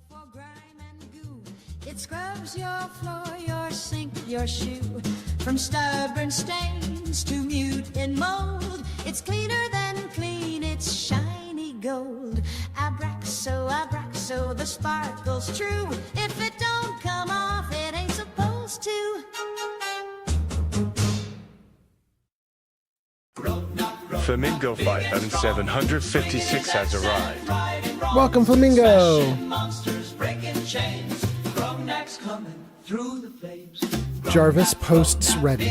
For grime and goo. It scrubs your floor, your sink, your shoe. From stubborn stains to mute in mold. It's cleaner than clean, it's shiny gold. Abraxo, the sparkle's true. If it don't come off, it ain't supposed to. Flamingo 5756 has arrived. Welcome, Flamingo. Jarvis posts ready.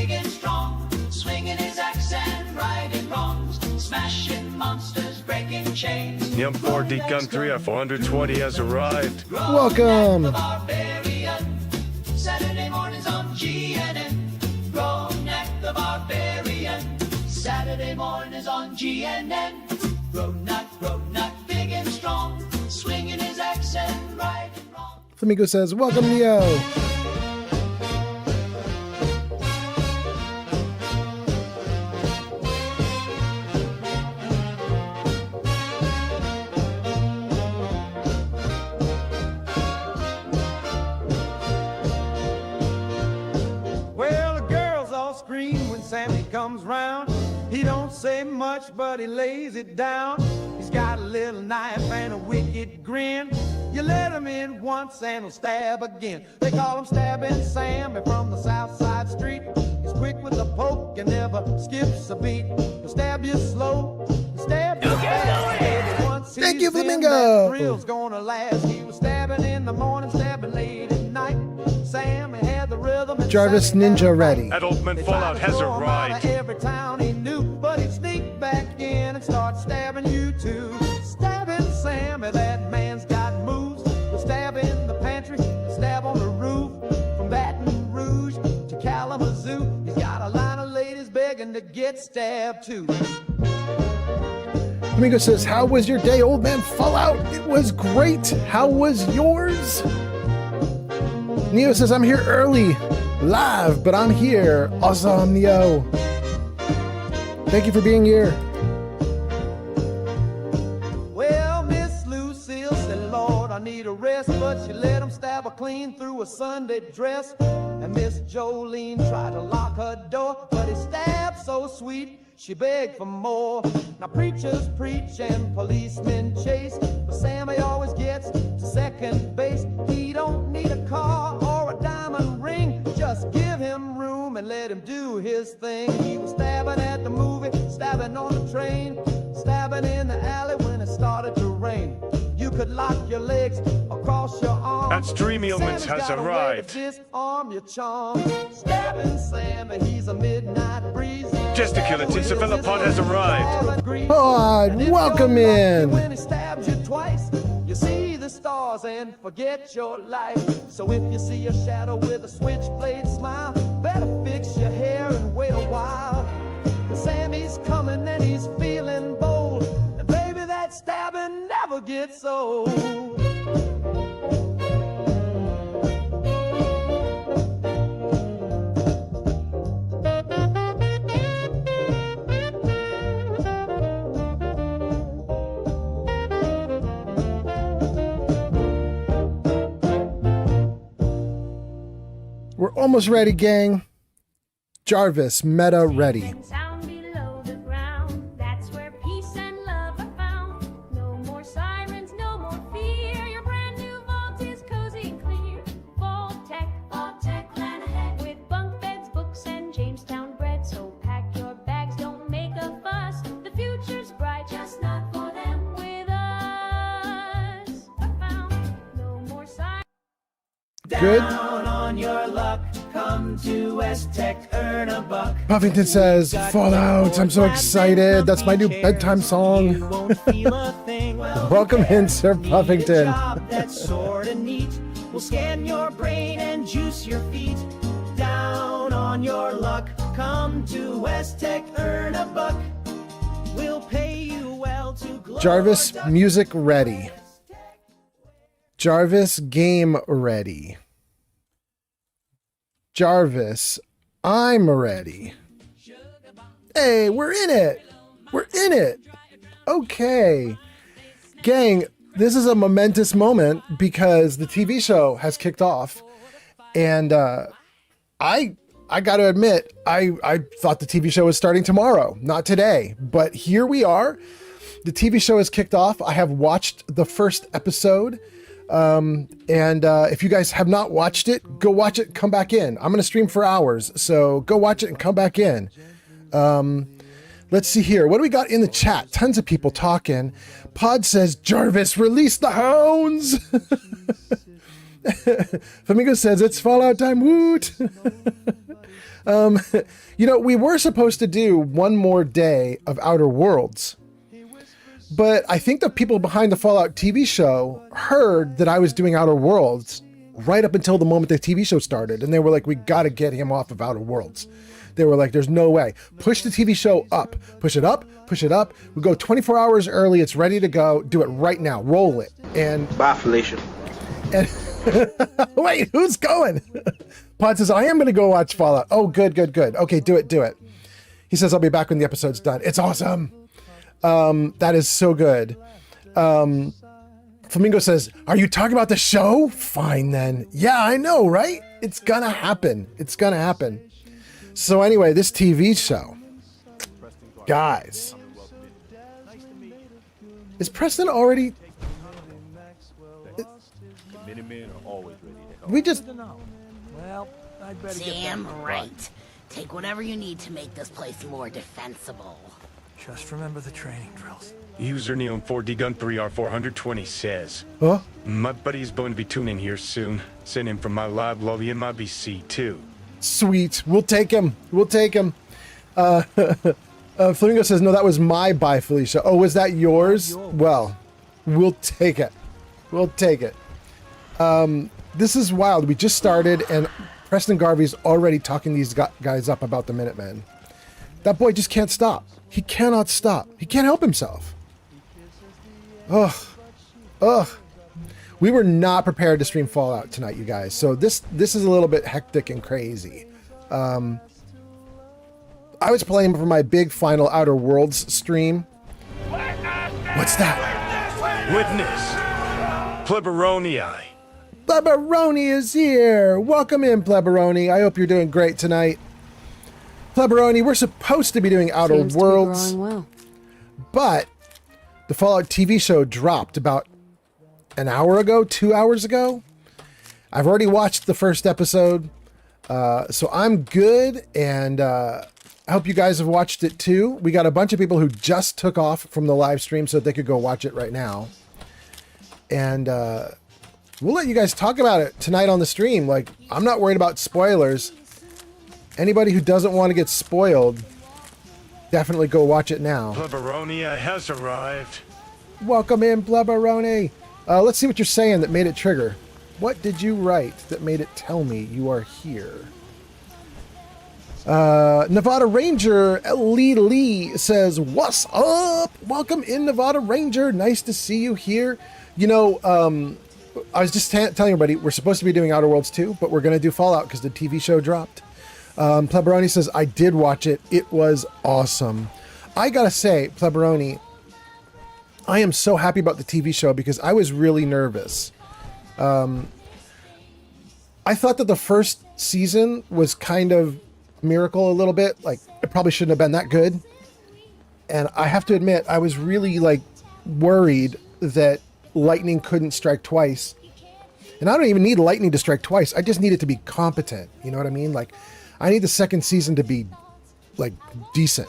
Yum 4D Gun 3 at 420 has arrived. Welcome. Saturday mornings on GNN. Ronak the Barbarian. Saturday mornings on GNN. Ronak, big and strong. Swinging his accent right and wrong. Flamingo says, welcome, Neo. Well, the girls all scream when Sammy comes round. He don't say much, but he lays it down. He's got a little knife and a wicked grin. You let him in once and he'll stab again. They call him Stabbing Sammy from the south side street. He's quick with a poke and never skips a beat. He'll stab you slow, stab you fast. Once Thank you, he's in, Flamingo. that thrill's gonna last. He was stabbing in the morning, stabbing late at night. Sammy had the rhythm. And Jarvis Ninja ready. Adultman Fallout has arrived. Every town he knew, but he'd sneak back in and start stabbing you too. Stabbing Sammy, that man's got moves. He'll stab in the pantry, stab on the roof. From Baton Rouge to Kalamazoo, he's got a line of ladies begging to get stabbed too. Flamingo says, how was your day, old man Fallout? It was great. How was yours? Neo says, I'm here early, live, but I'm here. Awesome, Neo. Thank you for being here. Well, Miss Lucille said, Lord, I need a rest, but she let him stab her clean through a Sunday dress. And Miss Jolene tried to lock her door, but he stabbed so sweet, she begged for more. Now preachers preach and policemen chase, but Sammy always gets to second base. He don't need a car or a diamond ring, just give him room and let him do his thing. He was stabbing at the movie, stabbing on the train, stabbing in the alley when it started to rain. You could lock your legs across your arms. That's Dream Ailments has arrived. Disarm your charm. Stabbing Sammy, he's a midnight breeze. Gesticulate Cephalopod has arrived. Pod, welcome in. When he stabs you twice, you see the stars and forget your life. So if you see a shadow with a switchblade smile, better fix your hair and wait a while. Sammy's coming and he's feeling bold, and baby, that stabbing never gets old. We're almost ready, gang. Jarvis, meta ready. Sound below the ground, that's where peace and love are found. No more sirens, no more fear. Your brand new vault is cozy and clear. Vault Tech, plan ahead. With bunk beds, books, and Jamestown bread. So pack your bags, don't make a fuss. The future's bright, just not for them. With us, are found. No more sirens. Good. Down on your luck, come to West Tech, earn a buck. Puffington says, Fallout, I'm so excited. That's my new bedtime song. Welcome in, Sir Puffington. Job that's sorta neat. We'll scan your brain and juice your feet. Down on your luck, come to West Tech, earn a buck. We'll pay you well to glow. Jarvis, music ready. Jarvis, game ready. Jarvis, I'm ready. Hey, we're in it. We're in it. Okay. Gang, this is a momentous moment because the TV show has kicked off, and I got to admit, I thought the TV show was starting tomorrow, not today, but here we are. The TV show has kicked off. I have watched the first episode. And if you guys have not watched it, go watch it, come back in. I'm going to stream for hours, so go watch it and come back in. Let's see here. What do we got in the chat? Tons of people talking. Pod says, Jarvis, release the hounds. Flamingo says, it's Fallout time, woot. We were supposed to do one more day of Outer Worlds. But I think the people behind the Fallout TV show heard that I was doing Outer Worlds right up until the moment the TV show started. And they were like, we got to get him off of Outer Worlds. They were like, there's no way. Push the TV show up. Push it up. Push it up. We go 24 hours early. It's ready to go. Do it right now. Roll it. And bye, Felicia. And wait, who's going? Pod says, I am going to go watch Fallout. Oh, good. Okay, do it. He says, I'll be back when the episode's done. It's awesome. That is so good. Flamingo says, are you talking about the show? Fine then. Yeah, I know, right? It's gonna happen. So anyway, this TV show, guys, is Preston already? We just. Well, I'd better Damn right. Take whatever you need to make this place more defensible. Just remember the training drills. User Neon4D Gun 3R420 says, Huh? my buddy's going to be tuning here soon. Send him from my live lobby in my BC too. Sweet. We'll take him. Flamingo says, no, that was my bye, Felicia. Oh, was that yours? Well, we'll take it. This is wild. We just started, and Preston Garvey's already talking these guys up about the Minutemen. That boy just can't stop. He cannot stop. He can't help himself. Ugh. We were not prepared to stream Fallout tonight, you guys. So this is a little bit hectic and crazy. I was playing for my big final Outer Worlds stream. What's that? Witness. Pleberonii. Pleberoni is here. Welcome in, Pleberoni. I hope you're doing great tonight. Pleberoni, we're supposed to be doing Outer Seems Worlds, to be growing well. but the Fallout TV show dropped about an hour ago, 2 hours ago. I've already watched the first episode, so I'm good, and I hope you guys have watched it too. We got a bunch of people who just took off from the live stream so that they could go watch it right now. And we'll let you guys talk about it tonight on the stream. Like, I'm not worried about spoilers. Anybody who doesn't want to get spoiled, definitely go watch it now. Pleberonia has arrived. Welcome in, Pleberoni. Let's see what you're saying that made it trigger. What did you write that made it tell me you are here? Nevada Ranger Lee says, what's up? Welcome in, Nevada Ranger. Nice to see you here. You know, I was just telling everybody we're supposed to be doing Outer Worlds 2, but we're going to do Fallout because the TV show dropped. Pleberoni says, I did watch it. It was awesome. I gotta say, Pleberoni, I am so happy about the TV show because I was really nervous. I thought that the first season was kind of a miracle a little bit. Like, it probably shouldn't have been that good. And I have to admit, I was really worried that lightning couldn't strike twice. And I don't even need lightning to strike twice. I just need it to be competent. You know what I mean? I need the second season to be decent.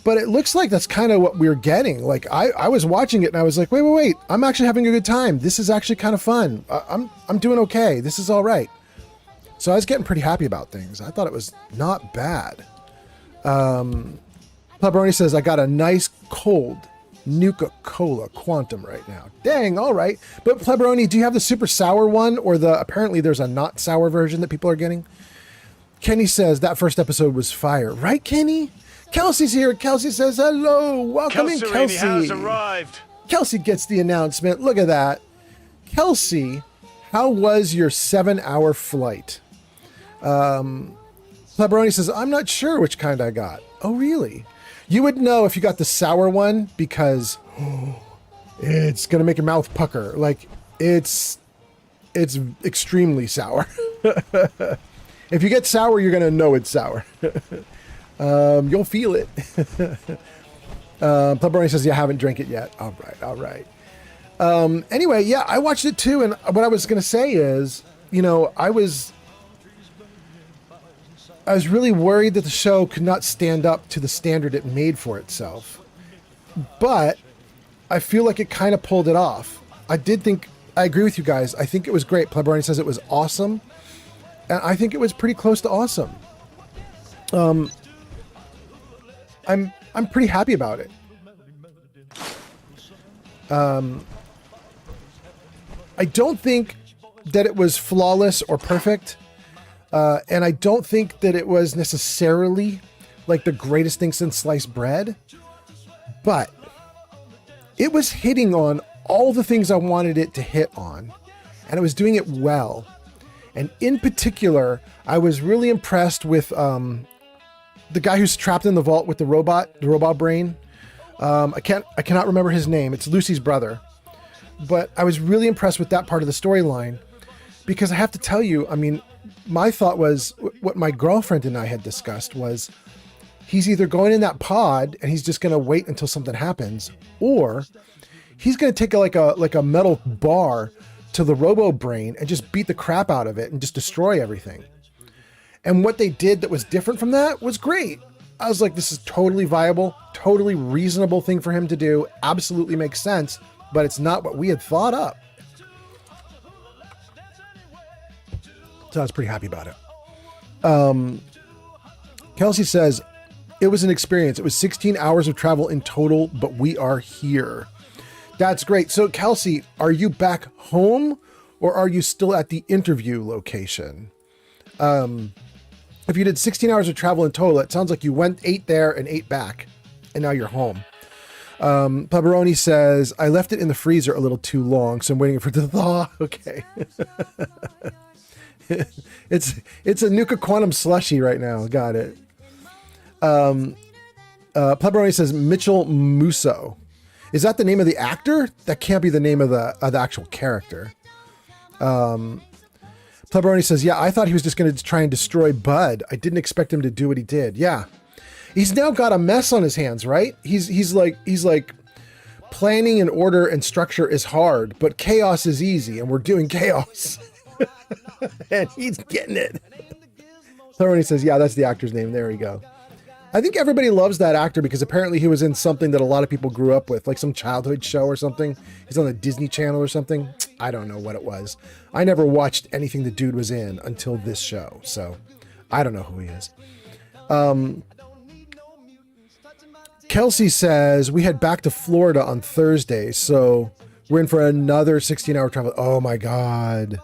But it looks like that's kind of what we're getting. I was watching it and I was like, wait. I'm actually having a good time. This is actually kind of fun. I'm doing okay. This is all right. So I was getting pretty happy about things. I thought it was not bad. Pleberoni says, I got a nice cold Nuka-Cola Quantum right now. Dang, all right. But Pleberoni, do you have the super sour one or apparently there's a not sour version that people are getting? Kenny says that first episode was fire. Right, Kenny? Kelsey's here. Kelsey says, hello. Welcome in, Kelsey. Has arrived. Kelsey gets the announcement. Look at that. Kelsey, how was your 7-hour flight? Pleberoni says, I'm not sure which kind I got. Oh, really? You would know if you got the sour one because it's going to make your mouth pucker. Like, it's extremely sour. If you get sour, you're going to know it's sour. You'll feel it. Plebberoni says, yeah, I haven't drank it yet. All right. Anyway, yeah, I watched it too. And what I was going to say is, you know, I was really worried that the show could not stand up to the standard it made for itself. But I feel like it kind of pulled it off. I agree with you guys. I think it was great. Plebberoni says it was awesome. And I think it was pretty close to awesome. I'm pretty happy about it. I don't think that it was flawless or perfect. And I don't think that it was necessarily like the greatest thing since sliced bread. But it was hitting on all the things I wanted it to hit on. And it was doing it well. And in particular, I was really impressed with the guy who's trapped in the vault with the robot brain. I cannot remember his name. It's Lucy's brother. But I was really impressed with that part of the storyline because I have to tell you, I mean, my thought was what my girlfriend and I had discussed was he's either going in that pod and he's just going to wait until something happens, or he's going to take like a metal bar to the robo brain and just beat the crap out of it and just destroy everything. And what they did that was different from that was great. I was like, this is totally viable, totally reasonable thing for him to do. Absolutely makes sense, but it's not what we had thought up. So I was pretty happy about it. Kelsey says, it was an experience. It was 16 hours of travel in total, but we are here. That's great. So Kelsey, are you back home or are you still at the interview location? If you did 16 hours of travel in total, it sounds like you went 8 there and 8 back, and now you're home. Plebberoni says, I left it in the freezer a little too long, so I'm waiting for it to thaw. Okay. It's a Nuka Quantum slushy right now. Got it. Plebberoni says, Mitchell Musso. Is that the name of the actor? That can't be the name of the actual character. Plebberoni says, yeah, I thought he was just going to try and destroy Bud. I didn't expect him to do what he did. Yeah. He's now got a mess on his hands, right? He's like planning and order and structure is hard, but chaos is easy, and we're doing chaos. And he's getting it. Plebberoni says, yeah, that's the actor's name. There we go. I think everybody loves that actor because apparently he was in something that a lot of people grew up with, like some childhood show or something. He's on the Disney Channel or something. I don't know what it was. I never watched anything the dude was in until this show, so I don't know who he is. Kelsey says, we head back to Florida on Thursday, so we're in for another 16-hour travel. Oh my God.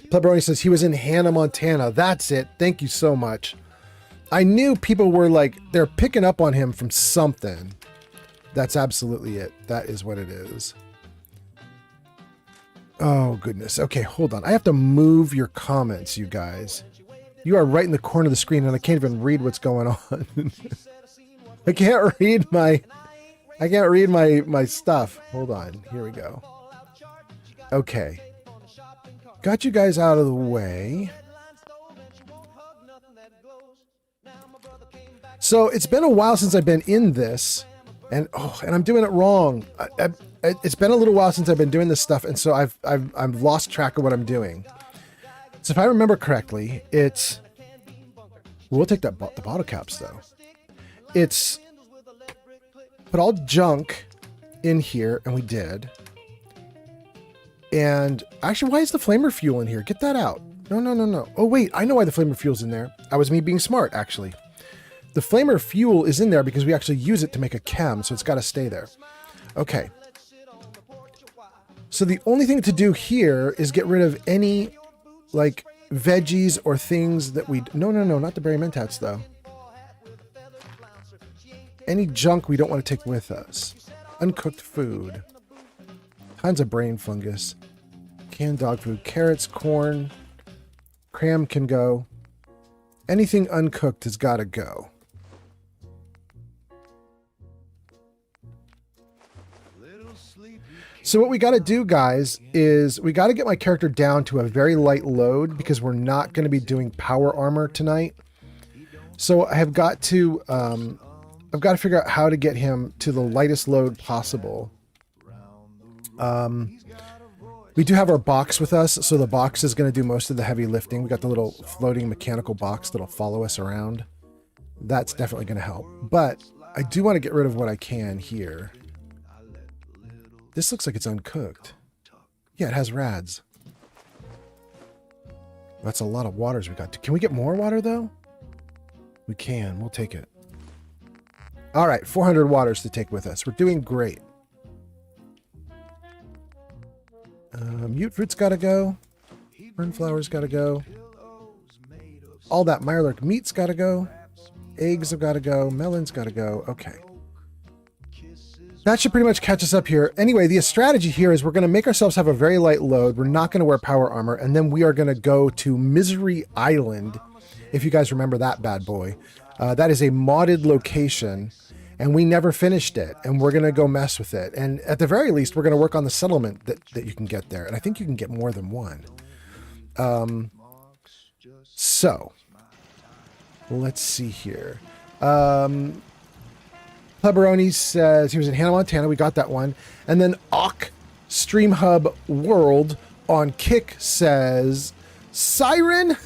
Plebberoni says he was in Hannah, Montana. That's it. Thank you so much. I knew people were like, they're picking up on him from something. That's absolutely it. That is what it is. Oh, goodness. Okay, hold on. I have to move your comments, you guys. You are right in the corner of the screen, and I can't even read what's going on. I can't read my stuff. Hold on. Here we go. Okay. Got you guys out of the way. So it's been a while since I've been in this, and I'm doing it wrong. It's been a little while since I've been doing this stuff, and so I've lost track of what I'm doing. So if I remember correctly, we'll take the bottle caps though. It's put all junk in here, and we did. And actually, why is the flamer fuel in here? Get that out. No. Oh wait, I know why the flamer fuel's in there. That was me being smart, actually. The flamer fuel is in there because we actually use it to make a chem, so it's got to stay there. Okay. So the only thing to do here is get rid of any, like, veggies or things that we... No, not the berry mentats, though. Any junk we don't want to take with us. Uncooked food. Tons of brain fungus. Canned dog food. Carrots, corn. Cram can go. Anything uncooked has got to go. So what we got to do, guys, is we got to get my character down to a very light load because we're not going to be doing power armor tonight. So I have got to, I've got to figure out how to get him to the lightest load possible. We do have our box with us, so the box is going to do most of the heavy lifting. We got the little floating mechanical box that'll follow us around. That's definitely going to help. But I do want to get rid of what I can here. This looks like it's uncooked. Yeah, it has rads. That's a lot of waters we got. Can we get more water, though? We can. We'll take it. All right, 400 waters to take with us. We're doing great. Mute fruit's got to go. Fernflower's got to go. All that Mirelurk meat's got to go. Eggs have got to go. Melon's got to go. Okay. That should pretty much catch us up here. Anyway, the strategy here is we're going to make ourselves have a very light load. We're not going to wear power armor. And then we are going to go to Misery Island. If you guys remember that bad boy. That is a modded location. And we never finished it. And we're going to go mess with it. And at the very least, we're going to work on the settlement that you can get there. And I think you can get more than one. So, let's see here. Pleberoni says he was in Hannah, Montana. We got that one. And then Ock Stream Hub World on Kick says, Siren?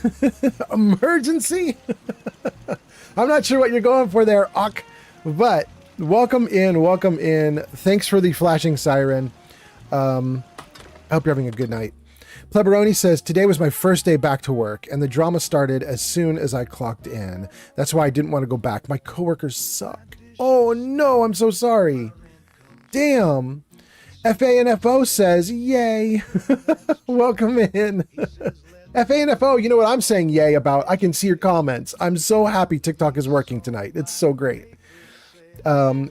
Emergency? I'm not sure what you're going for there, Ock. But welcome in, welcome in. Thanks for the flashing siren. I hope you're having a good night. Pleberoni says, today was my first day back to work, and the drama started as soon as I clocked in. That's why I didn't want to go back. My coworkers suck. Oh no, I'm so sorry. Damn. FANFO says, yay. Welcome in. FANFO, you know what I'm saying yay about? I can see your comments. I'm so happy TikTok is working tonight. It's so great.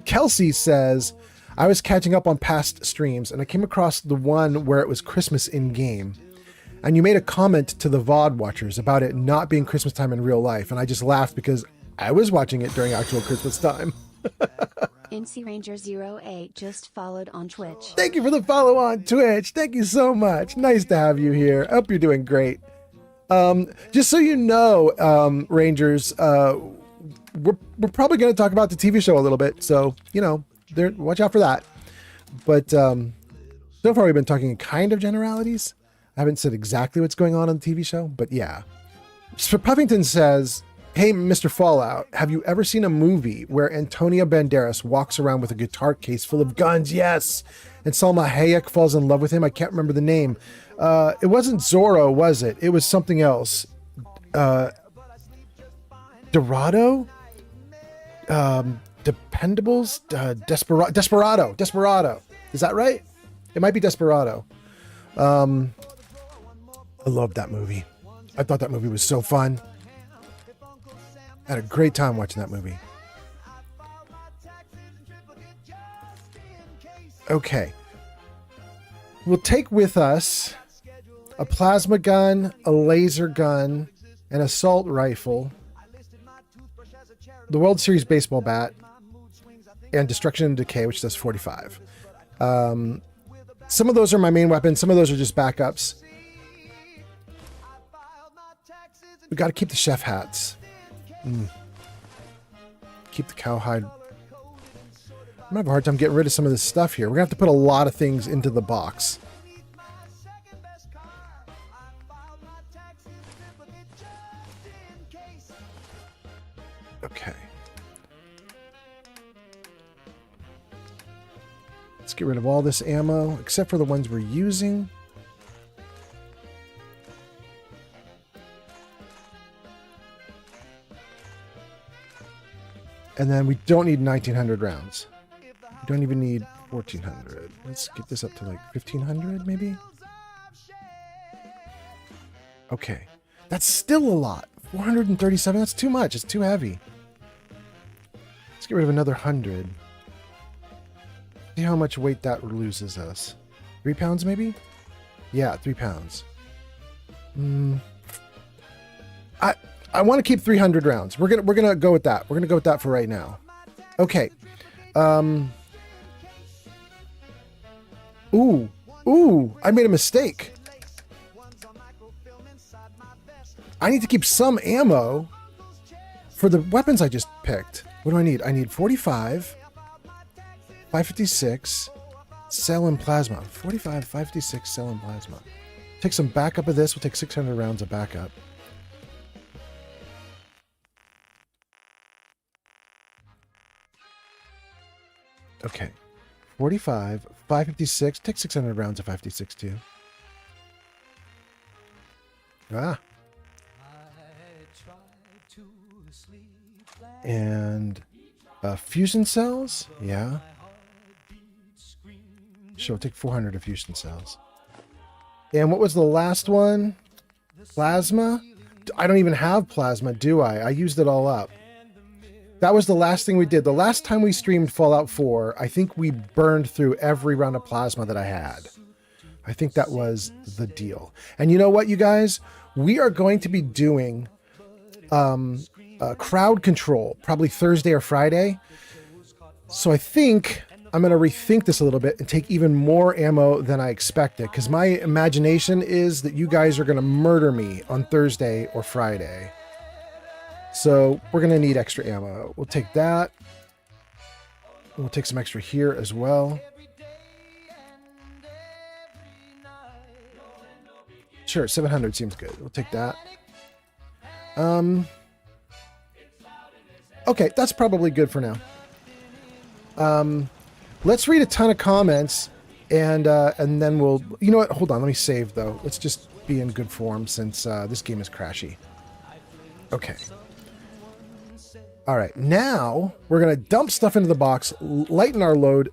Kelsey says, I was catching up on past streams and I came across the one where it was Christmas in game. And you made a comment to the VOD watchers about it not being Christmas time in real life. And I just laughed because I was watching it during actual Christmas time. NC Ranger 08 just followed on Twitch. Thank you for the follow on Twitch. Thank you so much. Nice to have you here. I hope you're doing great. Just so you know, Rangers, we're probably going to talk about the TV show a little bit. So, you know, watch out for that. But so far we've been talking kind of generalities. I haven't said exactly what's going on the TV show, but yeah. So Puffington says, hey, Mr. Fallout, have you ever seen a movie where Antonio Banderas walks around with a guitar case full of guns? Yes. And Salma Hayek falls in love with him. I can't remember the name. It wasn't Zorro, was it? It was something else. Dorado? Dependables? Desperado. Is that right? It might be Desperado. I loved that movie. I thought that movie was so fun. I had a great time watching that movie. Okay. We'll take with us a plasma gun, a laser gun, an assault rifle, the World Series baseball bat, and Destruction and Decay, which does 45. Some of those are my main weapons. Some of those are just backups. We got to keep the chef hats. Keep the cowhide. I'm gonna have a hard time getting rid of some of this stuff here. We're gonna have to put a lot of things into the box. Okay. Let's get rid of all this ammo, except for the ones we're using. And then we don't need 1,900 rounds. We don't even need 1,400. Let's get this up to like 1,500 maybe. Okay. That's still a lot. 437, that's too much. It's too heavy. Let's get rid of another 100. See how much weight that loses us. 3 pounds maybe? Yeah, 3 pounds. I want to keep 300 rounds. We're gonna go with that. We're gonna go with that for right now. Okay. Ooh, ooh, I made a mistake. I need to keep some ammo for the weapons I just picked. What do I need? I need 45, 556, cell and plasma. 45, 556, cell and plasma. Take some backup of this. We'll take 600 rounds of backup. Okay. 45, 556. Take 600 rounds of 556 too. Ah. And fusion cells? Yeah. Sure, we'll take 400 of fusion cells. And what was the last one? Plasma? I don't even have plasma, do I? I used it all up. That was the last thing we did. The last time we streamed Fallout 4, I think we burned through every round of plasma that I had. I think that was the deal. And you know what, you guys? We are going to be doing crowd control, probably Thursday or Friday. So I think I'm going to rethink this a little bit and take even more ammo than I expected, because my imagination is that you guys are going to murder me on Thursday or Friday. So we're going to need extra ammo. We'll take that. We'll take some extra here as well. Sure, 700 seems good. We'll take that. Okay, that's probably good for now. Let's read a ton of comments, and then we'll... You know what? Hold on. Let me save, though. Let's just be in good form since this game is crashy. Okay. All right. Now, we're going to dump stuff into the box, lighten our load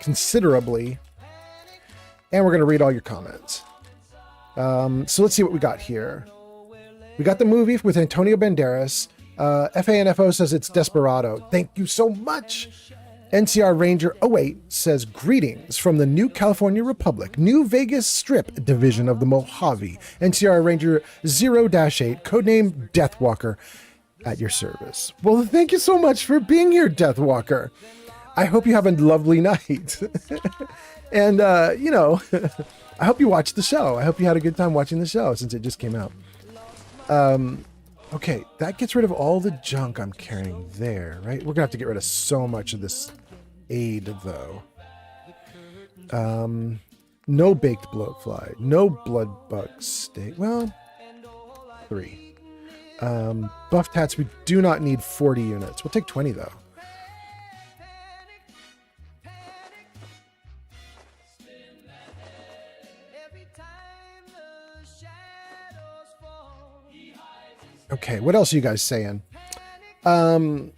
considerably, and we're going to read all your comments. So let's see what we got here. We got the movie with Antonio Banderas. FANFO says it's Desperado. Thank you so much. NCR Ranger 08 says, greetings from the New California Republic, New Vegas Strip division of the Mojave. NCR Ranger 0-8, codename Deathwalker, at your service. Well, thank you so much for being here, Deathwalker. I hope you have a lovely night. And, you know, I hope you watched the show. I hope you had a good time watching the show since it just came out. Okay, that gets rid of all the junk I'm carrying there, right? We're gonna have to get rid of so much of this aid, though. No baked bloatfly, no blood bug steak. Well, 3. Buff tats, we do not need 40 units. We'll take 20, though. Okay, what else are you guys saying? Puffington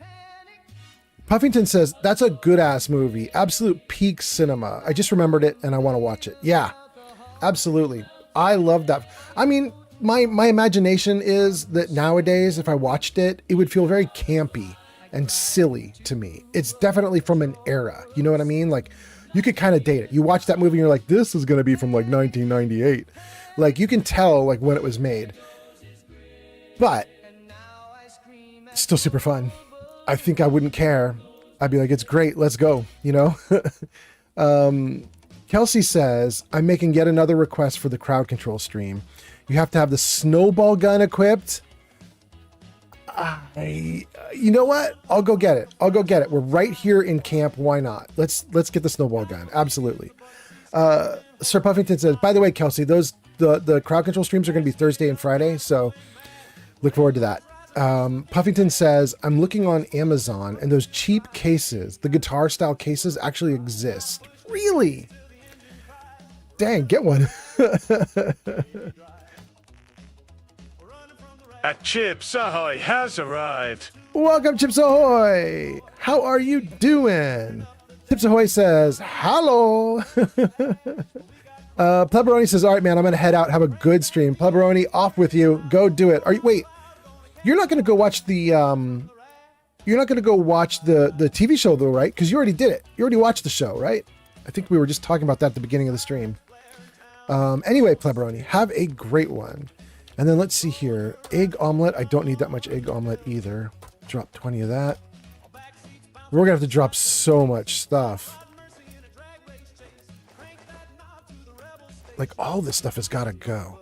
says, that's a good-ass movie. Absolute peak cinema. I just remembered it, and I want to watch it. Yeah, absolutely. I love that. I mean, my imagination is that nowadays, if I watched it, it would feel very campy and silly to me. It's definitely from an era. You know what I mean? Like, you could kind of date it. You watch that movie, and you're like, this is going to be from, like, 1998. Like, you can tell, like, when it was made. But it's still super fun. I think I wouldn't care. I'd be like, it's great. Let's go. You know? Kelsey says, I'm making yet another request for the crowd control stream. You have to have the snowball gun equipped. You know what? I'll go get it. We're right here in camp. Why not? Let's get the snowball gun. Absolutely. Sir Puffington says, by the way, Kelsey, the crowd control streams are going to be Thursday and Friday. So look forward to that. Puffington says, I'm looking on Amazon and those cheap cases, the guitar style cases actually exist. Really? Dang, get one. Chips Ahoy has arrived. Welcome, Chips Ahoy. How are you doing? Chips Ahoy says, hello. Pleberoni says, all right, man, I'm going to head out. Have a good stream. Pleberoni, off with you. Go do it. Wait, you're not going to go watch the TV show though, right? Because you already did it. You already watched the show, right? I think we were just talking about that at the beginning of the stream. Anyway, Pleberoni, have a great one. And then let's see here. Egg omelet. I don't need that much egg omelet either. Drop 20 of that. We're going to have to drop so much stuff. Like, all this stuff has got to go.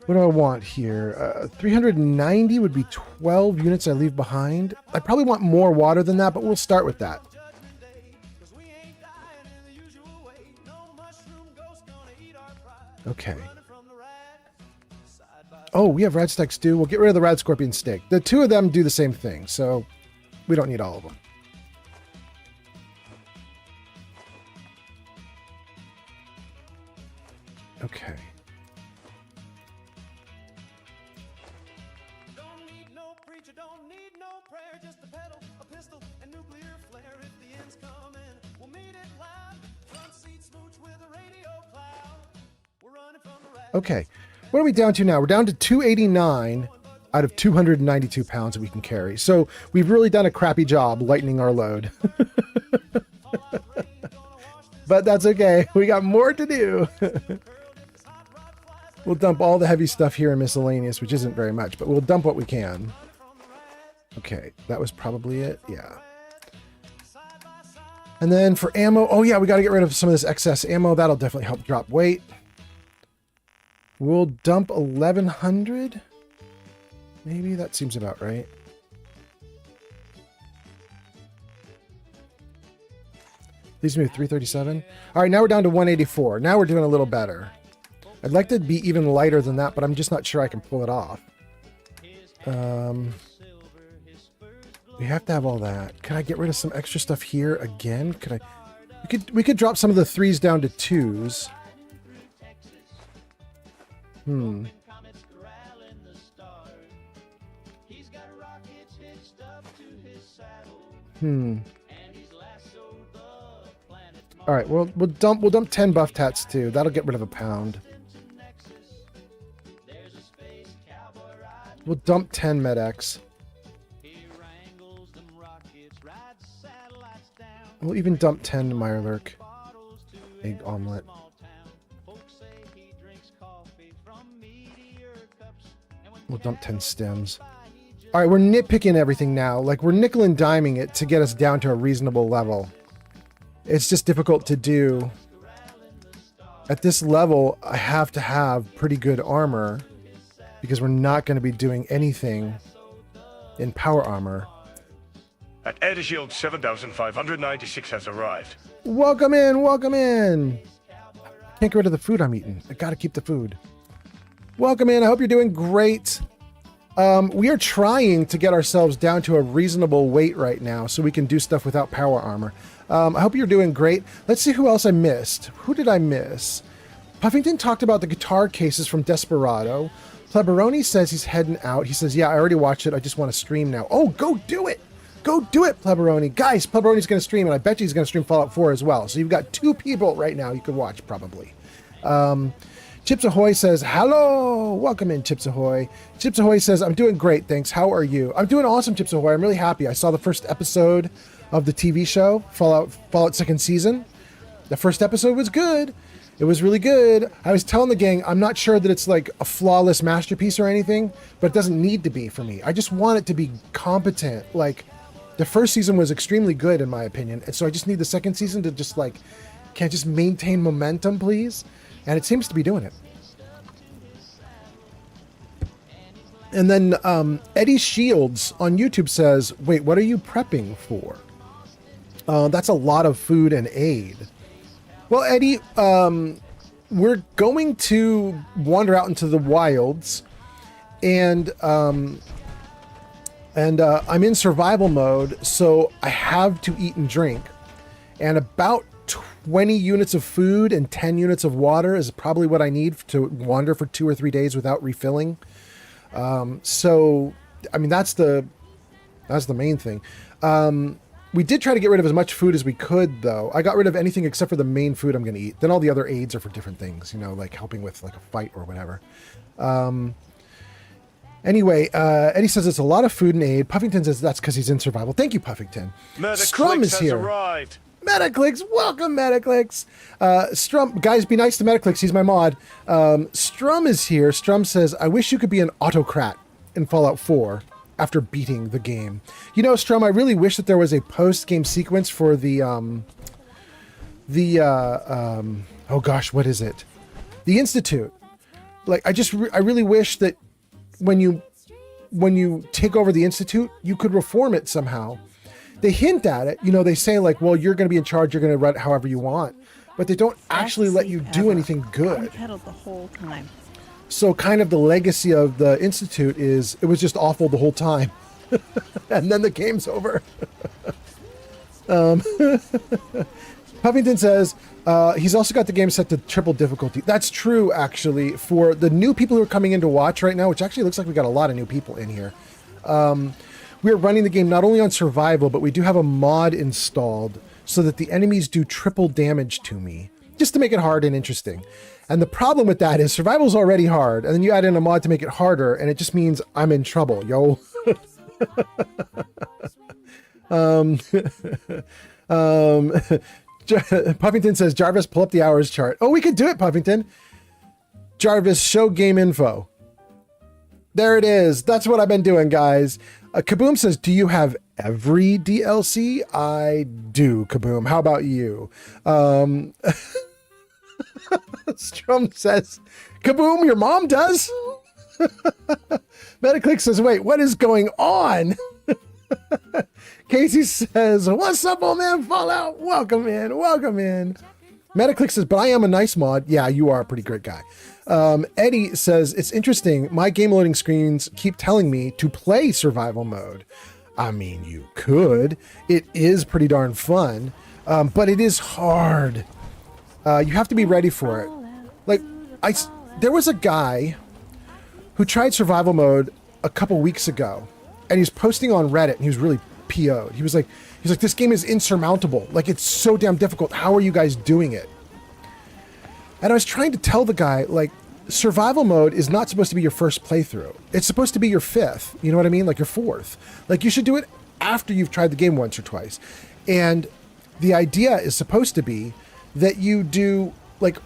What do I want here? 390 would be 12 units I leave behind. I probably want more water than that, but we'll start with that. Okay. Oh, we have rad stack stew. We'll get rid of the rad scorpion steak. The two of them do the same thing, so we don't need all of them. Okay. Okay. What are we down to now? We're down to 289 out of 292 pounds that we can carry. So we've really done a crappy job lightening our load. But that's okay. We got more to do. We'll dump all the heavy stuff here in miscellaneous, which isn't very much, but we'll dump what we can. Okay, that was probably it. Yeah. And then for ammo, oh yeah, we got to get rid of some of this excess ammo. That'll definitely help drop weight. We'll dump 1,100. Maybe that seems about right. Leaves me with 337. All right, now we're down to 184. Now we're doing a little better. I'd like to be even lighter than that, but I'm just not sure I can pull it off. We have to have all that. Can I get rid of some extra stuff here again? Could I? We could drop some of the 3s down to 2s. All right, we'll dump 10 buff tats too. That'll get rid of a pound. We'll dump 10 med-X. We'll even dump 10 Mirelurk. Egg omelet. We'll dump 10 stems. All right, we're nitpicking everything now. Like, we're nickel and diming it to get us down to a reasonable level. It's just difficult to do. At this level, I have to have pretty good armor because we're not going to be doing anything in power armor. At Air Shield 7,596 has arrived. Welcome in, welcome in. Can't get rid of the food I'm eating. I got to keep the food. Welcome in. I hope you're doing great. We are trying to get ourselves down to a reasonable weight right now so we can do stuff without power armor. I hope you're doing great. Let's see who else I missed. Who did I miss? Puffington talked about the guitar cases from Desperado. Pleberoni says he's heading out. He says, yeah, I already watched it. I just want to stream now. Oh, go do it. Go do it, Pleberoni. Guys, Pleberoni's going to stream, and I bet you he's going to stream Fallout 4 as well. So you've got 2 people right now you could watch, probably. Chips Ahoy says, hello. Welcome in, Chips Ahoy. Chips Ahoy says, I'm doing great, thanks. How are you? I'm doing awesome, Chips Ahoy. I'm really happy. I saw the first episode of the TV show, Fallout second season. The first episode was good. It was really good. I was telling the gang, I'm not sure that it's like a flawless masterpiece or anything, but it doesn't need to be for me. I just want it to be competent. Like, the first season was extremely good, in my opinion. And so I just need the second season to just like, can't just maintain momentum, please? And it seems to be doing it. And then Eddie Shields on YouTube says, wait, what are you prepping for? That's a lot of food and aid. Well, Eddie, we're going to wander out into the wilds, and I'm in survival mode, so I have to eat and drink. And about 20 units of food and 10 units of water is probably what I need to wander for 2 or 3 days without refilling. So, I mean, that's the main thing. We did try to get rid of as much food as we could, though. I got rid of anything except for the main food I'm going to eat. Then all the other aids are for different things, you know, like helping with like a fight or whatever. Anyway, Eddie says it's a lot of food and aid. Puffington says that's because he's in survival. Thank you, Puffington. Scrum is here. Arrived. Metaclicks, welcome Metaclicks. Strum, guys, be nice to Metaclicks. He's my mod. Strum is here. Strum says, I wish you could be an autocrat in Fallout 4 after beating the game. You know, Strum, I really wish that there was a post-game sequence for the oh gosh, what is it? The Institute. Like, I really wish that when you take over the Institute, you could reform it somehow. They hint at it, you know, they say like, well, you're going to be in charge, you're going to run it however you want, but they don't actually let you do anything good. Pedaled the whole time. So kind of the legacy of the Institute is it was just awful the whole time. And then the game's over. Puffington says he's also got the game set to triple difficulty. That's true, actually, for the new people who are coming in to watch right now, which actually looks like we got a lot of new people in here. We're running the game not only on survival, but we do have a mod installed so that the enemies do triple damage to me, just to make it hard and interesting. And the problem with that is survival is already hard, and then you add in a mod to make it harder, and it just means I'm in trouble, yo. Puffington says, Jarvis, pull up the hours chart. Oh, we could do it, Puffington. Jarvis, show game info. There it is. That's what I've been doing, guys. Kaboom says, do you have every DLC? I do, Kaboom. How about you? Strum says, Kaboom, your mom does? Metaclick says, wait, what is going on? Casey says, what's up, old man Fallout? Welcome in, welcome in. Metaclick says, but I am a nice mod. Yeah, you are a pretty great guy. Eddie says, it's interesting. My game loading screens keep telling me to play survival mode. I mean, you could. It is pretty darn fun, but it is hard. You have to be ready for it. Like, there was a guy who tried survival mode a couple weeks ago, and he's posting on Reddit, and he was really PO'd. He's like, this game is insurmountable. Like, it's so damn difficult. How are you guys doing it? And I was trying to tell the guy, like, survival mode is not supposed to be your first playthrough. It's supposed to be your fifth. You know what I mean? Like your fourth. Like, you should do it after you've tried the game once or twice. And the idea is supposed to be that you do, like,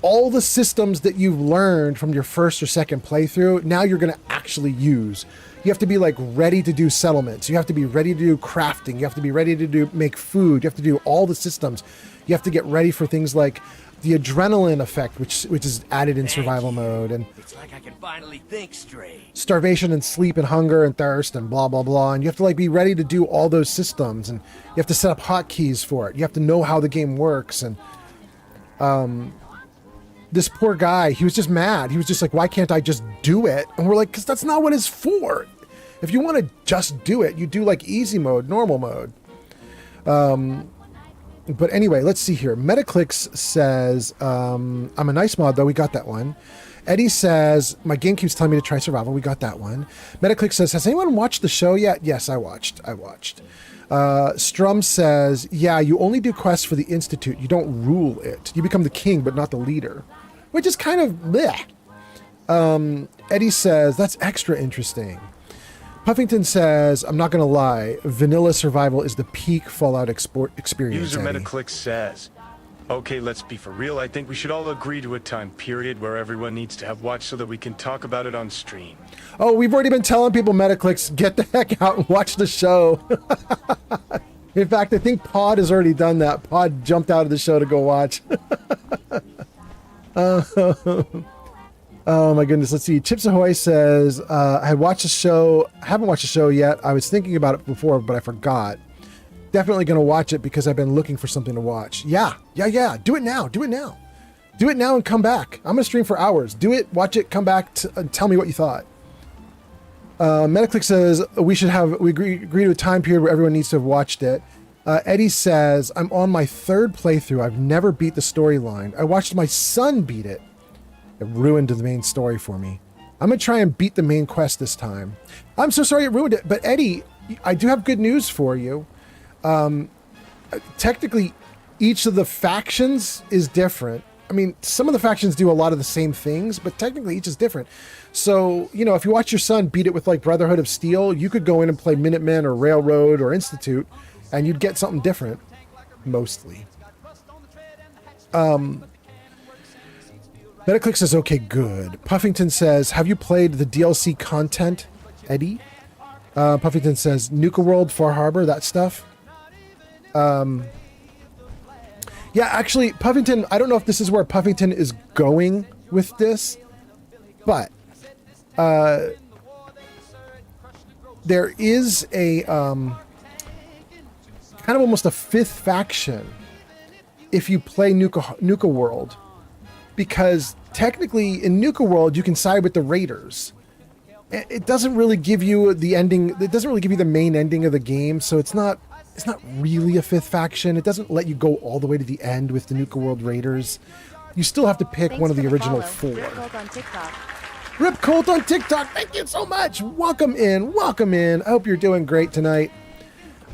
all the systems that you've learned from your first or second playthrough, now you're going to actually use. You have to be, like, ready to do settlements. You have to be ready to do crafting. You have to be ready to make food. You have to do all the systems. You have to get ready for things like the adrenaline effect, which is added in survival mode, and it's like I can finally think straight. Starvation and sleep and hunger and thirst and blah blah blah. And you have to, like, be ready to do all those systems, and you have to set up hotkeys for it. You have to know how the game works. And this poor guy, he was just mad. He was just like, why can't I just do it? And we're like, because that's not what it's for. If you want to just do it, you do like easy mode, normal mode. But anyway, let's see here. Metaclicks says, I'm a nice mod, though. We got that one. Eddie says, my game keeps telling me to try survival. We got that one. Metaclick says, has anyone watched the show yet? Yes, I watched. Strum says, yeah, you only do quests for the Institute. You don't rule it. You become the king, but not the leader. Which is kind of bleh. Eddie says, that's extra interesting. Puffington says, I'm not going to lie, vanilla survival is the peak Fallout experience. User Eddie. Metaclick says, okay, let's be for real. I think we should all agree to a time period where everyone needs to have watched so that we can talk about it on stream. Oh, we've already been telling people, Metaclicks, get the heck out and watch the show. In fact, I think Pod has already done that. Pod jumped out of the show to go watch. Oh my goodness, let's see. Chips Ahoy says, I haven't watched the show yet. I was thinking about it before, but I forgot. Definitely going to watch it because I've been looking for something to watch. Yeah. Do it now. Do it now and come back. I'm going to stream for hours. Do it, watch it, come back, and tell me what you thought. Metaclick says, we agree to a time period where everyone needs to have watched it. Eddie says, I'm on my third playthrough. I've never beat the storyline. I watched my son beat it. It ruined the main story for me. I'm going to try and beat the main quest this time. I'm so sorry it ruined it. But Eddie, I do have good news for you. Technically, each of the factions is different. I mean, some of the factions do a lot of the same things, but technically each is different. So, you know, if you watch your son beat it with like Brotherhood of Steel, you could go in and play Minutemen or Railroad or Institute, and you'd get something different. mostly. Metaclick says, okay, good. Puffington says, have you played the DLC content, Eddie? Puffington says, Nuka World, Far Harbor, that stuff. Yeah, actually, Puffington, I don't know if this is where Puffington is going with this, but there is a kind of almost a fifth faction if you play Nuka World, because technically in Nuka World you can side with the Raiders. It doesn't really give you the ending. It doesn't really give you the main ending of the game, so it's not really a fifth faction. It doesn't let you go all the way to the end with the Nuka World Raiders. You still have to pick one of the original four. Rip Colt on TikTok. Thank you so much. Welcome in. Welcome in. I hope you're doing great tonight.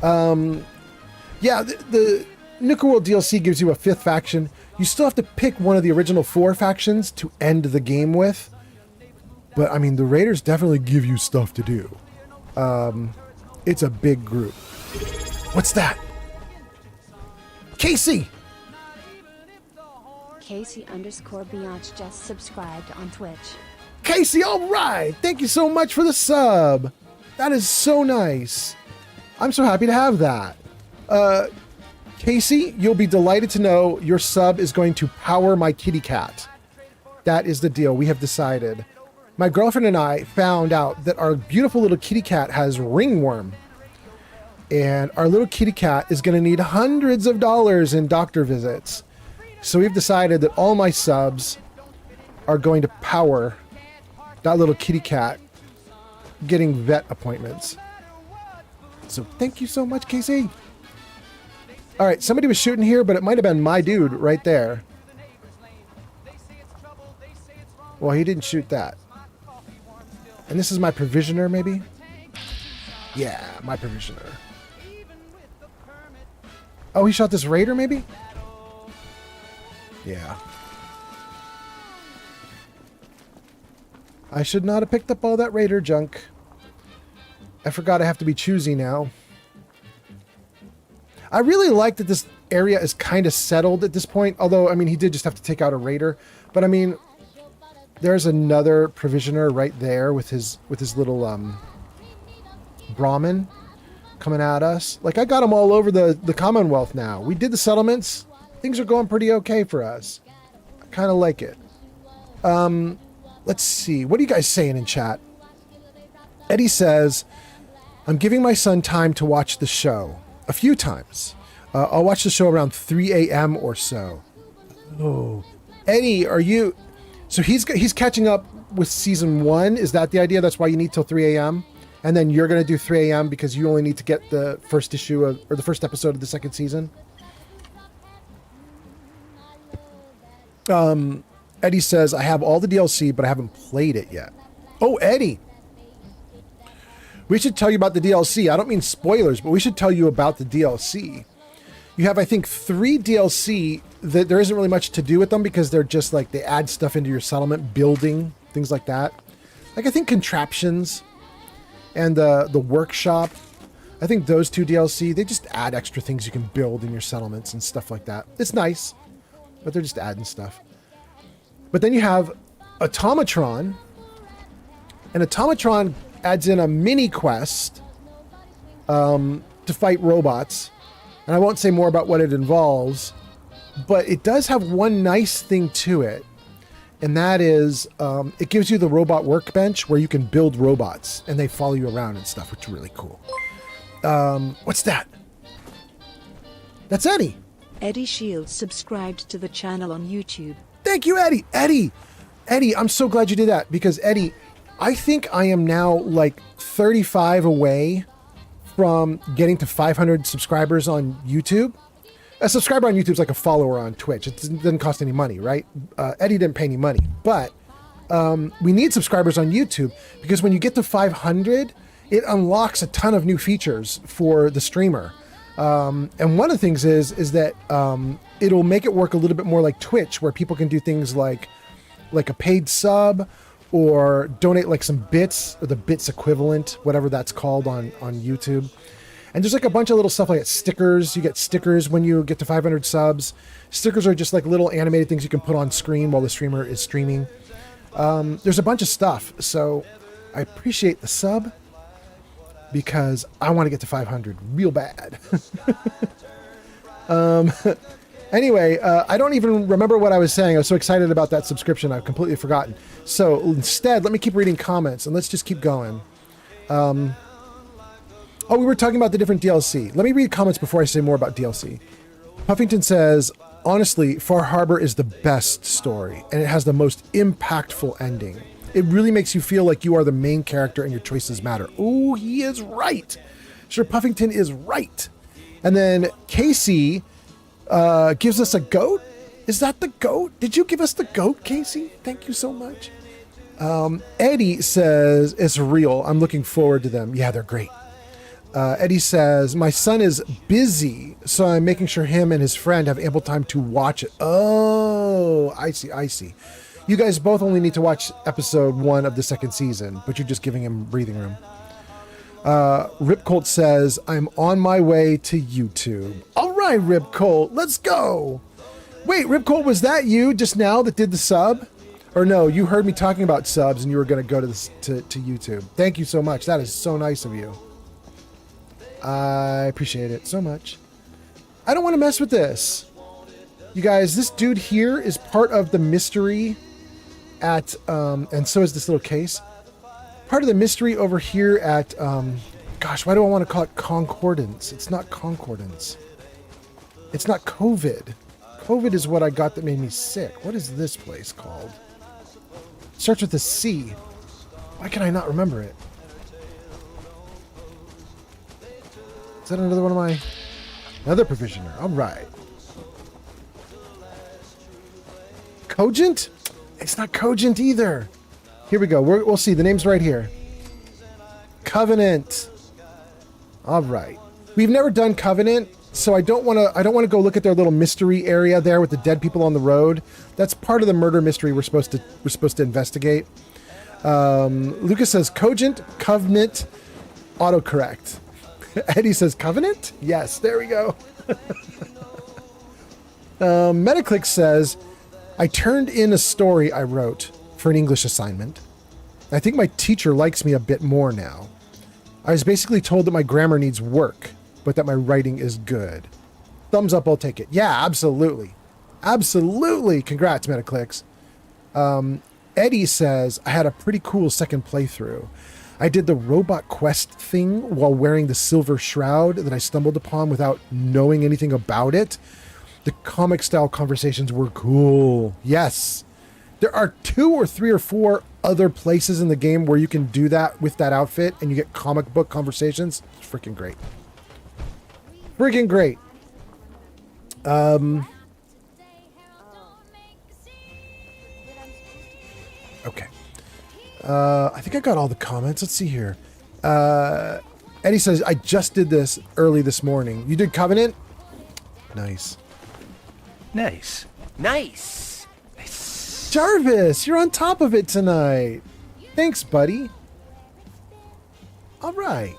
Yeah, the Nuka World DLC gives you a fifth faction. You still have to pick one of the original four factions to end the game with. But, I mean, the Raiders definitely give you stuff to do. It's a big group. What's that? Casey! Casey_Bianch just subscribed on Twitch. Casey, all right! Thank you so much for the sub. That is so nice. I'm so happy to have that. Casey, you'll be delighted to know your sub is going to power my kitty cat. That is the deal. We have decided. My girlfriend and I found out that our beautiful little kitty cat has ringworm. And our little kitty cat is going to need hundreds of dollars in doctor visits. So we've decided that all my subs are going to power that little kitty cat getting vet appointments. So thank you so much, Casey. All right, somebody was shooting here, but it might have been my dude right there. Well, he didn't shoot that. And this is my provisioner, maybe? Yeah, my provisioner. Oh, he shot this raider, maybe? Yeah. I should not have picked up all that raider junk. I forgot I have to be choosy now. I really like that this area is kind of settled at this point. Although, I mean, he did just have to take out a raider. But, I mean, there's another provisioner right there with his little Brahmin coming at us. Like, I got them all over the Commonwealth now. We did the settlements. Things are going pretty okay for us. I kind of like it. Let's see. What are you guys saying in chat? Eddie says, I'm giving my son time to watch the show. A few times. I'll watch the show around 3 a.m. or so. Oh. Eddie, are you... So he's catching up with season 1. Is that the idea? That's why you need till 3 a.m.? And then you're going to do 3 a.m. because you only need to get the first issue of, or the first episode of the second season? Eddie says, I have all the DLC, but I haven't played it yet. Oh, Eddie. We should tell you about the DLC. I don't mean spoilers, but we should tell you about the DLC. You have, I think, 3 DLC that there isn't really much to do with them because they're just like, they add stuff into your settlement, building, things like that. Like, I think contraptions and the workshop. I think those 2 DLC, they just add extra things you can build in your settlements and stuff like that. It's nice, but they're just adding stuff. But then you have Automatron, and Automatron adds in a mini quest to fight robots. And I won't say more about what it involves, but it does have one nice thing to it. And that is, it gives you the robot workbench where you can build robots and they follow you around and stuff, which is really cool. What's that? That's Eddie. Eddie Shields subscribed to the channel on YouTube. Thank you, Eddie. Eddie, I'm so glad you did that because Eddie, I think I am now like 35 away from getting to 500 subscribers on YouTube. A subscriber on YouTube is like a follower on Twitch. It doesn't cost any money, right? Eddie didn't pay any money, but we need subscribers on YouTube because when you get to 500, it unlocks a ton of new features for the streamer. And one of the things is that it'll make it work a little bit more like Twitch, where people can do things like a paid sub or donate like some bits or the bits equivalent, whatever that's called on YouTube. And there's like a bunch of little stuff like stickers. You get stickers when you get to 500 subs. Stickers are just like little animated things you can put on screen while the streamer is streaming. There's a bunch of stuff. So I appreciate the sub because I want to get to 500 real bad. Anyway, I don't even remember what I was saying. I was so excited about that subscription, I've completely forgotten. So instead, let me keep reading comments and let's just keep going. Oh, we were talking about the different DLC. Let me read comments before I say more about DLC. Puffington says, honestly, Far Harbor is the best story and it has the most impactful ending. It really makes you feel like you are the main character and your choices matter. Oh, he is right. Sure, Puffington is right. And then Casey gives us a goat. Is that the goat? Did you give us the goat, Casey? Thank you so much. Eddie says, it's real. I'm looking forward to them. Yeah, they're great. Eddie says, my son is busy, so I'm making sure him and his friend have ample time to watch it. Oh, I see. You guys both only need to watch episode 1 of the 2nd season, but you're just giving him breathing room. Rip Colt says, I'm on my way to YouTube. All right, Rip Colt, let's go. Wait, Rip Colt, was that you just now that did the sub? Or no, you heard me talking about subs and you were going to go to YouTube. Thank you so much. That is so nice of you. I appreciate it so much. I don't want to mess with this. You guys, this dude here is part of the mystery at, and so is this little case. Part of the mystery over here at, gosh, why do I want to call it Concordance? It's not Concordance. It's not COVID. COVID is what I got that made me sick. What is this place called? It starts with a C. Why can I not remember it? Is that another one of my... Another provisioner. All right. Cogent? It's not Cogent either. Here we go. We'll see. The name's right here. Covenant. All right. We've never done Covenant, so I don't want to go look at their little mystery area there with the dead people on the road. That's part of the murder mystery we're supposed to investigate. Lucas says Cogent, Covenant, autocorrect. Eddie says Covenant? Yes, there we go. Metaclick says, I turned in a story I wrote for an English assignment. I think my teacher likes me a bit more now. I was basically told that my grammar needs work, but that my writing is good. Thumbs up, I'll take it. Yeah, absolutely. Absolutely. Congrats, Metaclicks. Eddie says, I had a pretty cool second playthrough. I did the robot quest thing while wearing the silver shroud that I stumbled upon without knowing anything about it. The comic style conversations were cool. Yes. There are 2 or 3 or 4 other places in the game where you can do that with that outfit and you get comic book conversations. It's freaking great. Freaking great. Okay. I think I got all the comments. Let's see here. Eddie says, I just did this early this morning. You did Covenant? Nice. Nice. Nice. Jarvis, you're on top of it tonight. Thanks, buddy. All right.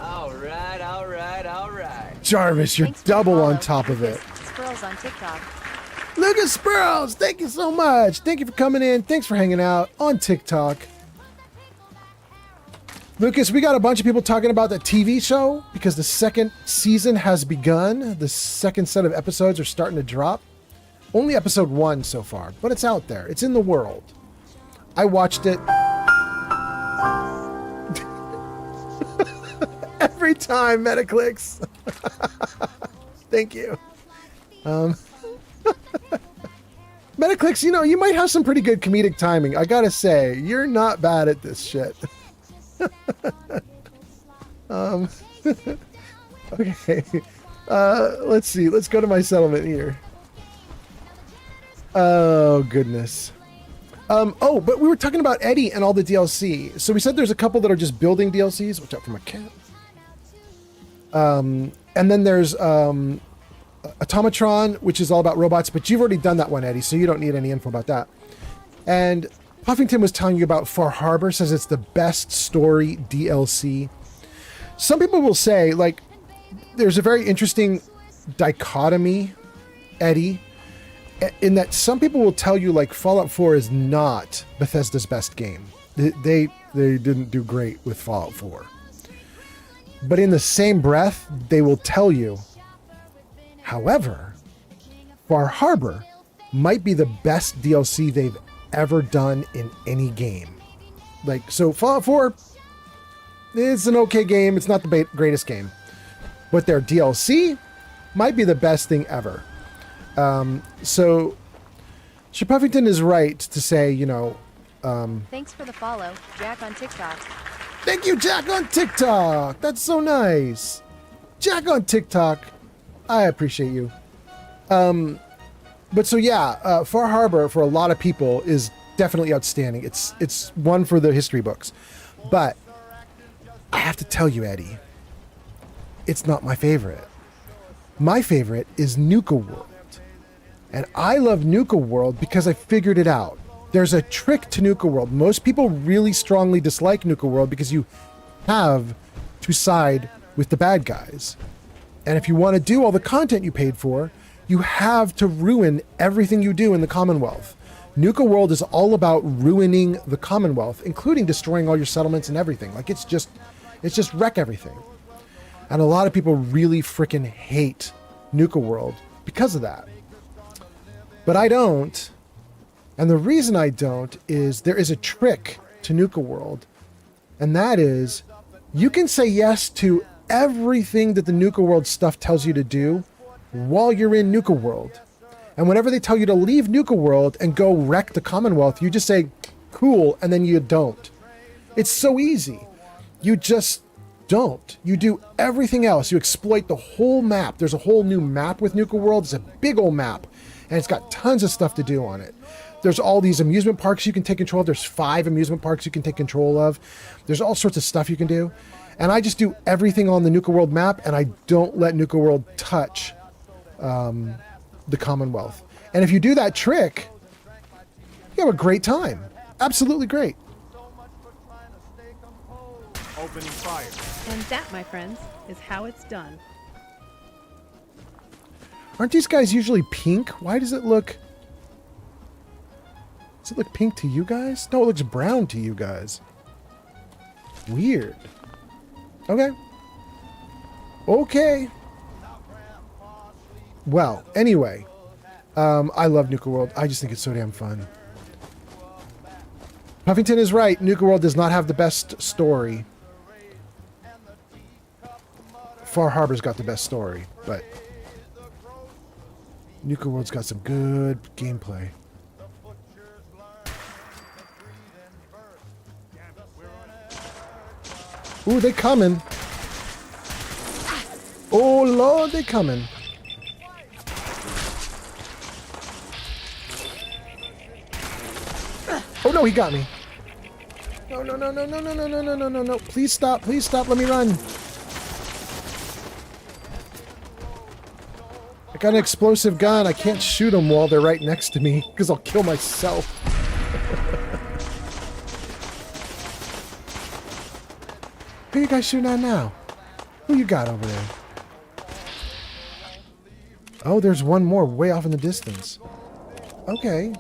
All right. Jarvis, you're double on top of it. Squirrels on TikTok. Lucas Sparrows, thank you so much. Thank you for coming in. Thanks for hanging out on TikTok. Lucas, we got a bunch of people talking about the TV show because the 2nd season has begun. The 2nd set of episodes are starting to drop. Only episode 1 so far, but it's out there. It's in the world. I watched it. Every time, Metaclicks. Thank you. Metaclicks, you know, you might have some pretty good comedic timing. I gotta say, you're not bad at this shit. Okay. Let's see. Let's go to my settlement here. Oh, goodness. Oh, but we were talking about Eddie and all the DLC. So we said there's a couple that are just building DLCs. Watch out for my cat. And then there's Automatron, which is all about robots, but you've already done that one, Eddie, so you don't need any info about that. And Puffington was telling you about Far Harbor, says it's the best story DLC. some people will say, like, there's a very interesting dichotomy, Eddie, in that some people will tell you, like, Fallout 4 is not Bethesda's best game. They didn't do great with Fallout 4. But in the same breath, they will tell you, however, Far Harbor might be the best DLC they've ever done in any game. Like, so Fallout 4 is an okay game. It's not the greatest game. But their DLC might be the best thing ever. So Puffington is right to say, you know... Thanks for the follow, Jack on TikTok. Thank you, Jack on TikTok. That's so nice. Jack on TikTok. I appreciate you. But so yeah, Far Harbor for a lot of people is definitely outstanding. It's one for the history books. But I have to tell you, Eddie, it's not my favorite. My favorite is Nuka World. And I love Nuka World because I figured it out. There's a trick to Nuka World. Most people really strongly dislike Nuka World because you have to side with the bad guys. And if you want to do all the content you paid for, you have to ruin everything you do in the Commonwealth. Nuka World is all about ruining the Commonwealth, including destroying all your settlements and everything. Like, it's just wreck everything. And a lot of people really freaking hate Nuka World because of that. But I don't. And the reason I don't is there is a trick to Nuka World. And that is, you can say yes to everything that the Nuka World stuff tells you to do while you're in Nuka World. And whenever they tell you to leave Nuka World and go wreck the Commonwealth, you just say, cool, and then you don't. It's so easy. You just don't. You do everything else. You exploit the whole map. There's a whole new map with Nuka World. It's a big old map. And it's got tons of stuff to do on it. There's all these amusement parks you can take control of. There's 5 amusement parks you can take control of. There's all sorts of stuff you can do. And I just do everything on the Nuka World map, and I don't let Nuka World touch the Commonwealth. And if you do that trick, you have a great time. Absolutely great. Opening fire. And that, my friends, is how it's done. Aren't these guys usually pink? Why does it look... Does it look pink to you guys? No, it looks brown to you guys. Weird. Okay. Okay. Well, anyway. I love Nuka World. I just think it's so damn fun. Puffington is right. Nuka World does not have the best story. Far Harbor's got the best story, but Nuka World's got some good gameplay. Ooh, they coming. Oh, Lord, they coming. Oh, no, he got me. No, no, no, no, no, no, no, no, no, no, no, no. Please stop. Please stop. Let me run. I got an explosive gun. I can't shoot them while they're right next to me because I'll kill myself. Who you guys shooting at now? Who you got over there? Oh, there's one more way off in the distance. Okay.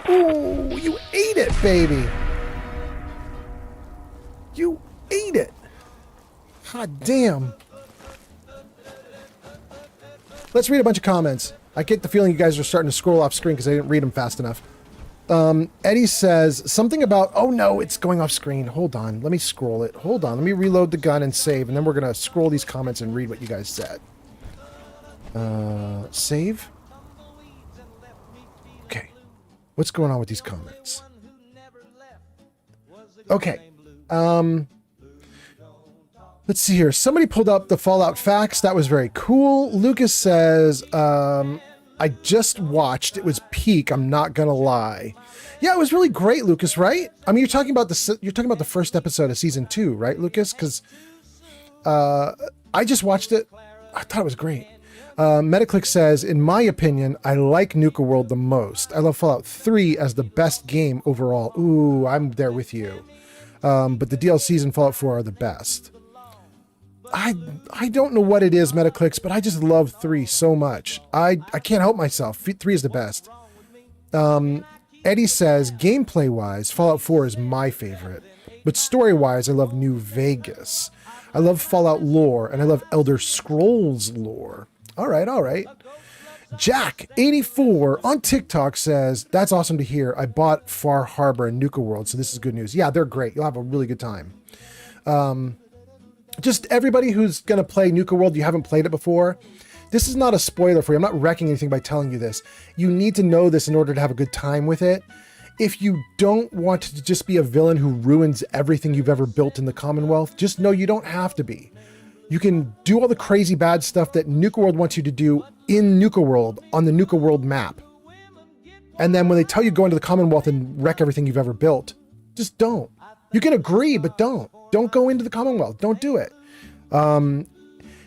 Ooh, you ate it, baby. You ate it. God damn. Let's read a bunch of comments. I get the feeling you guys are starting to scroll off screen because I didn't read them fast enough. Eddie says something about, oh no, it's going off screen. Hold on. Let me scroll it. Hold on. Let me reload the gun and save, and then we're going to scroll these comments and read what you guys said. Save? Okay. What's going on with these comments? Okay. Let's see here. Somebody pulled up the Fallout facts. That was very cool. Lucas says, I just watched. It was peak. I'm not gonna lie. Yeah, it was really great, Lucas. Right? I mean, you're talking about the first episode of season 2, right, Lucas? Because I just watched it. I thought it was great. Metaclick says, in my opinion, I like Nuka World the most. I love Fallout 3 as the best game overall. Ooh, I'm there with you. But the DLCs in Fallout 4 are the best. I don't know what it is, Metaclicks, but I just love 3 so much. I can't help myself. 3 is the best. Eddie says, gameplay-wise, Fallout 4 is my favorite. But story-wise, I love New Vegas. I love Fallout lore, and I love Elder Scrolls lore. All right. Jack84 on TikTok says, that's awesome to hear. I bought Far Harbor and Nuka World, so this is good news. Yeah, they're great. You'll have a really good time. Just everybody who's going to play Nuka World, you haven't played it before, this is not a spoiler for you. I'm not wrecking anything by telling you this. You need to know this in order to have a good time with it. If you don't want to just be a villain who ruins everything you've ever built in the Commonwealth, just know you don't have to be. You can do all the crazy bad stuff that Nuka World wants you to do in Nuka World on the Nuka World map. And then when they tell you go into the Commonwealth and wreck everything you've ever built, just don't. You can agree, but don't. Don't go into the Commonwealth. Don't do it.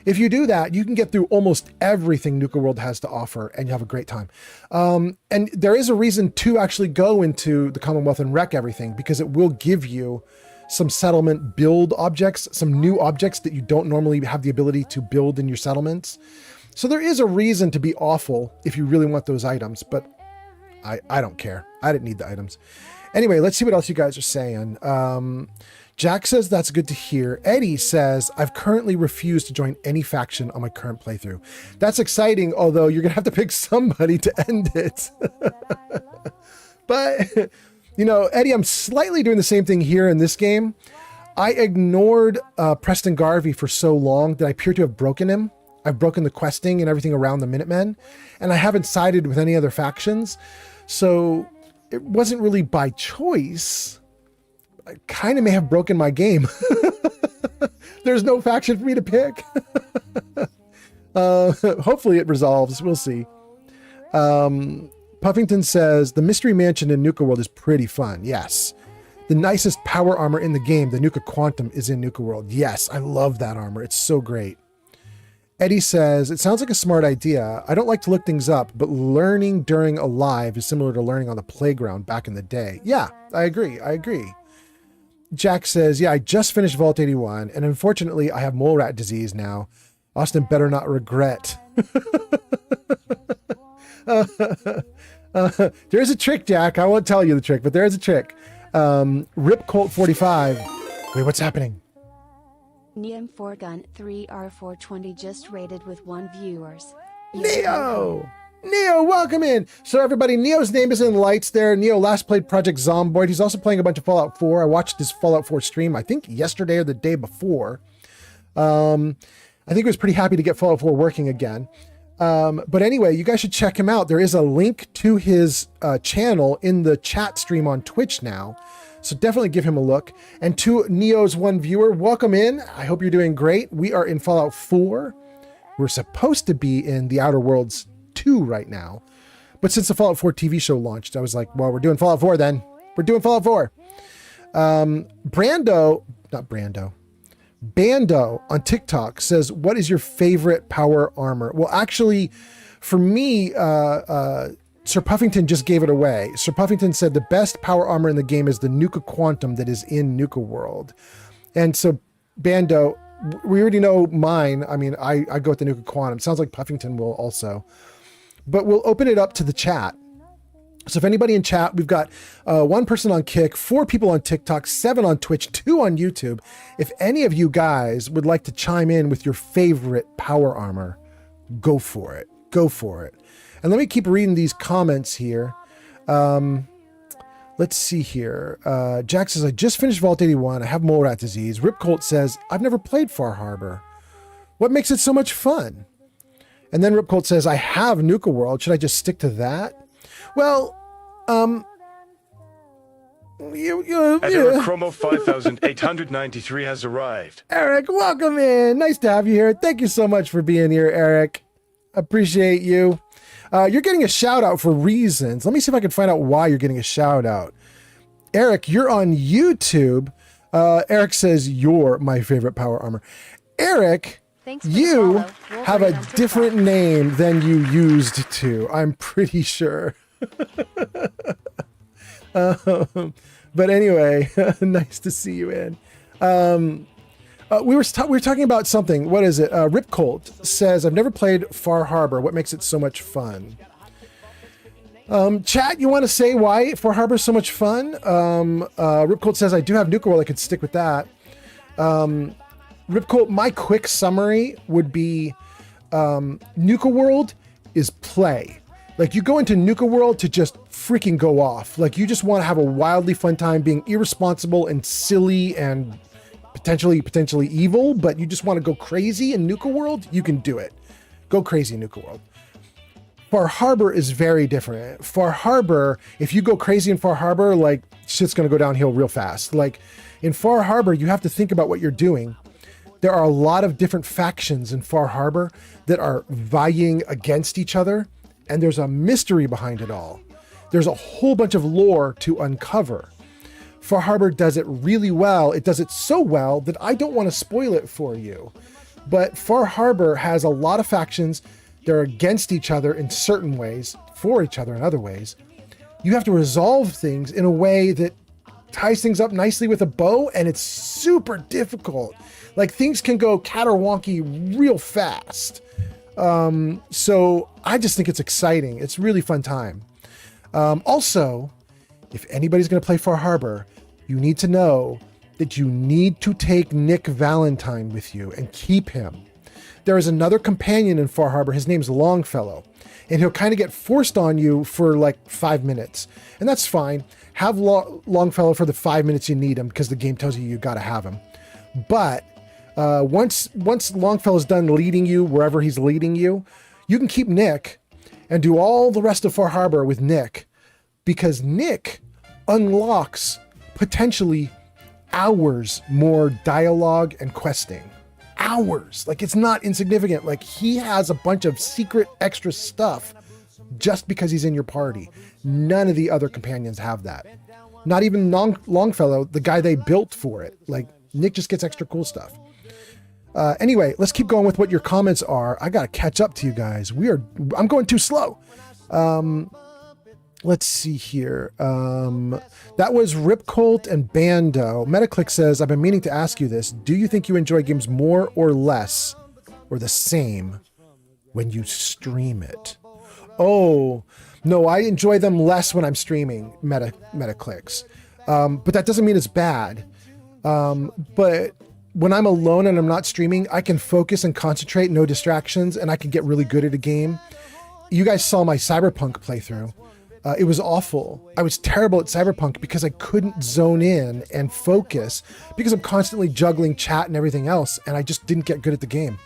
If you do that, you can get through almost everything Nuka World has to offer and you have a great time. And there is a reason to actually go into the Commonwealth and wreck everything, because it will give you some settlement build objects, some new objects that you don't normally have the ability to build in your settlements. So there is a reason to be awful if you really want those items, but I don't care. I didn't need the items. Anyway, let's see what else you guys are saying. Jack says that's good to hear. Eddie says, I've currently refused to join any faction on my current playthrough. That's exciting, although you're going to have to pick somebody to end it. But, you know, Eddie, I'm slightly doing the same thing here in this game. I ignored Preston Garvey for so long that I appear to have broken him. I've broken the questing and everything around the Minutemen, and I haven't sided with any other factions. So it wasn't really by choice. I kind of may have broken my game. There's no faction for me to pick. Hopefully it resolves. We'll see. Puffington says, the Mystery Mansion in Nuka World is pretty fun. Yes. The nicest power armor in the game, the Nuka Quantum, is in Nuka World. Yes, I love that armor. It's so great. Eddie says, it sounds like a smart idea. I don't like to look things up, but learning during a live is similar to learning on the playground back in the day. Yeah, I agree. Jack says, yeah, I just finished Vault 81, and unfortunately, I have mole rat disease now. Austin better not regret. There's a trick, Jack. I won't tell you the trick, but there is a trick. Rip Colt 45. Wait, what's happening? Neum 4Gun 3R420 just rated with 1 viewers. Neo, welcome in. So everybody, Neo's name is in lights there. Neo last played Project Zomboid. He's also playing a bunch of Fallout 4. I watched his Fallout 4 stream, I think yesterday or the day before. I think he was pretty happy to get Fallout 4 working again. But anyway, you guys should check him out. There is a link to his channel in the chat stream on Twitch now. So definitely give him a look. And to Neo's 1 viewer, welcome in. I hope you're doing great. We are in Fallout 4. We're supposed to be in the Outer Worlds 2 right now. But since the Fallout 4 TV show launched, I was like, well, we're doing Fallout 4 then. We're doing Fallout 4. Bando on TikTok says, what is your favorite power armor? Well, actually, for me, Sir Puffington just gave it away. Sir Puffington said the best power armor in the game is the Nuka Quantum that is in Nuka World. And so, Bando, we already know mine. I mean, I go with the Nuka Quantum. Sounds like Puffington will also. But we'll open it up to the chat. So if anybody in chat, we've got 1 person on Kick, 4 people on TikTok, 7 on Twitch, 2 on YouTube. If any of you guys would like to chime in with your favorite power armor, go for it. Go for it. And let me keep reading these comments here. Let's see here. Jack says, I just finished Vault 81. I have mole rat disease. Rip Colt says, I've never played Far Harbor. What makes it so much fun? And then Rip Colt says, I have Nuka World. Should I just stick to that? Well, Editor Chromo 5893 has arrived. Eric, welcome in. Nice to have you here. Thank you so much for being here, Eric. Appreciate you. You're getting a shout out for reasons. Let me see if I can find out why you're getting a shout out. Eric, you're on YouTube. Eric says, you're my favorite power armor. Eric, Thanks for the You follow. Wolverine have a on TikTok. different name than you used to. I'm pretty sure. But anyway, nice to see you in. We were talking about something. What is it? Rip Colt says, I've never played Far Harbor. What makes it so much fun? Chat, you want to say why Far Harbor is so much fun? Rip Colt says, I do have Nuka World. I could stick with that. Rip Colt, my quick summary would be Nuka World is play. Like, you go into Nuka World to just freaking go off. Like, you just want to have a wildly fun time being irresponsible and silly and potentially evil, but you just want to go crazy in Nuka World, you can do it. Go crazy in Nuka World. Far Harbor is very different. Far Harbor, if you go crazy in Far Harbor, like, shit's going to go downhill real fast. Like, in Far Harbor, you have to think about what you're doing. There are a lot of different factions in Far Harbor that are vying against each other, and there's a mystery behind it all. There's a whole bunch of lore to uncover. Far Harbor does it really well. It does it so well that I don't want to spoil it for you. But Far Harbor has a lot of factions. They're against each other in certain ways, for each other in other ways. You have to resolve things in a way that ties things up nicely with a bow, and it's super difficult. Like, things can go caterwonky real fast. So I just think it's exciting. It's really fun time. Also, if anybody's going to play Far Harbor, you need to know that you need to take Nick Valentine with you and keep him. There is another companion in Far Harbor. His name's Longfellow, and he'll kind of get forced on you for like 5 minutes, and that's fine. Have Longfellow for the 5 minutes you need him, because the game tells you got to have him. But once Longfellow's done leading you wherever he's leading you, you can keep Nick and do all the rest of Far Harbor with Nick, because Nick unlocks potentially hours more dialogue and questing. Hours. Like, it's not insignificant. Like, he has a bunch of secret extra stuff just because he's in your party. None of the other companions have that. Not even Longfellow, the guy they built for it. Like, Nick just gets extra cool stuff. Anyway, let's keep going with what your comments are. I gotta catch up to you guys. I'm going too slow. Let's see here. That was Rip Colt and Bando. Metaclick says, I've been meaning to ask you this. Do you think you enjoy games more or less or the same when you stream it? Oh, no, I enjoy them less when I'm streaming, Metaclicks. But that doesn't mean it's bad. But when I'm alone and I'm not streaming, I can focus and concentrate, no distractions, and I can get really good at a game. You guys saw my Cyberpunk playthrough. It was awful. I was terrible at Cyberpunk because I couldn't zone in and focus because I'm constantly juggling chat and everything else, and I just didn't get good at the game.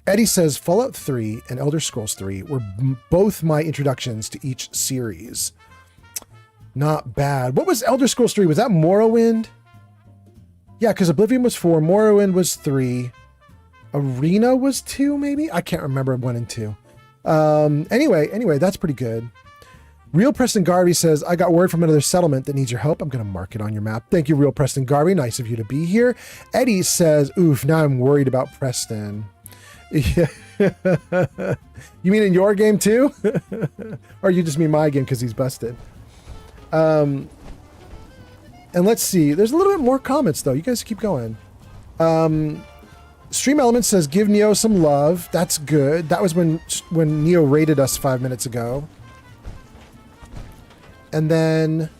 Eddie says Fallout 3 and Elder Scrolls 3 were both my introductions to each series. Not bad. What was Elder Scrolls 3? Was that Morrowind? Yeah, because Oblivion was 4, Morrowind was 3, Arena was 2, maybe? I can't remember 1 and 2. Anyway, that's pretty good. Real Preston Garvey says, I got word from another settlement that needs your help. I'm going to mark it on your map. Thank you, Real Preston Garvey. Nice of you to be here. Eddie says, oof, now I'm worried about Preston. Yeah. You mean in your game too? Or you just mean my game because he's busted? And let's see. There's a little bit more comments though. You guys keep going. Stream Elements says, give Neo some love. That's good. That was when Neo raided us 5 minutes ago. And then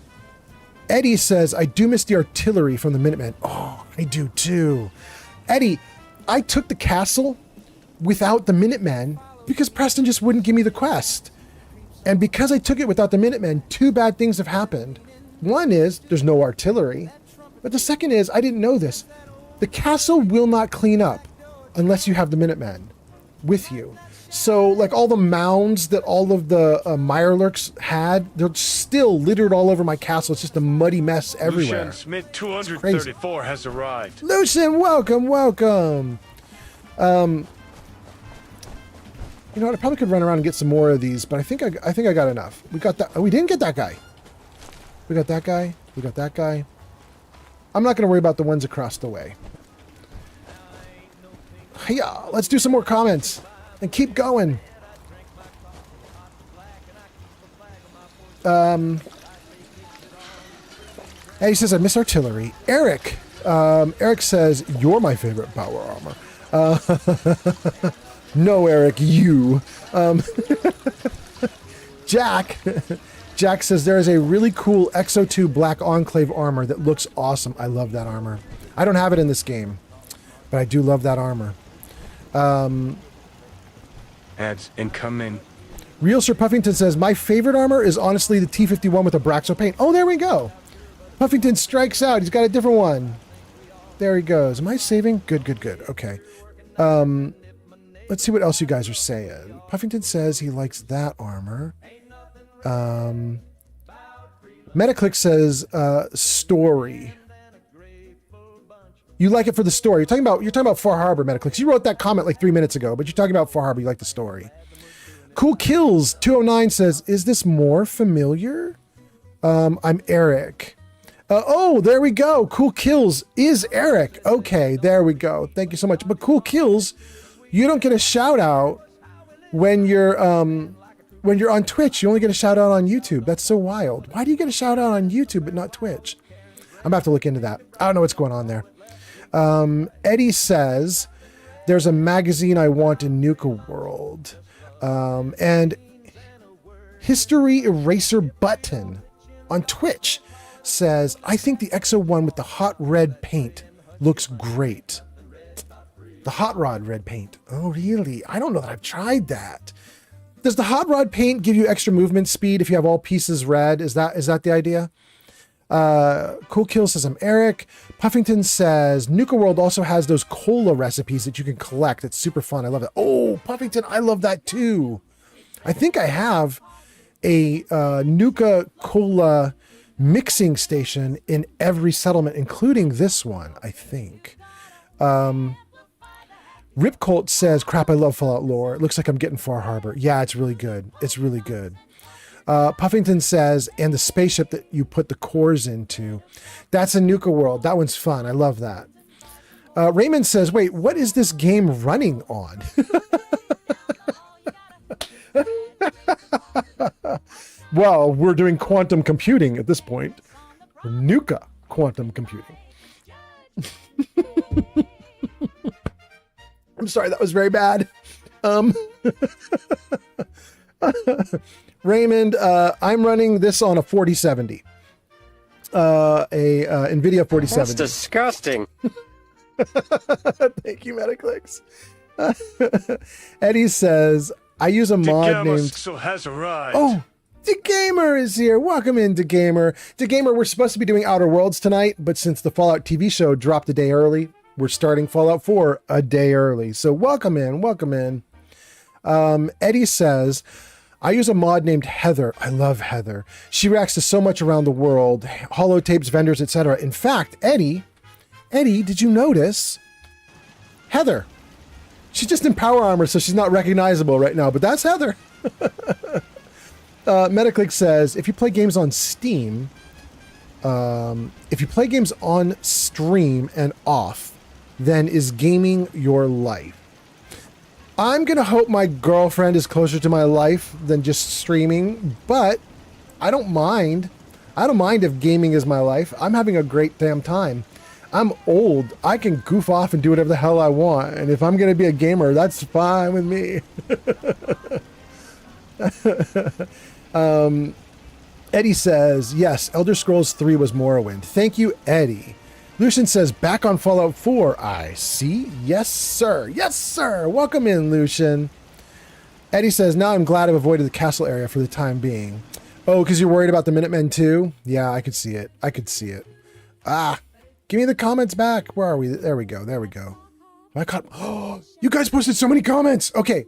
Eddie says, I do miss the artillery from the Minutemen. Oh, I do too. Eddie, I took the castle without the Minutemen because Preston just wouldn't give me the quest. And because I took it without the Minutemen, two bad things have happened. One is there's no artillery. But the second is, I didn't know this. The castle will not clean up unless you have the Minutemen with you. So, like, all the mounds that all of the Mirelurks had, they're still littered all over my castle. It's just a muddy mess everywhere. Lucien Smith 234 has arrived. Lucien, welcome. You know what? I probably could run around and get some more of these, but I think I got enough. We got that. Oh, we didn't get that guy. We got that guy. We got that guy. I'm not going to worry about the ones across the way. Yeah, let's do some more comments and keep going. Eddie says, I miss artillery. Eric. Eric says, you're my favorite power armor. No, Eric, you. Jack. Jack says, there is a really cool XO2 Black Enclave armor that looks awesome. I love that armor. I don't have it in this game, but I do love that armor. Ads incoming. Real Sir Puffington says, my favorite armor is honestly the T-51 with Abraxo paint. Oh, there we go. Puffington strikes out. He's got a different one. There he goes. Am I saving? Good, good, good. Okay. Let's see what else you guys are saying. Puffington says he likes that armor. Metaclick says, story. You like it for the story. You're talking about Far Harbor, Metaclicks. You wrote that comment like 3 minutes ago, but you're talking about Far Harbor. You like the story. Cool Kills 209 says, is this more familiar? I'm Eric. Oh, there we go. Cool Kills is Eric. Okay, there we go. Thank you so much. But Cool Kills, you don't get a shout out when you're on Twitch. You only get a shout out on YouTube. That's so wild. Why do you get a shout out on YouTube but not Twitch? I'm gonna have to look into that. I don't know what's going on there. Eddie says, there's a magazine I want in Nuka World. And History Eraser Button on Twitch says, I think the XO1 with the hot red paint looks great. The hot rod red paint. Oh, really? I don't know that I've tried that. Does the hot rod paint give you extra movement speed if you have all pieces red? Is that the idea? Cool Kill says, I'm Eric. Puffington says, Nuka World also has those cola recipes that you can collect. It's super fun. I love it. Oh, Puffington, I love that too. I think I have a Nuka Cola mixing station in every settlement, including this one, I think. Rip Colt says, crap, I love Fallout lore. It looks like I'm getting Far Harbor. Yeah, it's really good. It's really good. Puffington says, and the spaceship that you put the cores into. That's a Nuka World. That one's fun. I love that. Raymond says, wait, what is this game running on? Well, we're doing quantum computing at this point. Nuka quantum computing. I'm sorry, that was very bad. Raymond, I'm running this on a 4070. NVIDIA 4070. That's disgusting. Thank you, Metaclicks. Eddie says, I use a mod named... has arrived. Oh, DeGamer is here. Welcome in, DeGamer. DeGamer, we're supposed to be doing Outer Worlds tonight, but since the Fallout TV show dropped a day early, we're starting Fallout 4 a day early. So welcome in, welcome in. Eddie says, I use a mod named Heather. I love Heather. She reacts to so much around the world, holotapes, vendors, etc. In fact, Eddie, did you notice? Heather. She's just in power armor, so she's not recognizable right now, but that's Heather. Metaclick says, if you play games on Steam, if you play games on stream and off, then is gaming your life? I'm going to hope my girlfriend is closer to my life than just streaming, but I don't mind. I don't mind if gaming is my life. I'm having a great damn time. I'm old. I can goof off and do whatever the hell I want. And if I'm going to be a gamer, that's fine with me. Eddie says, yes, Elder Scrolls 3 was Morrowind. Thank you, Eddie. Lucian says, back on Fallout 4. I see. Yes, sir. Yes, sir. Welcome in, Lucian. Eddie says, now I'm glad I've avoided the castle area for the time being. Oh, because you're worried about the Minutemen too? Yeah, I could see it. I could see it. Ah, give me the comments back. Where are we? There we go. There we go. I caught... Oh, you guys posted so many comments. Okay.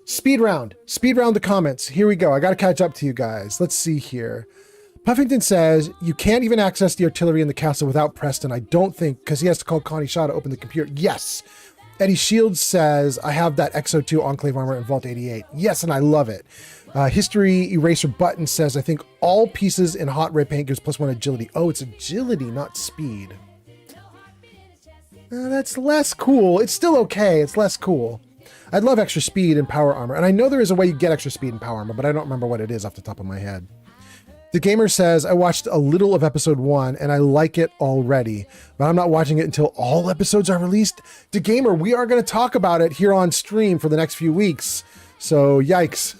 Speed round. Speed round the comments. Here we go. I got to catch up to you guys. Let's see here. Puffington says, you can't even access the artillery in the castle without Preston. I don't think, because he has to call Connie Shaw to open the computer. Yes. Eddie Shields says, I have that XO2 Enclave armor in Vault 88. Yes, and I love it. History Eraser Button says, I think all pieces in hot red paint gives +1 agility. Oh, it's agility, not speed. That's less cool. It's still okay. It's less cool. I'd love extra speed and power armor. And I know there is a way you get extra speed and power armor, but I don't remember what it is off the top of my head. The Gamer says, I watched a little of episode 1 and I like it already, but I'm not watching it until all episodes are released. The Gamer, we are going to talk about it here on stream for the next few weeks. So, yikes.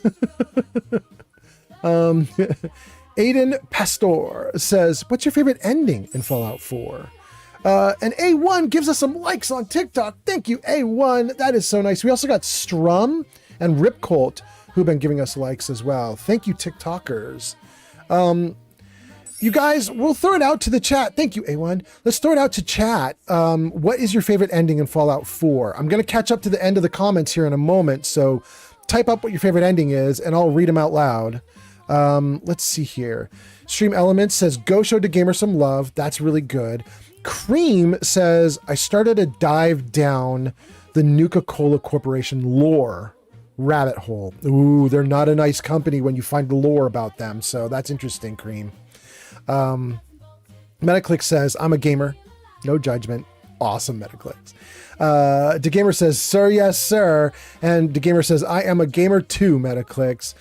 Aiden Pastor says, what's your favorite ending in Fallout 4? And A1 gives us some likes on TikTok. Thank you, A1. That is so nice. We also got Strum and Ripcolt who've been giving us likes as well. Thank you, TikTokers. You guys, we'll throw it out to the chat. Thank you, A1. Let's throw it out to chat. What is your favorite ending in Fallout 4? I'm going to catch up to the end of the comments here in a moment. So type up what your favorite ending is and I'll read them out loud. Let's see here. Stream Elements says, go show the Gamer some love. That's really good. Cream says, I started to dive down the Nuka-Cola Corporation lore rabbit hole. Ooh, they're not a nice company when you find the lore about them. So that's interesting, Cream. Metaclick says, I'm a gamer. No judgment. Awesome, Metaclicks. DeGamer says, sir, yes, sir. And DeGamer says, I am a gamer too, Metaclicks.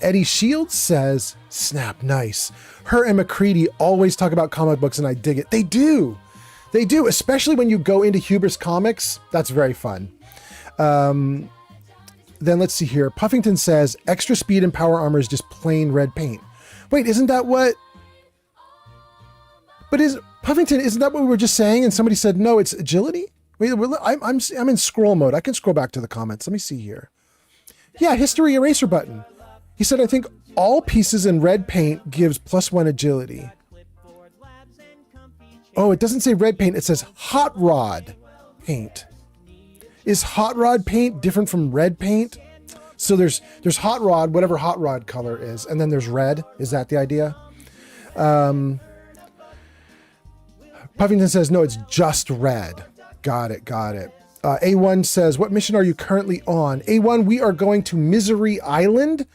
Eddie Shields says, snap, nice. Her and McCready always talk about comic books and I dig it. They do. They do, especially when you go into Hubris Comics. That's very fun. Then let's see here. Puffington says, extra speed and power armor is just plain red paint. Wait, isn't that what... But Puffington, isn't that what we were just saying? And somebody said, no, it's agility? Wait, I'm in scroll mode. I can scroll back to the comments. Let me see here. Yeah, history eraser button. He said, I think all pieces in red paint gives +1 agility. Oh, it doesn't say red paint. It says hot rod paint. Is hot rod paint different from red paint? So there's hot rod, whatever hot rod color is, and then there's red. Is that the idea? Puffington says, no, it's just red. Got it, got it. A1 says, what mission are you currently on? A1, we are going to Misery Island,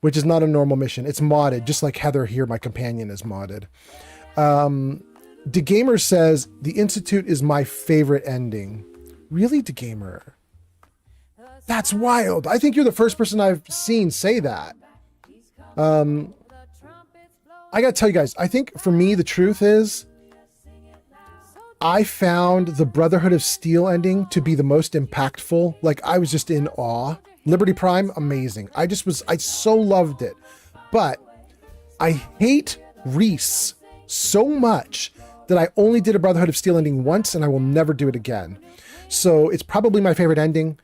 which is not a normal mission. It's modded, just like Heather here, my companion, is modded. DeGamer says, the Institute is my favorite ending. Really, DeGamer? That's wild. I think you're the first person I've seen say that. I gotta tell you guys, I think for me, the truth is, I found the Brotherhood of Steel ending to be the most impactful. Like, I was just in awe. Liberty Prime, amazing. I so loved it. But I hate Reese so much that I only did a Brotherhood of Steel ending once and I will never do it again. So it's probably my favorite ending,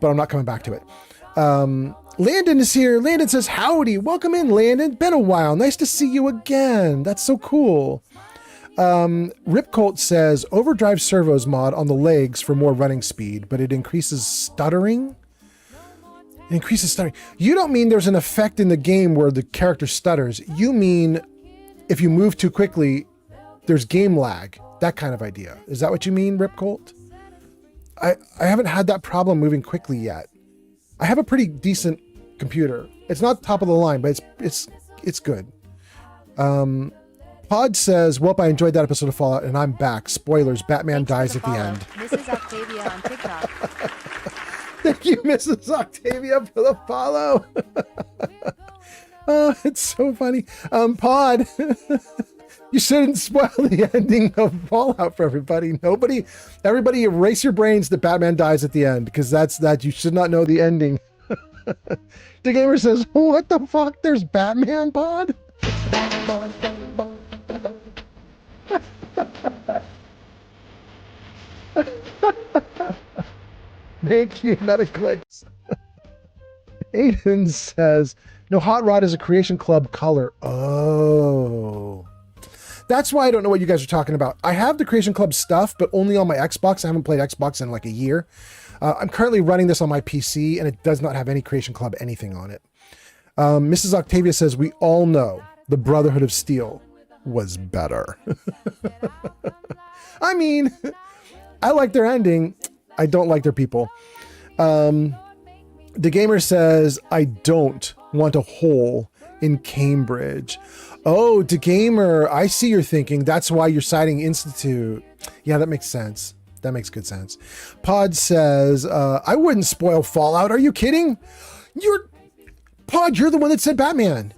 but I'm not coming back to it. Landon is here. Landon says, howdy. Welcome in, Landon. Been a while. Nice to see you again. That's so cool. Ripcolt says, overdrive servos mod on the legs for more running speed, but it increases stuttering. It increases stuttering. You don't mean there's an effect in the game where the character stutters. You mean if you move too quickly, there's game lag. That kind of idea. Is that what you mean, Ripcolt? I haven't had that problem moving quickly yet. I have a pretty decent computer. It's not top of the line, but it's good. Pod says, well, I enjoyed that episode of Fallout and I'm back. Spoilers, Batman dies at the end. Mrs. Octavia on TikTok. Thank you, Mrs. Octavia, for the follow. Oh, it's so funny. Pod, you shouldn't spoil the ending of Fallout for everybody. Everybody erase your brains that Batman dies at the end, because that you should not know the ending. The Gamer says, what the fuck? There's Batman, Pod? Thank you, Metaclicks. Aiden says, no, hot rod is a Creation Club color. Oh. That's why I don't know what you guys are talking about. I have the Creation Club stuff, but only on my Xbox. I haven't played Xbox in like a year. I'm currently running this on my PC, and it does not have any Creation Club anything on it. Mrs. Octavia says, we all know the Brotherhood of Steel was better. I mean, I like their ending. I don't like their people. The Gamer says, I don't want a hole in Cambridge. Oh, the Gamer, I see you're thinking. That's why you're citing Institute. Yeah, that makes sense. that makes good sense. Pod says, I wouldn't spoil Fallout. Are you kidding? Pod, you're the one that said Batman.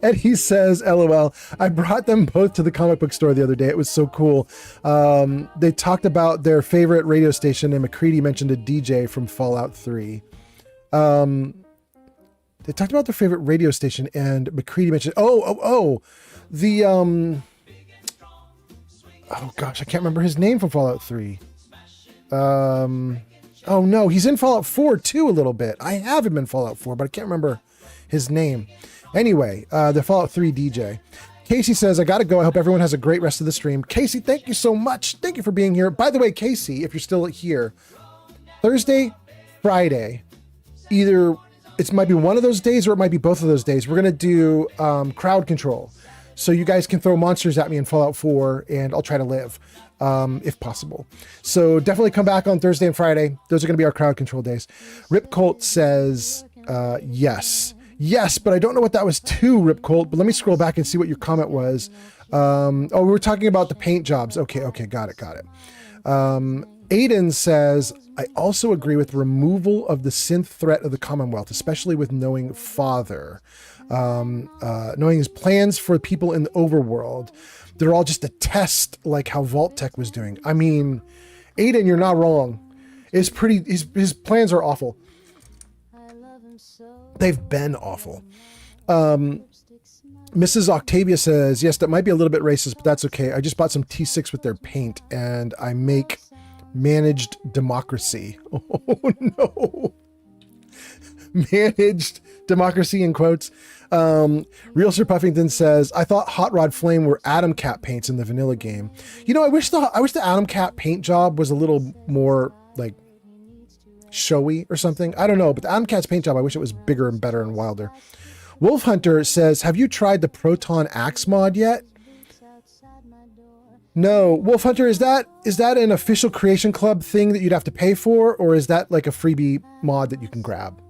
And he says, LOL, I brought them both to the comic book store the other day. It was so cool. They talked about their favorite radio station, and McCready mentioned a DJ from Fallout 3. They talked about their favorite radio station, and McCready mentioned, oh gosh, I can't remember his name from Fallout 3. Oh no, he's in Fallout 4 too a little bit. I have him in Fallout 4, but I can't remember his name. Anyway, the Fallout 3 DJ. Casey says, I gotta go. I hope everyone has a great rest of the stream. Casey, thank you so much. Thank you for being here. By the way, Casey, if you're still here, Thursday, Friday, either it might be one of those days or it might be both of those days. We're gonna do crowd control. So you guys can throw monsters at me in Fallout 4 and I'll try to live, if possible. So definitely come back on Thursday and Friday. Those are gonna be our crowd control days. Rip Colt says, yes. Yes, but I don't know what that was too, Rip Colt, but let me scroll back and see what your comment was. We were talking about the paint jobs. Okay, got it. Aiden says, I also agree with removal of the synth threat of the Commonwealth, especially with knowing Father. Knowing his plans for people in the overworld. They're all just a test, like how Vault Tech was doing. I mean, Aiden, you're not wrong. His plans are awful. They've been awful. Mrs. Octavia says, yes, that might be a little bit racist, but that's okay. I just bought some T6 with their paint and I make managed democracy. Oh no. Managed democracy in quotes. Real Sir Puffington says, I thought Hot Rod Flame were Atom Cat paints in the vanilla game. You know, I wish the Atom Cat paint job was a little more like showy or something. I don't know, but the Atom Cat's paint job, I wish it was bigger and better and wilder. Wolf Hunter says, have you tried the Proton Axe mod yet? No. Wolf Hunter, is that an official Creation Club thing that you'd have to pay for, or is that like a freebie mod that you can grab?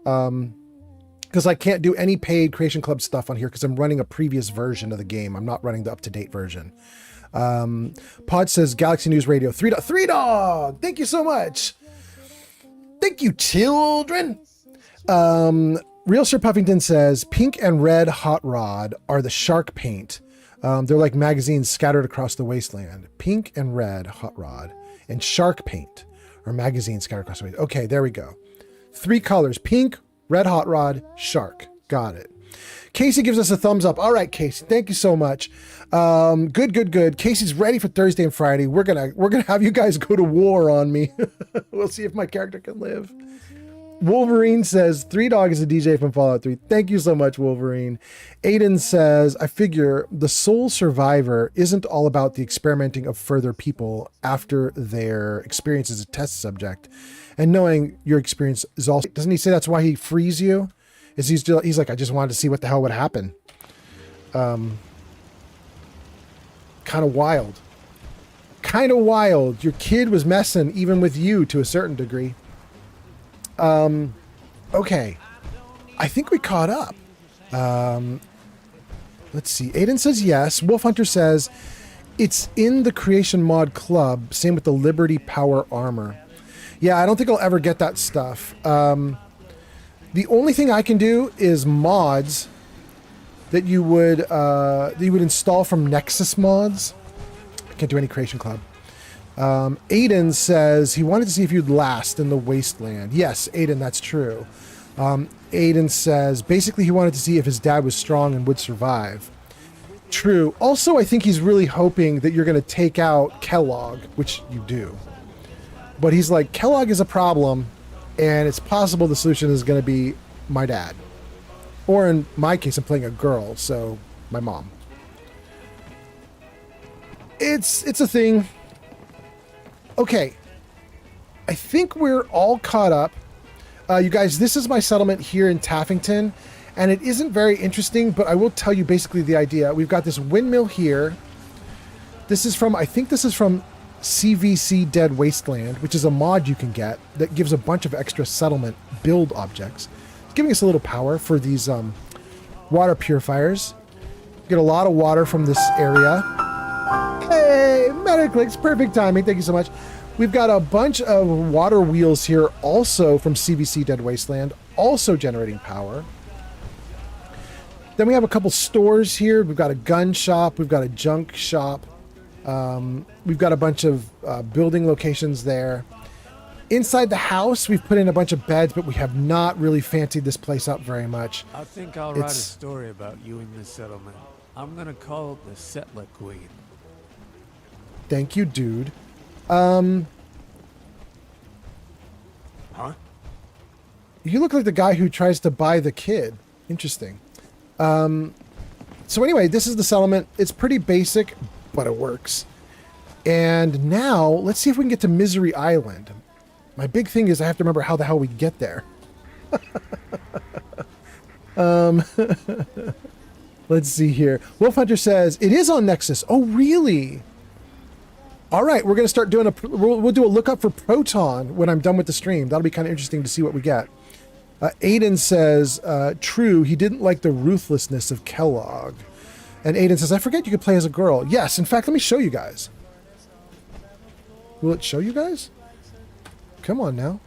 Because I can't do any paid Creation Club stuff on here because I'm running a previous version of the game. I'm not running the up-to-date version. Pod says, Galaxy News Radio, 3 Dog. Thank you so much. Thank you, children. Real Sir Puffington says, pink and red Hot Rod are the shark paint. They're like magazines scattered across the wasteland. Pink and red Hot Rod and shark paint are magazines scattered across the wasteland. Okay, there we go. 3 colors, pink, red Hot Rod, shark. Got it. Casey gives us a thumbs up. All right, Casey, thank you so much. Good. Casey's ready for Thursday and Friday. We're gonna have you guys go to war on me. We'll see if my character can live. Wolverine says, 3 Dog is a DJ from Fallout 3. Thank you so much, Wolverine. Aiden says, I figure the sole survivor isn't all about the experimenting of further people after their experience as a test subject. And knowing your experience is also, doesn't he say that's why he frees you? He's like, I just wanted to see what the hell would happen. Kind of wild. Your kid was messing even with you to a certain degree. Okay. I think we caught up. Let's see. Aiden says yes. Wolf Hunter says it's in the Creation Mod Club. Same with the Liberty Power Armor. Yeah, I don't think I'll ever get that stuff. The only thing I can do is mods that you would install from Nexus mods. I can't do any Creation Club. Aiden says he wanted to see if you'd last in the wasteland. Yes, Aiden, that's true. Aiden says basically he wanted to see if his dad was strong and would survive. True. Also, I think he's really hoping that you're going to take out Kellogg, which you do. But he's like, Kellogg is a problem, and it's possible the solution is going to be my dad. Or in my case, I'm playing a girl, so my mom. It's a thing. Okay. I think we're all caught up. You guys, this is my settlement here in Taffington, and it isn't very interesting, but I will tell you basically the idea. We've got this windmill here. This is from, I think this is from CVC Dead Wasteland, which is a mod you can get that gives a bunch of extra settlement build objects. It's giving us a little power for these water purifiers. Get a lot of water from this area. Hey, glad it clicks. Perfect timing. Thank you so much. We've got a bunch of water wheels here also from CVC Dead Wasteland, also generating power. Then we have a couple stores here. We've got a gun shop. We've got a junk shop. We've got a bunch of building locations there. Inside the house, we've put in a bunch of beds, but we have not really fancied this place up very much. I think I'll write a story about you in this settlement. I'm gonna call it the Settler Queen. Thank you, dude. Huh? You look like the guy who tries to buy the kid. Interesting. So anyway, this is the settlement. It's pretty basic, but it works. And now, let's see if we can get to Misery Island. My big thing is I have to remember how the hell we get there. Let's see here. Wolf Hunter says, it is on Nexus. Oh, really? All right, we're going to start doing we'll do a lookup for Proton when I'm done with the stream. That'll be kind of interesting to see what we get. Aiden says, true, he didn't like the ruthlessness of Kellogg. And Aiden says, I forget you could play as a girl. Yes, in fact, let me show you guys. Will it show you guys? Come on now.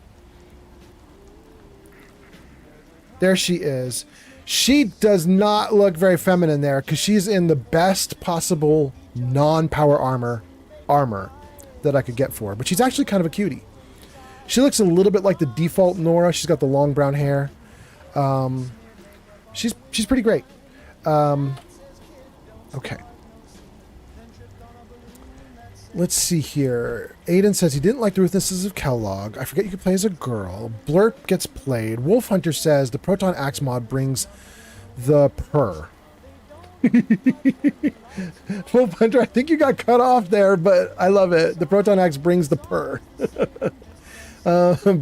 There she is. She does not look very feminine there because she's in the best possible non-power armor that I could get for her. But she's actually kind of a cutie. She looks a little bit like the default Nora. She's got the long brown hair. She's pretty great. Okay. Let's see here. Aiden says he didn't like the ruthlessness of Kellogg. I forget you could play as a girl. Blurp gets played. Wolf Hunter says the Proton Axe mod brings the purr. Wolf Hunter, I think you got cut off there, but I love it. The Proton Axe brings the purr.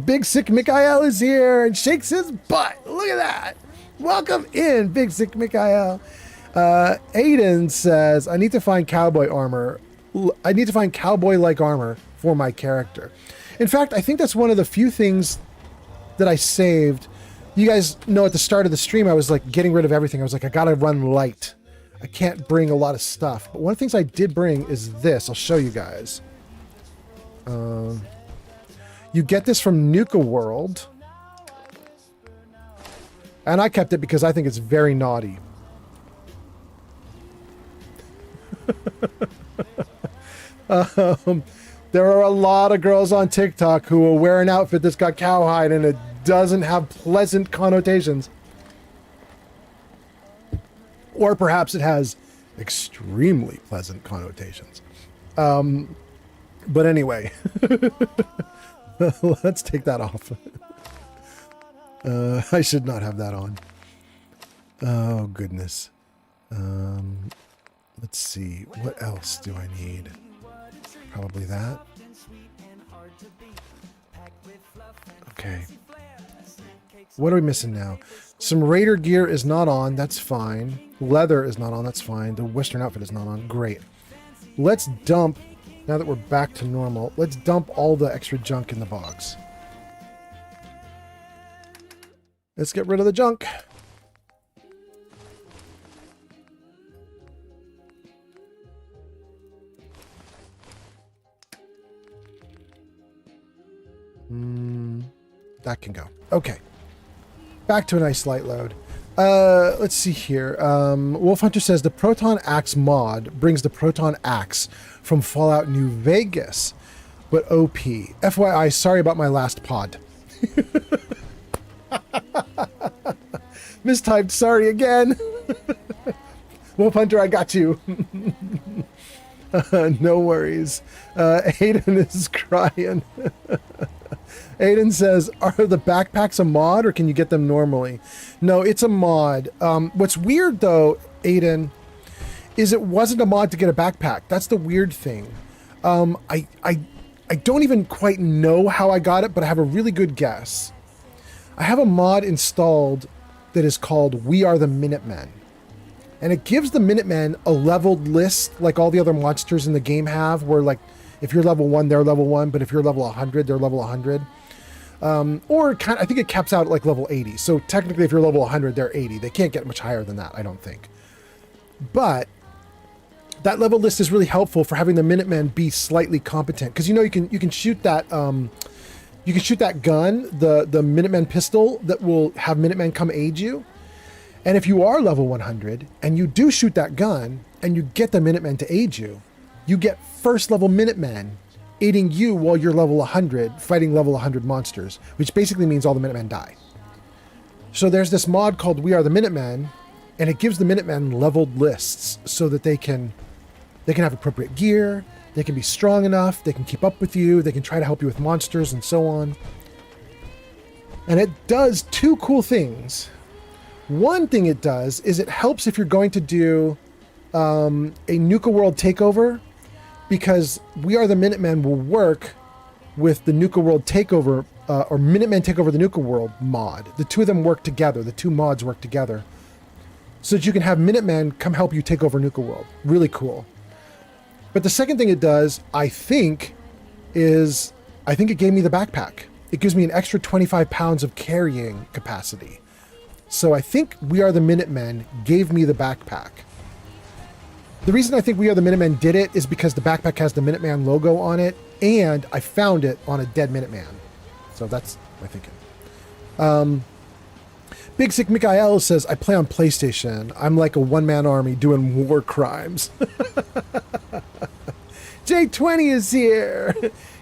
Big Sick Mikhail is here and shakes his butt. Look at that. Welcome in, Big Sick Mikhail. Aiden says, I need to find cowboy armor. I need to find cowboy-like armor for my character. In fact, I think that's one of the few things that I saved. You guys know at the start of the stream, I was like getting rid of everything. I was like, I gotta run light. I can't bring a lot of stuff. But one of the things I did bring is this. I'll show you guys. You get this from Nuka World. And I kept it because I think it's very naughty. There are a lot of girls on TikTok who will wear an outfit that's got cowhide and it doesn't have pleasant connotations. Or perhaps it has extremely pleasant connotations. But anyway, let's take that off. I should not have that on. Oh, goodness. Let's see. What else do I need? Probably that. Okay. What are we missing now? Some Raider gear is not on. That's fine. Leather is not on. That's fine. The Western outfit is not on. Great. Let's dump, now that we're back to normal, let's dump all the extra junk in the box. Let's get rid of the junk. That can go. Okay. Back to a nice light load. Let's see here. Wolf Hunter says the Proton Axe mod brings the Proton Axe from Fallout New Vegas, but OP. FYI, sorry about my last pod. Mistyped, sorry again. Wolf Hunter, I got you. No worries. Aiden is crying. Aiden says, are the backpacks a mod or can you get them normally? No, it's a mod. What's weird though, Aiden, is it wasn't a mod to get a backpack. That's the weird thing. I don't even quite know how I got it, but I have a really good guess. I have a mod installed that is called We Are the Minutemen. And it gives the Minutemen a leveled list like all the other monsters in the game have, where like if you're level 1, they're level 1, but if you're level 100, they're level 100. Or I think it caps out at like level 80. So technically if you're level 100, they're 80. They can't get much higher than that, I don't think. But that level list is really helpful for having the Minutemen be slightly competent, because you know you can shoot that you can shoot that gun, the Minutemen pistol that will have Minutemen come aid you. And if you are level 100 and you do shoot that gun and you get the Minutemen to aid you, you get first level Minutemen aiding you while you're level 100 fighting level 100 monsters, which basically means all the Minutemen die. So there's this mod called We Are the Minutemen, and it gives the Minutemen leveled lists so that they can have appropriate gear, they can be strong enough, they can keep up with you, they can try to help you with monsters and so on. And it does two cool things. One thing it does is it helps if you're going to do a Nuka World takeover, because We Are the Minutemen will work with the Nuka World takeover or Minutemen take over the Nuka World mod. The two of them work together. The two mods work together so that you can have Minutemen come help you take over Nuka World. Really cool. But the second thing it does, I think it gave me the backpack. It gives me an extra 25 pounds of carrying capacity. So I think We Are the Minutemen gave me the backpack. The reason I think We Are the Minutemen did it is because the backpack has the Minuteman logo on it, and I found it on a dead Minuteman. So that's my thinking. Big Sick Mikael says, I play on PlayStation. I'm like a one-man army doing war crimes. J20 is here.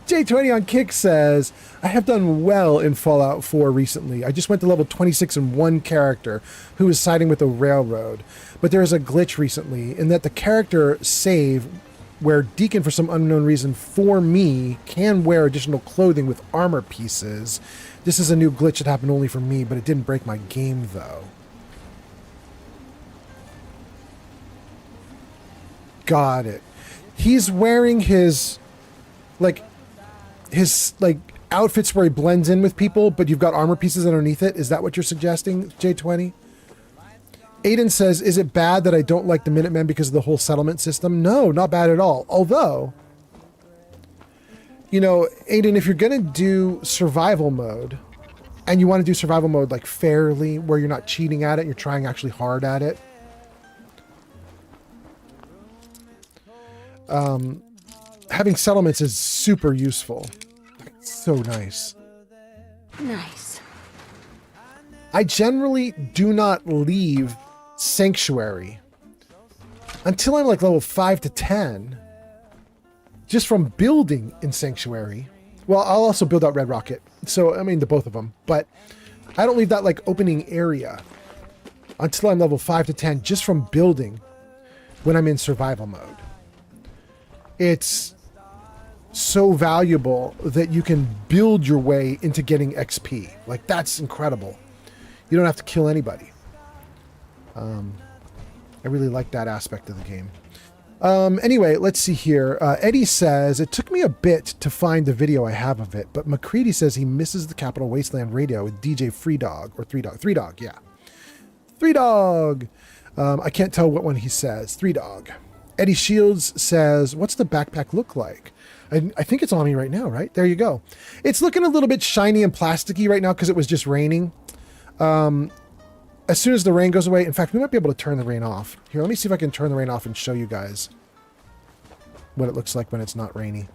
J20 on Kick says, I have done well in Fallout 4 recently. I just went to level 26 in one character who was siding with a railroad. But there is a glitch recently in that the character save, where Deacon, for some unknown reason, for me, can wear additional clothing with armor pieces. This is a new glitch that happened only for me, but it didn't break my game, though. Got it. He's wearing his outfits where he blends in with people, but you've got armor pieces underneath it. Is that what you're suggesting, J20? Aiden says, is it bad that I don't like the Minutemen because of the whole settlement system? No, not bad at all. Although, you know, Aiden, if you're going to do survival mode, and you want to do survival mode like fairly, where you're not cheating at it, you're trying actually hard at it, having settlements is super useful. So nice. Nice. I generally do not leave Sanctuary until I'm like level 5 to 10, just from building in Sanctuary. Well, I'll also build out Red Rocket. So, I mean, the both of them. But I don't leave that like opening area until I'm level 5 to 10, just from building when I'm in survival mode. It's so valuable that you can build your way into getting XP. Like, that's incredible. You don't have to kill anybody. I really like that aspect of the game. Anyway, let's see here. Eddie says, it took me a bit to find the video I have of it, but McCready says he misses the Capital Wasteland radio with DJ Free Dog, or Three Dog, yeah. Three Dog! I can't tell what one he says. Three Dog. Eddie Shields says, what's the backpack look like? I think it's on me right now, right? There you go. It's looking a little bit shiny and plasticky right now because it was just raining. As soon as the rain goes away, in fact, we might be able to turn the rain off. Here, let me see if I can turn the rain off and show you guys what it looks like when it's not rainy.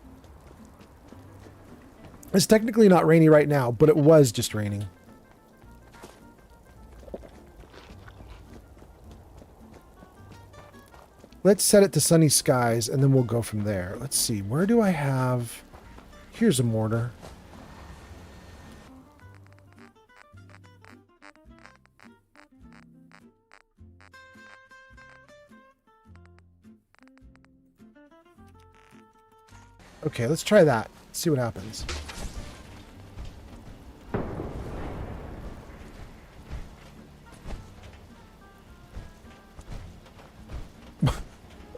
It's technically not rainy right now, but it was just raining. Let's set it to sunny skies, and then we'll go from there. Let's see, where do I have... Here's a mortar. Okay, let's try that. See what happens.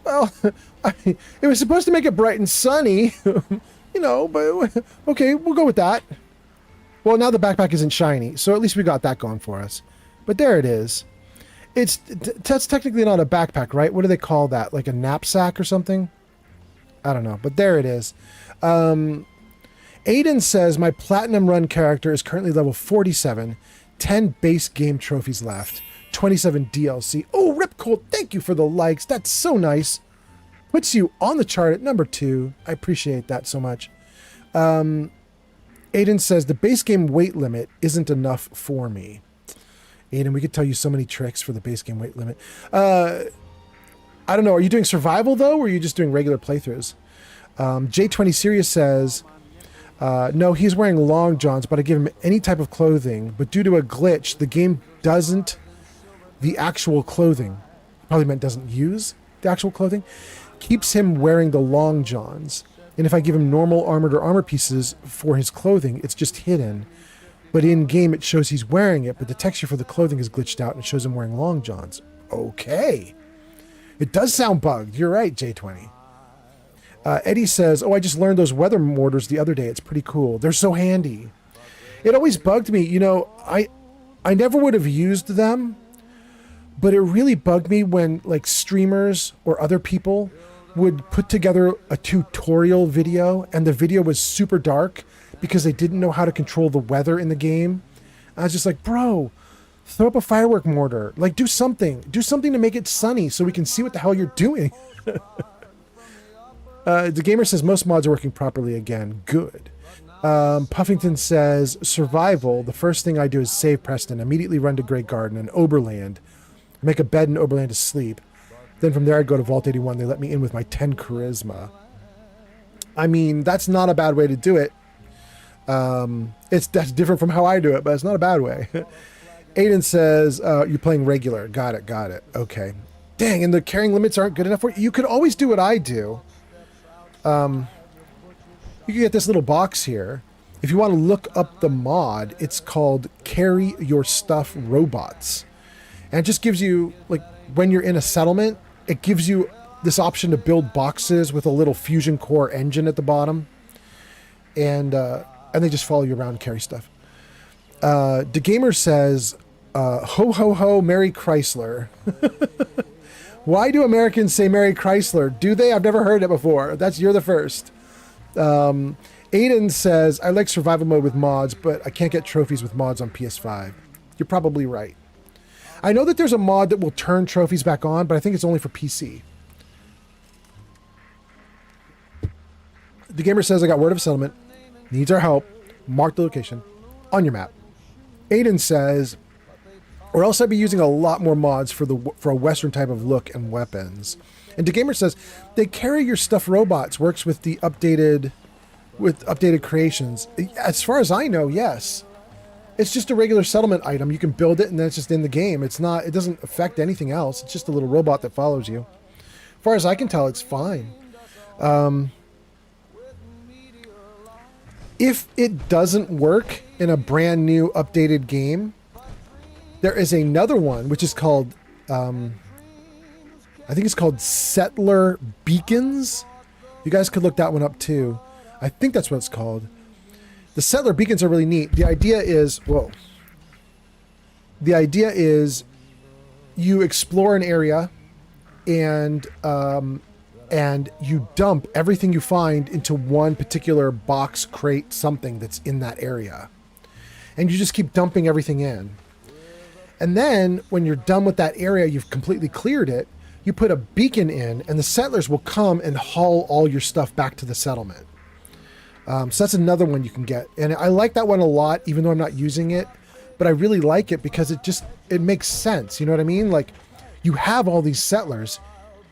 Well, it was supposed to make it bright and sunny, you know, but okay, we'll go with that. Well, now the backpack isn't shiny, so at least we got that going for us. But there it is. That's technically not a backpack, right? What do they call that? Like a knapsack or something? I don't know, but there it is. Aiden says, my Platinum Run character is currently level 47, 10 base game trophies left, 27 DLC. Oh, Rip Cold, thank you for the likes. That's so nice. puts you on the chart at number 2. I appreciate that so much. Aiden says, the base game weight limit isn't enough for me. Aiden, we could tell you so many tricks for the base game weight limit. I don't know. Are you doing survival, though, or are you just doing regular playthroughs? J20 Sirius says, no, he's wearing long johns, but I give him any type of clothing. But due to a glitch, the game doesn't the actual clothing. Probably meant doesn't use the actual clothing. Keeps him wearing the long johns. And if I give him normal armored or armor pieces for his clothing, it's just hidden. But in game, it shows he's wearing it, but the texture for the clothing is glitched out and it shows him wearing long johns. Okay. It does sound bugged. You're right, J20. Eddie says, oh, I just learned those weather mortars the other day. It's pretty cool. They're so handy. It always bugged me. You know, I never would have used them, but it really bugged me when like streamers or other people would put together a tutorial video and the video was super dark because they didn't know how to control the weather in the game. I was just like, bro, throw up a firework mortar. Like, do something. Do something to make it sunny so we can see what the hell you're doing. The gamer says most mods are working properly again. Good. Puffington says, survival. The first thing I do is save Preston, immediately run to Great Garden and Oberland, make a bed in Oberland to sleep. Then from there, I'd go to Vault 81. They let me in with my 10 charisma. I mean, that's not a bad way to do it. That's different from how I do it, but it's not a bad way. Aiden says, you're playing regular. Got it. Okay. Dang, and the carrying limits aren't good enough for you. You could always do what I do. You can get this little box here. If you want to look up the mod, it's called Carry Your Stuff Robots. And it just gives you, like, when you're in a settlement, it gives you this option to build boxes with a little fusion core engine at the bottom. And they just follow you around and carry stuff. The gamer says, ho, ho, ho, Merry Chrysler. Why do Americans say Merry Chrysler? Do they? I've never heard it before. You're the first. Aiden says, I like survival mode with mods, but I can't get trophies with mods on PS5. You're probably right. I know that there's a mod that will turn trophies back on, but I think it's only for PC. The gamer says, I got word of a settlement. Needs our help. Mark the location on your map. Aiden says, or else I'd be using a lot more mods for a Western type of look and weapons. And DeGamer says, they carry your stuff robots, works with the updated creations. As far as I know, yes. It's just a regular settlement item. You can build it and then it's just in the game. It doesn't affect anything else. It's just a little robot that follows you. As far as I can tell, it's fine. If it doesn't work in a brand new updated game, there is another one which is called, I think it's called Settler Beacons. You guys could look that one up too. I think that's what it's called. The Settler Beacons are really neat. The idea is, you explore an area and you dump everything you find into one particular box, crate, something that's in that area. And you just keep dumping everything in. And then when you're done with that area, you've completely cleared it, you put a beacon in and the settlers will come and haul all your stuff back to the settlement. So that's another one you can get. And I like that one a lot, even though I'm not using it, but I really like it because it makes sense. You know what I mean? Like, you have all these settlers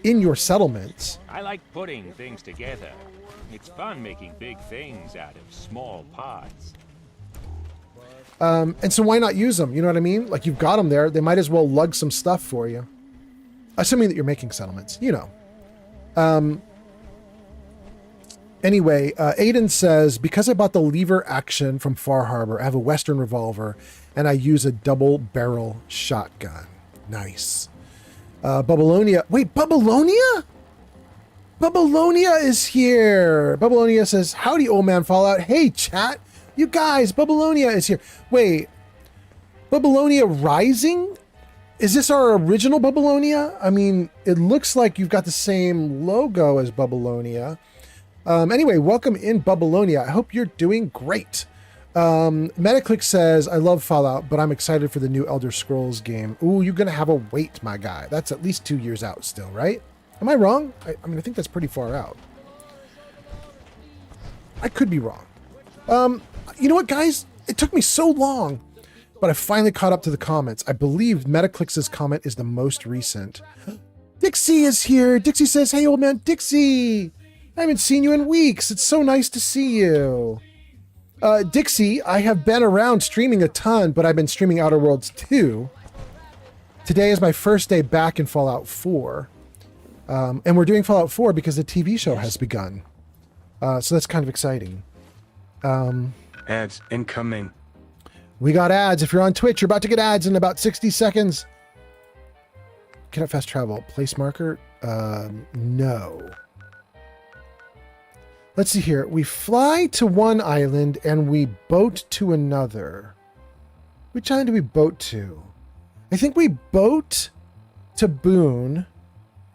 in your settlements. I like putting things together. It's fun making big things out of small parts. And so why not use them? You know what I mean? Like, you've got them there. They might as well lug some stuff for you. Assuming that you're making settlements, you know. Anyway, Aiden says, because I bought the lever action from Far Harbor, I have a Western revolver, and I use a double barrel shotgun. Nice. Babylonia. Wait, Babylonia? Babylonia is here. Babylonia says, howdy, old man Fallout. Hey, chat. You guys, Babylonia is here. Wait, Babylonia Rising? Is this our original Babylonia? I mean, it looks like you've got the same logo as Babylonia. Anyway, welcome in Babylonia. I hope you're doing great. Metaclick says, I love Fallout, but I'm excited for the new Elder Scrolls game. Ooh, you're going to have a wait, my guy. That's at least 2 years out still, right? Am I wrong? I mean, I think that's pretty far out. I could be wrong. You know what, guys? It took me so long, but I finally caught up to the comments. I believe Metaclick's comment is the most recent. Dixie is here. Dixie says, hey, old man, Dixie. I haven't seen you in weeks. It's so nice to see you. Dixie, I have been around streaming a ton, but I've been streaming Outer Worlds 2. Today is my first day back in Fallout 4. And we're doing Fallout 4 because the TV show has begun. So that's kind of exciting. Ads incoming. We got ads. If you're on Twitch, you're about to get ads in about 60 seconds. Cannot fast travel. Place marker? No. Let's see here. We fly to one island and we boat to another. Which island do we boat to? I think we boat to Boone.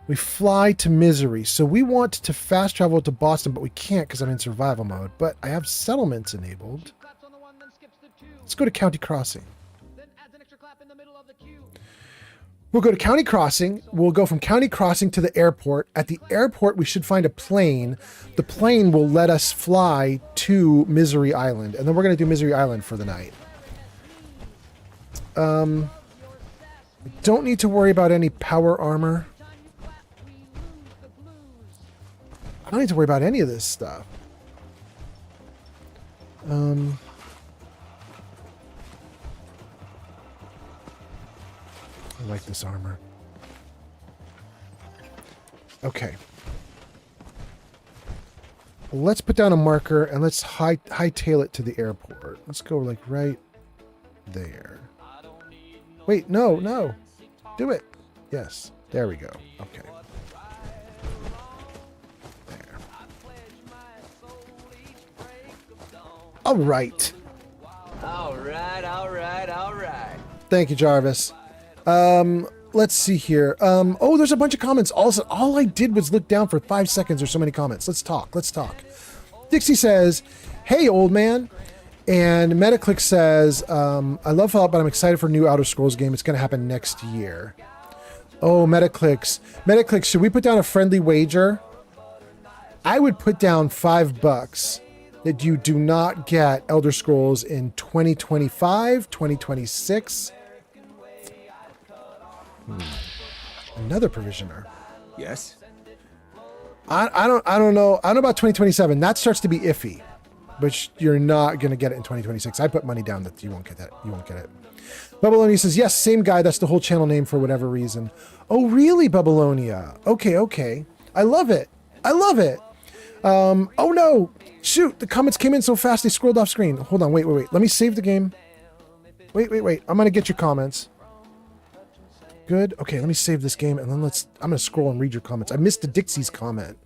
We fly to Misery. So we want to fast travel to Boston, but we can't because I'm in survival mode. But I have settlements enabled. Let's go to County Crossing. We'll go to County Crossing. We'll go from County Crossing to the airport. At the airport, we should find a plane. The plane will let us fly to Misery Island. And then we're going to do Misery Island for the night. Don't need to worry about any power armor. I don't need to worry about any of this stuff. I like this armor. Okay. Let's put down a marker and let's hightail it to the airport. Let's go like right there. Wait, no. Do it. Yes. There we go. Okay. There. All right. All right. Thank you, Jarvis. Let's see here. Oh, there's a bunch of comments. Also, all I did was look down for 5 seconds. There's so many comments. Let's talk. Dixie says, hey, old man. And Metaclick says, I love Fallout, but I'm excited for a new Outer Scrolls game. It's going to happen next year. Oh, Metaclick, should we put down a friendly wager? I would put down $5 that you do not get Elder Scrolls in 2025, 2026. Another provisioner. Yes. I don't know. I don't know about 2027. That starts to be iffy. But you're not going to get it in 2026. I put money down that you won't get that. You won't get it. Babylonia says, yes, same guy. That's the whole channel name for whatever reason. Oh, really, Babylonia? Okay. I love it. Oh, no. Shoot, the comments came in so fast they scrolled off screen. Hold on, wait. Let me save the game. Wait. I'm going to get your comments. Good. Okay, let me save this game, and then I'm going to scroll and read your comments. I missed the Dixie's comment.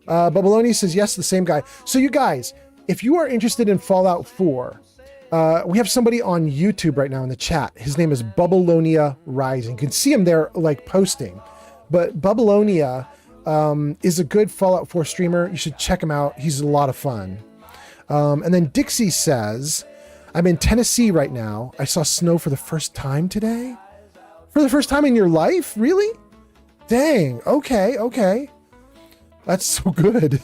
Babylonia says, yes, the same guy. So you guys, if you are interested in Fallout 4, we have somebody on YouTube right now in the chat. His name is Babylonia Rising. You can see him there, like, posting. But Babylonia is a good Fallout 4 streamer. You should check him out. He's a lot of fun. And then Dixie says, I'm in Tennessee right now. I saw snow for the first time today. For the first time in your life? Really? Dang. Okay. That's so good.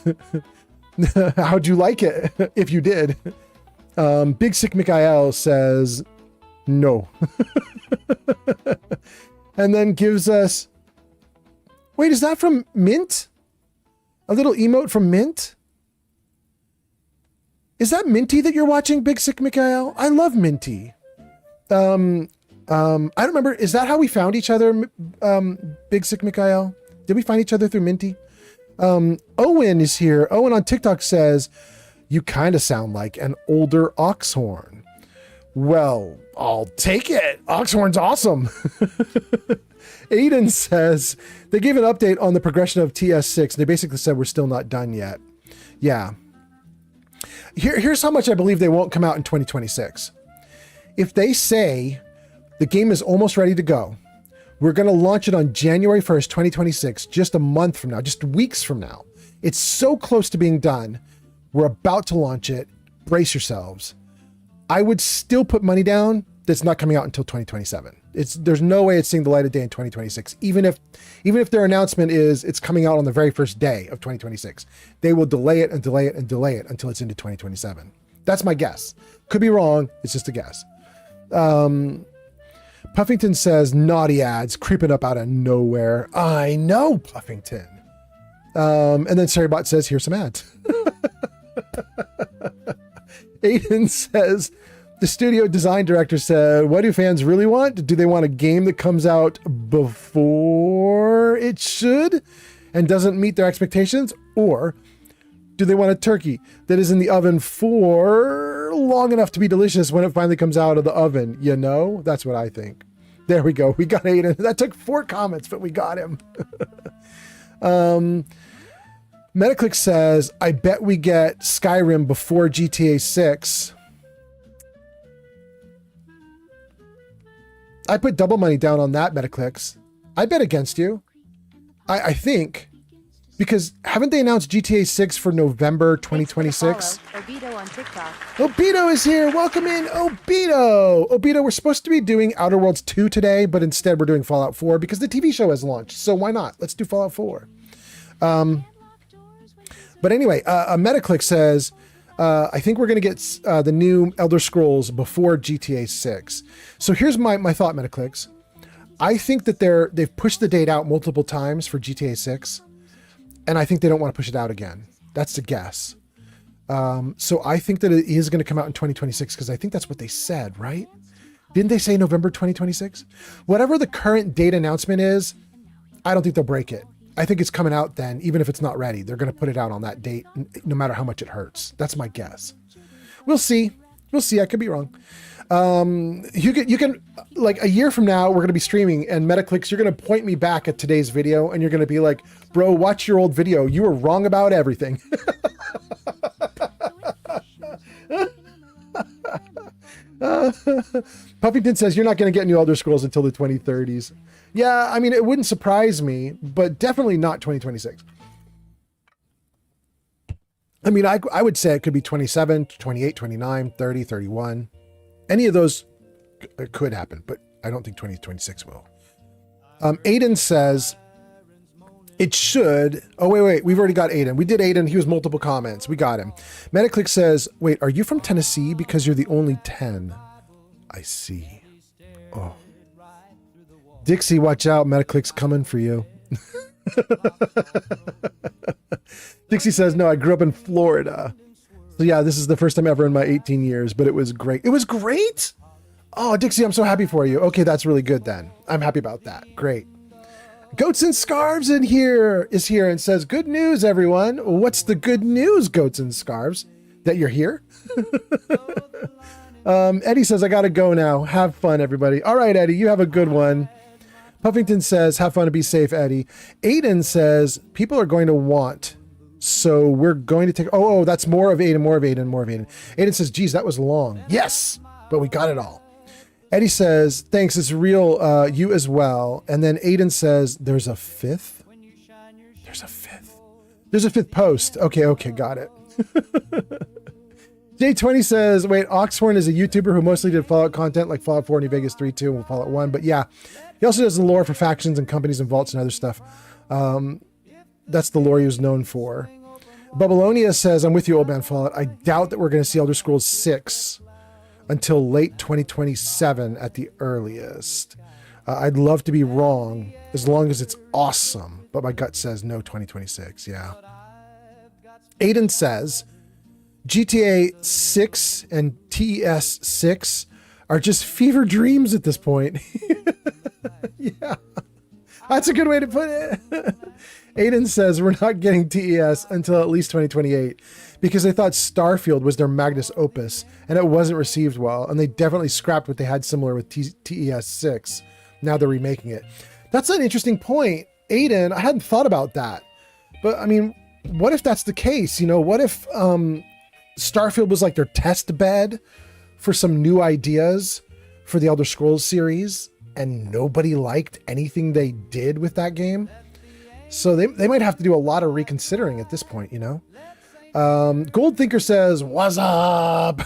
How'd you like it? If you did. Big Sick Mikael says no. And then gives us... Wait, is that from Mint? A little emote from Mint? Is that Minty that you're watching, Big Sick Mikael? I love Minty. I don't remember. Is that how we found each other, Big Sick Mikael? Did we find each other through Minty? Owen is here. Owen on TikTok says, you kind of sound like an older Oxhorn. Well, I'll take it. Oxhorn's awesome. Aiden says, they gave an update on the progression of TS6. And they basically said we're still not done yet. Yeah. Here's how much I believe they won't come out in 2026. If they say the game is almost ready to go, we're going to launch it on January 1st, 2026, just a month from now, just weeks from now. It's so close to being done. We're about to launch it. Brace yourselves. I would still put money down that's not coming out until 2027. There's no way it's seeing the light of day in 2026. Even if their announcement is it's coming out on the very first day of 2026, they will delay it and delay it and delay it until it's into 2027. That's my guess. Could be wrong. It's just a guess. Puffington says naughty ads creeping up out of nowhere. I know, Puffington. And then Sarybot says, here's some ads. Aiden says, the studio design director said, what do fans really want? Do they want a game that comes out before it should and doesn't meet their expectations? Or do they want a turkey that is in the oven for long enough to be delicious when it finally comes out of the oven? You know, that's what I think. There we go. We got Aiden. That took 4 comments, but we got him. Metaclick says, I bet we get Skyrim before GTA 6. I put double money down on that, Metaclicks. I bet against you. I think, because haven't they announced GTA 6 for November 2026? Obito on TikTok. Obito is here. Welcome in, Obito. Obito, we're supposed to be doing Outer Worlds 2 today, but instead we're doing Fallout 4 because the TV show has launched. So why not? Let's do Fallout 4. But anyway, Metaclick says, I think we're going to get the new Elder Scrolls before GTA 6. So here's my thought, Metaclicks. I think that they've pushed the date out multiple times for GTA 6, and I think they don't want to push it out again. That's the guess. So I think that it is going to come out in 2026 because I think that's what they said, right? Didn't they say November 2026? Whatever the current date announcement is, I don't think they'll break it. I think it's coming out then, even if it's not ready. They're going to put it out on that date, no matter how much it hurts. That's my guess. We'll see. We'll see. I could be wrong. You can, like a year from now, we're going to be streaming, and Metaclicks, you're going to point me back at today's video, and you're going to be like, bro, watch your old video. You were wrong about everything. Puffington says, you're not going to get new Elder Scrolls until the 2030s. Yeah, I mean, it wouldn't surprise me, but definitely not 2026. I mean, I would say it could be 27, 28, 29, 30, 31. Any of those could happen, but I don't think 2026 will. Aiden says it should. Oh, wait. We've already got Aiden. We did Aiden. He was multiple comments. We got him. Metaclick says, wait, are you from Tennessee? Because you're the only 10. I see. Oh. Dixie, watch out. Metaclick's coming for you. Dixie says, no, I grew up in Florida. So yeah, this is the first time ever in my 18 years, but it was great. It was great? Oh, Dixie, I'm so happy for you. Okay, that's really good then. I'm happy about that. Great. Goats and Scarves is here and says, good news, everyone. What's the good news, Goats and Scarves? That you're here? Eddie says, I gotta go now. Have fun, everybody. All right, Eddie, you have a good one. Puffington says, have fun and be safe, Eddie. Aiden says, people are going to want, so we're going to take, oh, that's more of Aiden. Aiden says, geez, that was long. Yes, but we got it all. Eddie says, thanks, it's real, you as well. And then Aiden says, there's a fifth? There's a fifth post. Okay, got it. J20 says, wait, Oxhorn is a YouTuber who mostly did Fallout content like Fallout 4, New Vegas 3, 2, and Fallout 1. But yeah, he also does the lore for factions and companies and vaults and other stuff. That's the lore he was known for. Babylonia says, I'm with you, Old Man Fallout. I doubt that we're going to see Elder Scrolls 6 until late 2027 at the earliest. I'd love to be wrong as long as it's awesome. But my gut says no, 2026. Yeah. Aiden says, GTA 6 and TES 6 are just fever dreams at this point. Yeah, that's a good way to put it. Aiden says we're not getting TES until at least 2028 because they thought Starfield was their magnus opus and it wasn't received well, and they definitely scrapped what they had similar with TES 6. Now they're remaking it. That's an interesting point, Aiden. I hadn't thought about that, but I mean, what if that's the case? You know, what if Starfield was like their test bed for some new ideas for the Elder Scrolls series, and nobody liked anything they did with that game? So they might have to do a lot of reconsidering at this point, you know? Gold Thinker says, what's up?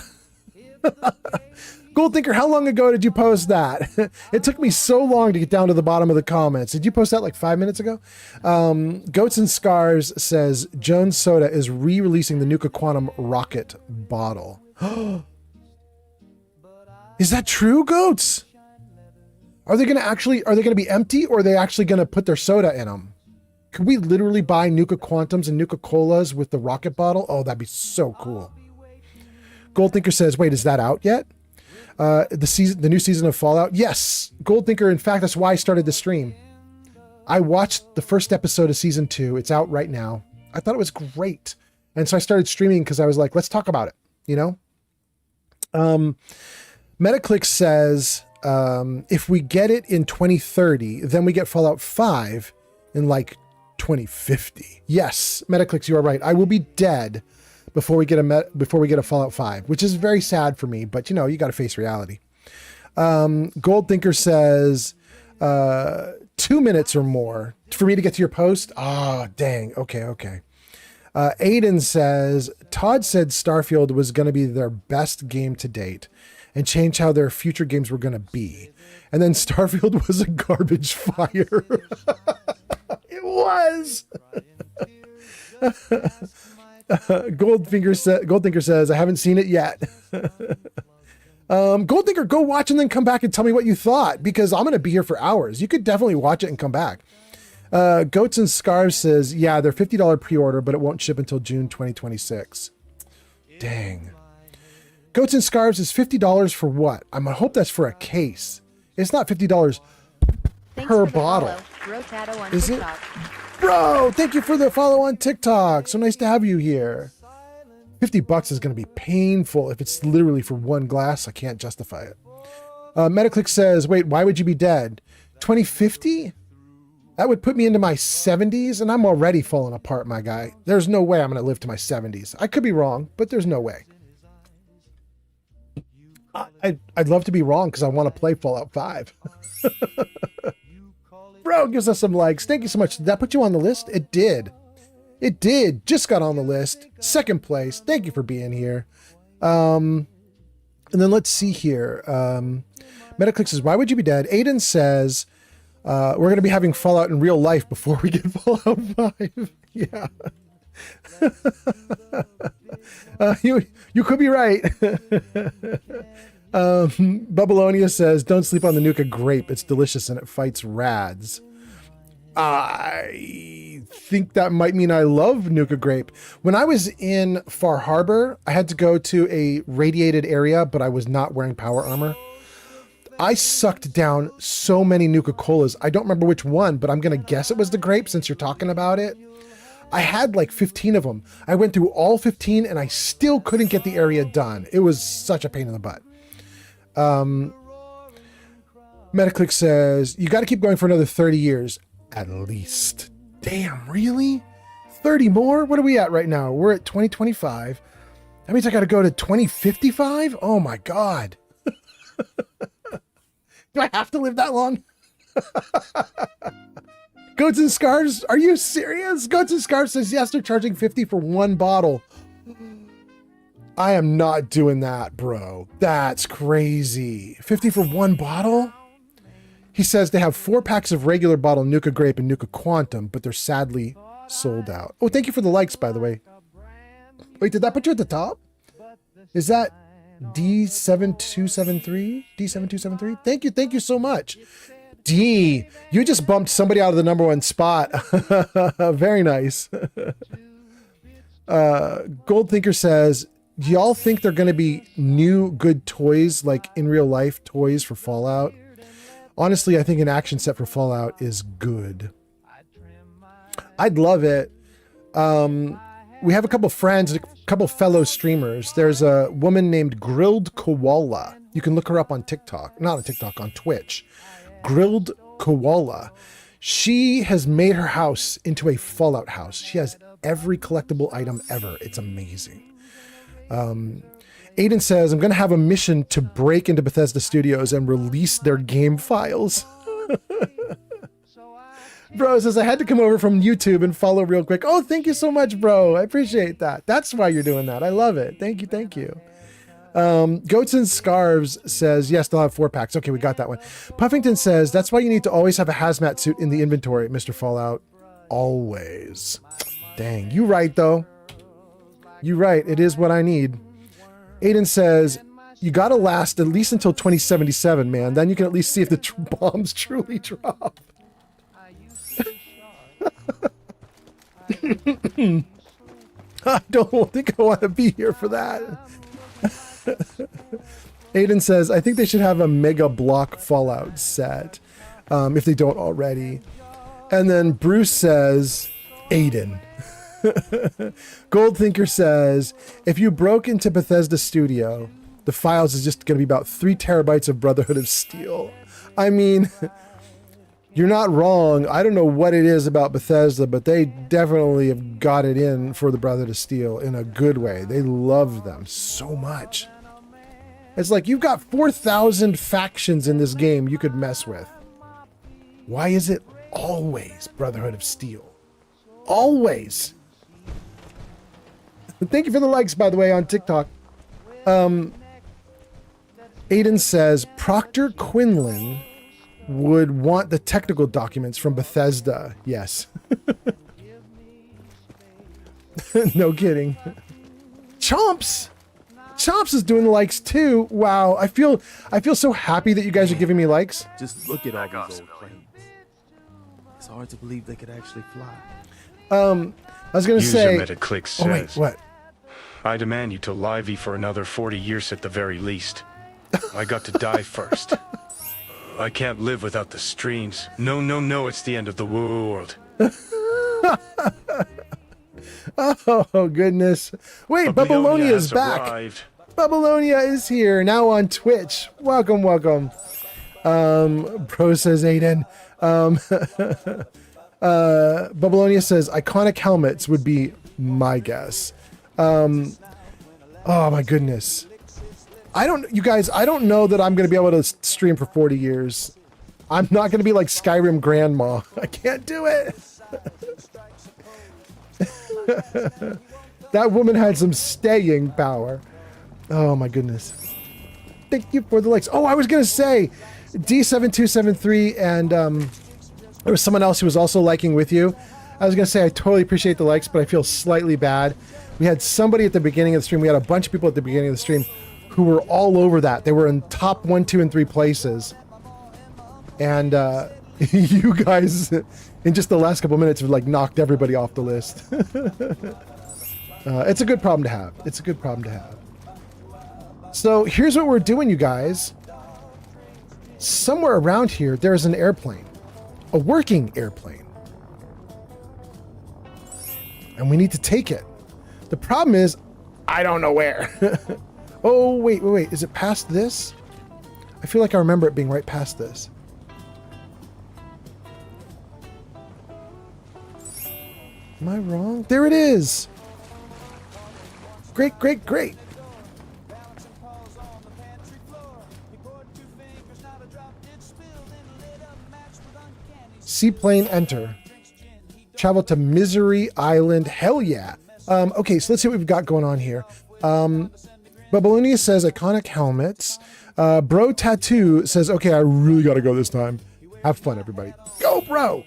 Gold Thinker, how long ago did you post that? It took me so long to get down to the bottom of the comments. Did you post that like 5 minutes ago? Goats and Scars says Jones Soda is re-releasing the Nuka Quantum rocket bottle. Is that true, Goats? Are they going to be empty, or are they actually going to put their soda in them? Could we literally buy Nuka Quantums and Nuka Colas with the rocket bottle? Oh, that'd be so cool. Gold Thinker says, wait, is that out yet? The new season of Fallout? Yes, Gold Thinker. In fact, that's why I started the stream. I watched the first episode of season 2. It's out right now. I thought it was great. And so I started streaming because I was like, let's talk about it, you know? Metaclick says, if we get it in 2030, then we get Fallout 5 in like 2050. Yes, Metaclicks, you are right. I will be dead before we get a Fallout 5, which is very sad for me, but you know, you got to face reality. Gold Thinker says 2 minutes or more for me to get to your post. Ah, dang. Okay. Aiden says, Todd said Starfield was going to be their best game to date and change how their future games were going to be. And then Starfield was a garbage fire. It was. Goldthinker says, I haven't seen it yet. Goldthinker, go watch and then come back and tell me what you thought, because I'm going to be here for hours. You could definitely watch it and come back. Goats and Scarves says, yeah, they're $50 pre-order, but it won't ship until June 2026. Dang. Goats and Scarves is $50 for what? I hope that's for a case. It's not $50 per bottle. Is it? Bro, thank you for the follow on TikTok. So nice to have you here. $50 is going to be painful if it's literally for one glass. I can't justify it. Metaclick says, wait, why would you be dead? 2050? That would put me into my 70s, and I'm already falling apart, my guy. There's no way I'm going to live to my 70s. I could be wrong, but there's no way. I'd love to be wrong because I want to play Fallout 5. Bro gives us some likes. Thank you so much. Did that put you on the list? It did. It did. Just got on the list. Second place. Thank you for being here. And then let's see here. Metaclick says, why would you be dead? Aiden says, we're going to be having Fallout in real life before we get Fallout 5. Yeah. You could be right. Babylonia says, don't sleep on the Nuka grape. It's delicious and it fights rads. I think that might mean I love Nuka grape. When I was in Far Harbor, I had to go to a radiated area, but I was not wearing power armor. I sucked down so many Nuka Colas. I don't remember which one, but I'm going to guess it was the grape since you're talking about it. I had like 15 of them. I went through all 15 and I still couldn't get the area done. It was such a pain in the butt. Metaclick says, you got to keep going for another 30 years at least. Damn, really? 30 more? What are we at right now? We're at 2025. That means I got to go to 2055? Oh my God. Do I have to live that long? Goats and Scarves, are you serious? Goats and Scarves says, yes, they're charging 50 for one bottle. I am not doing that, bro. That's crazy. 50 for one bottle? He says they have 4 packs of regular bottle Nuka Grape and Nuka Quantum, but they're sadly sold out. Oh, thank you for the likes, by the way. Wait, did that put you at the top? Is that D7273? D7273? Thank you so much. D, you just bumped somebody out of the #1 spot. Very nice. Gold Thinker says, do y'all think they're going to be new good toys, like in real life toys for Fallout? Honestly, I think an action set for Fallout is good. I'd love it. We have a couple friends, a couple fellow streamers. There's a woman named Grilled Koala. You can look her up on TikTok. Not on TikTok, on Twitch. Grilled Koala. She has made her house into a Fallout house. She has every collectible item ever. It's amazing. Aiden says, I'm going to have a mission to break into Bethesda Studios and release their game files. Bro says, I had to come over from YouTube and follow real quick. Oh, thank you so much, bro. I appreciate that. That's why you're doing that. I love it. Thank you. Goats and Scarves says, yes, they'll have 4-packs. Okay, we got that one. Puffington says, that's why you need to always have a hazmat suit in the inventory, Mr. Fallout. Always. Dang, you right, though. You right, it is what I need. Aiden says, you gotta last at least until 2077, man. Then you can at least see if the bombs truly drop. I don't think I want to be here for that. Aiden says, I think they should have a Mega Block Fallout set, if they don't already. And then Bruce says, Aiden. Goldthinker says, if you broke into Bethesda Studio, the files is just going to be about 3 terabytes of Brotherhood of Steel. I mean, you're not wrong. I don't know what it is about Bethesda, but they definitely have got it in for the Brotherhood of Steel in a good way. They love them so much. It's like you've got 4,000 factions in this game you could mess with. Why is it always Brotherhood of Steel? Always. Thank you for the likes, by the way, on TikTok. Aiden says, Proctor Quinlan would want the technical documents from Bethesda. Yes. No kidding. Chomps! Chomps is doing the likes too. Wow, I feel so happy that you guys are giving me likes. Just look at all those old planes. It's hard to believe they could actually fly. I was gonna say. Metaclick says, oh wait, what? I demand you to livey for another 40 years at the very least. I got to die first. I can't live without the streams. No, it's the end of the world. Oh, goodness. Wait, Babylonia is back. Arrived. Babylonia is here, now on Twitch. Welcome. Bro says Aiden. Babylonia says, iconic helmets would be my guess. Oh, my goodness. You guys, I don't know that I'm going to be able to stream for 40 years. I'm not going to be like Skyrim Grandma. I can't do it. That woman had some staying power. Oh my goodness. Thank you for the likes. Oh, I was going to say D7273 and there was someone else who was also liking with you. I was going to say I totally appreciate the likes, but I feel slightly bad. We had somebody at the beginning of the stream. We had a bunch of people at the beginning of the stream who were all over that. They were in top 1, 2, and 3 places. And you guys, in just the last couple minutes, have like knocked everybody off the list. It's a good problem to have. It's a good problem to have. So here's what we're doing, you guys. Somewhere around here, there's an airplane. A working airplane. And we need to take it. The problem is, I don't know where. Oh, wait. Is it past this? I feel like I remember it being right past this. Am I wrong? There it is. Great. Seaplane enter. Travel to Misery Island. Hell yeah. Okay, so let's see what we've got going on here. Babylonia says iconic helmets. Bro Tattoo says, okay, I really got to go this time. Have fun, everybody. Go, bro.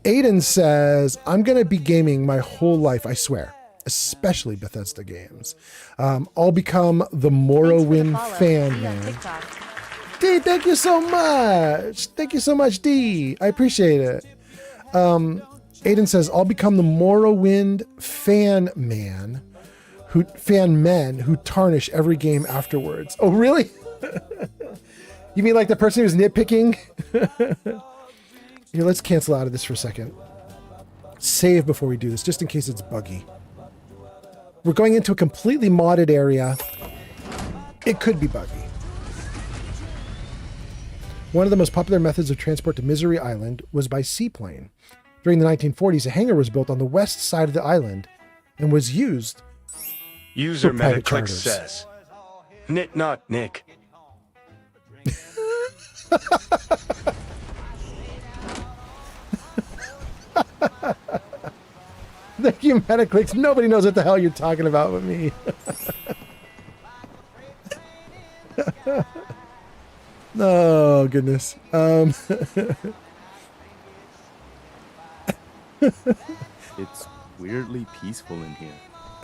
Aiden says, I'm going to be gaming my whole life, I swear. Especially Bethesda games. I'll become the Morrowind fan, man. D, thank you so much. Thank you so much, D. I appreciate it. Aiden says, I'll become the Morrowind fan men who tarnish every game afterwards. Oh, really? You mean like the person who's nitpicking? Here, let's cancel out of this for a second. Save before we do this, just in case it's buggy. We're going into a completely modded area. It could be buggy. One of the most popular methods of transport to Misery Island was by seaplane. During the 1940s, a hangar was built on the west side of the island and was used User for private Metaclick charters. says, Nit not Nick. Thank you, Metaclicks. Nobody knows what the hell you're talking about with me. Oh, goodness. It's weirdly peaceful in here.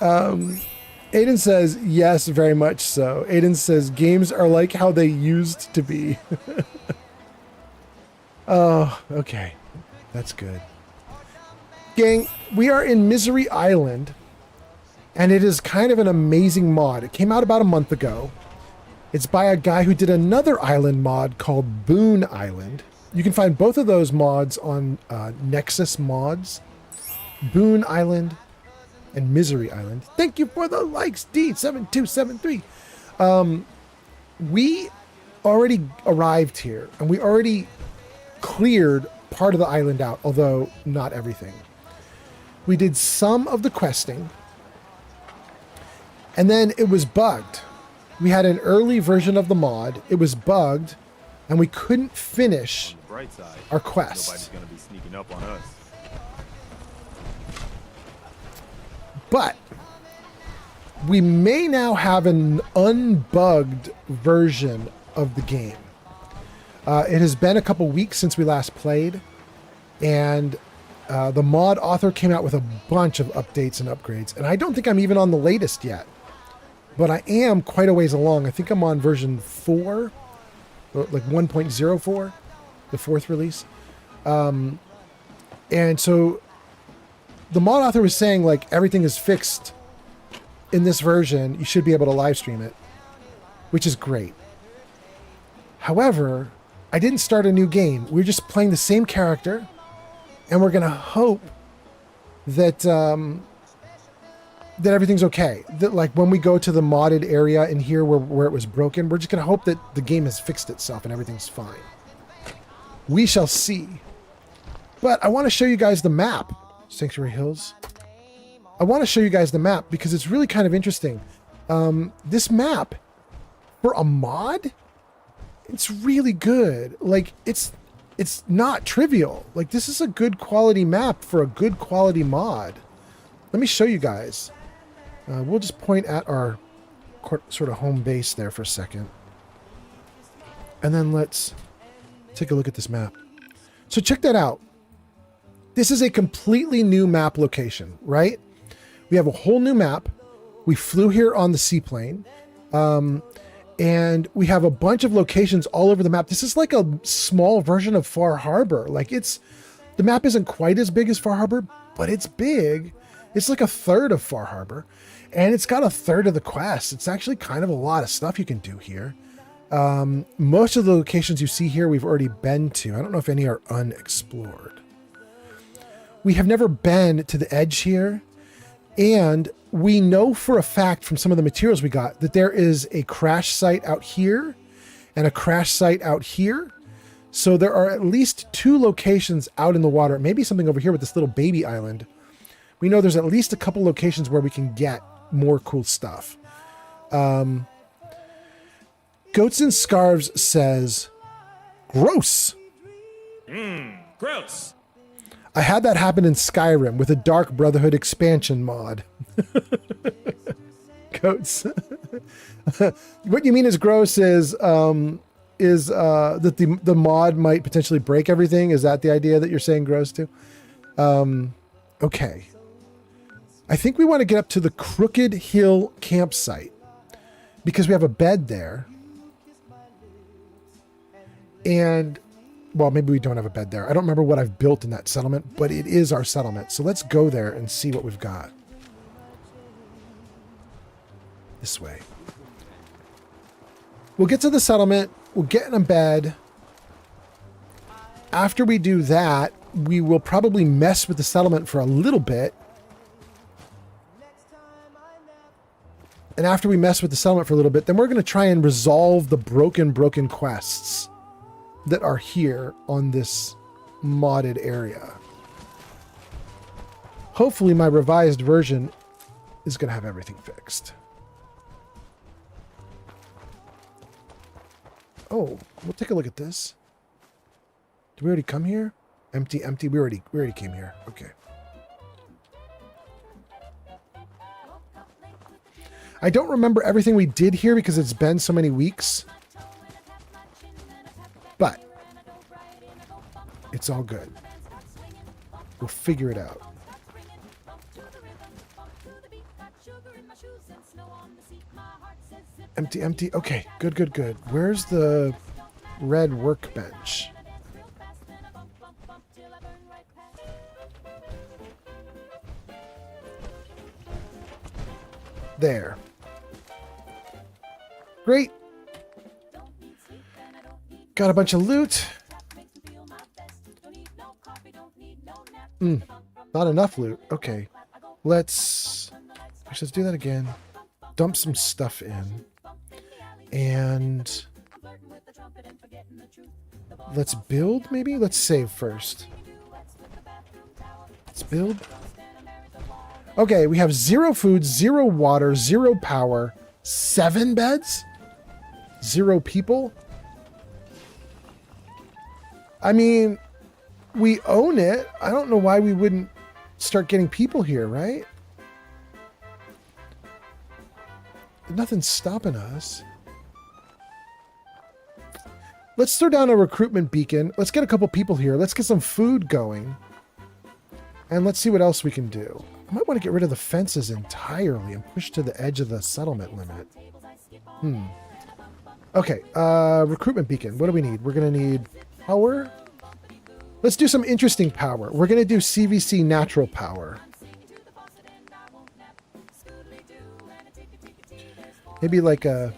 Aiden says, yes, very much so. Aiden says, games are like how they used to be. Oh, okay. That's good. Gang, we are in Misery Island, and it is kind of an amazing mod. It came out about a month ago. It's by a guy who did another island mod called Boone Island. You can find both of those mods on Nexus Mods. Boone Island and Misery Island. Thank you for the likes, D7273. We already arrived here, and we already cleared part of the island out, although not everything. We did some of the questing, and then it was bugged. We had an early version of the mod. It was bugged, and we couldn't finish Bright side. our quest. Nobody's gonna be sneaking up on us. But we may now have an unbugged version of the game. It has been a couple weeks since we last played, and the mod author came out with a bunch of updates and upgrades, and I don't think I'm even on the latest yet, but I am quite a ways along. I think I'm on version 4, like 1.04, the 4th release. And so the mod author was saying, like, everything is fixed in this version. You should be able to live stream it, which is great. However, I didn't start a new game. We're just playing the same character, and we're going to hope that that everything's okay. That, like, when we go to the modded area in here where it was broken, we're just going to hope that the game has fixed itself and everything's fine. We shall see. But I want to show you guys the map. Sanctuary Hills. I want to show you guys the map because it's really kind of interesting. This map, for a mod, it's really good. Like, it's not trivial. Like, this is a good quality map for a good quality mod. Let me show you guys. We'll just point at our sort of home base there for a second. And then let's take a look at this map. So check that out. This is a completely new map location, right? We have a whole new map. We flew here on the seaplane. And we have a bunch of locations all over the map. This is like a small version of Far Harbor. Like, the map isn't quite as big as Far Harbor, but it's big. It's like a third of Far Harbor, and it's got a third of the quest. It's actually kind of a lot of stuff you can do here. Most of the locations you see here, we've already been to. I don't know if any are unexplored. We have never been to the edge here, and we know for a fact from some of the materials we got that there is a crash site out here and a crash site out here. So there are at least 2 locations out in the water, maybe something over here with this little baby island. We know there's at least a couple locations where we can get more cool stuff. Goats and Scarves says, gross. Gross. I had that happen in Skyrim with a Dark Brotherhood expansion mod. Goats. What you mean is gross is that the mod might potentially break everything. Is that the idea that you're saying gross to? Okay. I think we want to get up to the Crooked Hill campsite because we have a bed there. And, well, maybe we don't have a bed there. I don't remember what I've built in that settlement, but it is our settlement. So let's go there and see what we've got. This way. We'll get to the settlement. We'll get in a bed. After we do that, we will probably mess with the settlement for a little bit. And after we mess with the settlement for a little bit, then we're going to try and resolve the broken quests that are here on this modded area. Hopefully my revised version is going to have everything fixed. Oh, we'll take a look at this. Did we already come here? Empty, empty. We already came here. Okay. I don't remember everything we did here because it's been so many weeks. But it's all good. We'll figure it out. Empty, empty. Okay, good, good, good. Where's the red workbench? There. Great. Got a bunch of loot. Not enough loot. Okay. Let's do that again. Dump some stuff in. And let's build, maybe? Let's save first. Let's build. Okay, we have 0 food, 0 water, 0 power, 7 beds, 0 people. I mean, we own it. I don't know why we wouldn't start getting people here, right? Nothing's stopping us. Let's throw down a recruitment beacon. Let's get a couple people here. Let's get some food going. And let's see what else we can do. I might want to get rid of the fences entirely and push to the edge of the settlement limit. Okay, recruitment beacon. What do we need? We're going to need power. Let's do some interesting power. We're going to do CVC natural power. Maybe like a,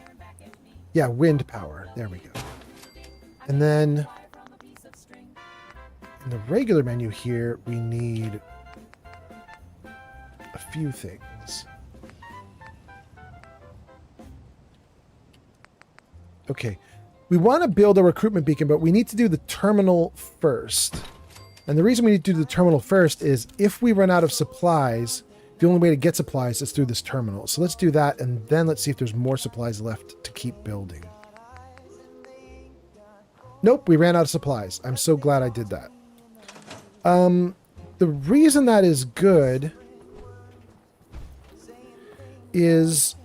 yeah, wind power. There we go. And then in the regular menu here, we need a few things. Okay. We want to build a recruitment beacon, but we need to do the terminal first. And the reason we need to do the terminal first is if we run out of supplies, the only way to get supplies is through this terminal. So let's do that, and then let's see if there's more supplies left to keep building. Nope, we ran out of supplies. I'm so glad I did that. The reason that is good is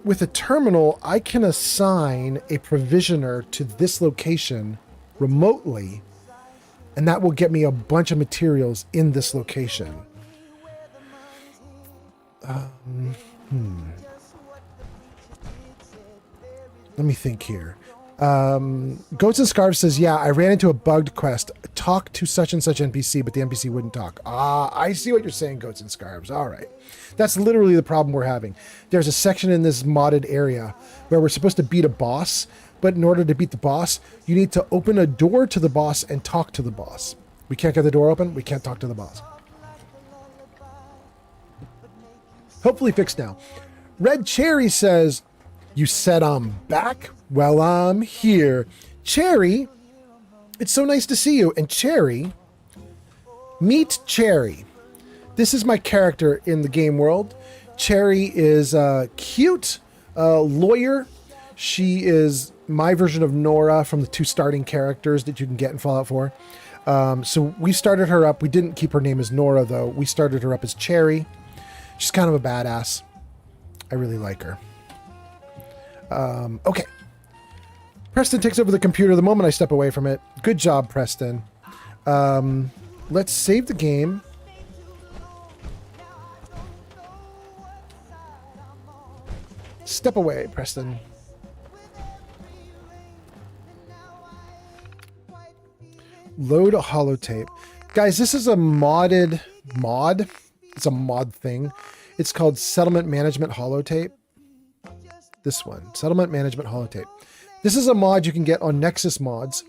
with a terminal, I can assign a provisioner to this location remotely, and that will get me a bunch of materials in this location. Let me think here. Goats and Scarves says, yeah, I ran into a bugged quest. Talk to such and such NPC, but the NPC wouldn't talk. Ah, I see what you're saying, Goats and Scarves. All right. That's literally the problem we're having. There's a section in this modded area where we're supposed to beat a boss, but in order to beat the boss, you need to open a door to the boss and talk to the boss. We can't get the door open. We can't talk to the boss. Hopefully fixed now. Red Cherry says, you said I'm back? Well, I'm here. Cherry, it's so nice to see you. And Cherry, meet Cherry. This is my character in the game world. Cherry is a cute lawyer. She is my version of Nora from the 2 starting characters that you can get in Fallout 4. So we started her up. We didn't keep her name as Nora, though. We started her up as Cherry. She's kind of a badass. I really like her. Okay. Preston takes over the computer the moment I step away from it. Good job, Preston. Let's save the game. Step away, Preston. Load a holotape. Guys, this is a modded mod. It's a mod thing. It's called Settlement Management Holotape. This one, Settlement Management Holotape. This is a mod you can get on Nexus Mods.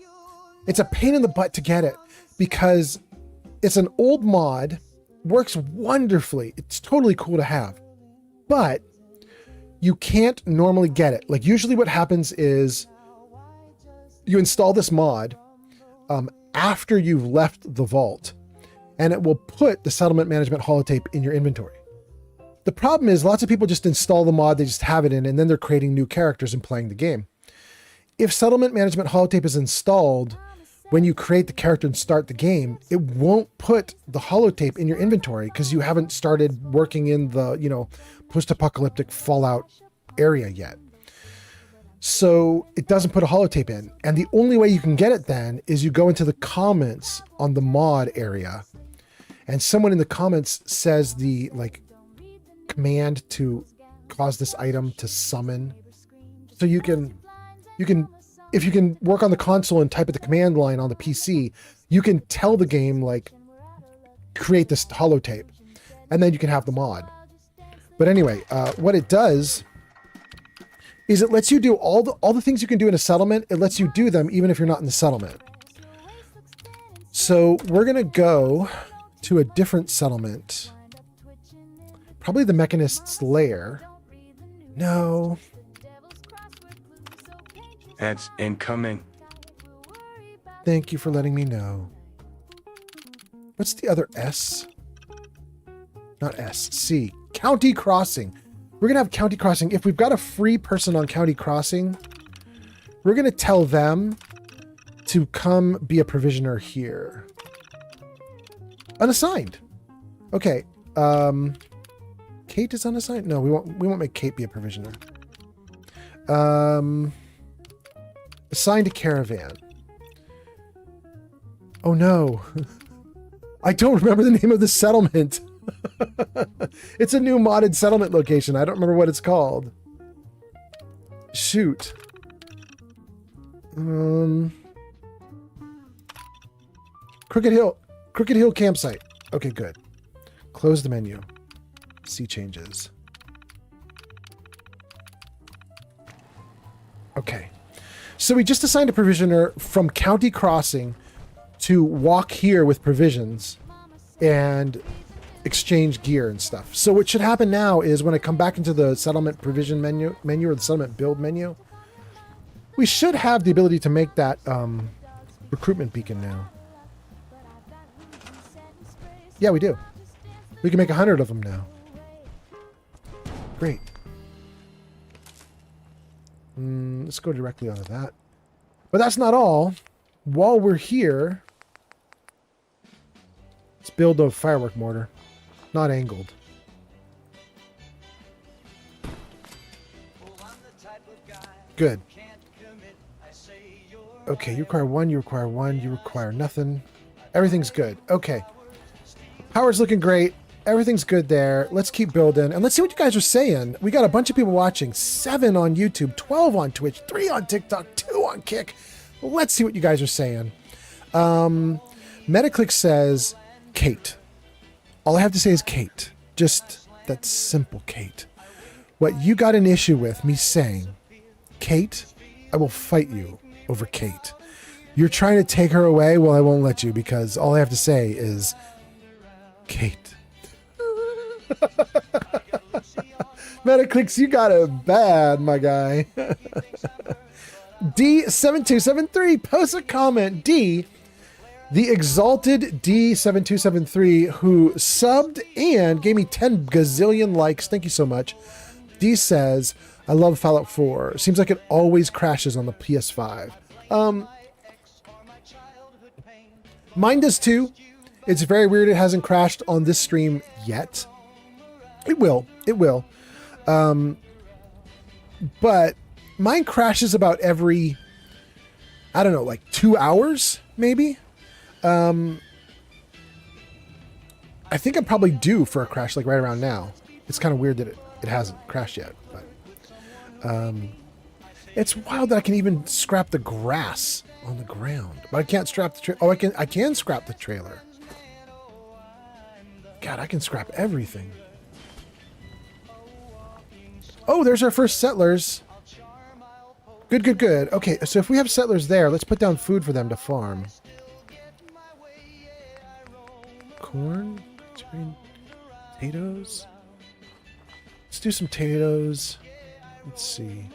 It's a pain in the butt to get it because it's an old mod, works wonderfully. It's totally cool to have, but you can't normally get it. Like usually what happens is you install this mod after you've left the vault, and it will put the Settlement Management Holotape in your inventory. The problem is lots of people just install the mod, they just have it in, and then they're creating new characters and playing the game. If Settlement Management Holotape is installed, when you create the character and start the game, it won't put the holotape in your inventory because you haven't started working in the, post-apocalyptic Fallout area yet. So it doesn't put a holotape in. And the only way you can get it then is you go into the comments on the mod area. And someone in the comments says the like command to cause this item to summon. So you can, if you can work on the console and type at the command line on the PC, you can tell the game like, create this holotape. And then you can have the mod. But anyway, what it does is it lets you do all the things you can do in a settlement. It lets you do them even if you're not in the settlement. So we're going to go to a different settlement. Probably the Mechanist's lair. No. Ads incoming. Thank you for letting me know. What's the other S? Not S, C. County Crossing. We're going to have County Crossing. If we've got a free person on County Crossing, we're going to tell them to come be a provisioner here. Unassigned. Okay. Kate is unassigned? No, we won't make Kate be a provisioner. Assigned to caravan. Oh no. I don't remember the name of the settlement. It's a new modded settlement location. I don't remember what it's called. Shoot. Crooked Hill campsite. Okay, good. Close the menu. See changes. Okay. So we just assigned a provisioner from County Crossing to walk here with provisions and exchange gear and stuff. So what should happen now is when I come back into the settlement provision menu or the settlement build menu, we should have the ability to make that recruitment beacon now. Yeah, we do. We can make 100 of them now. Great. Let's go directly onto that. But that's not all. While we're here, let's build a firework mortar. Not angled. Good. Okay, you require one, you require one, you require nothing. Everything's good. Okay. Power's looking great. Everything's good there. Let's keep building. And let's see what you guys are saying. We got a bunch of people watching. 7 on YouTube, 12 on Twitch, 3 on TikTok, 2 on Kick. Let's see what you guys are saying. Metaclick says, Kate. All I have to say is Kate. Just that simple Kate. What you got an issue with me saying, Kate, I will fight you over Kate. You're trying to take her away? Well, I won't let you because all I have to say is Kate. Metaclicks, you got it bad, my guy. D7273 posts a comment. D, the exalted D7273, who subbed and gave me 10 gazillion likes. Thank you so much. D says, I love Fallout 4. Seems like it always crashes on the PS5. Mine does too. It's very weird it hasn't crashed on this stream yet. It will. It will. But mine crashes about every, I don't know, like 2 hours, maybe. I think I'm probably due for a crash like right around now. It's kind of weird that it hasn't crashed yet. But it's wild that I can even scrap the grass on the ground. But I can't scrap the trailer. Oh, I can scrap the trailer. God, I can scrap everything. Oh, there's our first settlers. Good, good, good. Okay, so if we have settlers there, let's put down food for them to farm. Corn? Potatoes? Let's do some potatoes. Let's see.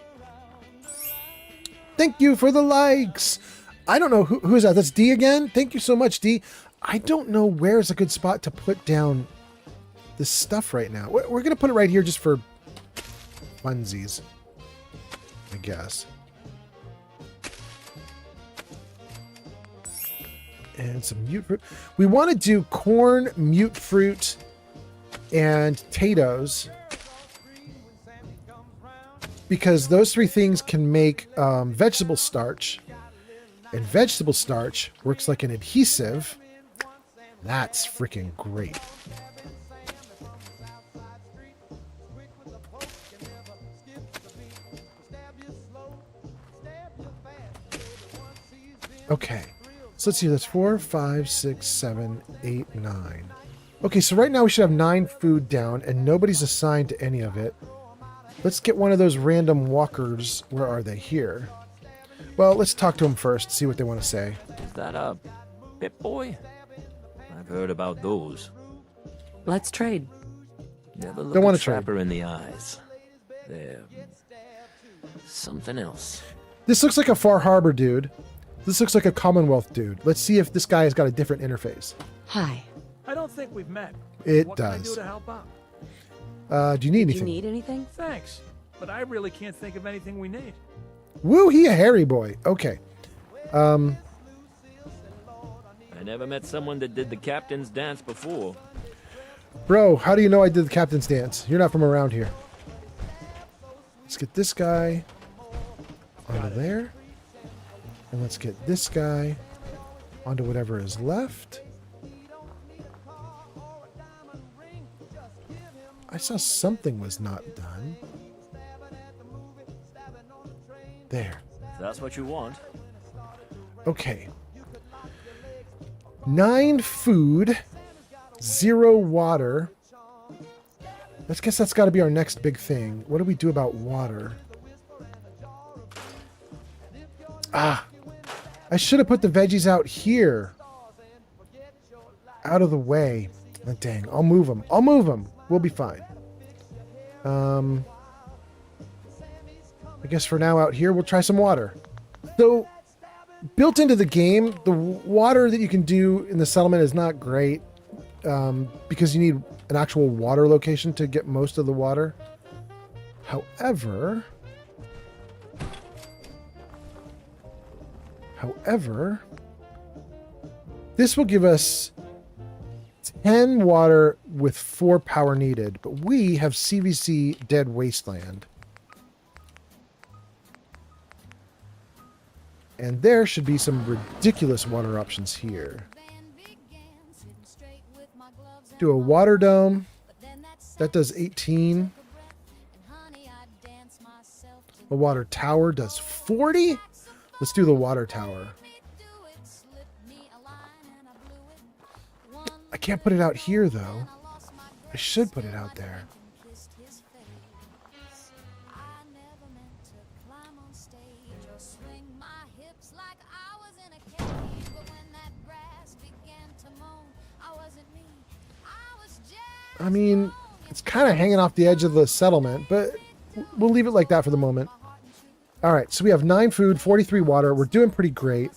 Thank you for the likes. I don't know who is that. That's D again. Thank you so much, D. I don't know where's a good spot to put down this stuff right now. We're going to put it right here just for funsies, I guess. And some mute fruit. We want to do corn, mute fruit, and potatoes. because those three things can make vegetable starch, and vegetable starch works like an adhesive. That's freaking great. Okay, so let's see, that's 4, 5, 6, 7, 8, 9. Okay, so right now we should have 9 food down, and nobody's assigned to any of it. Let's get one of those random walkers. Where are they? Here. Well, let's talk to them first, see what they want to say. Is that a Pip Boy? I've heard about those. Let's trade. Never look Don't want a to trade. trapper in the eyes. They're something else. This looks like a Far Harbor dude. This looks like a Commonwealth dude. Let's see if this guy has got a different interface. Hi. I don't think we've met. It what does. Can I do to help out? Do you need anything? Do you need anything? Thanks, but I really can't think of anything we need. Woo, he a hairy boy. Okay. I never met someone that did the captain's dance before. Bro, how do you know I did the captain's dance? You're not from around here. Let's get this guy onto there. And let's get this guy onto whatever is left. I saw something was not done. There. If that's what you want. Okay. 9 food, 0 water. Let's guess that's got to be our next big thing. What do we do about water? Ah, I should have put the veggies out here. Out of the way. Oh, dang, I'll move them. I'll move them. We'll be fine. I guess for now out here, we'll try some water. So, built into the game, the water that you can do in the settlement is not great because you need an actual water location to get most of the water. However, this will give us 10 water with 4 power needed, but we have CVC Dead Wasteland. And there should be some ridiculous water options here. Do a water dome. That does 18. A water tower does 40. Let's do the water tower. I can't put it out here, though. I should put it out there. I mean, it's kind of hanging off the edge of the settlement, but we'll leave it like that for the moment. All right, so we have 9 food, 43 water. We're doing pretty great.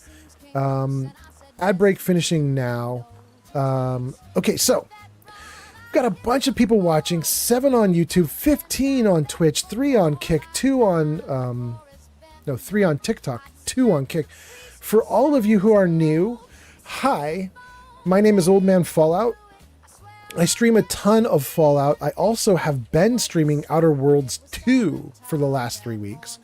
Ad break finishing now. Okay, so we've got a bunch of people watching, 7 on YouTube, 15 on Twitch, 3 on Kick, 2 on, 3 on TikTok, 2 on Kick. For all of you who are new, hi, my name is Old Man Fallout. I stream a ton of Fallout. I also have been streaming Outer Worlds 2 for the last 3 weeks.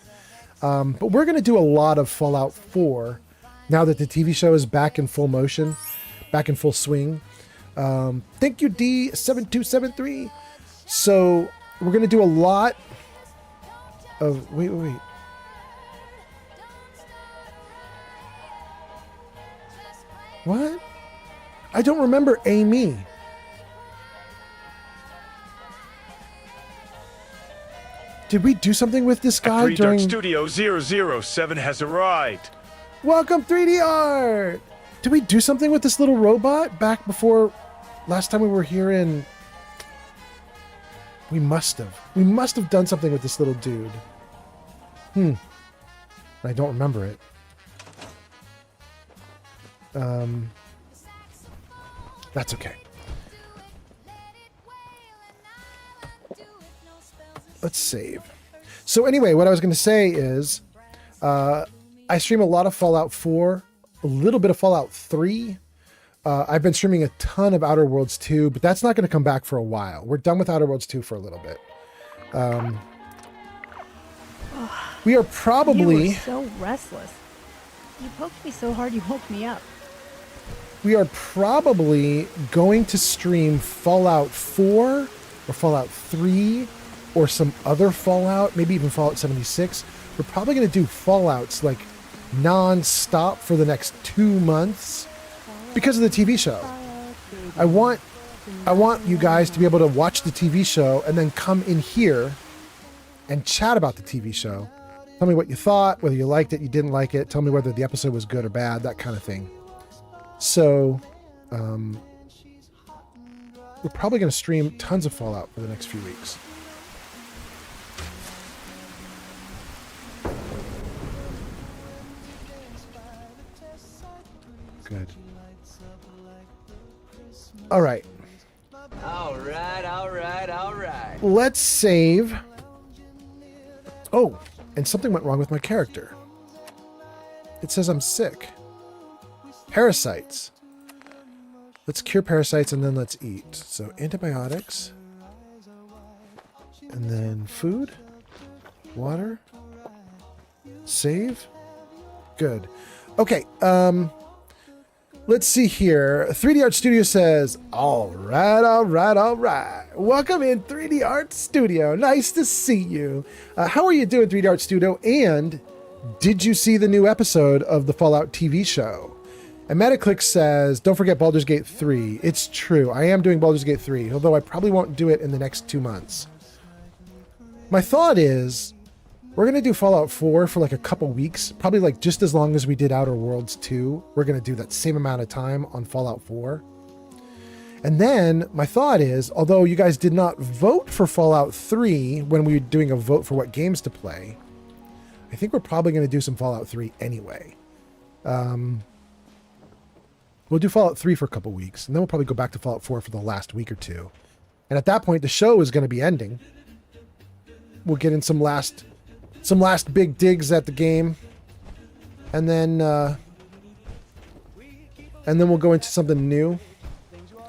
But we're going to do a lot of Fallout 4 now that the TV show is back in full motion, back in full swing. Thank you, D7273. So we're going to do a lot of... Wait. What? I don't remember Amy. Did we do something with this guy Free during... Dark Studio 007 has arrived. Welcome, 3D Art! Did we do something with this little robot back before last time we were here in... We must have. We must have done something with this little dude. I don't remember it. That's okay. Let's save. So anyway, what I was going to say is I stream a lot of Fallout 4, a little bit of Fallout 3. I've been streaming a ton of Outer Worlds 2, but that's not going to come back for a while. We're done with Outer Worlds 2 for a little bit. We are You probably... were so restless. You poked me so hard you woke me up. We are probably going to stream Fallout 4 or Fallout 3 or some other Fallout, maybe even Fallout 76. We're probably going to do Fallouts like non-stop for the next 2 months because of the TV show. I want you guys to be able to watch the TV show and then come in here and chat about the TV show. Tell me what you thought, whether you liked it, you didn't like it. Tell me whether the episode was good or bad, that kind of thing. So, we're probably going to stream tons of Fallout for the next few weeks. Good. All right. All right, all right, all right. Let's save. Oh, and something went wrong with my character. It says I'm sick. Parasites. Let's cure parasites and then let's eat. So antibiotics. And then food. Water. Save. Good. Okay. Let's see here. 3D Art Studio says, all right, all right, all right. Welcome in 3D Art Studio. Nice to see you. How are you doing, 3D Art Studio? And did you see the new episode of the Fallout TV show? And Metaclick says, don't forget Baldur's Gate 3. It's true. I am doing Baldur's Gate 3, although I probably won't do it in the next 2 months. My thought is, we're going to do Fallout 4 for like a couple weeks, probably like just as long as we did Outer Worlds 2. We're going to do that same amount of time on Fallout 4. And then my thought is, although you guys did not vote for Fallout 3 when we were doing a vote for what games to play, I think we're probably going to do some Fallout 3 anyway. We'll do Fallout 3 for a couple weeks, and then we'll probably go back to Fallout 4 for the last week or two. And at that point, the show is going to be ending. We'll get in some last big digs at the game, and then we'll go into something new,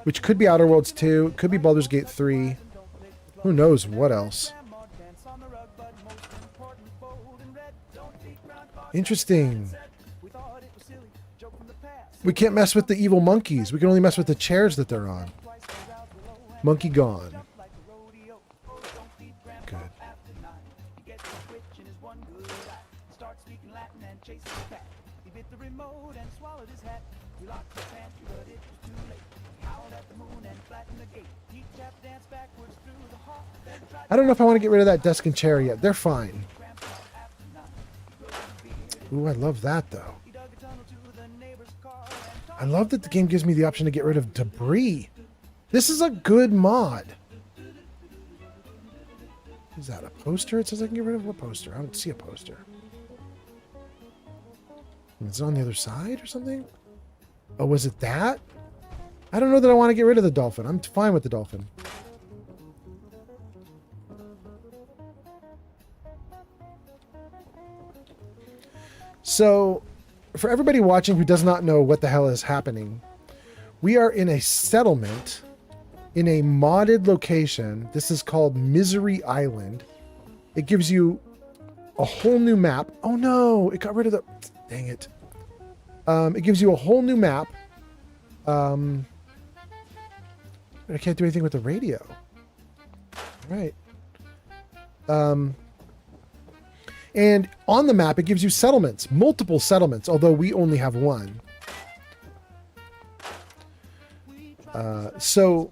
which could be Outer Worlds 2, could be Baldur's Gate 3, who knows what else. Interesting. We can't mess with the evil monkeys. We can only mess with the chairs that they're on. Monkey gone. Good. I don't know if I want to get rid of that desk and chair yet. They're fine. Ooh, I love that though. I love that the game gives me the option to get rid of debris. This is a good mod. Is that a poster? It says I can get rid of a poster. I don't see a poster. Is it on the other side or something? Oh, was it that? I don't know that I want to get rid of the dolphin. I'm fine with the dolphin. So, for everybody watching who does not know what the hell is happening, we are in a settlement in a modded location. This is called Misery Island. It gives you a whole new map. Oh no, it got rid of the... Dang it. It gives you a whole new map. I can't do anything with the radio. Right. And on the map, it gives you settlements, multiple settlements, although we only have one. So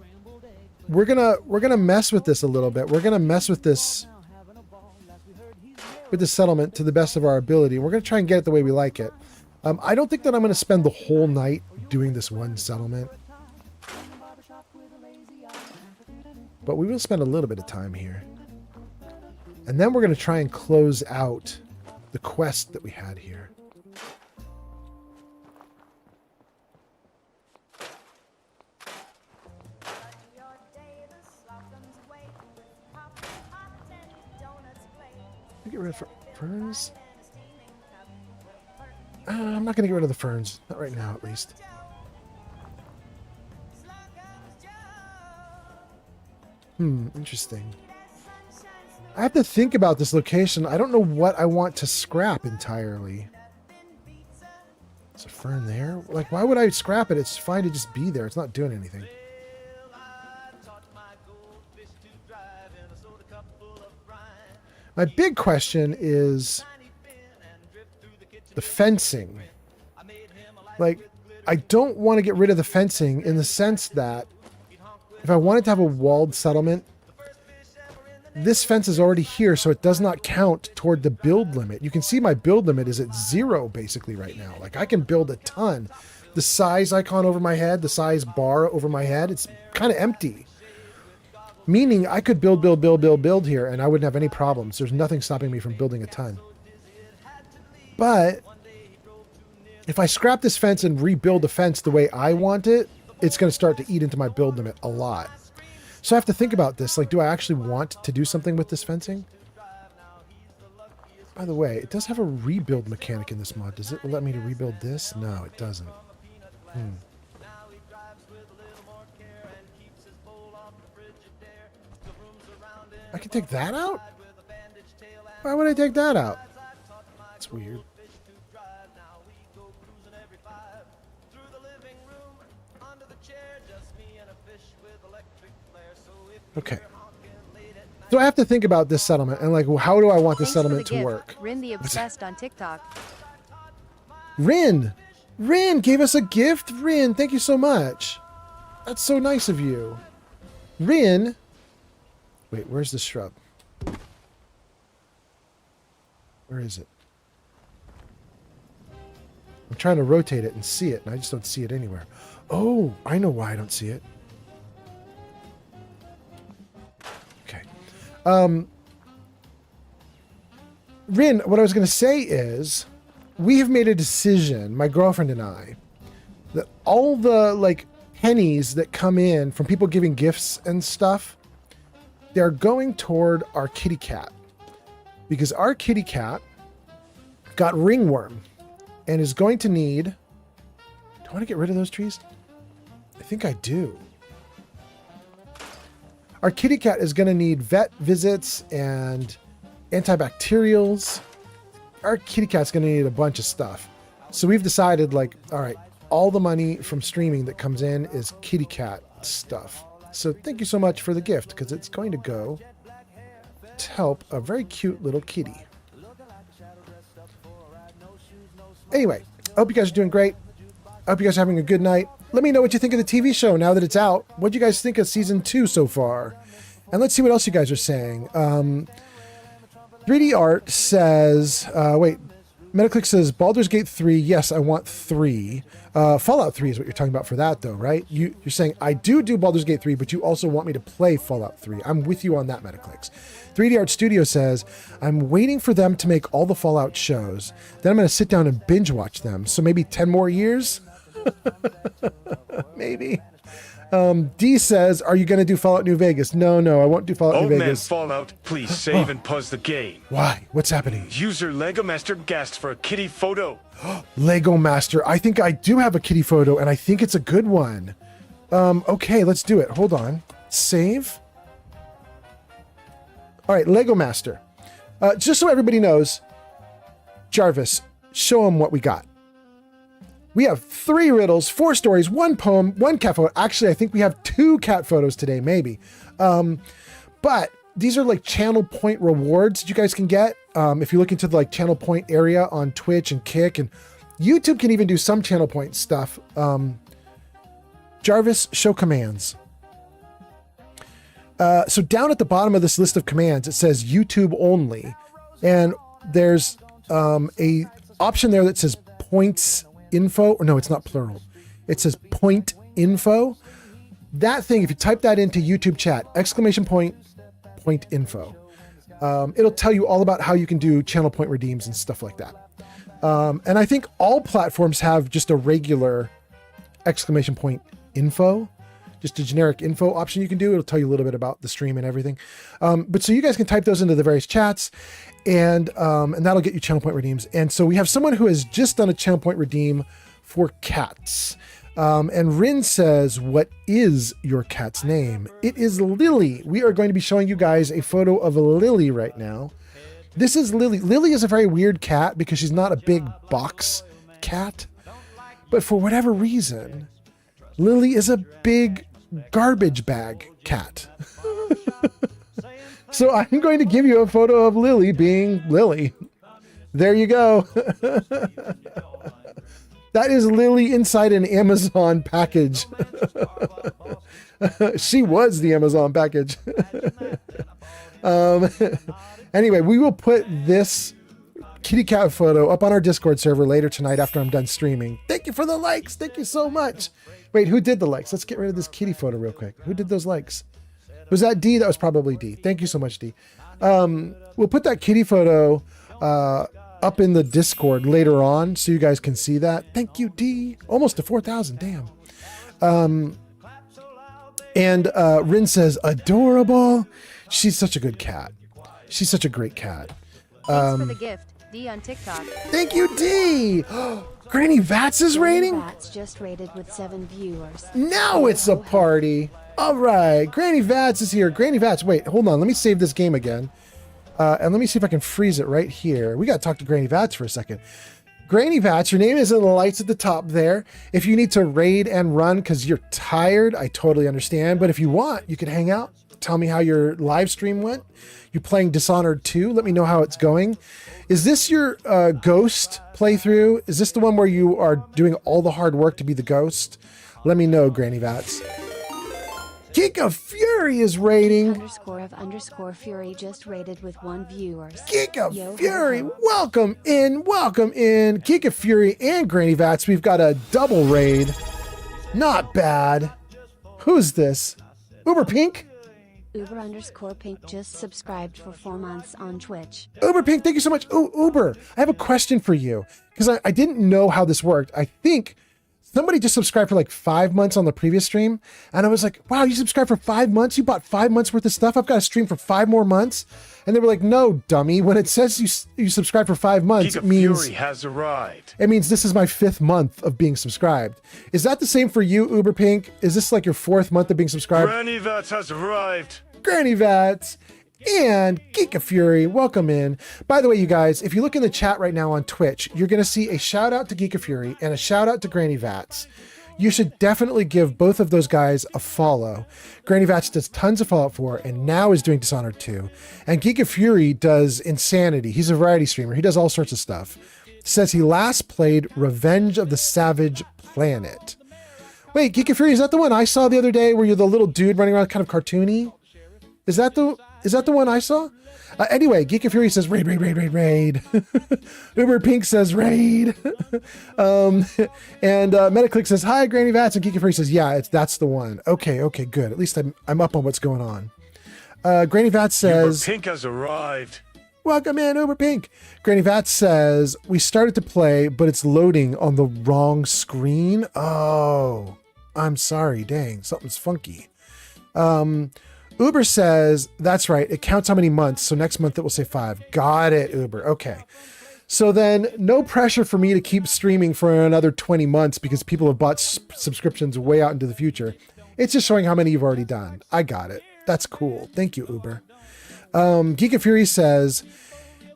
we're gonna mess with this a little bit. We're gonna mess with this settlement to the best of our ability. We're gonna try and get it the way we like it. I don't think that I'm gonna spend the whole night doing this one settlement, but we will spend a little bit of time here. And then we're going to try and close out the quest that we had here. Get rid of ferns? I'm not going to get rid of the ferns. Not right now, at least. Interesting. I have to think about this location. I don't know what I want to scrap entirely. Is a fern there? Like, why would I scrap it? It's fine to just be there. It's not doing anything. My big question is the fencing. Like, I don't want to get rid of the fencing in the sense that if I wanted to have a walled settlement, this fence is already here, so it does not count toward the build limit. You can see my build limit is at 0 basically right now. Like, I can build a ton. The size icon over my head, the size bar over my head, it's kind of empty. Meaning I could build here and I wouldn't have any problems. There's nothing stopping me from building a ton. But if I scrap this fence and rebuild the fence the way I want it, it's going to start to eat into my build limit a lot. So I have to think about this. Like, do I actually want to do something with this fencing? By the way, it does have a rebuild mechanic in this mod. Does it let me to rebuild this? No, it doesn't. I can take that out? Why would I take that out? That's weird. Okay. So I have to think about this settlement and like, how do I want this settlement to work? Rin the Obsessed on TikTok. Rin gave us a gift. Rin, thank you so much. That's so nice of you. Rin. Wait, where's the shrub? Where is it? I'm trying to rotate it and see it, and I just don't see it anywhere. Oh, I know why I don't see it. Okay. Rin, what I was going to say is, we have made a decision, my girlfriend and I, that all the, like, pennies that come in from people giving gifts and stuff, they're going toward our kitty cat. Because our kitty cat got ringworm and is going to need... Do I want to get rid of those trees? I think I do. Our kitty cat is going to need vet visits and antibacterials. Our kitty cat's going to need a bunch of stuff. So we've decided, like, all right, all the money from streaming that comes in is kitty cat stuff. So thank you so much for the gift, because it's going to go to help a very cute little kitty. Anyway, I hope you guys are doing great. I hope you guys are having a good night. Let me know what you think of the TV show now that it's out. What do you guys think of season 2 so far? And let's see what else you guys are saying. 3D Art says, wait, Metaclick says, Baldur's Gate 3, yes, I want 3. Fallout 3 is what you're talking about for that, though, right? You're saying, I do Baldur's Gate 3, but you also want me to play Fallout 3. I'm with you on that, Metaclicks. 3D Art Studio says, I'm waiting for them to make all the Fallout shows. Then I'm going to sit down and binge watch them. So maybe 10 more years? Maybe. D says, are you going to do Fallout New Vegas? No, I won't do Fallout New Vegas. Old man Fallout, please save and pause the game. Why? What's happening? User Lego Master gasped for a kitty photo. Lego Master. I think I do have a kitty photo, and I think it's a good one. Okay, let's do it. Hold on. Save. All right, Lego Master. Just so everybody knows, Jarvis, show them what we got. We have 3 riddles, 4 stories, 1 poem, 1 cat photo. Actually, I think we have 2 cat photos today, maybe. But these are like channel point rewards that you guys can get. If you look into the like channel point area on Twitch and Kick, and YouTube can even do some channel point stuff. Jarvis, show commands. So down at the bottom of this list of commands, it says YouTube only. And there's a option there that says points info, or no, it's not plural. It says point info. That thing, if you type that into YouTube chat, !point info, it'll tell you all about how you can do channel point redeems and stuff like that. And I think all platforms have just a regular !point info, just a generic info option you can do. It'll tell you a little bit about the stream and everything. But so you guys can type those into the various chats, and that'll get you channel point redeems. And so we have someone who has just done a channel point redeem for cats. And Rin says, what is your cat's name? It is Lily. We are going to be showing you guys a photo of Lily right now. This is Lily. Lily is a very weird cat because she's not a big box cat. But for whatever reason, Lily is a big garbage bag cat. So I'm going to give you a photo of Lily being Lily. There you go. That is Lily inside an Amazon package. She was the Amazon package. Anyway, we will put this kitty cat photo up on our Discord server later tonight after I'm done streaming. Thank you for the likes. Thank you so much. Wait, who did the likes? Let's get rid of this kitty photo real quick. Who did those likes? Was that D? That was probably D. Thank you so much, D. We'll put that kitty photo up in the Discord later on so you guys can see that. Thank you, D. Almost to 4,000. Damn. And Rin says, adorable. She's such a good cat. She's such a great cat. Thanks for the gift, D on TikTok. Thank you, D. Granny Vats is rating? Vats just rated with 7 viewers. Now it's a party. All right. Granny Vats is here. Granny Vats. Wait, hold on. Let me save this game again. And let me see if I can freeze it right here. We got to talk to Granny Vats for a second. Granny Vats, your name is in the lights at the top there. If you need to raid and run because you're tired, I totally understand. But if you want, you can hang out. Tell me how your live stream went. You're playing Dishonored 2. Let me know how it's going. Is this your ghost playthrough? Is this the one where you are doing all the hard work to be the ghost? Let me know, Granny Vats. Geek of Fury is rating. _of_Fury just rated with 1 viewers. Geek of Fury, welcome in, welcome in. Geek of Fury and Granny Vats, we've got a double raid. Not bad. Who's this? Uber Pink? Uber_Pink just subscribed for 4 months on Twitch. Uber Pink, thank you so much. Oh, Uber, I have a question for you because I didn't know how this worked. I think somebody just subscribed for like 5 months on the previous stream. And I was like, wow, you subscribed for 5 months? You bought 5 months worth of stuff? I've got to stream for 5 more months? And they were like, no, dummy. When it says you subscribe for 5 months, it means Fury has arrived. It means this is my 5th month of being subscribed. Is that the same for you, Uber Pink? Is this like your 4th month of being subscribed? Granny Vats has arrived. Granny Vats and Geek of Fury, welcome in. By the way, you guys, if you look in the chat right now on Twitch, you're going to see a shout out to Geek of Fury and a shout out to Granny Vats. You should definitely give both of those guys a follow. Granny Vats does tons of Fallout 4 and now is doing Dishonored 2. And Geek of Fury does Insanity. He's a variety streamer. He does all sorts of stuff. Says he last played Revenge of the Savage Planet. Wait, Geek of Fury, is that the one I saw the other day where you're the little dude running around kind of cartoony? Is that the one I saw? Anyway, Geek of Fury says raid. Uber Pink says raid. And Metaclick says hi, Granny Vats, and Geek of Fury says yeah, that's the one. Okay, good. At least I'm up on what's going on. Granny Vats says Uber Pink has arrived. Welcome in, Uber Pink. Granny Vats says we started to play, but it's loading on the wrong screen. Oh, I'm sorry. Dang, something's funky. Uber says, that's right, it counts how many months, so next month it will say 5. Got it, Uber. Okay. So then, no pressure for me to keep streaming for another 20 months because people have bought subscriptions way out into the future. It's just showing how many you've already done. I got it. That's cool. Thank you, Uber. Geek of Fury says,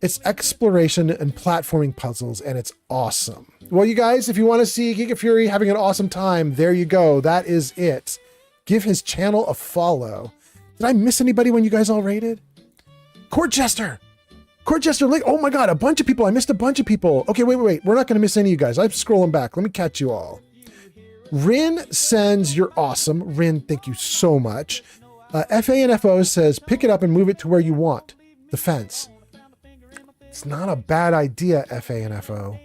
it's exploration and platforming puzzles, and it's awesome. Well, you guys, if you want to see Geek of Fury having an awesome time, there you go. That is it. Give his channel a follow. Did I miss anybody when you guys all rated? Court Jester, like, oh my God, a bunch of people. I missed a bunch of people. Okay, wait. We're not going to miss any of you guys. I'm scrolling back. Let me catch you all. Rin sends, you're awesome. Rin, thank you so much. FANFO says, pick it up and move it to where you want. The fence. It's not a bad idea, FANFO.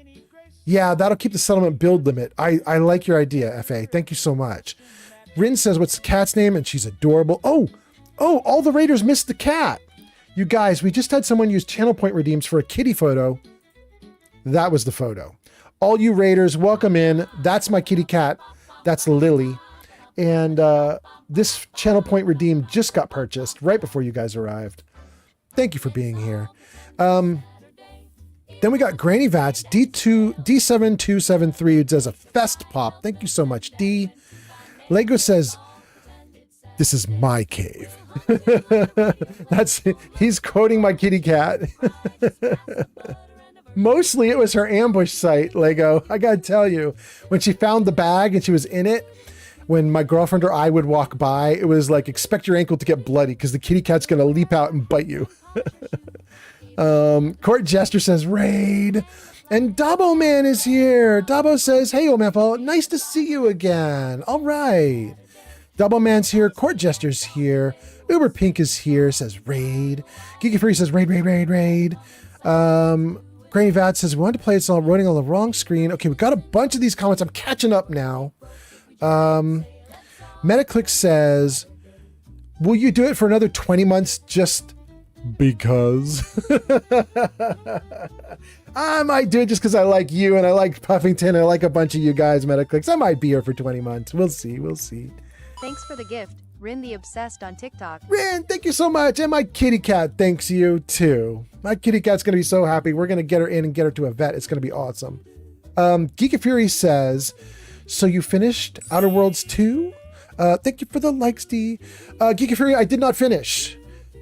Yeah, that'll keep the settlement build limit. I like your idea, FA. Thank you so much. Rin says, what's the cat's name? And she's adorable. Oh, all the raiders missed the cat. You guys, we just had someone use channel point redeems for a kitty photo. That was the photo. All you raiders, welcome in. That's my kitty cat. That's Lily. And this channel point redeem just got purchased right before you guys arrived. Thank you for being here. Then we got Granny Vats, D7273, who does a fest pop. Thank you so much, D. Lego says, this is my cave. He's quoting my kitty cat. Mostly it was her ambush site, Lego. I gotta tell you, when she found the bag and she was in it, when my girlfriend or I would walk by, it was like, expect your ankle to get bloody because the kitty cat's gonna leap out and bite you. Court Jester says, raid. And Dabo Man is here. Dabo says, hey, old man, nice to see you again. All right. Dabo Man's here. Court Jester's here. Uber Pink is here, says raid. Geeky Fury says raid, raid, raid, raid. Granny Vat says, we wanted to play it's all running on the wrong screen. Okay, we got a bunch of these comments. I'm catching up now. Metaclick says, will you do it for another 20 months just because? I might do it just because I like you and I like Puffington and I like a bunch of you guys, Metaclicks. I might be here for 20 months. We'll see. We'll see. Thanks for the gift, Rin the Obsessed on TikTok. Rin, thank you so much. And my kitty cat thanks you too. My kitty cat's going to be so happy. We're going to get her in and get her to a vet. It's going to be awesome. Geeky Fury says, so you finished Outer Worlds 2? Thank you for the likes, D. Geeky Fury, I did not finish,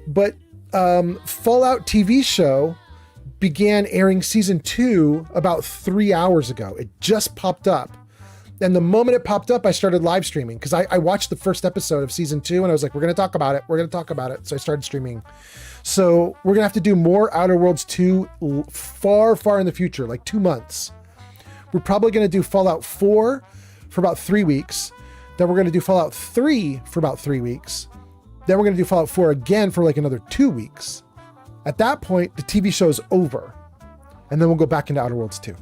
but Fallout TV show began airing season 2 about 3 hours ago. It just popped up. And the moment it popped up, I started live streaming because I watched the first episode of season 2 and I was like, we're going to talk about it. We're going to talk about it. So I started streaming. So we're going to have to do more Outer Worlds 2 far, far in the future, like 2 months. We're probably going to do Fallout 4 for about 3 weeks. Then we're going to do Fallout 3 for about 3 weeks. Then we're going to do Fallout 4 again for like another 2 weeks. At that point, the TV show is over. And then we'll go back into Outer Worlds 2.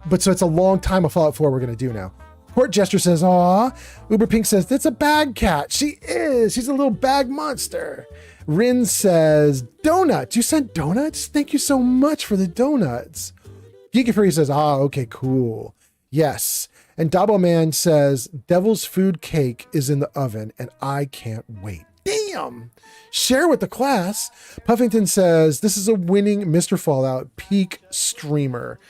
But so it's a long time of Fallout 4 we're going to do now. Court Jester says, aw. Uber Pink says, that's a bag cat. She is. She's a little bag monster. Rin says, donuts. You sent donuts? Thank you so much for the donuts. Geeky Fury says, okay, cool. Yes. And Dabo Man says, Devil's Food Cake is in the oven and I can't wait. Damn. Share with the class. Puffington says, this is a winning Mr. Fallout peak streamer.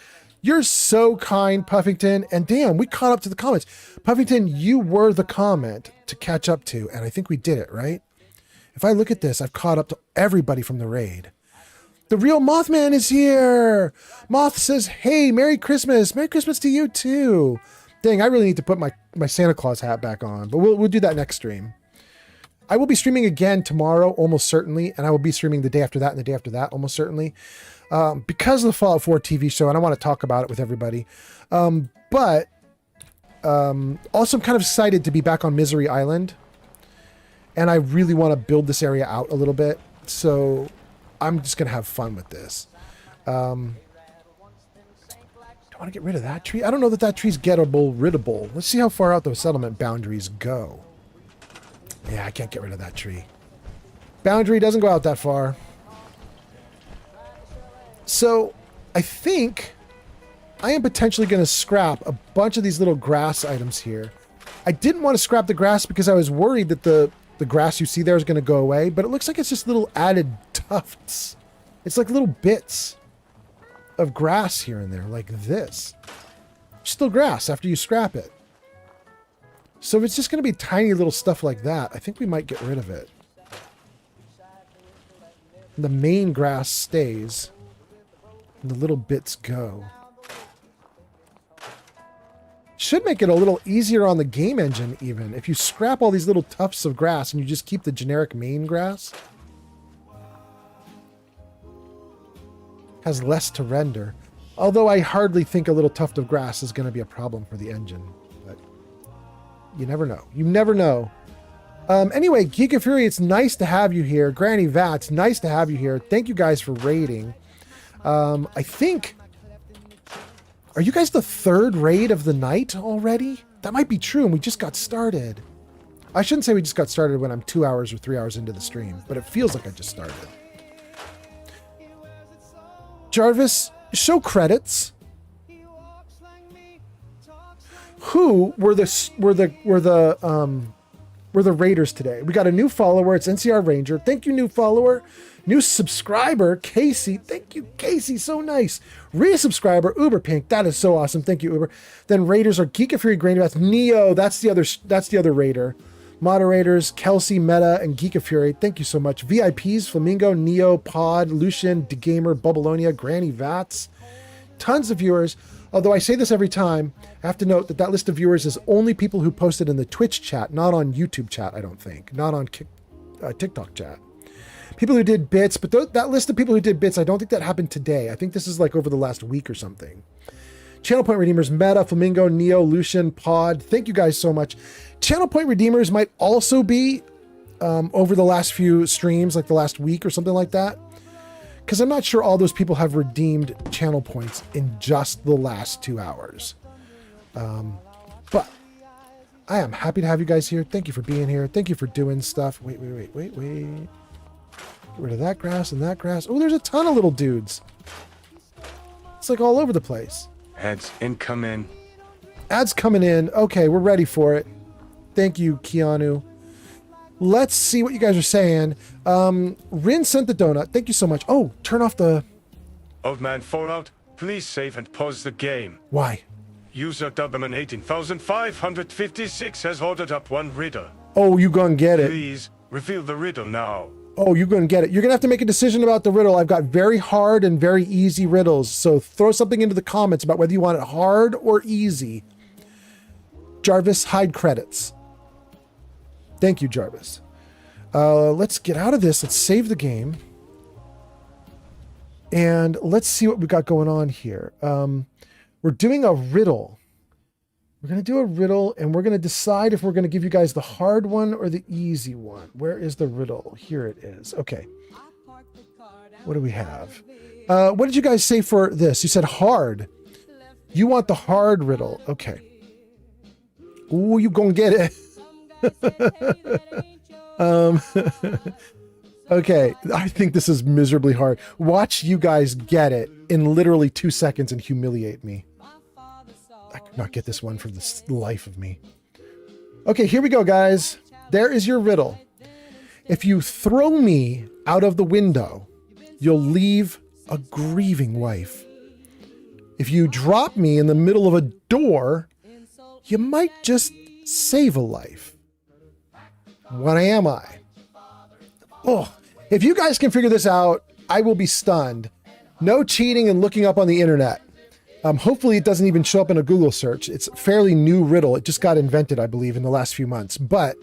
You're so kind, Puffington. And damn, we caught up to the comments. Puffington, you were the comment to catch up to. And I think we did it, right? If I look at this, I've caught up to everybody from the raid. The real Mothman is here. Moth says, hey, Merry Christmas. Merry Christmas to you too. Dang, I really need to put my Santa Claus hat back on, but we'll do that next stream. I will be streaming again tomorrow, almost certainly, and I will be streaming the day after that and the day after that, almost certainly, because of the Fallout 4 TV show, and I want to talk about it with everybody. But also I'm kind of excited to be back on Misery Island, and I really want to build this area out a little bit, so I'm just going to have fun with this. I want to get rid of that tree. I don't know that that tree's riddable. Let's see how far out those settlement boundaries go. Yeah, I can't get rid of that tree. Boundary doesn't go out that far. So I think I am potentially going to scrap a bunch of these little grass items here. I didn't want to scrap the grass because I was worried that the grass you see there is going to go away, but it looks like it's just little added tufts. It's like little bits of grass here and there, like this. Still grass after you scrap it. So if it's just going to be tiny little stuff like that, I think we might get rid of it. The main grass stays, and the little bits go. Should make it a little easier on the game engine even. If you scrap all these little tufts of grass and you just keep the generic main grass. Has less to render. Although I hardly think a little tuft of grass is going to be a problem for the engine. But you never know. You never know. Anyway, Geek and Fury, it's nice to have you here. Granny Vats, nice to have you here. Thank you guys for raiding. I think... Are you guys the third raid of the night already? That might be true, and we just got started. I shouldn't say we just got started when I'm 2 hours or 3 hours into the stream, but it feels like I just started. Jarvis, show credits. Who were the raiders today? We got a new follower. It's NCR Ranger. Thank you, new follower. New subscriber, Casey. Thank you, Casey. So nice. Resubscriber, Uber Pink. That is so awesome. Thank you, Uber. Then raiders are Geek Fury, Granny Bath, Neo. That's the other raider. Moderators, Kelsey, Meta, and Geek Fury. Thank you so much. VIPs, Flamingo, Neo, Pod, Lucian, DeGamer, Bubbalonia, Granny Vats. Tons of viewers. Although I say this every time, I have to note that list of viewers is only people who posted in the Twitch chat, not on YouTube chat, I don't think. Not on TikTok chat. People who did bits, but that list of people who did bits, I don't think that happened today. I think this is like over the last week or something. Channel Point Redeemers, Meta, Flamingo, Neo, Lucian, Pod. Thank you guys so much. Channel Point Redeemers might also be over the last few streams, like the last week or something like that. Because I'm not sure all those people have redeemed channel points in just the last 2 hours. But I am happy to have you guys here. Thank you for being here. Thank you for doing stuff. Wait. Get rid of that grass and that grass. Oh, there's a ton of little dudes. It's like all over the place. Ads incoming. Ads coming in. Okay, we're ready for it. Thank you, Keanu. Let's see what you guys are saying. Rin sent the donut. Thank you so much. Oh, turn off the... Old man Fallout, please save and pause the game. Why? User Doberman 18556 has ordered up one riddle. Oh, you gonna get it. Please reveal the riddle now. Oh, you're gonna get it. You're gonna have to make a decision about the riddle. I've got very hard and very easy riddles. So throw something into the comments about whether you want it hard or easy. Jarvis, hide credits. Thank you, Jarvis. Let's get out of this. Let's save the game. And let's see what we got going on here. We're doing a riddle. We're going to do a riddle, and we're going to decide if we're going to give you guys the hard one or the easy one. Where is the riddle? Here it is. Okay. What do we have? What did you guys say for this? You said hard. You want the hard riddle. Okay. Ooh, you gonna get it. Okay, I think this is miserably hard. Watch you guys get it in literally 2 seconds and humiliate me. I could not get this one for the life of me. Okay, here we go, guys. There is your riddle. If you throw me out of the window, you'll leave a grieving wife. If you drop me in the middle of a door, you might just save a life. What am I? Oh, if you guys can figure this out, I will be stunned. No cheating and looking up on the internet. Hopefully it doesn't even show up in a Google search. It's a fairly new riddle. It just got invented, I believe, in the last few months. But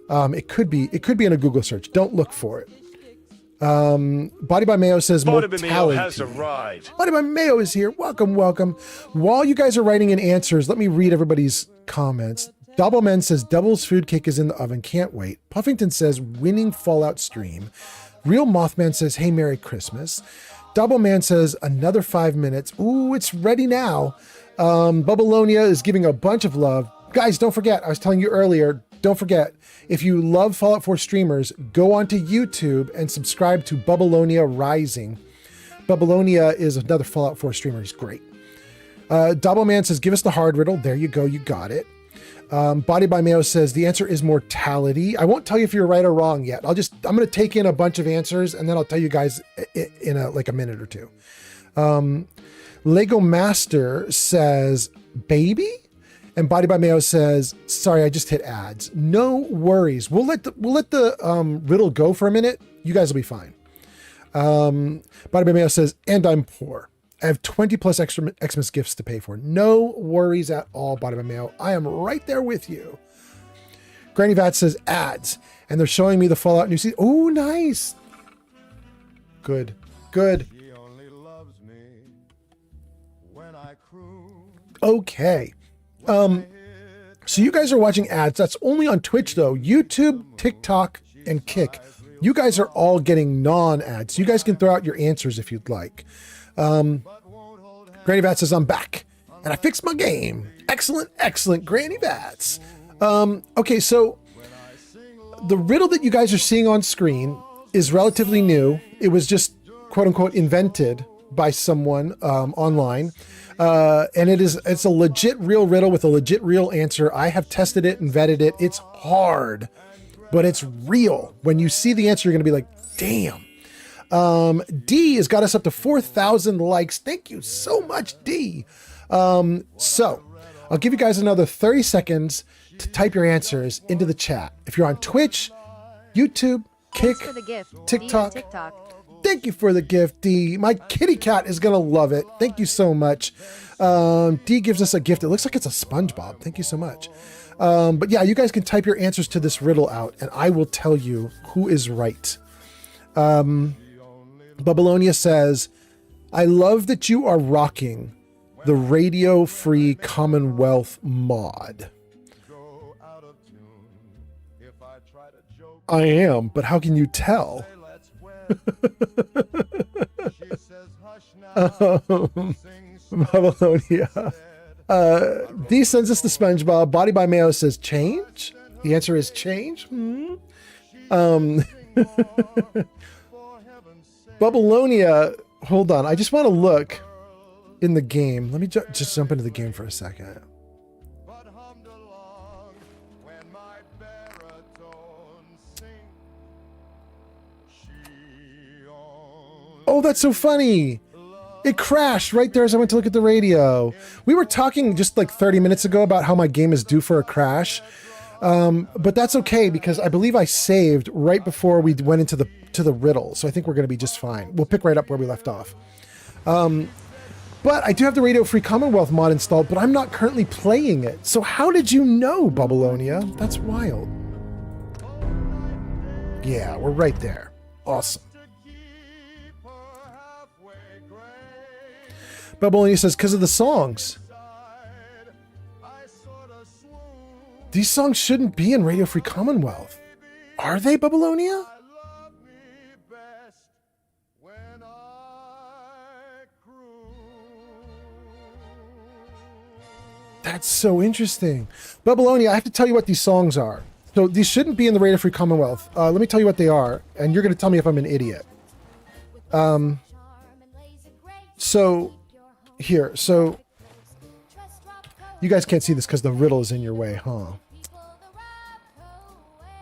it could be in a Google search. Don't look for it. Body by Mayo says Body by mortality. Mayo has arrived. Body by Mayo is here. Welcome, welcome. While you guys are writing in answers, let me read everybody's comments. Doubleman says Devil's Food Cake is in the oven. Can't wait. Puffington says winning Fallout stream. Real Mothman says, hey, Merry Christmas. Doubleman says another 5 minutes. Ooh, it's ready now. Bubbalonia is giving a bunch of love. Guys, don't forget, I was telling you earlier, don't forget, if you love Fallout 4 streamers, go onto YouTube and subscribe to Bubbalonia Rising. Bubbalonia is another Fallout 4 streamer. He's great. Doubleman says, give us the hard riddle. There you go. You got it. Body by Mayo says the answer is mortality. I won't tell you if you're right or wrong yet. I'm going to take in a bunch of answers and then I'll tell you guys in a minute or two. Lego Master says baby, and Body by Mayo says, sorry, I just hit ads. No worries. We'll let the riddle go for a minute. You guys will be fine. Body by Mayo says, and I'm poor. I have 20 plus extra Xmas gifts to pay for. No worries at all, Body by Mayo. I am right there with you. Granny Vat says ads, and they're showing me the Fallout new season. Oh, nice. Good. Okay. So you guys are watching ads. That's only on Twitch though. YouTube, TikTok, and Kick. You guys are all getting non-ads. You guys can throw out your answers if you'd like. Granny Vats says, I'm back and I fixed my game. Excellent, Granny Vats. Okay, so the riddle that you guys are seeing on screen is relatively new. It was just quote unquote invented by someone online. And it's a legit real riddle with a legit real answer. I have tested it and vetted it. It's hard, but it's real. When you see the answer, you're going to be like, damn. D has got us up to 4,000 likes. Thank you so much, D. So I'll give you guys another 30 seconds to type your answers into the chat. If you're on Twitch, YouTube, Kick, Thanks for the gift. TikTok. D on TikTok. Thank you for the gift, D. My kitty cat is going to love it. Thank you so much. D gives us a gift. It looks like it's a SpongeBob. Thank you so much. But yeah, you guys can type your answers to this riddle out, and I will tell you who is right. Babylonia says, I love that you are rocking the Radio Free Commonwealth mod. I am, but how can you tell? Babylonia. D sends us the SpongeBob. Body by Mayo says change. The answer is change. Babylonia. Hold on. I just want to look in the game. Let me just jump into the game for a second. Oh, that's so funny. It crashed right there as I went to look at the radio. We were talking just like 30 minutes ago about how my game is due for a crash. But that's okay because I believe I saved right before we went into the riddle. So I think we're going to be just fine. We'll pick right up where we left off. But I do have the Radio Free Commonwealth mod installed, but I'm not currently playing it. So how did you know, Babylonia? That's wild. Yeah, we're right there. Awesome. Babylonia says, because of the songs. These songs shouldn't be in Radio Free Commonwealth. Are they, Babylonia? That's so interesting. Babylonia, I have to tell you what these songs are. So these shouldn't be in the Radio Free Commonwealth. Let me tell you what they are, and you're going to tell me if I'm an idiot. So you guys can't see this because the riddle is in your way, huh?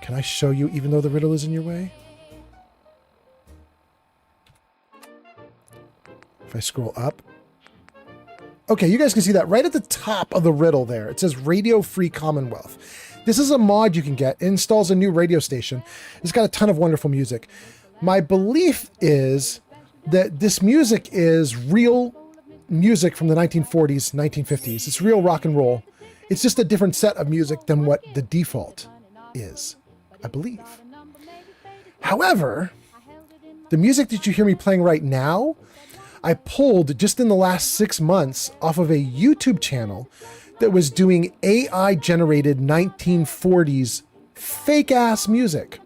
Can I show you even though the riddle is in your way? If I scroll up. Okay, you guys can see that right at the top of the riddle there. It says Radio Free Commonwealth. This is a mod you can get. It installs a new radio station. It's got a ton of wonderful music. My belief is that this music is real music from the 1940s, 1950s. It's real rock and roll. It's just a different set of music than what the default is, I believe. However, the music that you hear me playing right now, I pulled just in the last 6 months off of a YouTube channel that was doing AI-generated 1940s fake-ass music.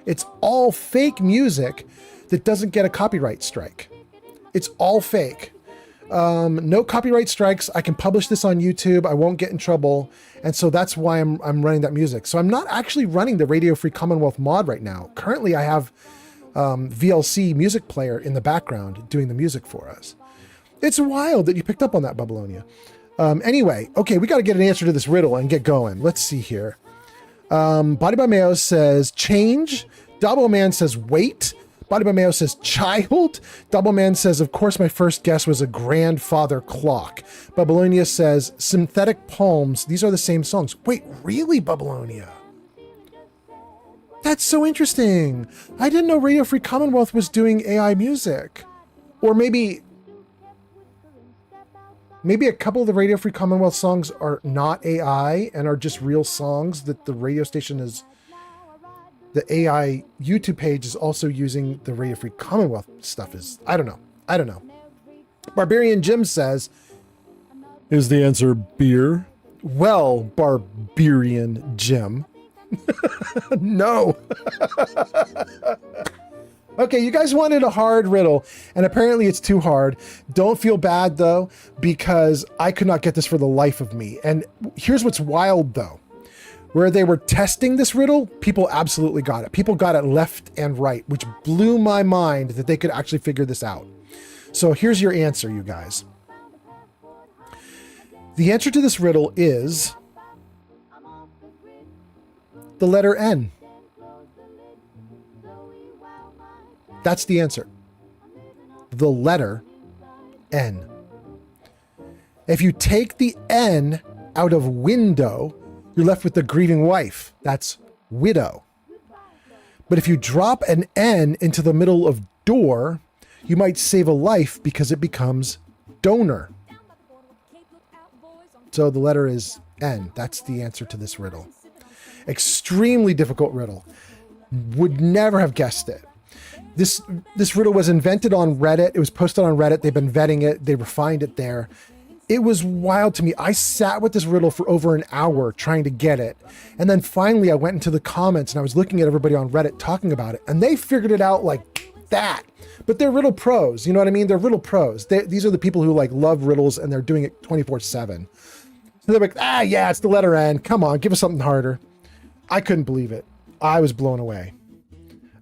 It's all fake music that doesn't get a copyright strike. It's all fake. No copyright strikes. I can publish this on YouTube. I won't get in trouble. And so that's why I'm running that music. So I'm not actually running the Radio Free Commonwealth mod right now. Currently, I have VLC music player in the background doing the music for us. It's wild that you picked up on that, Babylonia. Anyway, okay, we got to get an answer to this riddle and get going. Let's see here. Body by Mayo says change. Double Man says wait. Body by Mayo says child. Double Man says, of course, my first guess was a grandfather clock. Babylonia says synthetic palms. These are the same songs. Wait, really, Babylonia? That's so interesting. I didn't know Radio Free Commonwealth was doing AI music. Or maybe a couple of the Radio Free Commonwealth songs are not AI and are just real songs that the radio station is... The AI YouTube page is also using the Radio Free Commonwealth stuff. I don't know. Barbarian Jim says, is the answer beer? Well, Barbarian Jim. No. Okay, you guys wanted a hard riddle, and apparently it's too hard. Don't feel bad, though, because I could not get this for the life of me. And here's what's wild, though. Where they were testing this riddle, people absolutely got it. People got it left and right, which blew my mind that they could actually figure this out. So here's your answer, you guys. The answer to this riddle is the letter N. That's the answer. the letter N. If you take the N out of window, you're left with the grieving wife. That's widow. But if you drop an N into the middle of door, you might save a life because it becomes donor. So the letter is N. That's the answer to this riddle. Extremely difficult riddle. Would never have guessed it. This riddle was invented on Reddit. It was posted on Reddit. They've been vetting it. They refined it there. It was wild to me. I sat with this riddle for over an hour trying to get it. And then finally I went into the comments and I was looking at everybody on Reddit talking about it. And they figured it out like that. But they're riddle pros. You know what I mean? They're riddle pros. These are the people who like love riddles and they're doing it 24/7. So they're like, yeah, it's the letter N. Come on, give us something harder. I couldn't believe it. I was blown away.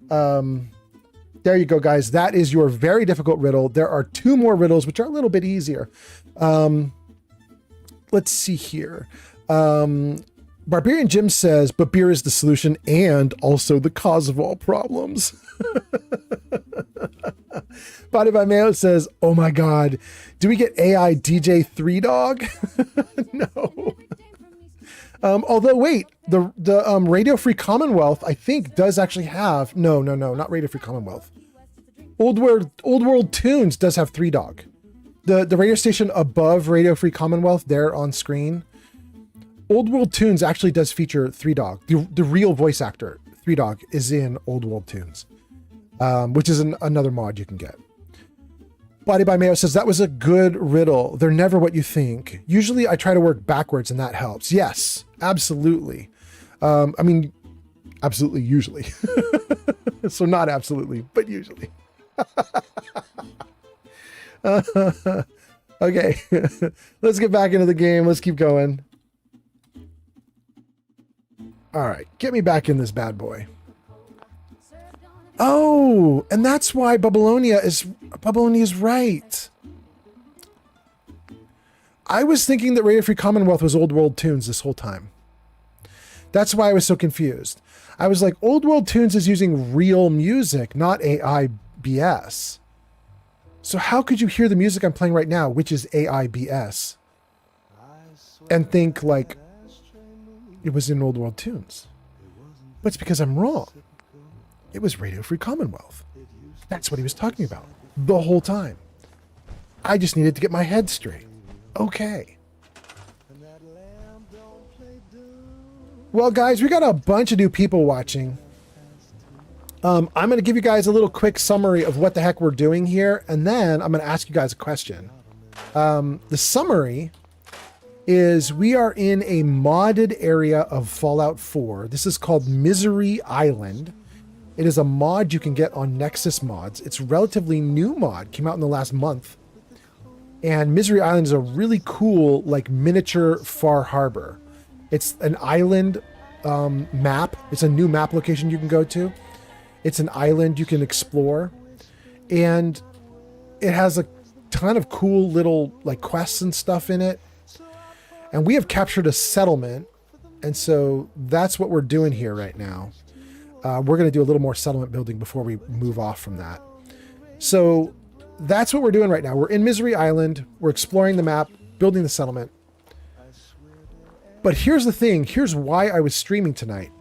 There you go, guys. That is your very difficult riddle. There are 2 more riddles, which are a little bit easier. Let's see here. Barbarian Jim says, but beer is the solution and also the cause of all problems. Body by Mayo says, oh my God, do we get AI DJ 3 Dog? No. Although wait, the Radio Free Commonwealth, I think, does actually have, no, not Radio Free Commonwealth. Old World Tunes does have 3 Dog. The radio station above Radio Free Commonwealth there on screen, Old World Tunes actually does feature 3 Dog. The real voice actor, 3 Dog, is in Old World Tunes, which is another mod you can get. Body by Mayo says, that was a good riddle. They're never what you think. Usually I try to work backwards and that helps. Yes, absolutely. I mean, absolutely usually. So not absolutely, but usually. Okay, let's get back into the game. Let's keep going. All right, get me back in this bad boy. Oh, and that's why Babylonia is right. I was thinking that Radio Free Commonwealth was Old World Tunes this whole time. That's why I was so confused. I was like, Old World Tunes is using real music, not AI BS. So how could you hear the music I'm playing right now, which is AI BS, and think like it was in Old World Tunes? But it's because I'm wrong. It was Radio Free Commonwealth. That's what he was talking about the whole time. I just needed to get my head straight. Okay. Well, guys, we got a bunch of new people watching. I'm going to give you guys a little quick summary of what the heck we're doing here, and then I'm going to ask you guys a question. The summary is we are in a modded area of Fallout 4. This is called Misery Island. It is a mod you can get on Nexus Mods. It's a relatively new mod, came out in the last month. And Misery Island is a really cool, like, miniature Far Harbor. It's an island map. It's a new map location you can go to. It's an island you can explore. And it has a ton of cool little, like, quests and stuff in it. And we have captured a settlement. And so that's what we're doing here right now. We're going to do a little more settlement building before we move off from that. So that's what we're doing right now. We're in Misery Island. We're exploring the map, building the settlement. But here's the thing. Here's why I was streaming tonight.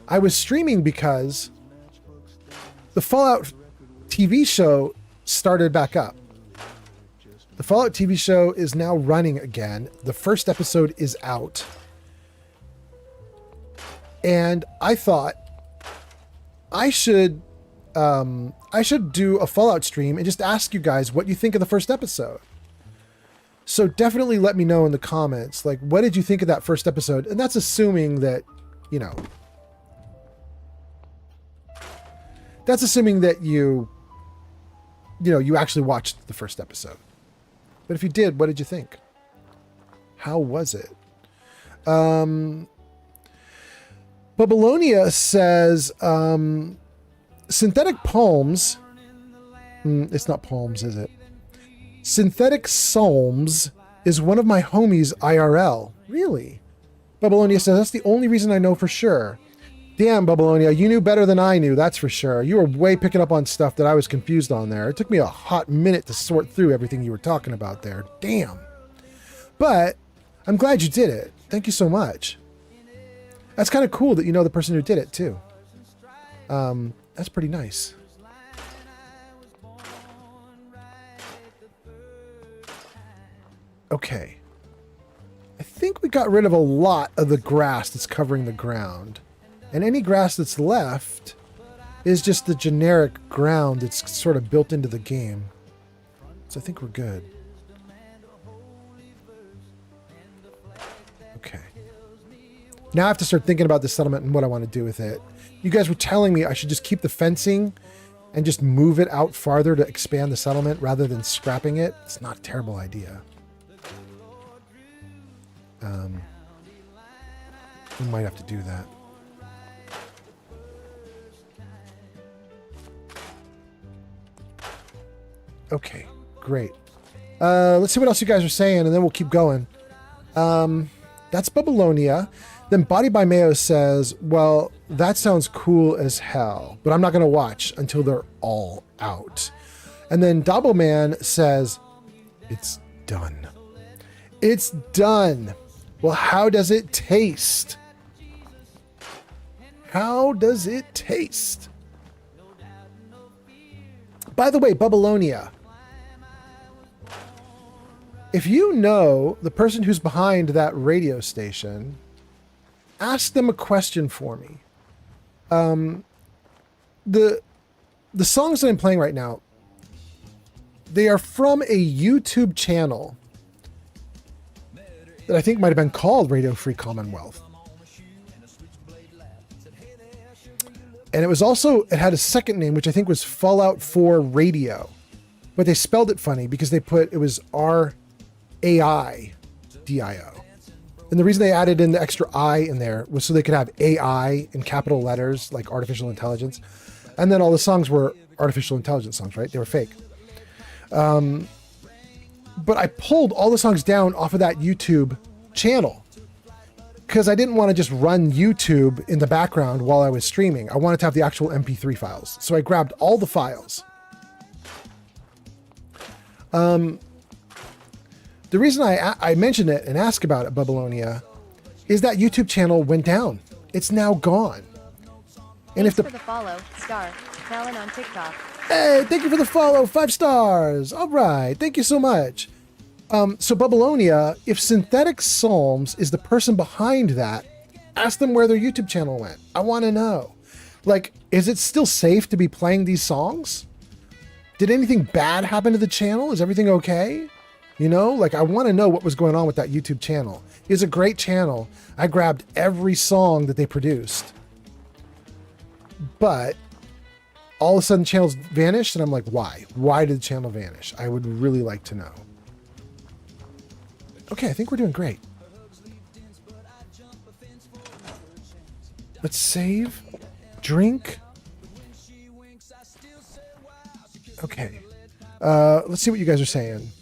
I was streaming because the Fallout TV show started back up. The Fallout TV show is now running again. The first episode is out. And I thought I should do a Fallout stream and just ask you guys what you think of the first episode. So definitely let me know in the comments, like, what did you think of that first episode? And that's assuming that, you actually watched the first episode. But if you did, what did you think? How was it? Babylonia says, synthetic palms. It's not palms, is it? Synthetic Psalms is one of my homies IRL. Really? Babylonia says, that's the only reason I know for sure. Damn, Babylonia, you knew better than I knew, that's for sure. You were way picking up on stuff that I was confused on there. It took me a hot minute to sort through everything you were talking about there. Damn. But I'm glad you did it. Thank you so much. That's kind of cool that you know the person who did it, too. That's pretty nice. Okay. I think we got rid of a lot of the grass that's covering the ground. And any grass that's left is just the generic ground that's sort of built into the game. So I think we're good. Okay. Now I have to start thinking about this settlement and what I want to do with it. You guys were telling me I should just keep the fencing and just move it out farther to expand the settlement rather than scrapping it. It's not a terrible idea. We might have to do that. Okay, great. Let's see what else you guys are saying, and then we'll keep going. That's Babylonia. Then Body by Mayo says, well, that sounds cool as hell, but I'm not going to watch until they're all out. And then Doubleman says, it's done. It's done. Well, how does it taste? How does it taste? By the way, Babylonia, if you know the person who's behind that radio station, ask them a question for me. The songs that I'm playing right now, they are from a YouTube channel that I think might have been called Radio Free Commonwealth. And it was also, it had a second name, which I think was Fallout 4 Radio. But they spelled it funny because it was R-A-I-D-I-O. And the reason they added in the extra I in there was so they could have AI in capital letters, like artificial intelligence. And then all the songs were artificial intelligence songs, right? They were fake. But I pulled all the songs down off of that YouTube channel because I didn't want to just run YouTube in the background while I was streaming. I wanted to have the actual MP3 files. So I grabbed all the files. The reason I mentioned it and asked about it, Babylonia, is that YouTube channel went down. It's now gone. And Thanks for the follow, Star, Talon on TikTok. Hey, thank you for the follow, 5 stars. All right, thank you so much. So Babylonia, if Synthetic Psalms is the person behind that, ask them where their YouTube channel went. I want to know. Like, is it still safe to be playing these songs? Did anything bad happen to the channel? Is everything okay? You know, like I want to know what was going on with that YouTube channel. It's a great channel. I grabbed every song that they produced. But all of a sudden channels vanished and I'm like, why? Why did the channel vanish? I would really like to know. Okay, I think we're doing great. Let's save. Drink. Okay. Let's see what you guys are saying.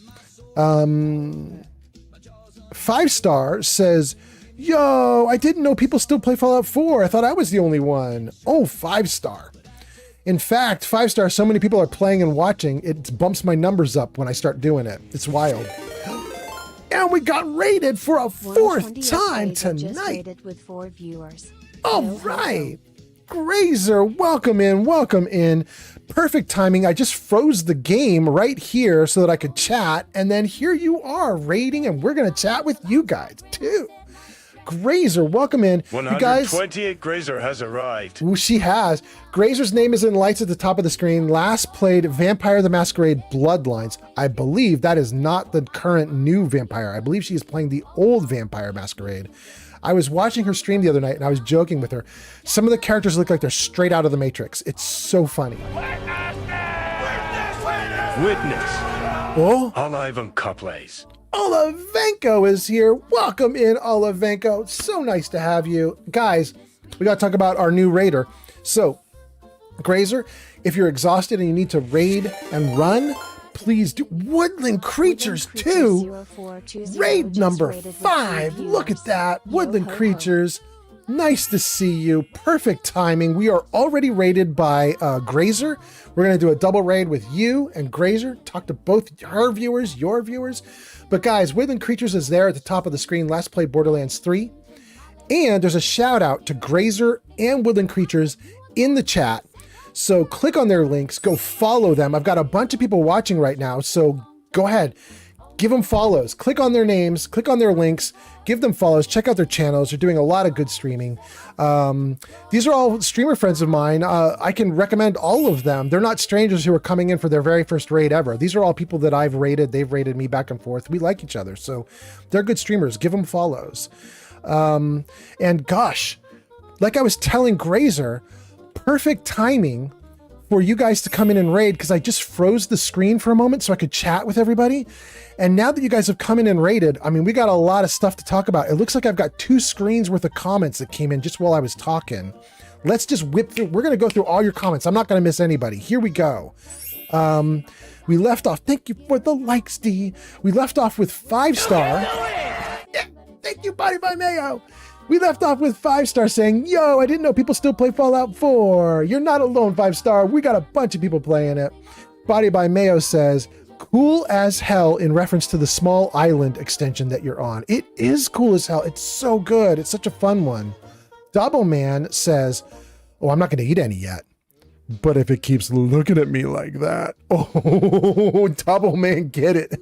5 Star says, yo, I didn't know people still play Fallout 4. I thought I was the only one. Oh, 5 Star. In fact, 5 Star, so many people are playing and watching, it bumps my numbers up when I start doing it. It's wild. And we got rated for a 4th time tonight. Rated with 4 viewers. All right. Grazer, welcome in, welcome in. Perfect timing. I just froze the game right here so that I could chat. And then here you are rating, and we're going to chat with you guys too. Grazer, welcome in. 128 Grazer has arrived. Ooh, she has. Grazer's name is in lights at the top of the screen. Last played Vampire the Masquerade Bloodlines. I believe that is not the current new Vampire. I believe she is playing the old Vampire Masquerade. I was watching her stream the other night and I was joking with her. Some of the characters look like they're straight out of the Matrix. It's so funny. Witness. Oh? Olivan Coplays. Olavenko is here. Welcome in, Olavenko. So nice to have you. Guys, we got to talk about our new raider. So, Grazer, if you're exhausted and you need to raid and run, please do. Woodland Creatures 2. Raid number 5. Look at that. Woodland Creatures. Nice to see you. Perfect timing. We are already raided by Grazer. We're going to do a double raid with you and Grazer. Talk to both her viewers, your viewers. But guys, Woodland Creatures is there at the top of the screen. Last played Borderlands 3. And there's a shout out to Grazer and Woodland Creatures in the chat. So click on their links, go follow them. I've got a bunch of people watching right now, so go ahead, give them follows. Click on their names, click on their links, give them follows, check out their channels. They're doing a lot of good streaming. These are all streamer friends of mine. I can recommend all of them. They're not strangers who are coming in for their very first raid ever. These are all people that I've raided. They've raided me back and forth. We like each other, so they're good streamers. Give them follows. And gosh, like I was telling Grazer, perfect timing for you guys to come in and raid, because I just froze the screen for a moment so I could chat with everybody. And now that you guys have come in and raided, I mean, we got a lot of stuff to talk about. It looks like I've got 2 screens worth of comments that came in just while I was talking. Let's just whip through. We're going to go through all your comments. I'm not going to miss anybody. Here we go. We left off. Thank you for the likes, D. We left off with 5-star. Yeah, thank you, Body by Mayo. We left off with 5-star saying, yo, I didn't know people still play Fallout 4. You're not alone, 5-star. We got a bunch of people playing it. Body by Mayo says, cool as hell, in reference to the small island extension that you're on. It is cool as hell. It's so good. It's such a fun one. Double Man says, oh, I'm not going to eat any yet. But if it keeps looking at me like that, oh, Double Man, get it.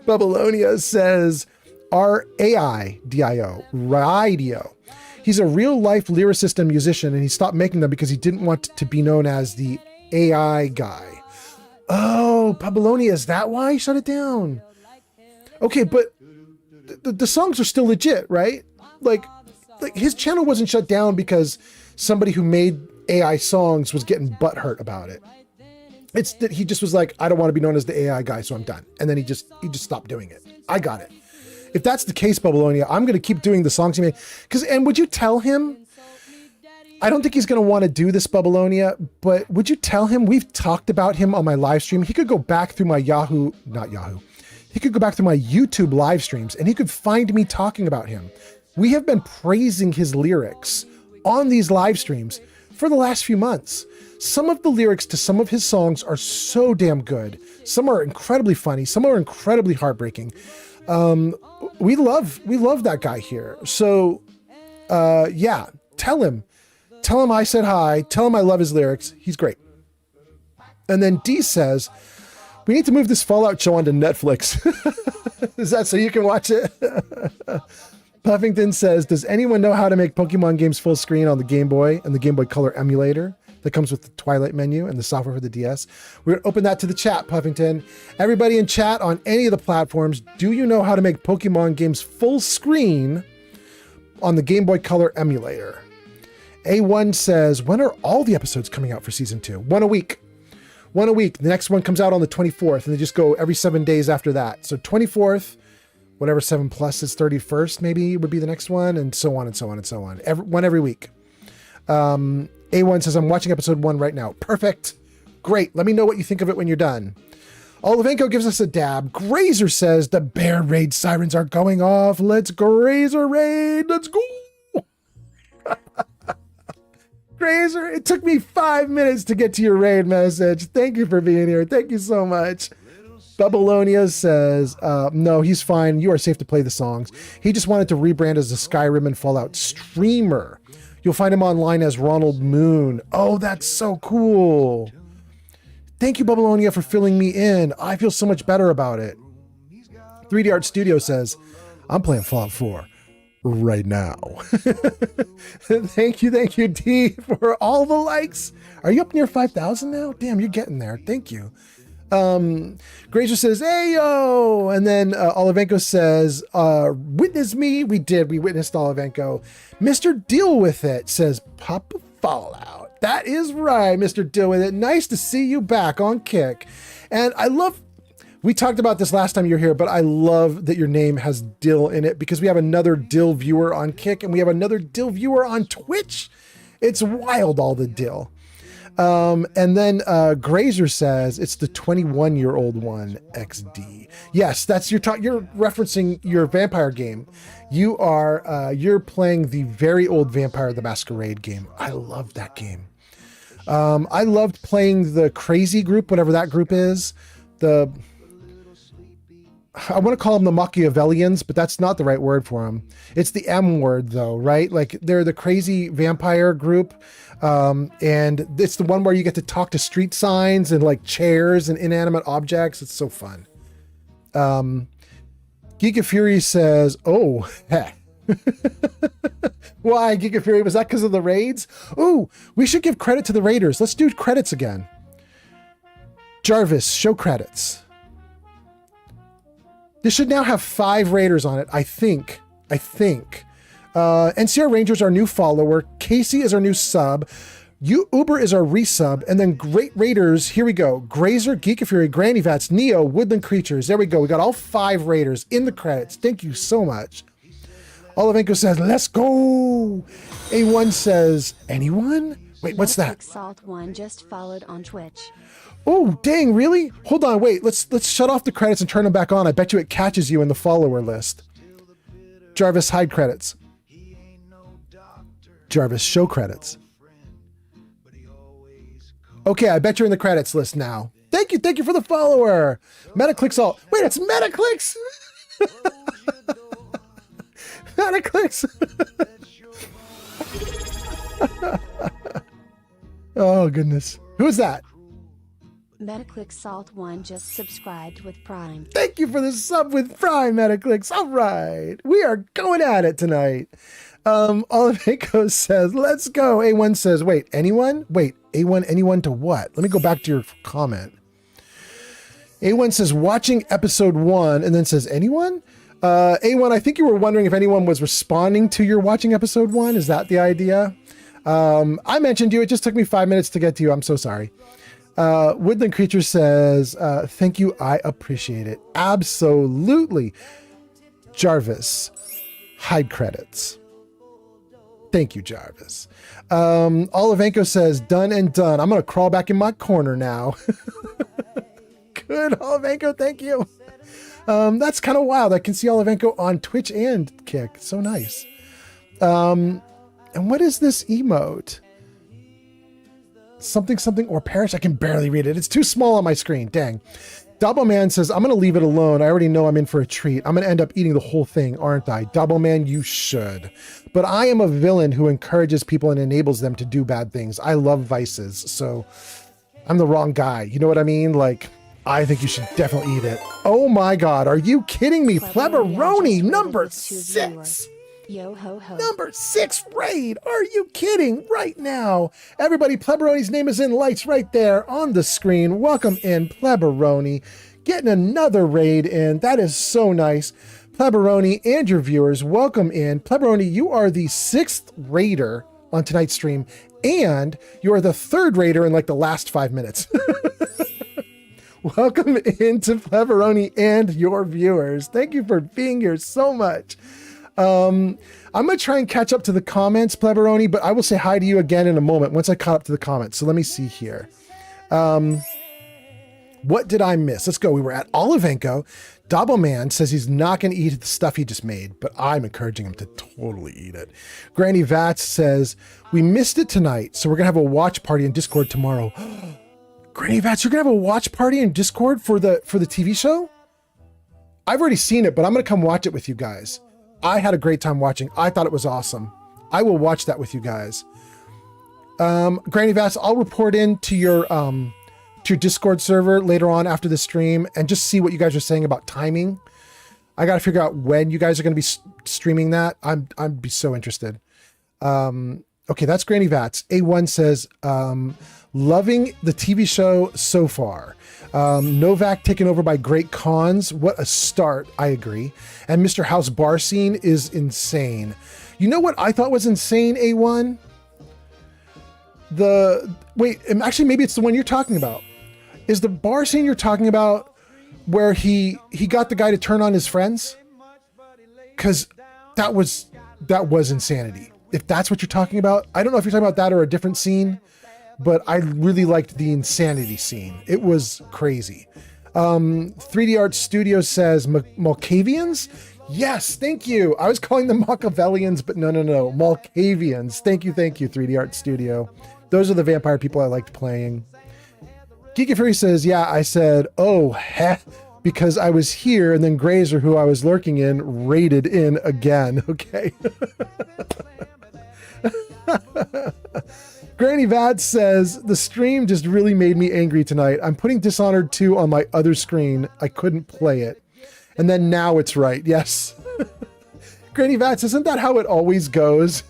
Babylonia says, R-A-I-D-I-O, Radio. He's a real-life lyricist and musician, and he stopped making them because he didn't want to be known as the AI guy. Oh, Babylonia, is that why he shut it down? Okay, but the songs are still legit, right? Like his channel wasn't shut down because somebody who made AI songs was getting butthurt about it. It's that he just was like, I don't want to be known as the AI guy, so I'm done. And then he just stopped doing it. I got it. If that's the case, Babylonia, I'm going to keep doing the songs he made. And would you tell him, I don't think he's going to want to do this, Babylonia, but would you tell him, we've talked about him on my live stream. He could go back through my he could go back through my YouTube live streams and he could find me talking about him. We have been praising his lyrics on these live streams for the last few months. Some of the lyrics to some of his songs are so damn good. Some are incredibly funny. Some are incredibly heartbreaking. We love that guy here. So, yeah, tell him I said hi. Tell him I love his lyrics. He's great. And then D says, we need to move this Fallout show onto Netflix. Is that so you can watch it? Puffington says, does anyone know how to make Pokemon games full screen on the Game Boy and the Game Boy Color emulator that comes with the Twilight menu and the software for the DS? We're going to open that to the chat, Puffington. Everybody in chat on any of the platforms, do you know how to make Pokemon games full screen on the Game Boy Color emulator? A1 says, when are all the episodes coming out for season 2? One a week. The next one comes out on the 24th, and they just go every 7 days after that. So 24th, whatever 7 plus is 31st, maybe would be the next one, and so on and so on and so on. Every week. A1 says, I'm watching episode 1 right now. Perfect. Great. Let me know what you think of it when you're done. Olivenko gives us a dab. Grazer says, the bear raid sirens are going off. Let's Grazer raid. Let's go. Grazer, it took me 5 minutes to get to your raid message. Thank you for being here. Thank you so much. Babylonia says, no, he's fine. You are safe to play the songs. He just wanted to rebrand as a Skyrim and Fallout streamer. You'll find him online as Ronald Moon. Oh, that's so cool. Thank you, Babylonia, for filling me in. I feel so much better about it. 3D Art Studio says, I'm playing Fallout 4 right now. Thank you, D, for all the likes. Are you up near 5,000 now? Damn, you're getting there. Thank you. Grazer says, hey, yo. And then Olivenko says, witness me. We witnessed Olivenko. Mr. Deal With It says, Papa Fallout. That is right, Mr. Deal With It. Nice to see you back on Kick. And we talked about this last time you were here, but I love that your name has Dill in it because we have another Dill viewer on Kick and we have another Dill viewer on Twitch. It's wild, all the Dill. And then Grazer says it's the 21-year-old one, XD. Yes, that's you're referencing your vampire game. You're playing the very old Vampire the Masquerade game. I love that game. I loved playing the crazy group, whatever that group is. I want to call them the Machiavellians, but that's not the right word for them. It's the M word though, right? Like they're the crazy vampire group. And it's the one where you get to talk to street signs and like chairs and inanimate objects. It's so fun. Geek of Fury says, oh, heck. Why, Geek of Fury? Was that because of the raids? Oh, we should give credit to the raiders. Let's do credits again. Jarvis, show credits. This should now have 5 raiders on it, I think. NCR Ranger is our new follower. Casey is our new sub. Uber is our resub. And then Great Raiders, here we go. Grazer, Geek of Fury, Granny Vats, Neo, Woodland Creatures. There we go. We got all 5 raiders in the credits. Thank you so much. Olivenko says, let's go. A1 says, anyone? Wait, what's that? Salt One just followed on Twitch. Oh, dang, really? Hold on, wait. Let's shut off the credits and turn them back on. I bet you it catches you in the follower list. Jarvis, hide credits. Jarvis, show credits. Okay, I bet you're in the credits list now. Thank you for the follower. Metaclicks all. Wait, it's Metaclicks. Metaclicks. Oh, goodness. Who's that? Metaclick Salt One just subscribed with Prime. Thank you for the sub with Prime, Metaclicks. All right. We are going at it tonight. Olivenko says, let's go. A1 says, wait, anyone? Wait, A1, anyone to what? Let me go back to your comment. A1 says, watching episode 1, and then says, anyone? A1, I think you were wondering if anyone was responding to your watching episode 1. Is that the idea? I mentioned you. It just took me 5 minutes to get to you. I'm so sorry. Woodland Creature says, thank you. I appreciate it. Absolutely. Jarvis, hide credits. Thank you, Jarvis. Olivenko says, done and done. I'm going to crawl back in my corner now. Good, Olivenko. Thank you. That's kind of wild. I can see Olivenko on Twitch and Kick. So nice. And what is this emote? Something or perish. I can barely read it. It's too small on my screen. Dang. Doubleman says, I'm going to leave it alone. I already know I'm in for a treat. I'm going to end up eating the whole thing, aren't I? Doubleman, you should. But I am a villain who encourages people and enables them to do bad things. I love vices, so I'm the wrong guy. You know what I mean? Like, I think you should definitely eat it. Oh my God. Are you kidding me? Pleberoni, number 6. Yo ho ho. Number 6 raid. Are you kidding? Right now. Everybody, Pleberoni's name is in lights right there on the screen. Welcome in, Pleberoni. Getting another raid in. That is so nice. Pleberoni and your viewers, welcome in. Pleberoni, you are the 6th raider on tonight's stream, and you are the 3rd raider in like the last 5 minutes. Welcome into Pleberoni and your viewers. Thank you for being here so much. I'm going to try and catch up to the comments, Pleberoni, but I will say hi to you again in a moment once I caught up to the comments. So let me see here. What did I miss? Let's go. We were at Olivenko. Doubleman says he's not going to eat the stuff he just made, but I'm encouraging him to totally eat it. Granny Vats says, we missed it tonight, so we're going to have a watch party in Discord tomorrow. Granny Vats, you're going to have a watch party in Discord for the TV show? I've already seen it, but I'm going to come watch it with you guys. I had a great time watching. I thought it was awesome. I will watch that with you guys. Granny Vats, I'll report in to your Discord server later on after the stream and just see what you guys are saying about timing. I got to figure out when you guys are going to be streaming that. I'd be so interested. Okay, that's Granny Vats. A1 says, loving the TV show so far. Novak taken over by Great Khans. What a start. I agree. And Mr. House bar scene is insane. You know what I thought was insane, A1? Wait, actually, maybe it's the one you're talking about. Is the bar scene you're talking about where he got the guy to turn on his friends? Because that was insanity. If that's what you're talking about, I don't know if you're talking about that or a different scene, but I really liked the insanity scene. It was crazy. 3D Art Studio says Malkavians? Yes, thank you. I was calling them Machiavellians, but no. Malkavians. Thank you, 3D Art Studio. Those are the vampire people I liked playing. Geeky Fury says, yeah, I said, oh, heh, because I was here, and then Grazer, who I was lurking in, raided in again. Okay. Granny Vat says, the stream just really made me angry tonight. I'm putting Dishonored 2 on my other screen. I couldn't play it. And then now it's right. Yes. Granny Vats, isn't that how it always goes?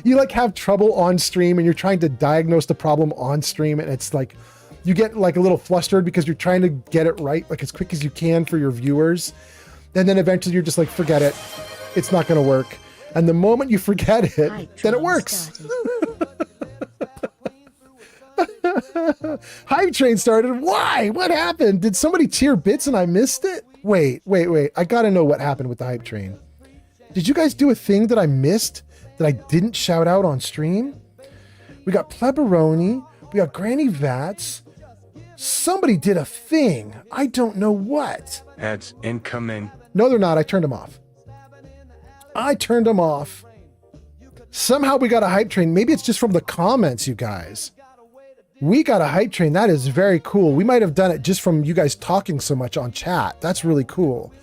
You like have trouble on stream and you're trying to diagnose the problem on stream, and it's like you get like a little flustered because you're trying to get it right like as quick as you can for your viewers. And then eventually you're just like, forget it. It's not going to work. And the moment you forget it, then it works. Hype train started. Why? What happened? Did somebody cheer bits and I missed it? Wait. I gotta know what happened with the hype train. Did you guys do a thing that I missed that I didn't shout out on stream? We got Pleberoni. We got Granny Vats. Somebody did a thing. I don't know what. Ads incoming. No, they're not. I turned them off. Somehow we got a hype train. Maybe it's just from the comments, you guys. We got a hype train. That is very cool. We might have done it just from you guys talking so much on chat. That's really cool.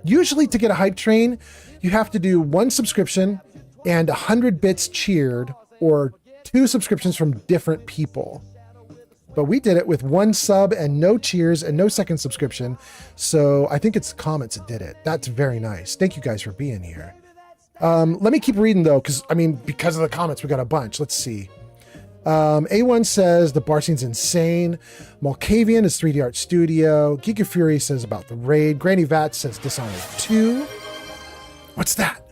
Usually to get a hype train, you have to do 1 subscription and 100 bits cheered, or 2 subscriptions from different people. But we did it with 1 sub and no cheers and no second subscription. So I think it's comments that did it. That's very nice. Thank you guys for being here. Let me keep reading though, because of the comments, we got a bunch. Let's see. A1 says the bar scene's insane. Malkavian is 3D Art Studio. Geeky Fury says about the raid. Granny Vat says Dishonored 2. What's that?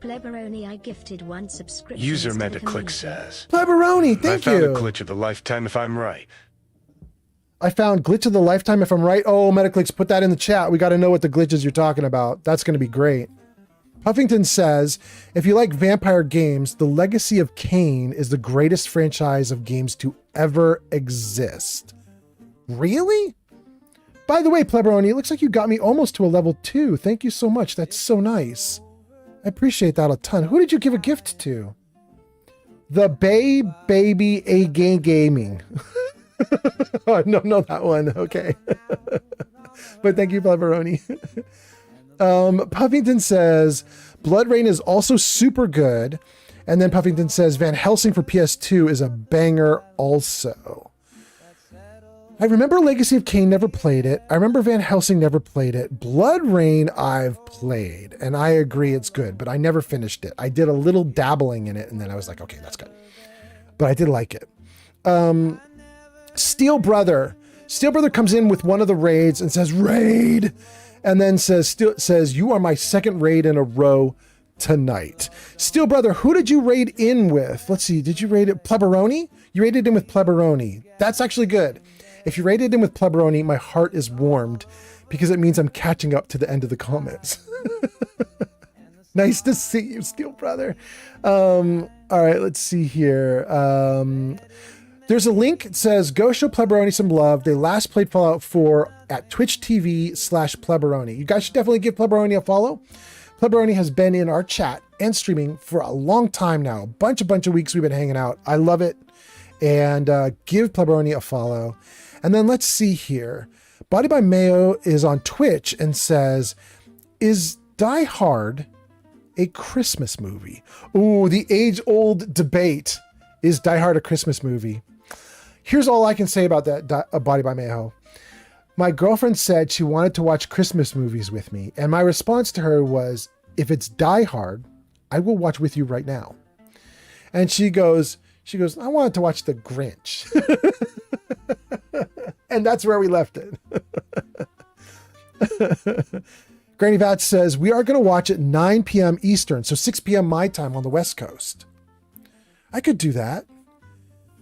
Pleberoni, I gifted 1 subscription. User Metaclick says. Pleberoni, thank you. I found a glitch of the lifetime if I'm right. I found glitch of the lifetime if I'm right. Oh, Metaclicks, put that in the chat. We got to know what the glitches you're talking about. That's going to be great. Puffington says, if you like vampire games, The Legacy of Kain is the greatest franchise of games to ever exist. Really? By the way, Pleberoni, it looks like you got me almost to a level 2. Thank you so much. That's so nice. I appreciate that a ton. Who did you give a gift to? The Bay Baby A Game Gaming. Oh, no, that one. Okay. But thank you, Pleberoni. Puffington says Blood Rain is also super good. And then Puffington says Van Helsing for PS2 is a banger also. I remember Legacy of Kain, never played it. I remember Van Helsing, never played it. Blood Rain I've played, and I agree it's good, but I never finished it. I did a little dabbling in it, and then I was like, okay, that's good. But I did like it. Steel Brother comes in with one of the raids and says, raid! And then says, you are my second raid in a row tonight. Steel Brother, who did you raid in with? Let's see, did you raid it? Pleberoni? You raided in with Pleberoni. That's actually good. If you raided in with Pleberoni, my heart is warmed because it means I'm catching up to the end of the comments. Nice to see you, Steel Brother. All right, let's see here. There's a link. It says, go show Pleberoni some love. They last played Fallout 4 at Twitch TV/Pleberoni. You guys should definitely give Pleberoni a follow. Pleberoni has been in our chat and streaming for a long time now. A bunch of weeks we've been hanging out. I love it. And give Pleberoni a follow. And then let's see here. Body by Mayo is on Twitch and says, is Die Hard a Christmas movie? Ooh, the age-old debate. Is Die Hard a Christmas movie? Here's all I can say about that, Body by Mayo. My girlfriend said she wanted to watch Christmas movies with me, and my response to her was, if it's Die Hard, I will watch with you right now. And she goes, I wanted to watch The Grinch. And that's where we left it. Granny Vat says, we are going to watch at 9 p.m. Eastern, so 6 p.m. my time on the West Coast. I could do that.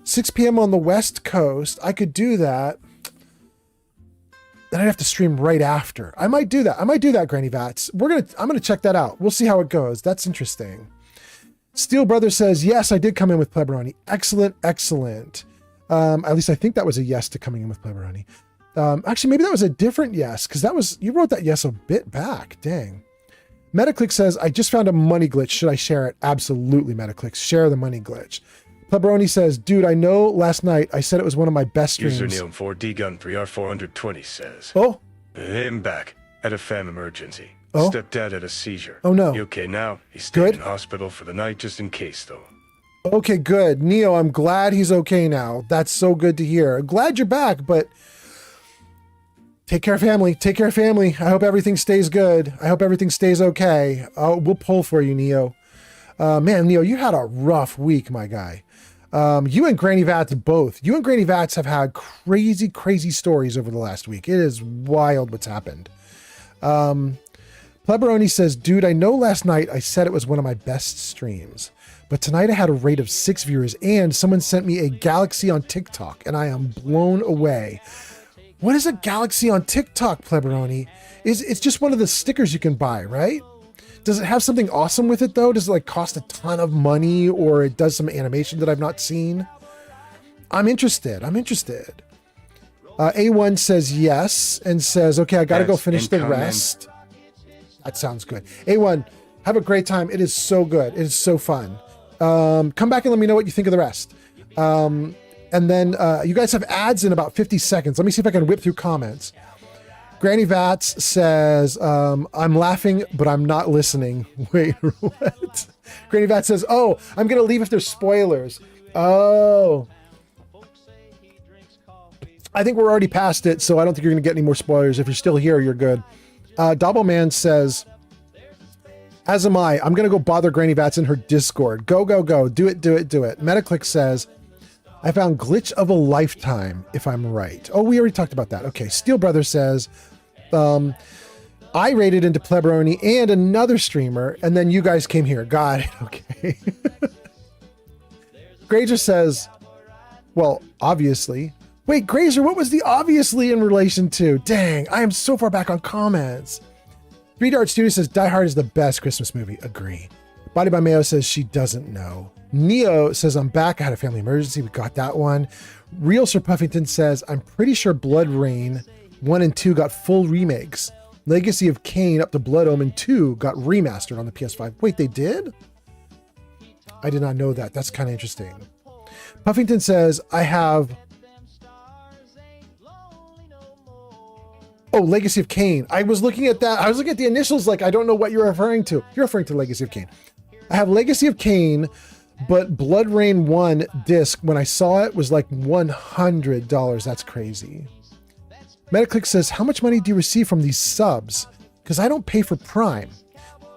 6 p.m. on the West Coast. I could do that. Then I'd have to stream right after. I might do that. Granny Vats. I'm going to check that out. We'll see how it goes. That's interesting. Steel Brother says, yes, I did come in with Pleberoni. Excellent, excellent. At least I think that was a yes to coming in with Pleberoni. Actually, maybe that was a different yes, because you wrote that yes a bit back. Dang. Metaclick says, I just found a money glitch. Should I share it? Absolutely, Metaclick. Share the money glitch. Pleberoni says, dude, I know last night I said it was one of my best streams. Username 4D Gun 3R420 says. Oh. Him back at a fam emergency. Oh. Stepdad had a seizure. Oh, no. He okay now? He's staying in hospital for the night just in case, though. Okay, good. Neo, I'm glad he's okay now. That's so good to hear. I'm glad you're back, but take care of family. Take care of family. I hope everything stays good. I hope everything stays okay. We'll pull for you, Neo. Man, Neo, you had a rough week, my guy. You and Granny Vats both. You and Granny Vats have had crazy, crazy stories over the last week. It is wild what's happened. Pleberoni says, dude, I know last night I said it was one of my best streams, but tonight I had a rate of 6 viewers and someone sent me a galaxy on TikTok and I am blown away. What is a galaxy on TikTok, Pleberoni? It's just one of the stickers you can buy, right? Does it have something awesome with it though? Does it like cost a ton of money or it does some animation that I've not seen? I'm interested. A1 says yes and says, okay, I got to go finish the rest. That sounds good. A1, have a great time. It is so good. It is so fun. Come back and let me know what you think of the rest. And then you guys have ads in about 50 seconds. Let me see if I can whip through comments. Granny Vats says, I'm laughing, but I'm not listening. Wait, what? Granny Vats says, oh, I'm going to leave if there's spoilers. Oh. I think we're already past it, so I don't think you're going to get any more spoilers. If you're still here, you're good. Dobbleman says, as am I. I'm going to go bother Granny Vats in her Discord. Go, go, go. Do it, do it, do it. Metaclick says, I found glitch of a lifetime, if I'm right. Oh, we already talked about that. Okay. Steel Brother says, I rated into Pleberoni and another streamer, and then you guys came here. Got it. Okay. Grazer says, well, obviously. Wait, Grazer, what was the obviously in relation to? Dang, I am so far back on comments. 3 Dart Studio says, Die Hard is the best Christmas movie. Agree. Body by Mayo says she doesn't know. Neo says, I'm back. I had a family emergency. We got that one. Real Sir Puffington says, I'm pretty sure Blood Rain 1 and 2 got full remakes. Legacy of Kain up to Blood Omen 2 got remastered on the PS5. Wait, they did? I did not know that. That's kind of interesting. Puffington says, I have... Oh, Legacy of Kain. I was looking at that. I was looking at the initials like, I don't know what you're referring to. You're referring to Legacy of Kain. I have Legacy of Kain, but Blood Rain 1 disc, when I saw it, was like $100. That's crazy. Metaclick says, how much money do you receive from these subs? Because I don't pay for Prime.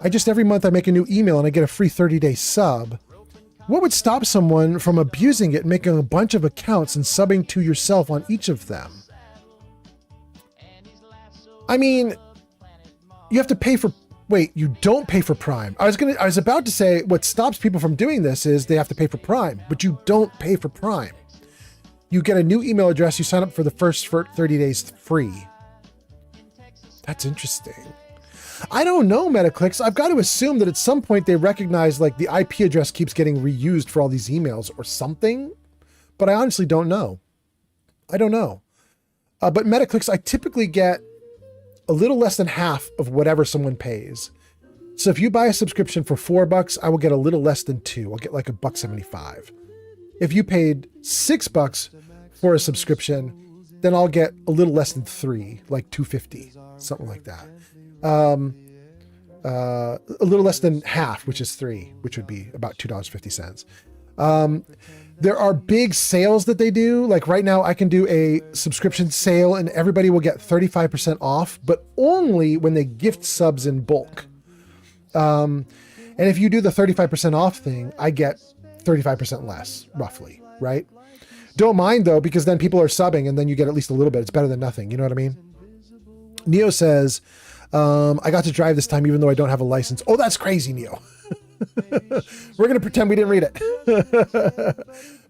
Every month I make a new email and I get a free 30-day sub. What would stop someone from abusing it and making a bunch of accounts and subbing to yourself on each of them? I mean, you have to pay for... Wait, you don't pay for Prime. I was about to say what stops people from doing this is they have to pay for Prime, but you don't pay for Prime. You get a new email address, you sign up for the first 30 days free. That's interesting. I don't know, Metaclicks. I've got to assume that at some point they recognize like the IP address keeps getting reused for all these emails or something, but I honestly don't know. I don't know. But Metaclicks, I typically get a little less than half of whatever someone pays. So if you buy a subscription for $4, I will get a little less than $2. I'll get like $1.75. If you paid $6 for a subscription, then I'll get a little less than $3, like $2.50, something like that. A little less than half, which is $3, which would be about $2.50. There are big sales that they do. Like right now I can do a subscription sale and everybody will get 35% off, but only when they gift subs in bulk. And if you do the 35% off thing, I get 35% less, roughly, right? Don't mind though, because then people are subbing and then you get at least a little bit. It's better than nothing. You know what I mean? Neo says, I got to drive this time even though I don't have a license. Oh, that's crazy, Neo. We're going to pretend we didn't read it.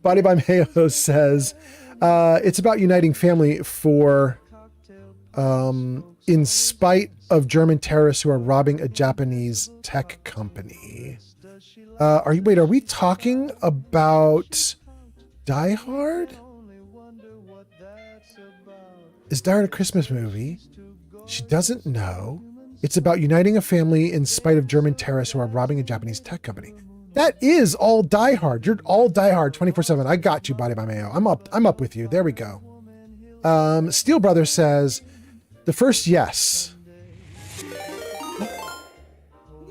Body by Mayo says, it's about uniting family for, in spite of German terrorists who are robbing a Japanese tech company. Are we talking about Die Hard? Is Die Hard a Christmas movie? She doesn't know. It's about uniting a family in spite of German terrorists who are robbing a Japanese tech company. That is all Die Hard. You're all Die Hard 24/7. I got you, Body by Mayo. I'm up with you. There we go. Steel Brother says, the first yes.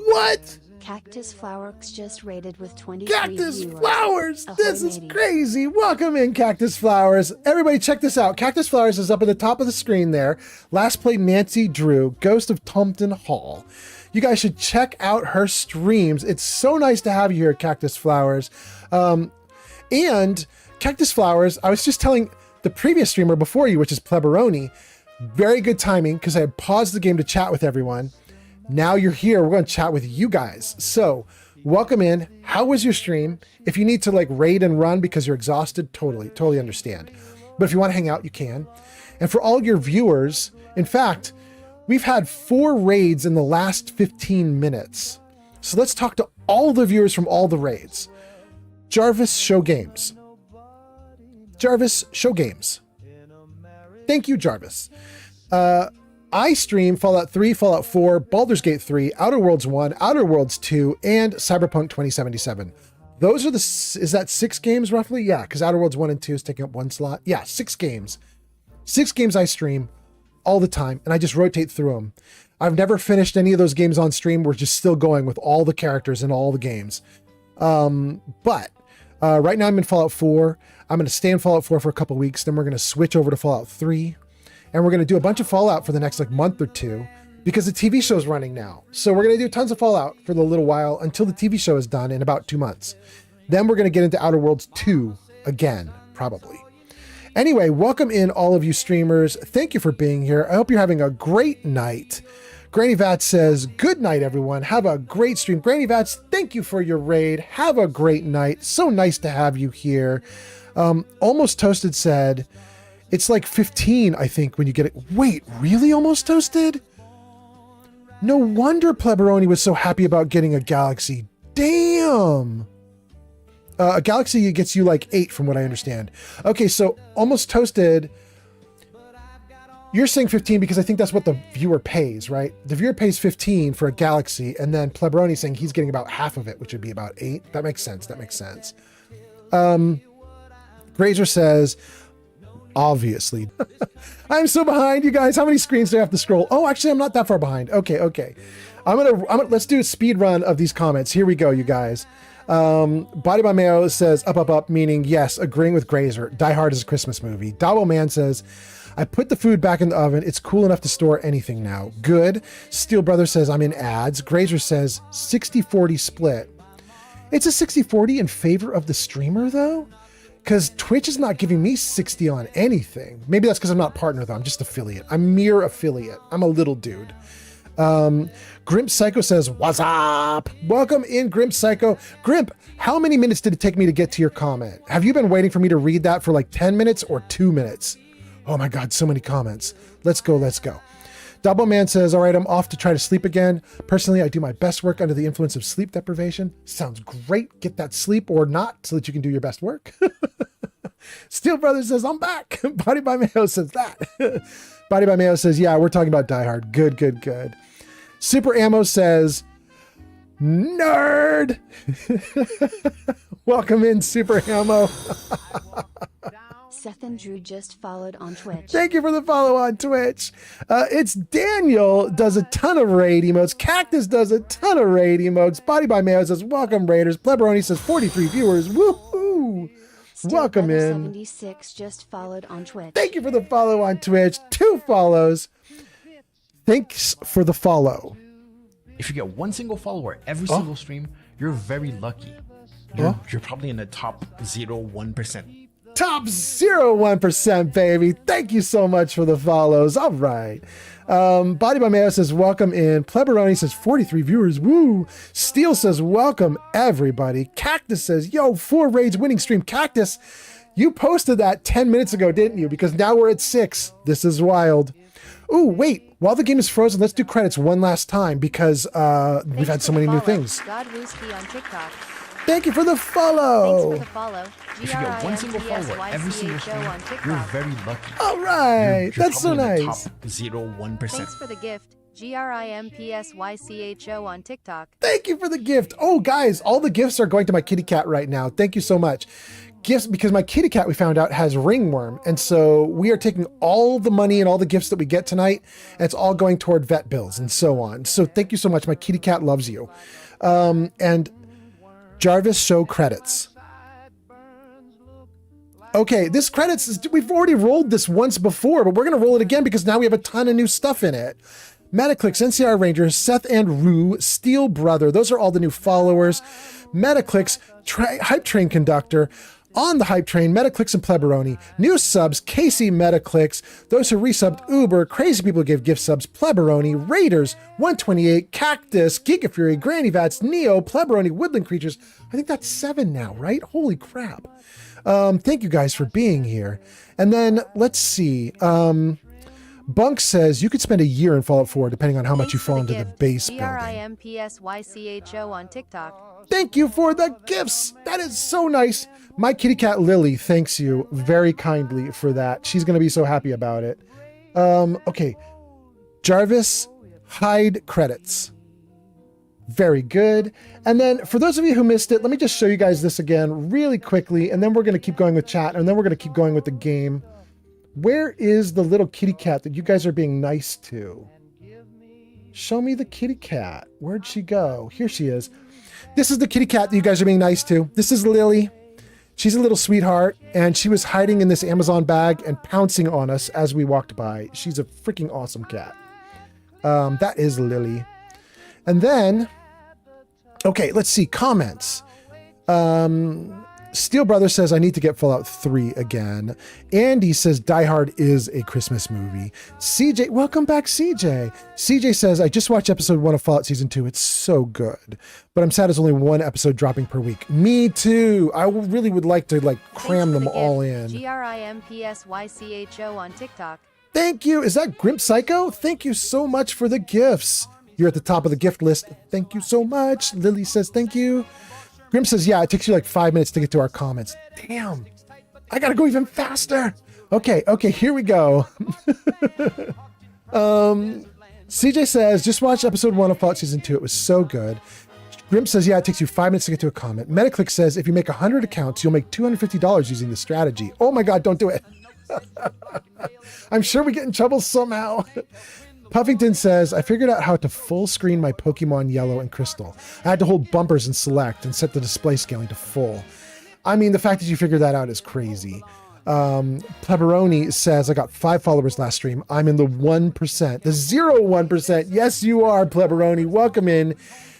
What? Cactus Flowers just rated with 23 Cactus viewers. Flowers! Ahoy, This is matey. crazy. Welcome in, Cactus Flowers. Everybody check this out. Cactus Flowers is up at the top of the screen there. Last played Nancy Drew, Ghost of Tompton Hall. You guys should check out her streams. It's so nice to have you here, Cactus Flowers. And Cactus Flowers, I was just telling the previous streamer before you, which is Pleberoni, very good timing because I had paused the game to chat with everyone. Now you're here. We're going to chat with you guys. So welcome in. How was your stream? If you need to like raid and run because you're exhausted, totally understand. But if you want to hang out, you can. And for all your viewers, in fact, we've had 4 raids in the last 15 minutes. So let's talk to all the viewers from all the raids. Jarvis Show Games. Jarvis Show Games. Thank you, Jarvis. I stream Fallout 3, Fallout 4, Baldur's Gate 3, Outer Worlds 1, Outer Worlds 2, and Cyberpunk 2077. Those are is that 6 games roughly? Yeah, because Outer Worlds 1 and 2 is taking up 1 slot. Yeah, 6 games. 6 games I stream all the time, and I just rotate through them. I've never finished any of those games on stream. We're just still going with all the characters in all the games. But right now I'm in Fallout 4. I'm going to stay in Fallout 4 for a couple weeks. Then we're going to switch over to Fallout 3. And we're going to do a bunch of Fallout for the next like month or 2 because the TV show is running now. So we're going to do tons of Fallout for the little while until the TV show is done in about 2 months. Then we're going to get into Outer Worlds 2 again, probably. Anyway, welcome in all of you streamers. Thank you for being here. I hope you're having a great night. Granny Vats says, good night, everyone. Have a great stream. Granny Vats, thank you for your raid. Have a great night. So nice to have you here. Almost Toasted said, it's like 15, I think, when you get it. Wait, really, Almost Toasted? No wonder Pleberoni was so happy about getting a Galaxy. Damn! A Galaxy gets you like 8 from what I understand. Okay, so Almost Toasted, you're saying 15 because I think that's what the viewer pays, right? The viewer pays 15 for a Galaxy, and then Pleberoni saying he's getting about half of it, which would be about 8. That makes sense. Grazer says, obviously. I'm so behind, you guys. How many screens do I have to scroll? Oh, actually, I'm not that far behind. Okay. Let's do a speed run of these comments. Here we go, you guys. Body by Mayo says up, meaning yes, agreeing with Grazer. Die Hard is a Christmas movie. Dabo Man says, I put the food back in the oven. It's cool enough to store anything now. Good. Steel Brother says I'm in ads. Grazer says 60-40 split. It's a 60-40 in favor of the streamer though? Because Twitch is not giving me 60 on anything. Maybe that's because I'm not partner though. I'm just affiliate. I'm mere affiliate. I'm a little dude. Grimp Psycho says, what's up? Welcome in, Grimp Psycho. Grimp, how many minutes did it take me to get to your comment? Have you been waiting for me to read that for like 10 minutes or 2 minutes? Oh my God, so many comments. Let's go. Double Man says, all right, I'm off to try to sleep again. Personally, I do my best work under the influence of sleep deprivation. Sounds great. Get that sleep or not so that you can do your best work. Steel Brother says, I'm back. Body by Mayo says that. Body by Mayo says, yeah, we're talking about Die Hard. Good. Super Ammo says, nerd. Welcome in, Super Ammo. Seth and Drew just followed on Twitch. Thank you for the follow on Twitch. It's Daniel does a ton of raid emotes. Cactus does a ton of raid emotes. Body by Mayo says, welcome Raiders. Pleberoni says 43 viewers. Woohoo! Welcome in. 76 just followed on Twitch. Thank you for the follow on Twitch. 2 follows. Thanks for the follow. If you get 1 single follower every single stream, you're very lucky. You're probably in the top 0.1%. Top 0.1%, baby. Thank you so much for the follows. All right. Body by Mayo says, welcome in. Pleberoni says, 43 viewers. Woo. Steel says, welcome, everybody. Cactus says, yo, 4 raids winning stream. Cactus, you posted that 10 minutes ago, didn't you? Because now we're at 6. This is wild. Ooh, wait. While the game is frozen, let's do credits one last time because we've had so many new things. Godwooski on TikTok. Thank you for the follow. Thanks for the follow. If you get one single follower every single stream, you're very lucky. All right. You're That's so probably in the nice. top 0.1%. Thanks for the gift. GRIMPSYCHO on TikTok. Thank you for the gift. Oh, guys, all the gifts are going to my kitty cat right now. Thank you so much. Gifts, because my kitty cat, we found out, has ringworm. And so we are taking all the money and all the gifts that we get tonight, and it's all going toward vet bills and so on. So thank you so much. My kitty cat loves you. And Jarvis, show credits. Okay, this credits, we've already rolled this once before, but we're going to roll it again because now we have a ton of new stuff in it. Metaclicks, NCR Rangers, Seth and Rue, Steel Brother, those are all the new followers. Metaclicks, Hype Train Conductor, On the Hype Train, Metaclicks and Pleberoni, new subs, Casey Metaclicks, those who resubbed Uber, Crazy People who gave gift subs, Pleberoni, Raiders, 128, Cactus, Giga Fury, Granny Vats, Neo, Pleberoni, Woodland Creatures. I think that's 7 now, right? Holy crap. Thank you guys for being here. And then let's see. Bunk says you could spend a year in Fallout 4 depending on how much you fall into the base building. GRIMPSYCHO on TikTok. Thank you for the gifts. That is so nice. My kitty cat Lily thanks you very kindly for that. She's going to be so happy about it. Okay. Jarvis, hide credits. Very good. And then for those of you who missed it, let me just show you guys this again really quickly, and then we're going to keep going with chat, and then we're going to keep going with the game. Where is the little kitty cat that you guys are being nice to? Show me the kitty cat. Where'd she go? Here she is. This is the kitty cat that you guys are being nice to. This is Lily. She's a little sweetheart, and she was hiding in this Amazon bag and pouncing on us as we walked by. She's a freaking awesome cat. That is Lily. And then, okay, let's see, comments. Steel Brother says, I need to get Fallout 3 again. Andy says, Die Hard is a Christmas movie. CJ, welcome back, CJ. CJ says, I just watched episode 1 of Fallout Season 2. It's so good. But I'm sad there's only 1 episode dropping per week. Me too. I really would like to cram them all in. GRIMPSYCHO on TikTok. Thank you. Is that Grimp Psycho? Thank you so much for the gifts. You're at the top of the gift list. Thank you so much. Lily says, thank you. Grim says, yeah, it takes you like 5 minutes to get to our comments. Damn, I gotta go even faster. Okay, here we go. CJ says, just watch episode 1 of Fallout Season 2. It was so good. Grim says, yeah, it takes you 5 minutes to get to a comment. Metaclick says, if you make 100 accounts, you'll make $250 using this strategy. Oh my God, don't do it. I'm sure we get in trouble somehow. Puffington says, I figured out how to full screen my Pokemon Yellow and Crystal. I had to hold bumpers and select and set the display scaling to full. I mean, the fact that you figured that out is crazy. Pleberoni says, I got 5 followers last stream. I'm in the 1%, the 0.1%. Yes, you are, Pleberoni. Welcome in.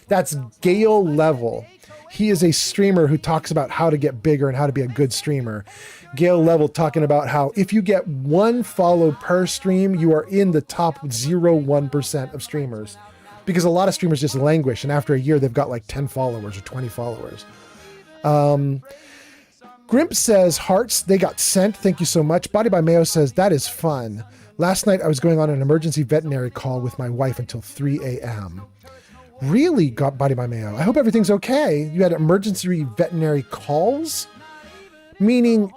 That's Gale Level. He is a streamer who talks about how to get bigger and how to be a good streamer. Gale Level talking about how if you get 1 follow per stream, you are in the top 0.1% of streamers. Because a lot of streamers just languish, and after a year, they've got like 10 followers or 20 followers. Grimp says, hearts, they got sent. Thank you so much. Body by Mayo says, that is fun. Last night, I was going on an emergency veterinary call with my wife until 3 a.m. Really, got Body by Mayo. I hope everything's okay. You had emergency veterinary calls? Meaning,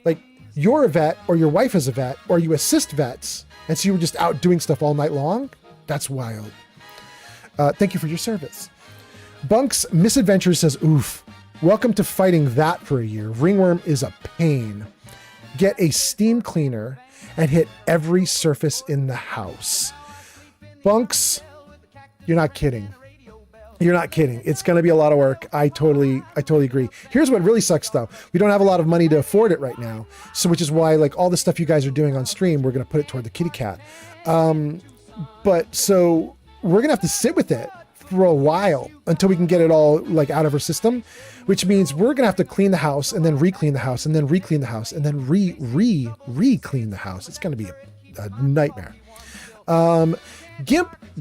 like, you're a vet, or your wife is a vet, or you assist vets, and so you were just out doing stuff all night long? That's wild. Thank you for your service. Bunk's Misadventures says, oof. Welcome to fighting that for a year. Ringworm is a pain. Get a steam cleaner and hit every surface in the house. Bunks, you're not kidding. You're not kidding. It's going to be a lot of work. I totally agree. Here's what really sucks though. We don't have a lot of money to afford it right now. So which is why like all the stuff you guys are doing on stream, we're going to put it toward the kitty cat. But so we're going to have to sit with it for a while until we can get it all like out of our system, which means we're going to have to clean the house and then re-clean the house and then re-clean the house and then re-clean the house. It's going to be a nightmare.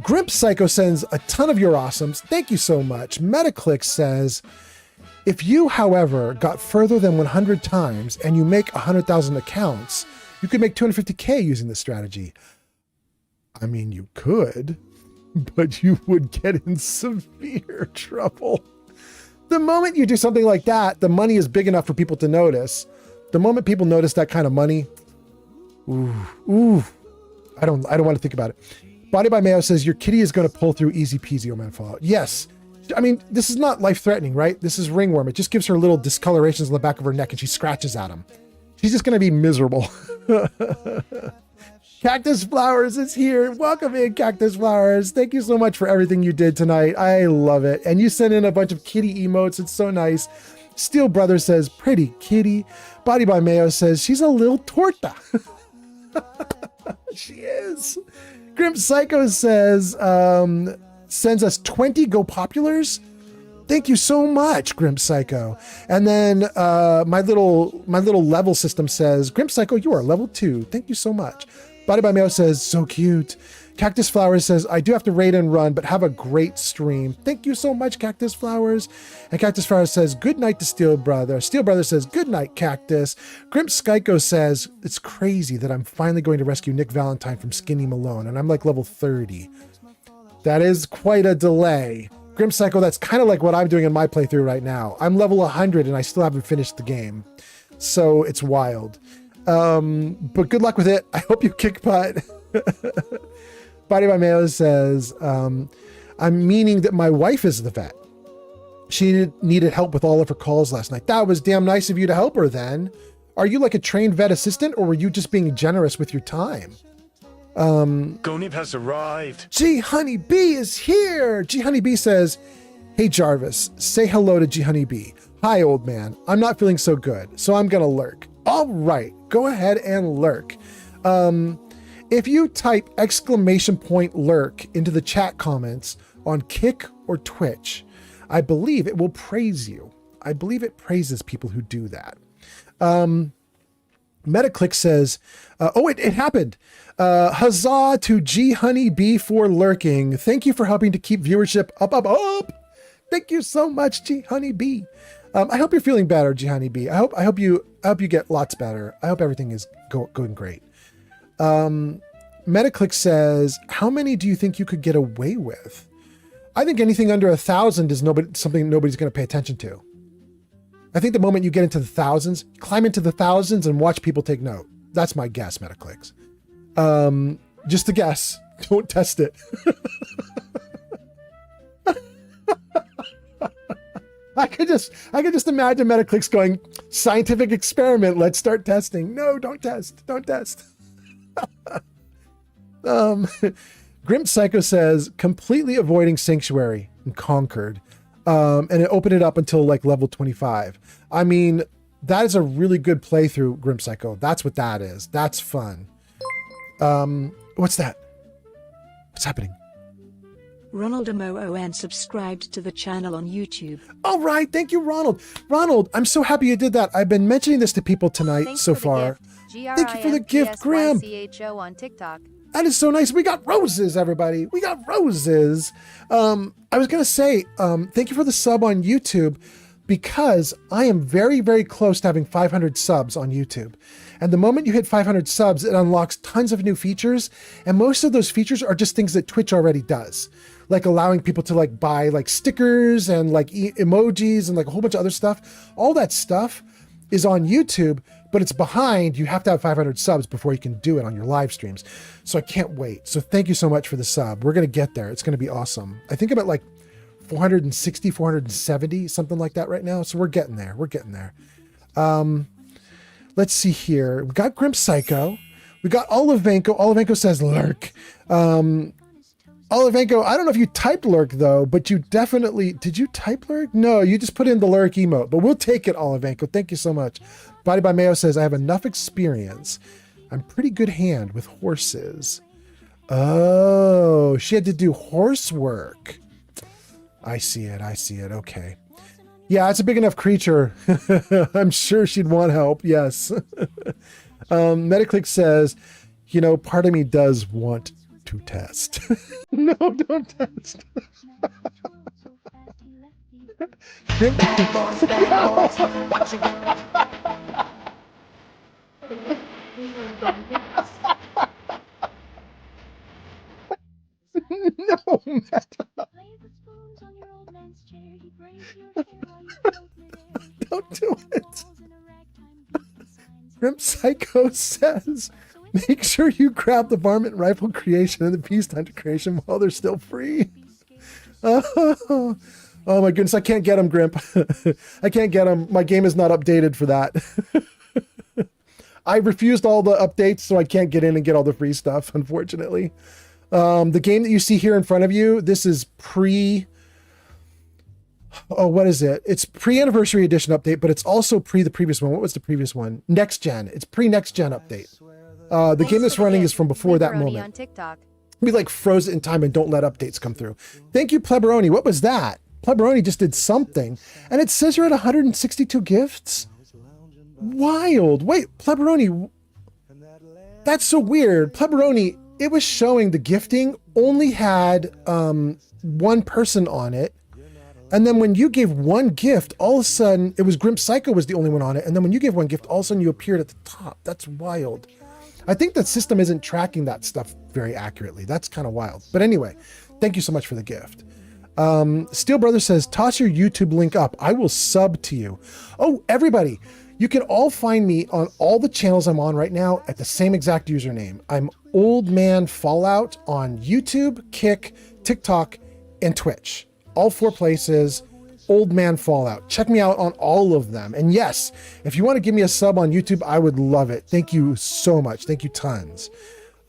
Grimp Psycho sends a ton of your awesomes. Thank you so much. Metaclick says, if you, however, got further than 100 times and you make 100,000 accounts, you could make 250K using this strategy. I mean, you could, but you would get in severe trouble. The moment you do something like that, the money is big enough for people to notice. The moment people notice that kind of money, ooh, I don't want to think about it. Body by Mayo says, your kitty is going to pull through easy peasy, Old Man Fallout. Yes. I mean, this is not life-threatening, right? This is ringworm. It just gives her little discolorations on the back of her neck and she scratches at them. She's just going to be miserable. Cactus Flowers is here. Welcome in, Cactus Flowers. Thank you so much for everything you did tonight. I love it. And you sent in a bunch of kitty emotes. It's so nice. Steel Brother says, pretty kitty. Body by Mayo says, she's a little torta. She is. Grim Psycho says, sends us 20 Go Populars. Thank you so much, Grim Psycho. And then my little level system says, Grim Psycho, you are level 2. Thank you so much. Body by Mayo says, so cute. Cactus Flowers says, I do have to raid and run, but have a great stream. Thank you so much, Cactus Flowers. And Cactus Flowers says, good night to Steel Brother. Steel Brother says, good night, Cactus. Grimp Skyko says, it's crazy that I'm finally going to rescue Nick Valentine from Skinny Malone, and I'm like level 30. That is quite a delay. Grim Psycho, that's kind of like what I'm doing in my playthrough right now. I'm level 100 and I still haven't finished the game. So it's wild. But good luck with it. I hope you kick butt. Body by Mayo says, I'm meaning that my wife is the vet. She needed help with all of her calls last night. That was damn nice of you to help her then. Are you like a trained vet assistant or were you just being generous with your time? Gonib has arrived. G Honey B is here. G Honey B says, hey Jarvis, say hello to G Honey B. Hi, old man. I'm not feeling so good, so I'm gonna lurk. All right, go ahead and lurk. If you type !lurk into the chat comments on Kick or Twitch, I believe it will praise you. I believe it praises people who do that. Metaclick says, it happened. Huzzah to G Honey B for lurking. Thank you for helping to keep viewership up. Thank you so much, G Honey B. I hope you're feeling better, G Honey B. I hope you get lots better. I hope everything is going great. Metaclick says, how many do you think you could get away with? I think anything under 1,000 is something nobody's going to pay attention to. I think the moment you get into the thousands, climb into the thousands and watch people take note. That's my guess, Metaclicks. Just a guess. Don't test it. I could just imagine Metaclicks going, scientific experiment, let's start testing. No, don't test. Grim Psycho says, completely avoiding Sanctuary and Conquered. And it opened it up until like level 25. I mean, that is a really good playthrough, Grim Psycho. That's what that is. That's fun. What's that? What's happening? Ronald MOON subscribed to the channel on YouTube. All right, thank you, Ronald. Ronald, I'm so happy you did that. I've been mentioning this to people tonight. Thanks so for the far. Gift. Thank you for the gift, Graham. GRIMPSYCHO on TikTok. That is so nice. We got roses, everybody. We got roses. I was going to say, thank you for the sub on YouTube, because I am very, very close to having 500 subs on YouTube. And the moment you hit 500 subs, it unlocks tons of new features. And most of those features are just things that Twitch already does. Like allowing people to like buy like stickers and like emojis and like a whole bunch of other stuff. All that stuff is on YouTube, but it's behind. You have to have 500 subs before you can do it on your live streams. So I can't wait. So thank you so much for the sub. We're going to get there. It's going to be awesome. I think I'm at like 460, 470, something like that right now. So we're getting there. Let's see here. We got Grim Psycho. We got Olivenko. Olivenko says lurk. Olivenko, I don't know if you typed lurk though, but you definitely, did you type lurk? No, you just put in the lurk emote, but we'll take it, Olivenko. Thank you so much. Body by Mayo says, I have enough experience. I'm pretty good hand with horses. Oh, she had to do horse work. I see it. Okay. Yeah, it's a big enough creature. I'm sure she'd want help. Yes. Metaclick says, part of me does want to test. No, don't test. No, Meta. Don't do it. Grimp Psycho says, make sure you grab the varmint rifle creation and the peace hunter creation while they're still free. Oh my goodness, I can't get them, Grimp. I can't get them. My game is not updated for that. I refused all the updates, so I can't get in and get all the free stuff, unfortunately. The game that you see here in front of you, this is what is it? It's pre-anniversary edition update, but it's also the previous one. What was the previous one? Next gen. It's pre-next gen update. The game that's running is from before that moment. On TikTok. We like froze it in time and don't let updates come through. Thank you, Pleberoni. What was that? Pleberoni just did something. And it says you're at 162 gifts? Wild. Wait, Pleberoni. That's so weird. Pleberoni, it was showing the gifting only had one person on it. And then when you gave one gift, all of a sudden, it was Grimp Psycho was the only one on it. And then when you gave one gift, all of a sudden you appeared at the top. That's wild. I think the system isn't tracking that stuff very accurately. That's kind of wild. But anyway, thank you so much for the gift. Steel Brother says, toss your YouTube link up. I will sub to you. Oh, everybody, you can all find me on all the channels I'm on right now at the same exact username. I'm Old Man Fallout on YouTube, Kick, TikTok, and Twitch. All 4 places, Old Man Fallout. Check me out on all of them. And yes, if you want to give me a sub on YouTube, I would love it. Thank you so much. Thank you tons.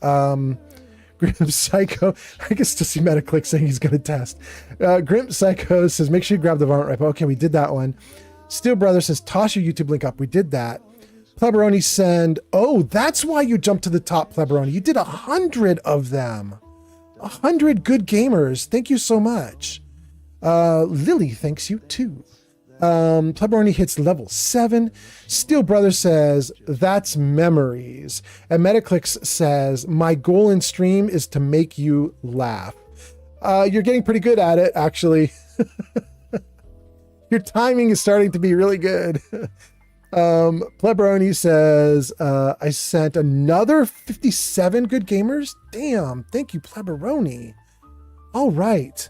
Grimp Psycho, I can still see Metaclick saying he's going to test. Grimp Psycho says, make sure you grab the varmint rifle. Okay, we did that one. Steel Brother says, toss your YouTube link up. We did that. Pleberoni send, oh, that's why you jumped to the top, Pleberoni. You did 100 of them. 100 good gamers. Thank you so much. Lily thanks you too. Pleberoni hits level 7. Steel Brother says, that's memories. And Metaclicks says, my goal in stream is to make you laugh. You're getting pretty good at it, actually. Your timing is starting to be really good. Pleberoni says, I sent another 57 good gamers. Damn, thank you, Pleberoni. All right.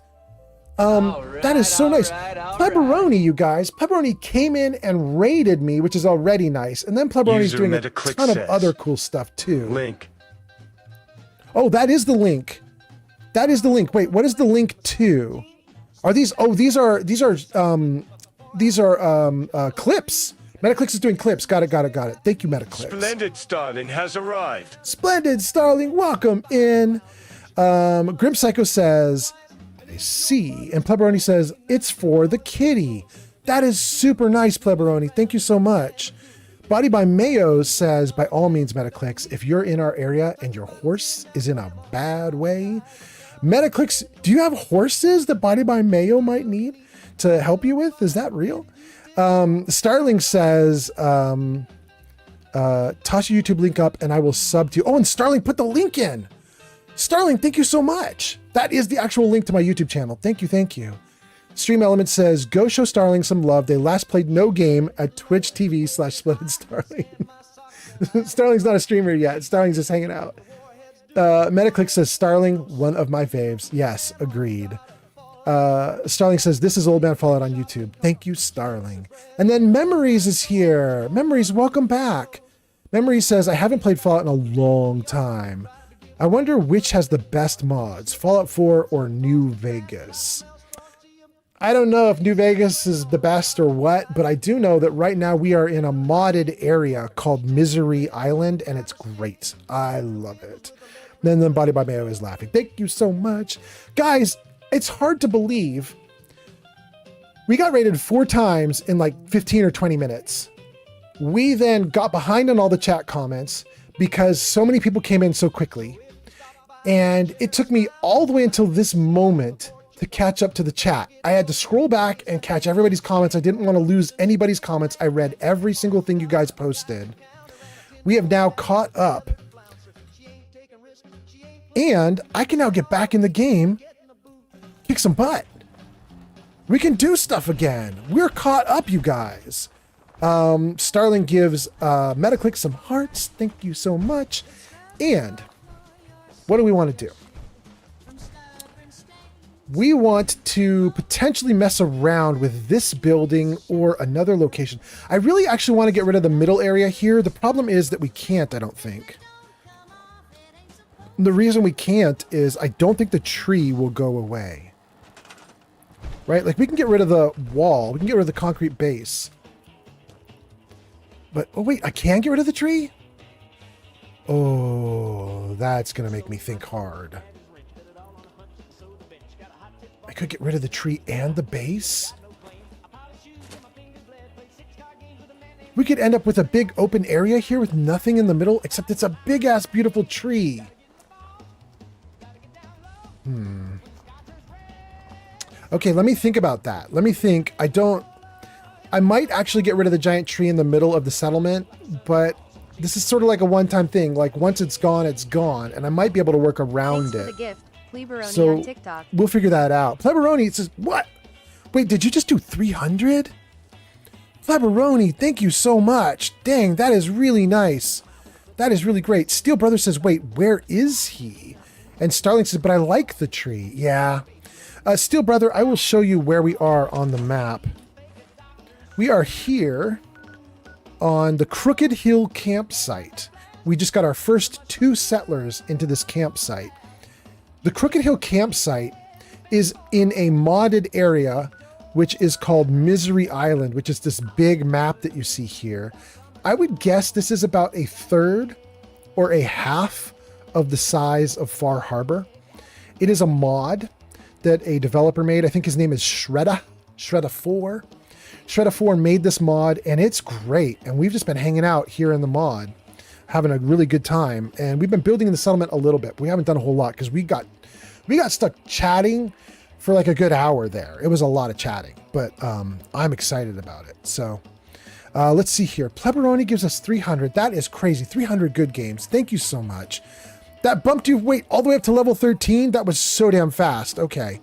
That is so nice. Pleberoni, you guys. Pleberoni came in and raided me, which is already nice. And then Pleberoni's doing a ton of other cool stuff too. Link. Oh, that is the link. That is the link. Wait, what is the link to? Are these? Oh, these are clips. Metaclicks is doing clips. Got it. Thank you, Metaclicks. Splendid Starling has arrived. Splendid Starling, welcome in. Grimp Psycho says, I see. And Pleberoni says, it's for the kitty. That is super nice, Pleberoni. Thank you so much. Body by Mayo says, by all means, Metaclicks, if you're in our area and your horse is in a bad way, Metaclicks, do you have horses that Body by Mayo might need to help you with? Is that real? Starling says, toss your YouTube link up and I will sub to you. Oh, and Starling put the link in. Starling, thank you so much. That is the actual link to my YouTube channel. Thank you. Stream Element says, go show Starling some love. They last played no game at Twitch TV/Splendid Starling. Starling's not a streamer yet. Starling's just hanging out. Metaclick says, Starling, one of my faves. Yes, agreed. Starling says, this is Old Man Fallout on YouTube. Thank you, Starling. And then Memories is here. Memories, welcome back. Memories says, I haven't played Fallout in a long time. I wonder which has the best mods, Fallout 4 or New Vegas. I don't know if New Vegas is the best or what, but I do know that right now we are in a modded area called Misery Island, and it's great. I love it. And then Body by Mayo is laughing. Thank you so much. Guys, it's hard to believe. We got rated 4 times in like 15 or 20 minutes. We then got behind on all the chat comments because so many people came in so quickly. And it took me all the way until this moment to catch up to the chat. I had to scroll back and catch everybody's comments. I didn't want to lose anybody's comments. I read every single thing you guys posted. We have now caught up. And I can now get back in the game, kick some butt. We can do stuff again. We're caught up, you guys. Starling gives Metaclick some hearts. Thank you so much. And what do we want to do? we want to potentially mess around with this building or another location. I really actually want to get rid of the middle area here. The problem is that we can't, I don't think. The reason we can't is I don't think the tree will go away. Right? Like, we can get rid of the wall. We can get rid of the concrete base. But, oh wait, I can get rid of the tree? Oh, that's going to make me think hard. I could get rid of the tree and the base. We could end up with a big open area here with nothing in the middle, except it's a big-ass beautiful tree. Okay, let me think about that. Let me think. I might actually get rid of the giant tree in the middle of the settlement, but this is sort of like a one-time thing. Like, once it's gone, and I might be able to work around Thanks for it. the gift, Pleberoni So on TikTok. we'll figure that out. Pleberoni says, what? Wait, did you just do 300? Pleberoni, thank you so much. Dang, that is really nice. That is really great. Steel Brother says, wait, where is he? And Starling says, but I like the tree. Yeah. Steel Brother, I will show you where we are on the map. We are here on the Crooked Hill campsite. We just got our first 2 settlers into this campsite. The Crooked Hill campsite is in a modded area, which is called Misery Island, which is this big map that you see here. I would guess this is about a third or a half of the size of Far Harbor. It is a mod that a developer made. I think his name is Shredda 4. Shredda 4 made this mod, and it's great. And we've just been hanging out here in the mod, having a really good time. And we've been building in the settlement a little bit. We haven't done a whole lot because we got stuck chatting for like a good hour there. It was a lot of chatting, but I'm excited about it. So let's see here. Pleberoni gives us 300. That is crazy. 300 good games. Thank you so much. That bumped you, wait, all the way up to level 13? That was so damn fast. Okay.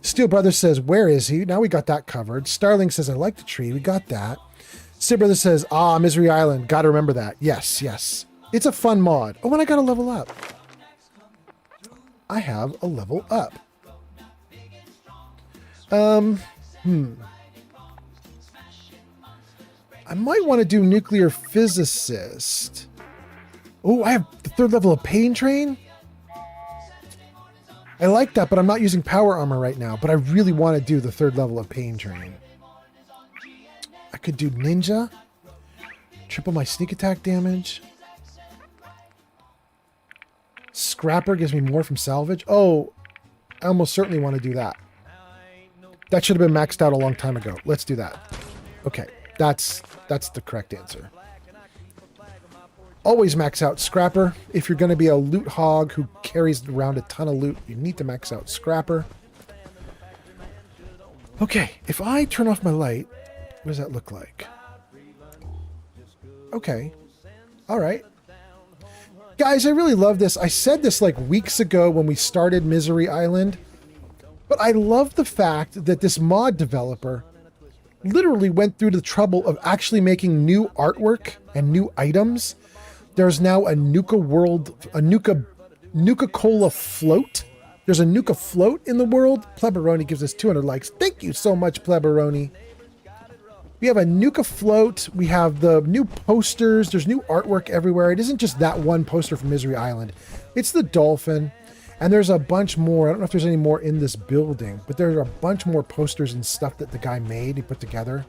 Steel Brother says, where is he? Now we got that covered. Starling says, I like the tree. We got that. Steel Brother says, Misery Island. Got to remember that. Yes, yes. It's a fun mod. Oh, and I got to level up. I have a level up. I might want to do nuclear physicist. Oh, I have the 3rd level of Pain Train. I like that, but I'm not using power armor right now. But I really want to do the 3rd level of Pain Train. I could do Ninja. Triple my sneak attack damage. Scrapper gives me more from salvage. Oh, I almost certainly want to do that. That should have been maxed out a long time ago. Let's do that. Okay, that's the correct answer. Always max out Scrapper. If you're going to be a loot hog who carries around a ton of loot, you need to max out Scrapper. Okay, if I turn off my light, what does that look like? Okay. All right. Guys, I really love this. I said this like weeks ago when we started Misery Island, but I love the fact that this mod developer literally went through the trouble of actually making new artwork and new items. There's now a Nuka-Cola float. There's a Nuka float in the world. Pleberoni gives us 200 likes. Thank you so much, Pleberoni. We have a Nuka float. We have the new posters. There's new artwork everywhere. It isn't just that one poster from Misery Island. It's the dolphin. And there's a bunch more. I don't know if there's any more in this building, but there are a bunch more posters and stuff that the guy made, he put together.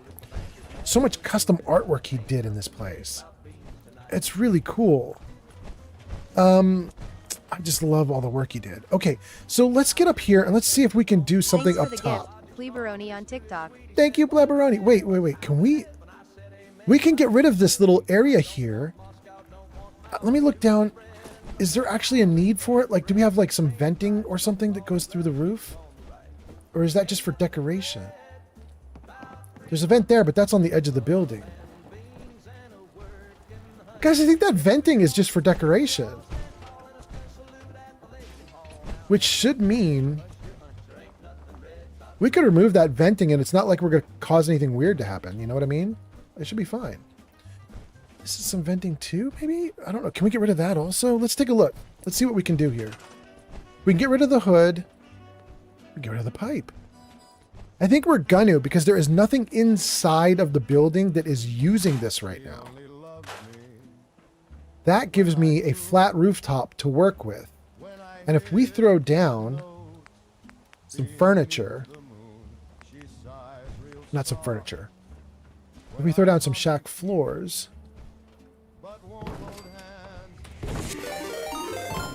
So much custom artwork he did in this place. It's really cool. I just love all the work he did. Okay, so let's get up here and let's see if we can do something up top. Pleberoni on TikTok. Thank you, Pleberoni. Wait. Can we can get rid of this little area here. Let me look down. Is there actually a need for it? Like, do we have like some venting or something that goes through the roof? Or is that just for decoration? There's a vent there, but that's on the edge of the building. Guys, I think that venting is just for decoration. Which should mean we could remove that venting and it's not like we're going to cause anything weird to happen. You know what I mean? It should be fine. This is some venting too, maybe? I don't know. Can we get rid of that also? Let's take a look. Let's see what we can do here. We can get rid of the hood. Get rid of the pipe. I think we're gonna, because there is nothing inside of the building that is using this right now. That gives me a flat rooftop to work with. And if we throw down some furniture, not some furniture, if we throw down some shack floors.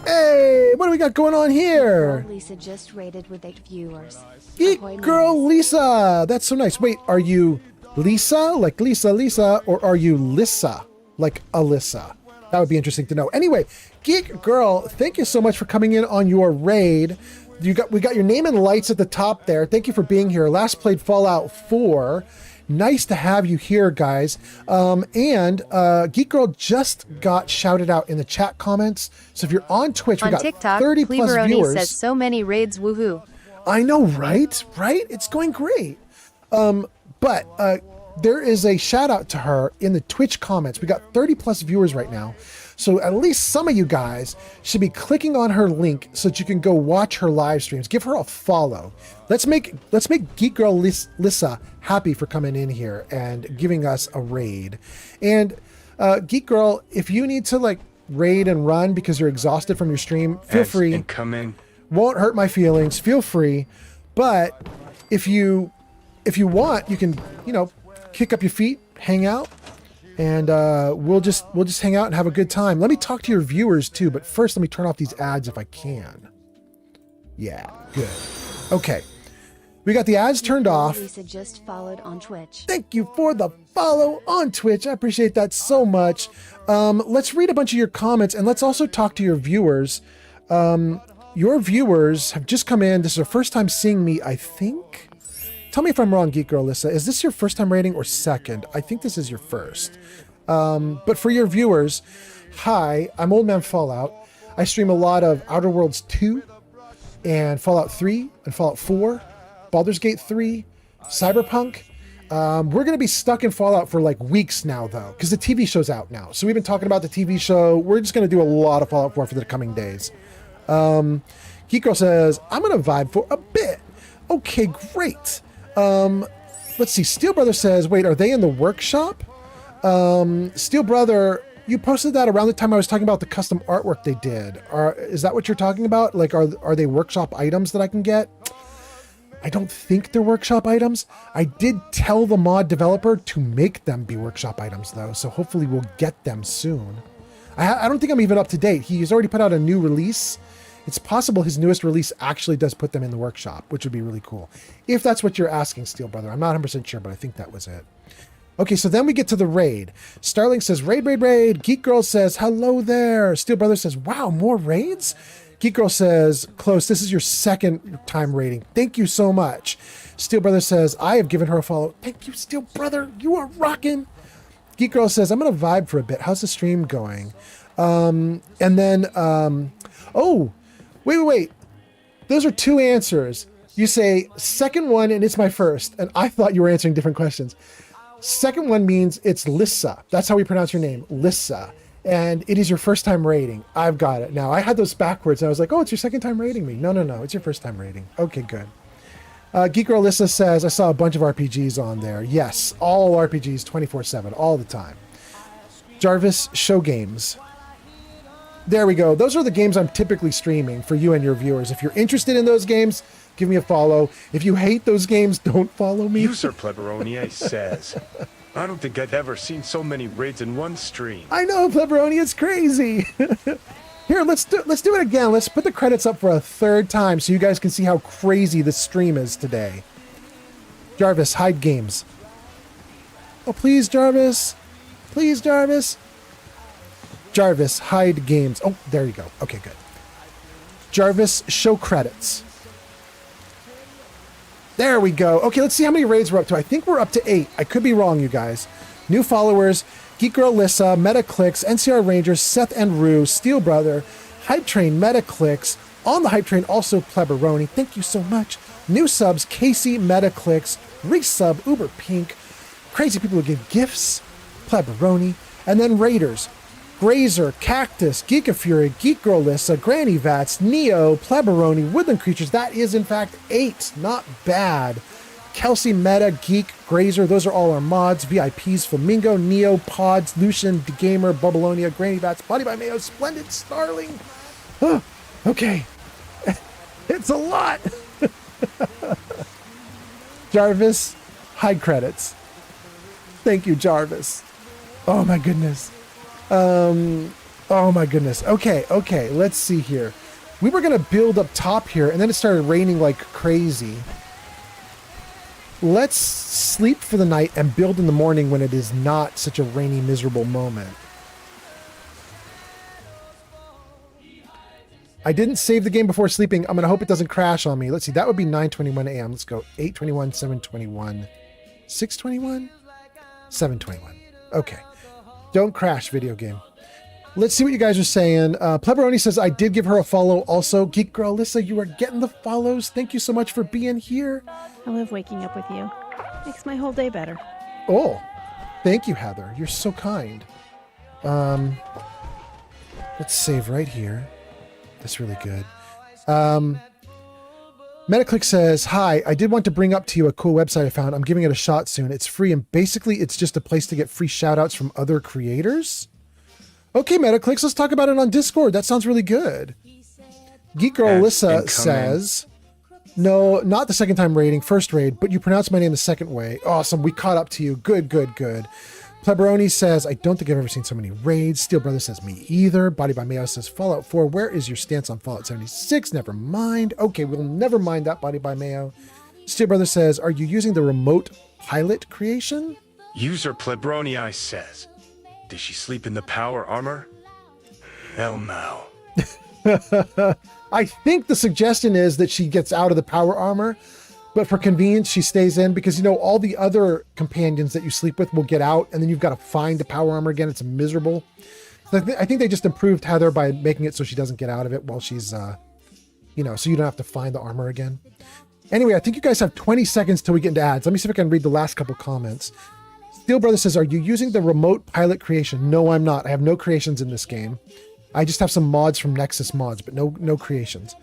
Hey, what do we got going on here? Lisa just rated with 8 viewers. Geek Girl Lisa! That's so nice. Wait, are you Lisa, like Lisa, or are you Lissa, like Alyssa? That would be interesting to know. Anyway, Geek Girl, thank you so much for coming in on your raid. We got your name and lights at the top there. Thank you for being here. Last played Fallout 4. Nice to have you here, guys. And Geek Girl just got shouted out in the chat comments. So if you're on Twitch, we got TikTok, 30 plus viewers. says so many raids, woohoo. I know, right? Right? It's going great. But there is a shout out to her in the Twitch comments. We got 30 plus viewers right now. So at least some of you guys should be clicking on her link so that you can go watch her live streams. Give her a follow. Let's make Geek Girl Lissa happy for coming in here and giving us a raid. And Geek Girl, if you need to like raid and run because you're exhausted from your stream, feel free. And come in. Won't hurt my feelings. Feel free. But if you want, you can, kick up your feet, hang out. And we'll just hang out and have a good time. Let me talk to your viewers too, but first let me turn off these ads if I can. Yeah, good. Okay. We got the ads turned off. Lisa just followed on Twitch. Thank you for the follow on Twitch. I appreciate that so much. Let's read a bunch of your comments and let's also talk to your viewers. Your viewers have just come in. This is their first time seeing me, I think. Tell me if I'm wrong, Geek Girl Lissa. Is this your first time rating or second? I think this is your first. But for your viewers, hi, I'm Old Man Fallout. I stream a lot of Outer Worlds 2 and Fallout 3 and Fallout 4, Baldur's Gate 3, Cyberpunk. We're going to be stuck in Fallout for like weeks now, though, because the TV show's out now. So we've been talking about the TV show. We're just going to do a lot of Fallout 4 for the coming days. Geek Girl says, I'm going to vibe for a bit. Okay, great. Let's see. Steel Brother says, wait, are they in the workshop? Steel Brother, you posted that around the time I was talking about the custom artwork they did. Is that what you're talking about? Like, are they workshop items that I can get? I don't think they're workshop items. I did tell the mod developer to make them be workshop items, though, so hopefully we'll get them soon. I don't think I'm even up to date. He's already put out a new release. It's possible his newest release actually does put them in the workshop, which would be really cool. If that's what you're asking, Steel Brother. I'm not 100% sure, but I think that was it. Okay, so then we get to the raid. Starling says, raid, raid, raid. Geek Girl says, hello there. Steel Brother says, wow, more raids? Geek Girl says, close, this is your second time raiding. Thank you so much. Steel Brother says, I have given her a follow. Thank you, Steel Brother. You are rocking. Geek Girl says, I'm going to vibe for a bit. How's the stream going? And then, oh, wait. Those are two answers. You say second one and it's my first. And I thought you were answering different questions. Second one means it's Lissa. That's how we pronounce your name, Lissa. And it is your first time rating. I've got it. Now, I had those backwards. And I was like, oh, it's your second time rating me. No. It's your first time rating. Okay, good. Geek Girl Lissa says, I saw a bunch of RPGs on there. Yes, all RPGs 24/7, all the time. Jarvis, show games. There we go. Those are the games I'm typically streaming for you and your viewers. If you're interested in those games, give me a follow. If you hate those games, don't follow me. User Pleberonier says, I don't think I've ever seen so many raids in one stream. I know, Pleberoni, it's crazy. Here, let's do it again. Let's put the credits up for a third time so you guys can see how crazy this stream is today. Jarvis, hide games. Oh, please, Jarvis. Please, Jarvis. Jarvis, hide games. Oh, there you go. Okay, good. Jarvis, show credits. There we go. Okay, let's see how many raids we're up to. I think we're up to 8. I could be wrong, you guys. New followers, Geek Girl Lissa, Metaclicks, NCR Rangers, Seth and Rue, Steel Brother, Hype Train, Metaclicks, on the Hype Train also Pleberoni. Thank you so much. New subs, Casey, Metaclicks, Resub, Uber Pink, crazy people who give gifts, Pleberoni, and then Raiders. Grazer, Cactus, Geeka Fury, Geek Girl Lissa, Granny Vats, Neo, Pleberoni, Woodland Creatures. That is, in fact, 8. Not bad. Kelsey, Meta, Geek, Grazer. Those are all our mods. VIPs, Flamingo, Neo, Pods, Lucian, Gamer, Bubbleonia, Granny Vats, Body by Mayo, Splendid, Starling. Oh, okay. It's a lot. Jarvis, high credits. Thank you, Jarvis. Oh my goodness. Oh my goodness. Okay, let's see here. We were gonna build up top here, and then it started raining like crazy. Let's sleep for the night and build in the morning when it is not such a rainy, miserable moment. I didn't save the game before sleeping. I'm gonna hope it doesn't crash on me. Let's see, that would be 9:21 a.m. Let's go 8:21, 7:21, 6:21, 7:21. Okay. Don't crash, video game. Let's see what you guys are saying. Pleberoni says, I did give her a follow also. Geek Girl Lissa, you are getting the follows. Thank you so much for being here. I love waking up with you. Makes my whole day better. Oh, thank you, Heather. You're so kind. Let's save right here. That's really good. Metaclick says, hi, I did want to bring up to you a cool website I found. I'm giving it a shot soon. It's free, and basically it's just a place to get free shout-outs from other creators. Okay, Metaclicks, let's talk about it on Discord. That sounds really good. Geek Girl Lissa says, no, not the second time raiding, first raid, but you pronounced my name the second way. Awesome, we caught up to you. Good. Pleberoni says, I don't think I've ever seen so many raids. Steel Brother says, me either. Body by Mayo says, Fallout 4, where is your stance on Fallout 76? Never mind. Okay, we'll never mind that, Body by Mayo. Steel Brother says, are you using the remote pilot creation? User Plebroni says, did she sleep in the power armor? Hell no. I think the suggestion is that she gets out of the power armor, but for convenience, she stays in because, you know, all the other companions that you sleep with will get out, and then you've got to find the power armor again. It's miserable. So I think they just improved Heather by making it so she doesn't get out of it while she's, you know, so you don't have to find the armor again. Anyway, I think you guys have 20 seconds till we get into ads. Let me see if I can read the last couple comments. Steel Brother says, are you using the remote pilot creation? No, I'm not. I have no creations in this game. I just have some mods from Nexus Mods, but no creations.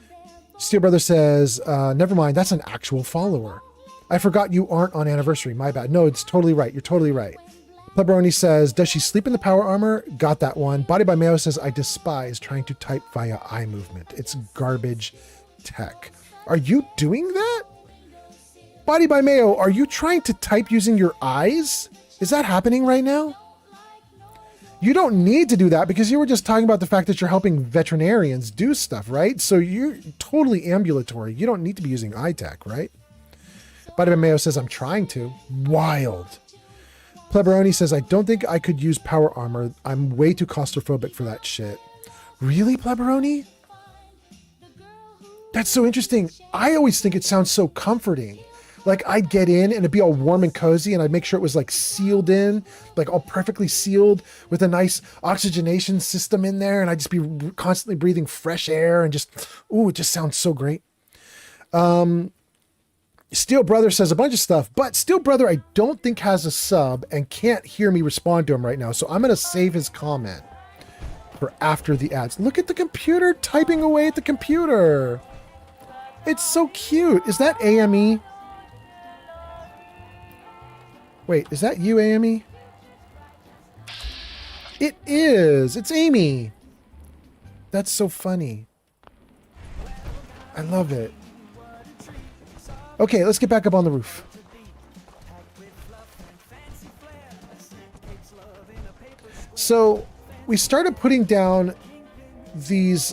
Steel Brother says, never mind, that's an actual follower. I forgot you aren't on anniversary, my bad. No, it's totally right. You're totally right. Pleberoni says, does she sleep in the power armor? Got that one. Body by Mayo says, I despise trying to type via eye movement. It's garbage tech. Are you doing that? Body by Mayo, are you trying to type using your eyes? Is that happening right now? You don't need to do that because you were just talking about the fact that you're helping veterinarians do stuff, right? So you're totally ambulatory. You don't need to be using eye tech, right? Body by Mayo says, I'm trying to. Wild. Pleberoni says, I don't think I could use power armor. I'm way too claustrophobic for that shit. Really, Pleberoni? That's so interesting. I always think it sounds so comforting. Like I'd get in and it'd be all warm and cozy and I'd make sure it was like sealed in, like all perfectly sealed with a nice oxygenation system in there. And I'd just be constantly breathing fresh air and just, ooh, it just sounds so great. Steel Brother says a bunch of stuff, but Steel Brother I don't think has a sub and can't hear me respond to him right now. So I'm going to save his comment for after the ads. Look at the computer typing away at the computer. It's so cute. Is that AME? Wait, is that you, AME? It is. It's Amy. That's so funny. I love it. Okay, let's get back up on the roof. So we started putting down these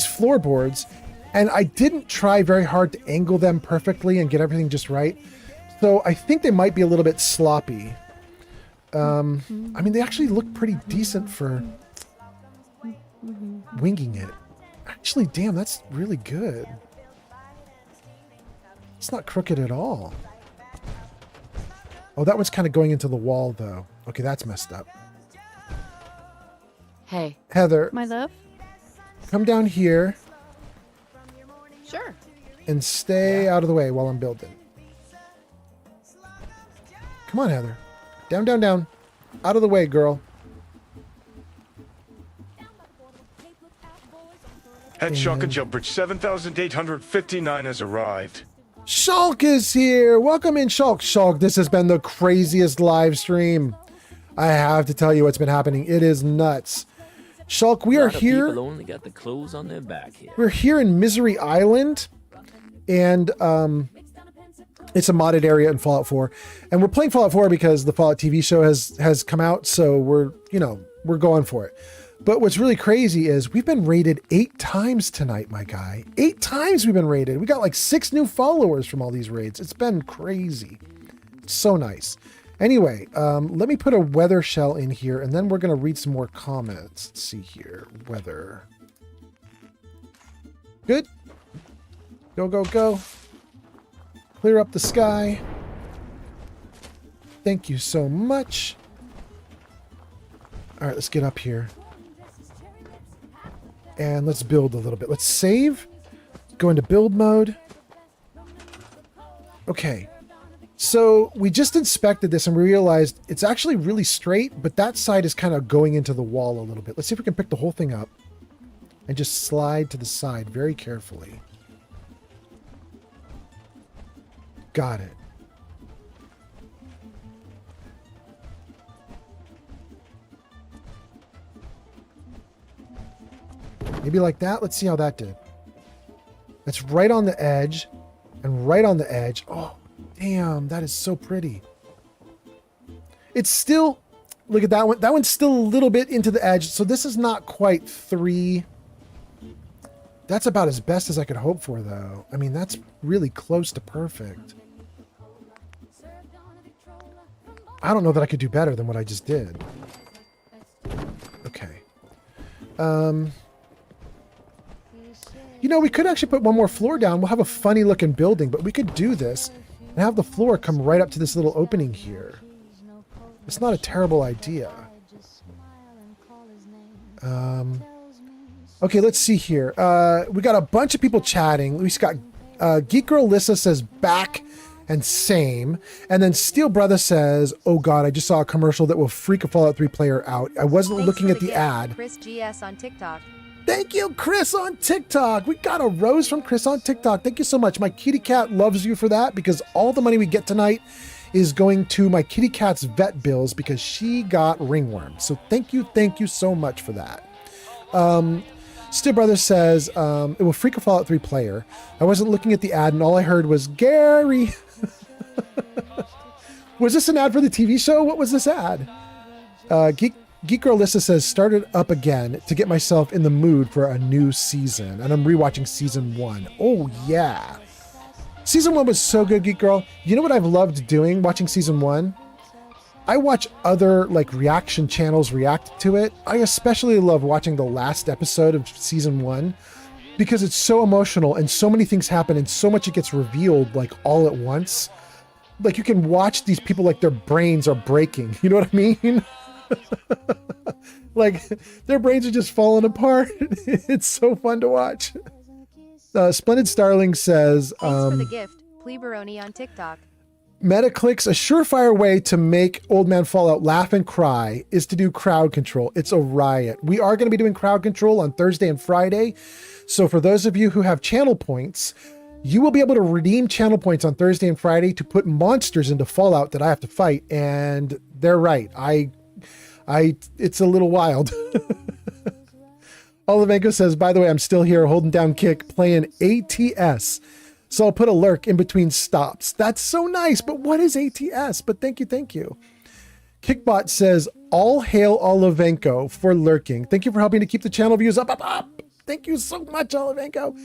floorboards, and I didn't try very hard to angle them perfectly and get everything just right. So I think they might be a little bit sloppy. I mean, they actually look pretty decent for winging it. Actually, damn, that's really good. It's not crooked at all. Oh, that one's kind of going into the wall, though. Okay, that's messed up. Hey. Heather. My love? Come down here. Sure. And stay out of the way while I'm building. Come on, Heather. Down, down, down. Out of the way, girl. Head Shock and Jump Bridge 7859 has arrived. Shulk is here. Welcome in, Shulk. Shulk, this has been the craziest live stream. I have to tell you what's been happening. It is nuts. Shulk, we are here. People only got the clothes on their back here. We're here in Misery Island, and it's a modded area in Fallout 4. And we're playing Fallout 4 because the Fallout TV show has come out, so we're going for it. But what's really crazy is we've been raided 8 times tonight, my guy. 8 times we've been raided. We got like 6 new followers from all these raids. It's been crazy. It's so nice. Anyway, let me put a weather shell in here, and then we're going to read some more comments. Let's see here. Weather. Good. Go, go, go. Clear up the sky. Thank you so much. All right, let's get up here. And let's build a little bit. Let's save. Go into build mode. Okay. So we just inspected this and we realized it's actually really straight, but that side is kind of going into the wall a little bit. Let's see if we can pick the whole thing up and just slide to the side very carefully. Got it. Maybe like that. Let's see how that did. That's right on the edge and right on the edge. Oh, damn. That is so pretty. It's still, look at that one. That one's still a little bit into the edge. So this is not quite 3. That's about as best as I could hope for, though. I mean, that's really close to perfect. I don't know that I could do better than what I just did. Okay. You know, we could actually put one more floor down. We'll have a funny looking building, but we could do this and have the floor come right up to this little opening here. It's not a terrible idea. Okay, let's see here. We got a bunch of people chatting. We got Geek Girl Lissa says back and same. And then Steel Brother says, oh God, I just saw a commercial that will freak a Fallout 3 player out. I wasn't looking at the ad. Chris GS on TikTok. Thank you, Chris on TikTok. We got a rose from Chris on TikTok. Thank you so much. My kitty cat loves you for that because all the money we get tonight is going to my kitty cat's vet bills because she got ringworm. So thank you so much for that. Steel Brother says, it will freak a Fallout 3 player. I wasn't looking at the ad and all I heard was Gary. Was this an ad for the TV show? What was this ad? Geek Girl Lissa says, started up again to get myself in the mood for a new season. And I'm rewatching season 1. Oh, yeah. Season 1 was so good, Geek Girl. You know what I've loved doing watching season 1? I watch other like reaction channels react to it. I especially love watching the last episode of season 1 because it's so emotional and so many things happen and so much it gets revealed like all at once. Like you can watch these people like their brains are breaking. You know what I mean? Like their brains are just falling apart. It's so fun to watch. Splendid Starling says, thanks for the gift, Pleberoni on TikTok. Metaclicks, a surefire way to make Old Man Fallout laugh and cry is to do crowd control. It's a riot. We are going to be doing crowd control on Thursday and Friday. So for those of you who have channel points, you will be able to redeem channel points on Thursday and Friday to put monsters into Fallout that I have to fight. And they're right. It's a little wild. Olivenko says, by the way, I'm still here holding down kick, playing ATS. So I'll put a lurk in between stops. That's so nice. But what is ATS? But thank you. Kickbot says, all hail Olivenko for lurking. Thank you for helping to keep the channel views up. Thank you so much, Olivenko.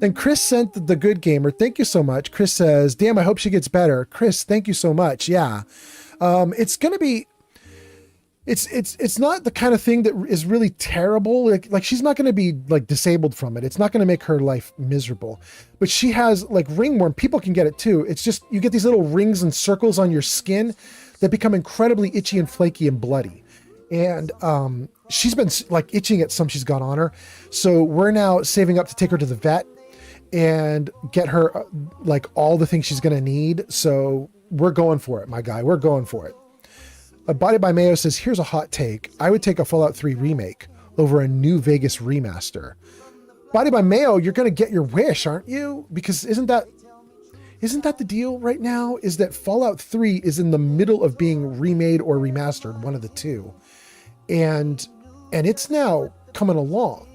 And Chris sent the good gamer. Thank you so much. Chris says, damn, I hope she gets better. Chris, thank you so much. Yeah. It's going to be, it's not the kind of thing that is really terrible. Like she's not going to be like disabled from it. It's not going to make her life miserable, but she has like ringworm. People can get it too. It's just, you get these little rings and circles on your skin that become incredibly itchy and flaky and bloody. And, she's been like itching at some she's got on her. So we're now saving up to take her to the vet and get her like all the things she's going to need. So we're going for it, my guy. We're going for it. Body by Mayo says, here's a hot take. I would take a Fallout 3 remake over a New Vegas remaster. Body by Mayo, you're going to get your wish, aren't you? Because isn't that the deal right now? Is that Fallout 3 is in the middle of being remade or remastered, one of the two. And it's now coming along.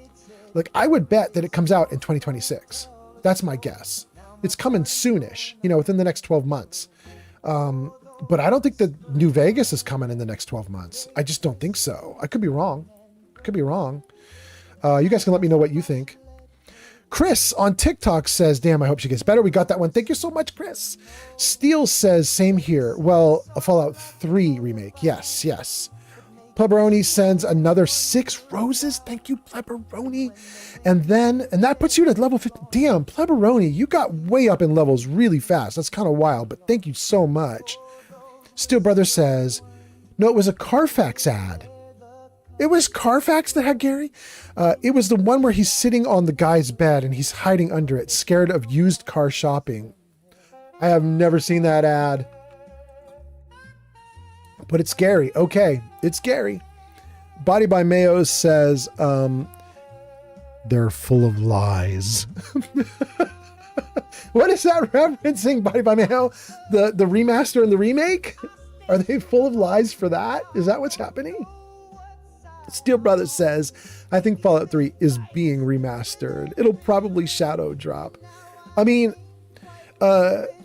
Like, I would bet that it comes out in 2026. That's my guess. It's coming soonish, within the next 12 months. But I don't think that New Vegas is coming in the next 12 months. I just don't think so. I could be wrong. You guys can let me know what you think. Chris on TikTok says, damn, I hope she gets better. We got that one. Thank you so much, Chris. Steele says, same here. Well, a Fallout 3 remake. Yes. Pleberoni sends another 6 roses. Thank you, Pleberoni. And that puts you at level 50. Damn, Pleberoni, you got way up in levels really fast. That's kind of wild, but thank you so much. Steel Brother says, no, it was a Carfax ad. It was Carfax that had Gary? It was the one where he's sitting on the guy's bed and he's hiding under it, scared of used car shopping. I have never seen that ad. But it's Gary. Okay, it's Gary. Body by Mayo says, they're full of lies. What is that referencing, Body by Mayo? The remaster and the remake? Are they full of lies for that? Is that what's happening? Steel Brother says, I think Fallout 3 is being remastered. It'll probably shadow drop. I mean,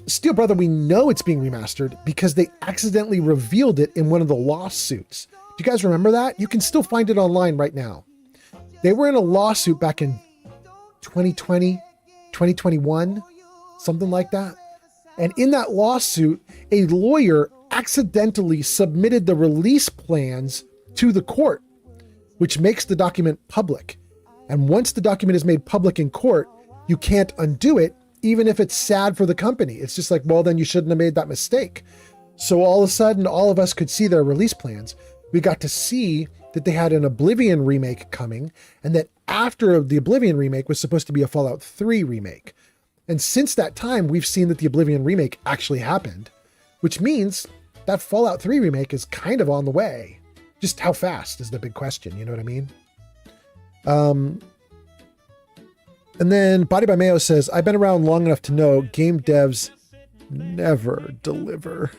Steel Brother, we know it's being remastered because they accidentally revealed it in one of the lawsuits. Do you guys remember that? You can still find it online right now. They were in a lawsuit back in 2020, 2021, something like that. And in that lawsuit, a lawyer accidentally submitted the release plans to the court, which makes the document public. And once the document is made public in court, you can't undo it, even if it's sad for the company. It's just like, well, then you shouldn't have made that mistake. So all of a sudden, all of us could see their release plans. We got to see that they had an Oblivion remake coming, and that after the Oblivion remake was supposed to be a Fallout 3 remake. And since that time, we've seen that the Oblivion remake actually happened, which means that Fallout 3 remake is kind of on the way. Just how fast is the big question, you know what I mean? And then Body by Mayo says, I've been around long enough to know game devs never deliver.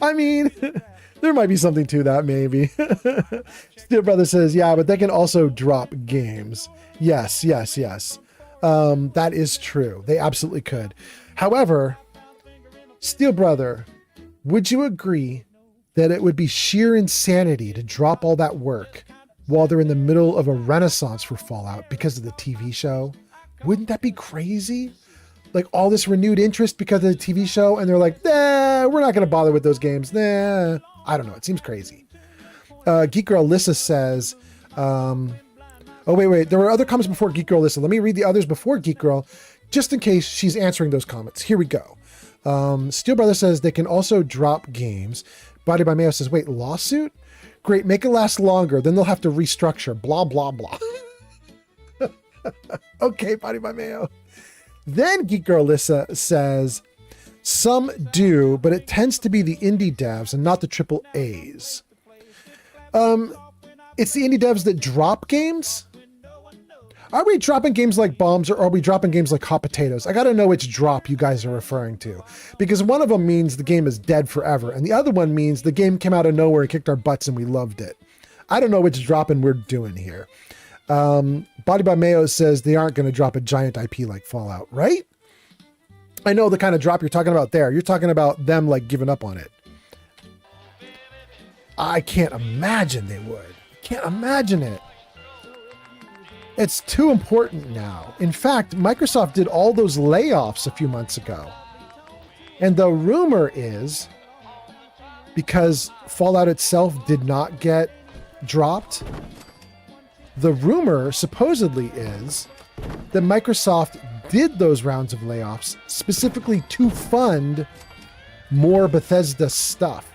I mean, there might be something to that, maybe. Steel Brother says, yeah, but they can also drop games. Yes. That is true. They absolutely could. However, Steel Brother, would you agree that it would be sheer insanity to drop all that work while they're in the middle of a renaissance for Fallout because of the TV show? Wouldn't that be crazy? Like all this renewed interest because of the TV show, and they're like, nah, we're not going to bother with those games. Nah, I don't know. It seems crazy. Geek Girl Lissa says, oh, wait. There were other comments before Geek Girl Lissa. Let me read the others before Geek Girl, just in case she's answering those comments. Here we go. Steel Brother says they can also drop games. Body by Mayo says, wait, lawsuit? Great, make it last longer. Then they'll have to restructure. Blah, blah, blah. Okay, Body by Mayo. Then Geek Girl Lissa says, some do, but it tends to be the indie devs and not the triple A's. It's the indie devs that drop games? Are we dropping games like bombs, or are we dropping games like hot potatoes? I got to know which drop you guys are referring to, because one of them means the game is dead forever, and the other one means the game came out of nowhere and kicked our butts and we loved it. I don't know which dropping we're doing here. Body by Mayo says they aren't going to drop a giant IP like Fallout, right? I know the kind of drop you're talking about there. You're talking about them like giving up on it. I can't imagine they would. Can't imagine it. It's too important now. In fact, Microsoft did all those layoffs a few months ago. And the rumor is, because Fallout itself did not get dropped, the rumor supposedly is that Microsoft did those rounds of layoffs specifically to fund more Bethesda stuff.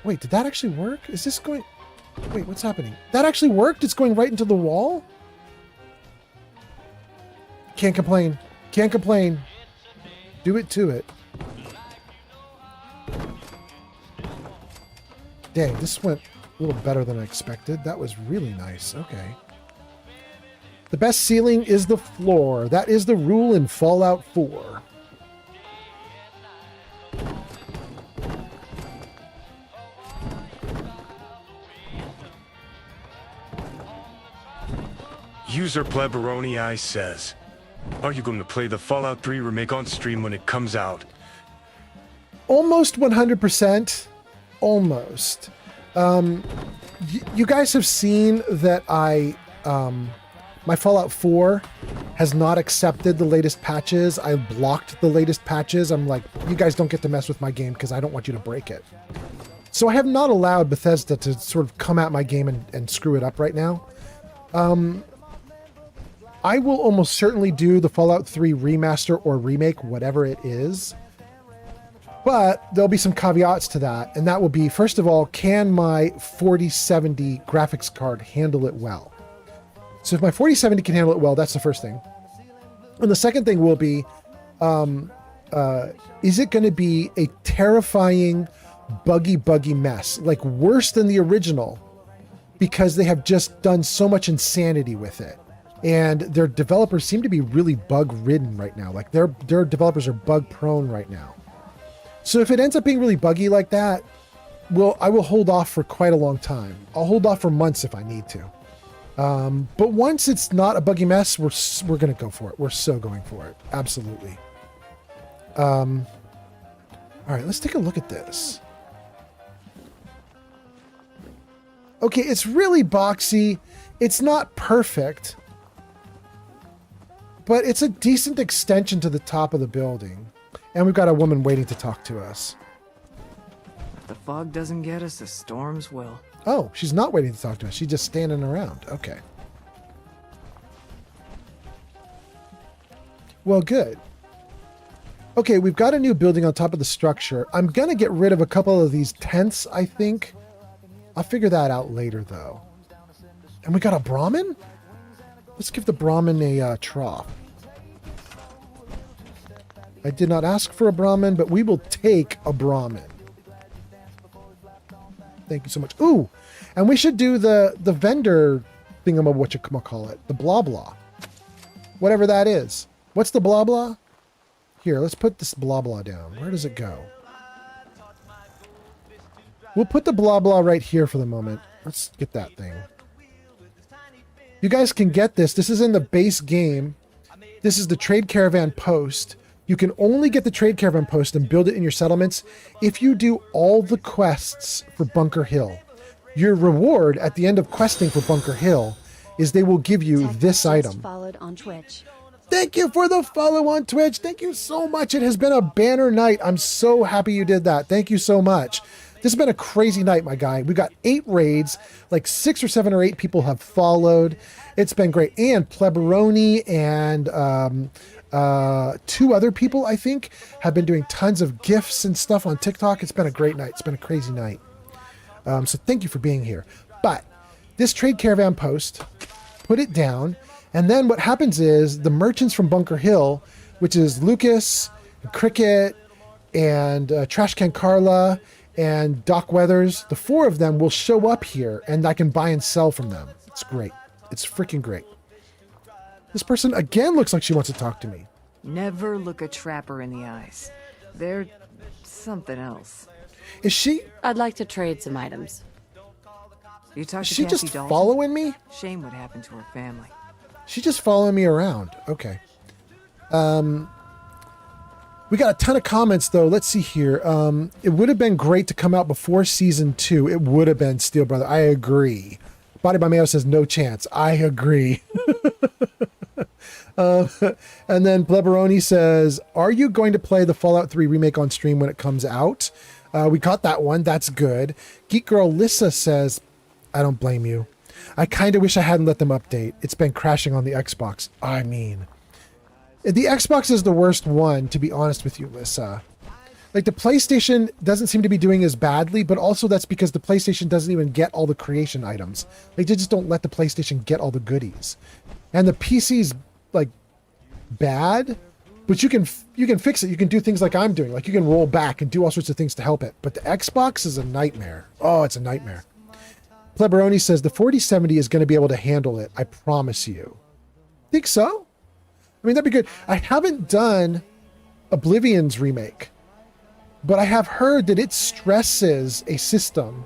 Wait, did that actually work? Is this going... Wait, what's happening? That actually worked? It's going right into the wall? Can't complain. Can't complain. Do it to it. Dang, this went A little better than I expected. That was really nice. Okay. The best ceiling is the floor. That is the rule in Fallout 4. User Pleberoni I says, are you going to play the Fallout 3 remake on stream when it comes out? Almost 100%. Almost. You guys have seen that my Fallout 4 has not accepted the latest patches. I blocked the latest patches. I'm like, you guys don't get to mess with my game because I don't want you to break it. So I have not allowed Bethesda to sort of come at my game and screw it up right now. I will almost certainly do the Fallout 3 remaster or remake, whatever it is. But there'll be some caveats to that. And that will be, first of all, can my 4070 graphics card handle it well? So if my 4070 can handle it well, that's the first thing. And the second thing will be, is it going to be a terrifying, buggy mess? Like worse than the original, because they have just done so much insanity with it. And their developers seem to be really bug-ridden right now. Like their developers are bug-prone right now. So if it ends up being really buggy like that, I will hold off for quite a long time. I'll hold off for months if I need to. But once it's not a buggy mess, we're going to go for it. We're so going for it. Absolutely. All right, let's take a look at this. Okay, it's really boxy. It's not perfect, but it's a decent extension to the top of the building. And we've got a woman waiting to talk to us. If the fog doesn't get us, the storms will. Oh, she's not waiting to talk to us. She's just standing around. Okay. Well, good. Okay, we've got a new building on top of the structure. I'm going to get rid of a couple of these tents, I think. I'll figure that out later, though. And we got a Brahmin? Let's give the Brahmin a trough. I did not ask for a Brahmin, but we will take a Brahmin. Thank you so much. Ooh, and we should do the vendor thingamabwhatchamacallit, the blah blah. Whatever that is. What's the blah blah? Here, let's put this blah blah down. Where does it go? We'll put the blah blah right here for the moment. Let's get that thing. You guys can get this. This is in the base game. This is the Trade Caravan Post. You can only get the Trade Caravan Post and build it in your settlements if you do all the quests for Bunker Hill. Your reward at the end of questing for Bunker Hill is they will give you this item. Followed on Twitch. Thank you for the follow on Twitch. Thank you so much. It has been a banner night. I'm so happy you did that. Thank you so much. This has been a crazy night, my guy. We got 8 raids, like 6 or 7 or 8 people have followed. It's been great. And Pleberoni and 2 other people, I think, have been doing tons of GIFs and stuff on TikTok. It's been a great night. It's been a crazy night. So thank you for being here. But this Trade Caravan Post, put it down. And then what happens is the merchants from Bunker Hill, which is Lucas, and Cricket, and Trash Can Carla, and Doc Weathers, the 4 of them will show up here and I can buy and sell from them. It's great. It's freaking great. This person again looks like she wants to talk to me. Never look a trapper in the eyes. They're something else. Is she? I'd like to trade some items. You talk Is to she Cassie just Dalton? following me? Shame what happened to her family. She's just following me around. Okay. We got a ton of comments, though. Let's see here. It would have been great to come out before Season 2. It would have been, Steel Brother. I agree. Body by Mayo says no chance. I agree. And then Pleberoni says, are you going to play the Fallout 3 remake on stream when it comes out? We caught that one. That's good. Geek Girl Lissa says, I don't blame you. I kind of wish I hadn't let them update. It's been crashing on the Xbox. I mean, the Xbox is the worst one, to be honest with you, Lissa. Like, the PlayStation doesn't seem to be doing as badly, but also that's because the PlayStation doesn't even get all the creation items. Like, they just don't let the PlayStation get all the goodies. And the PC's, like, bad, but you can fix it. You can do things like I'm doing. Like, you can roll back and do all sorts of things to help it. But the Xbox is a nightmare. Oh, it's a nightmare. Pleberoni says the 4070 is going to be able to handle it. I promise you. Think so? I mean, that'd be good. I haven't done Oblivion's remake, but I have heard that it stresses a system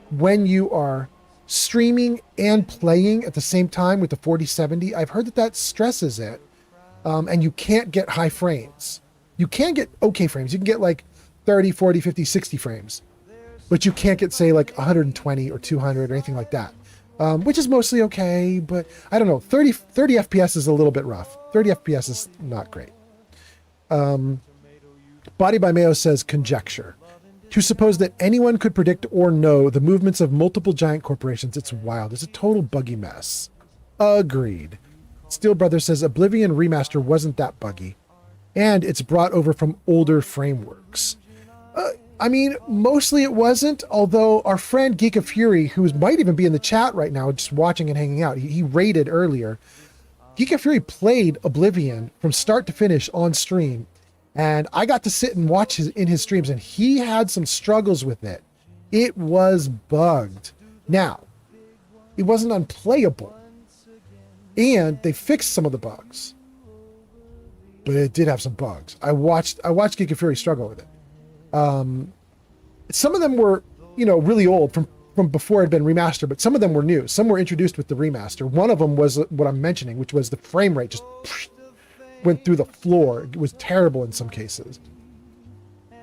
when you are streaming and playing at the same time with the 4070. I've heard that that stresses it, and you can't get high frames. You can get okay frames. You can get like 30, 40, 50, 60 frames, but you can't get, say, like 120 or 200 or anything like that, which is mostly okay, but I don't know. 30 FPS is a little bit rough. 30 FPS is not great. Body by Mayo says conjecture. To suppose that anyone could predict or know the movements of multiple giant corporations, it's wild. It's a total buggy mess. Agreed. Steel Brother says Oblivion Remaster wasn't that buggy, and it's brought over from older frameworks. I mean, mostly it wasn't, although our friend Geek of Fury, who might even be in the chat right now, just watching and hanging out, he rated earlier. Geek of Fury played Oblivion from start to finish on stream, and I got to sit and watch in his streams, and he had some struggles with it. It was bugged. Now, it wasn't unplayable, and they fixed some of the bugs, but it did have some bugs. I watched Geek of Fury struggle with it. Some of them were, really old from before it had been remastered, but some of them were new. Some were introduced with the remaster. One of them was what I'm mentioning, which was the frame rate just went through the floor. It was terrible in some cases.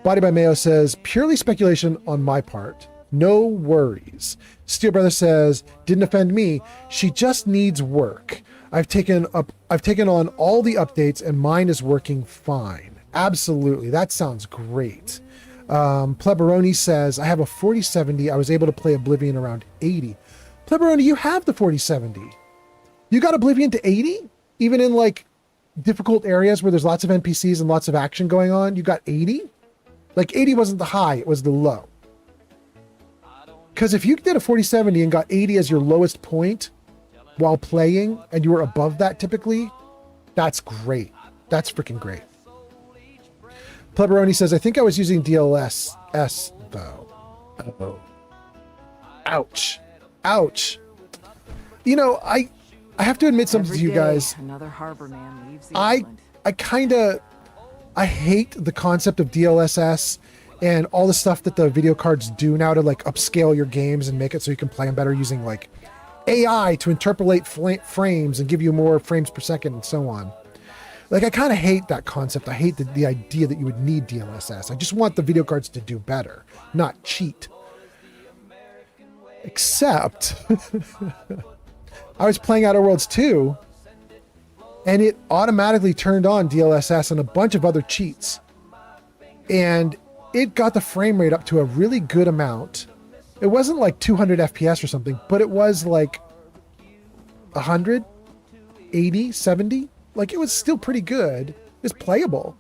Body by Mayo says, purely speculation on my part. No worries. Steel Brother says, didn't offend me. She just needs work. I've taken on all the updates and mine is working fine. Absolutely. That sounds great. Pleberoni says, I have a 4070. I was able to play Oblivion around 80. Pleberoni, you have the 4070. You got Oblivion to 80? Even in like difficult areas where there's lots of NPCs and lots of action going on, you got 80? Like 80 wasn't the high, it was the low. Because if you did a 4070 and got 80 as your lowest point while playing, and you were above that typically, that's great. That's freaking great. Pleberoni says, I think I was using DLSS though. Oh. Ouch. Ouch. I have to admit something to you guys. Another harbor man leaves the island. I hate the concept of DLSS and all the stuff that the video cards do now to like upscale your games and make it so you can play them better using like AI to interpolate frames and give you more frames per second and so on. Like, I kind of hate that concept. I hate the idea that you would need DLSS. I just want the video cards to do better, not cheat. Except, I was playing Outer Worlds 2, and it automatically turned on DLSS and a bunch of other cheats. And it got the frame rate up to a really good amount. It wasn't like 200 FPS or something, but it was like 100, 80, 70. Like, it was still pretty good. It was playable.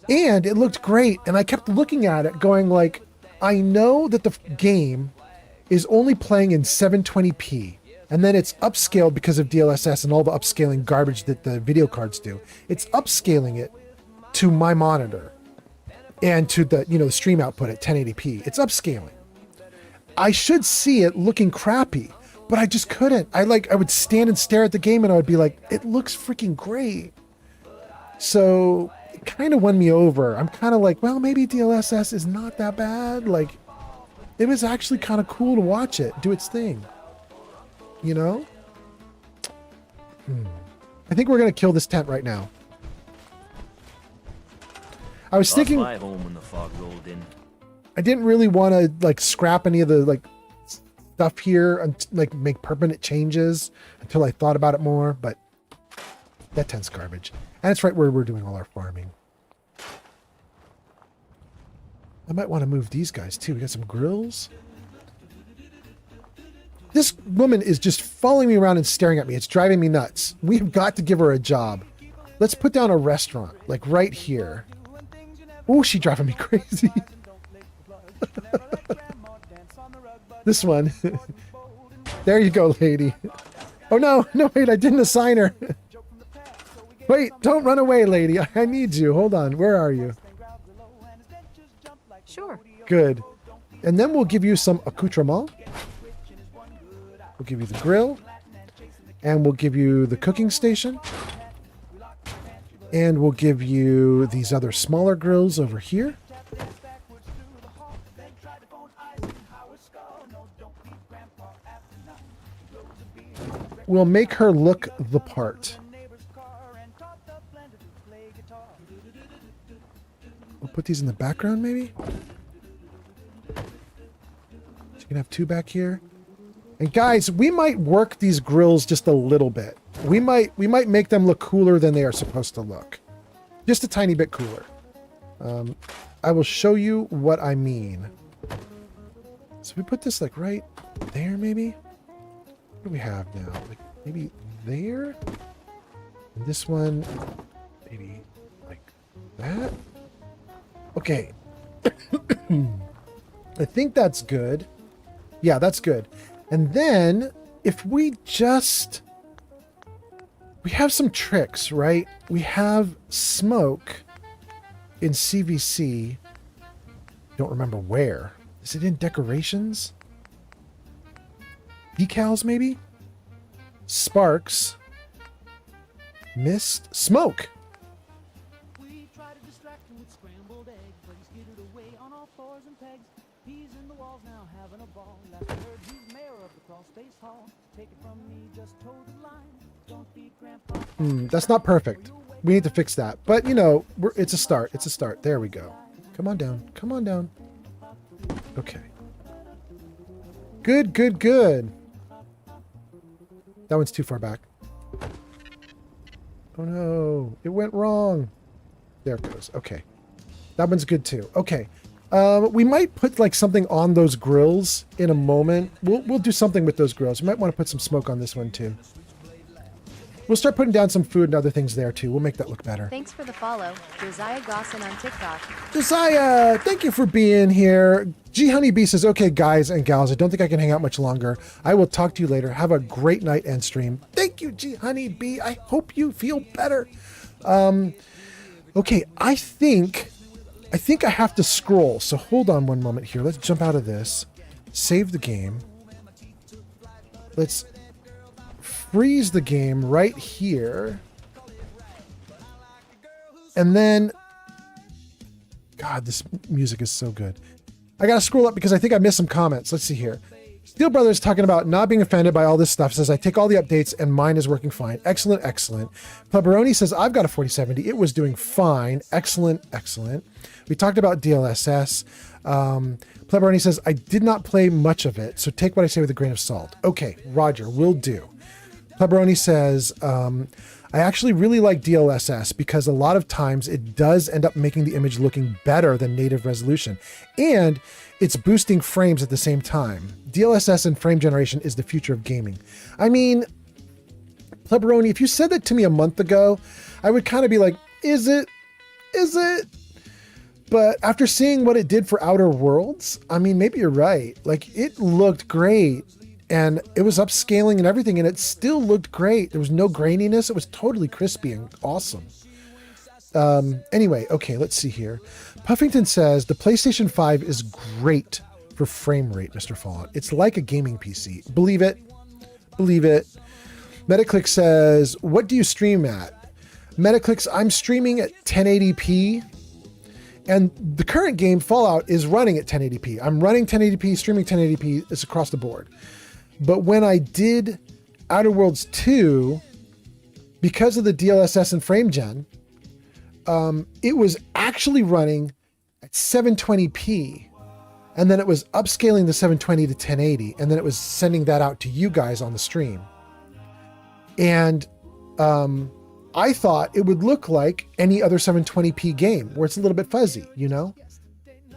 And it looked great. And I kept looking at it going like, I know that the game is only playing in 720p. And then it's upscaled because of DLSS and all the upscaling garbage that the video cards do. It's upscaling it to my monitor and to the, the stream output at 1080p. It's upscaling. I should see it looking crappy, but I just couldn't. I would stand and stare at the game and I would be like, it looks freaking great. So it kind of won me over. I'm kind of like, well, maybe DLSS is not that bad. Like, it was actually kind of cool to watch it do its thing. I think we're going to kill this tent right now. I was thinking, my home when the fog rolled in. I didn't really want to like scrap any of the like stuff here and like make permanent changes until I thought about it more, but that tent's garbage. And it's right where we're doing all our farming. I might want to move these guys too. We got some grills. This woman is just following me around and staring at me. It's driving me nuts. We've got to give her a job. Let's put down a restaurant, like right here. Oh, she's driving me crazy. This one. There you go, lady. Oh, no, wait, I didn't assign her. Wait, don't run away, lady. I need you. Hold on. Where are you? Sure. Good. And then we'll give you some accoutrement. We'll give you the grill. And we'll give you the cooking station. And we'll give you these other smaller grills over here. We'll make her look the part. We'll put these in the background, maybe? You can have two back here. And guys, we might work these grills just a little bit. We might make them look cooler than they are supposed to look. Just a tiny bit cooler. I will show you what I mean. So we put this like right there, maybe? What do we have now? Like maybe there? And this one, maybe like that? Okay. I think that's good. Yeah, that's good. And then if we just... We have some tricks, right? We have smoke in CVC. Don't remember where. Is it in decorations? Decals, maybe? Sparks. Mist. Smoke. We try to distract him with scrambled eggs, but he's skidded away on all fours and pegs. He's in the walls now having a ball. Last I heard he's mayor of the crawl space hall. Take it from me, just toe the line. Don't be grandpa. That's not perfect. We need to fix that. But, you know, it's a start. It's a start. There we go. Come on down. Come on down. Okay. Good, good, good. That one's too far back. Oh no, it went wrong. There it goes. Okay. That one's good too. Okay. We might put like something on those grills in a moment. We'll do something with those grills. We might want to put some smoke on this one too. We'll start putting down some food and other things there too. We'll make that look better. Thanks for the follow, Josiah Gossin on TikTok. Josiah, thank you for being here. G Honeybee says, okay, guys and gals, I don't think I can hang out much longer. I will talk to you later. Have a great night and stream. Thank you, G Honeybee. I hope you feel better. Okay, I think I have to scroll. So hold on one moment here. Let's jump out of this. Save the game. Let's freeze the game right here. And then, God, this music is so good. I gotta scroll up because I think I missed some comments. Let's see here. Steel Brothers talking about not being offended by all this stuff. Says, I take all the updates and mine is working fine. Excellent, excellent. Pleberoni says, I've got a 4070. It was doing fine. Excellent, excellent. We talked about DLSS. Pleberoni says, I did not play much of it, so take what I say with a grain of salt. Okay, Roger, will do. Pleberoni says, I actually really like DLSS because a lot of times it does end up making the image looking better than native resolution. And it's boosting frames at the same time. DLSS and frame generation is the future of gaming. I mean, Pleberoni, if you said that to me a month ago, I would kind of be like, is it? Is it? But after seeing what it did for Outer Worlds, I mean, maybe you're right. Like, it looked great. And it was upscaling and everything, and it still looked great. There was no graininess. It was totally crispy and awesome. Anyway, okay, let's see here. Puffington says, the PlayStation 5 is great for frame rate, Mr. Fallout. It's like a gaming PC. Believe it. Believe it. Metaclick says, what do you stream at? Metaclicks, I'm streaming at 1080p. And the current game, Fallout, is running at 1080p. I'm running 1080p, streaming 1080p. It's across the board. But when I did Outer Worlds 2, because of the DLSS and frame gen, it was actually running at 720p. And then it was upscaling the 720 to 1080. And then it was sending that out to you guys on the stream. And I thought it would look like any other 720p game where it's a little bit fuzzy, you know?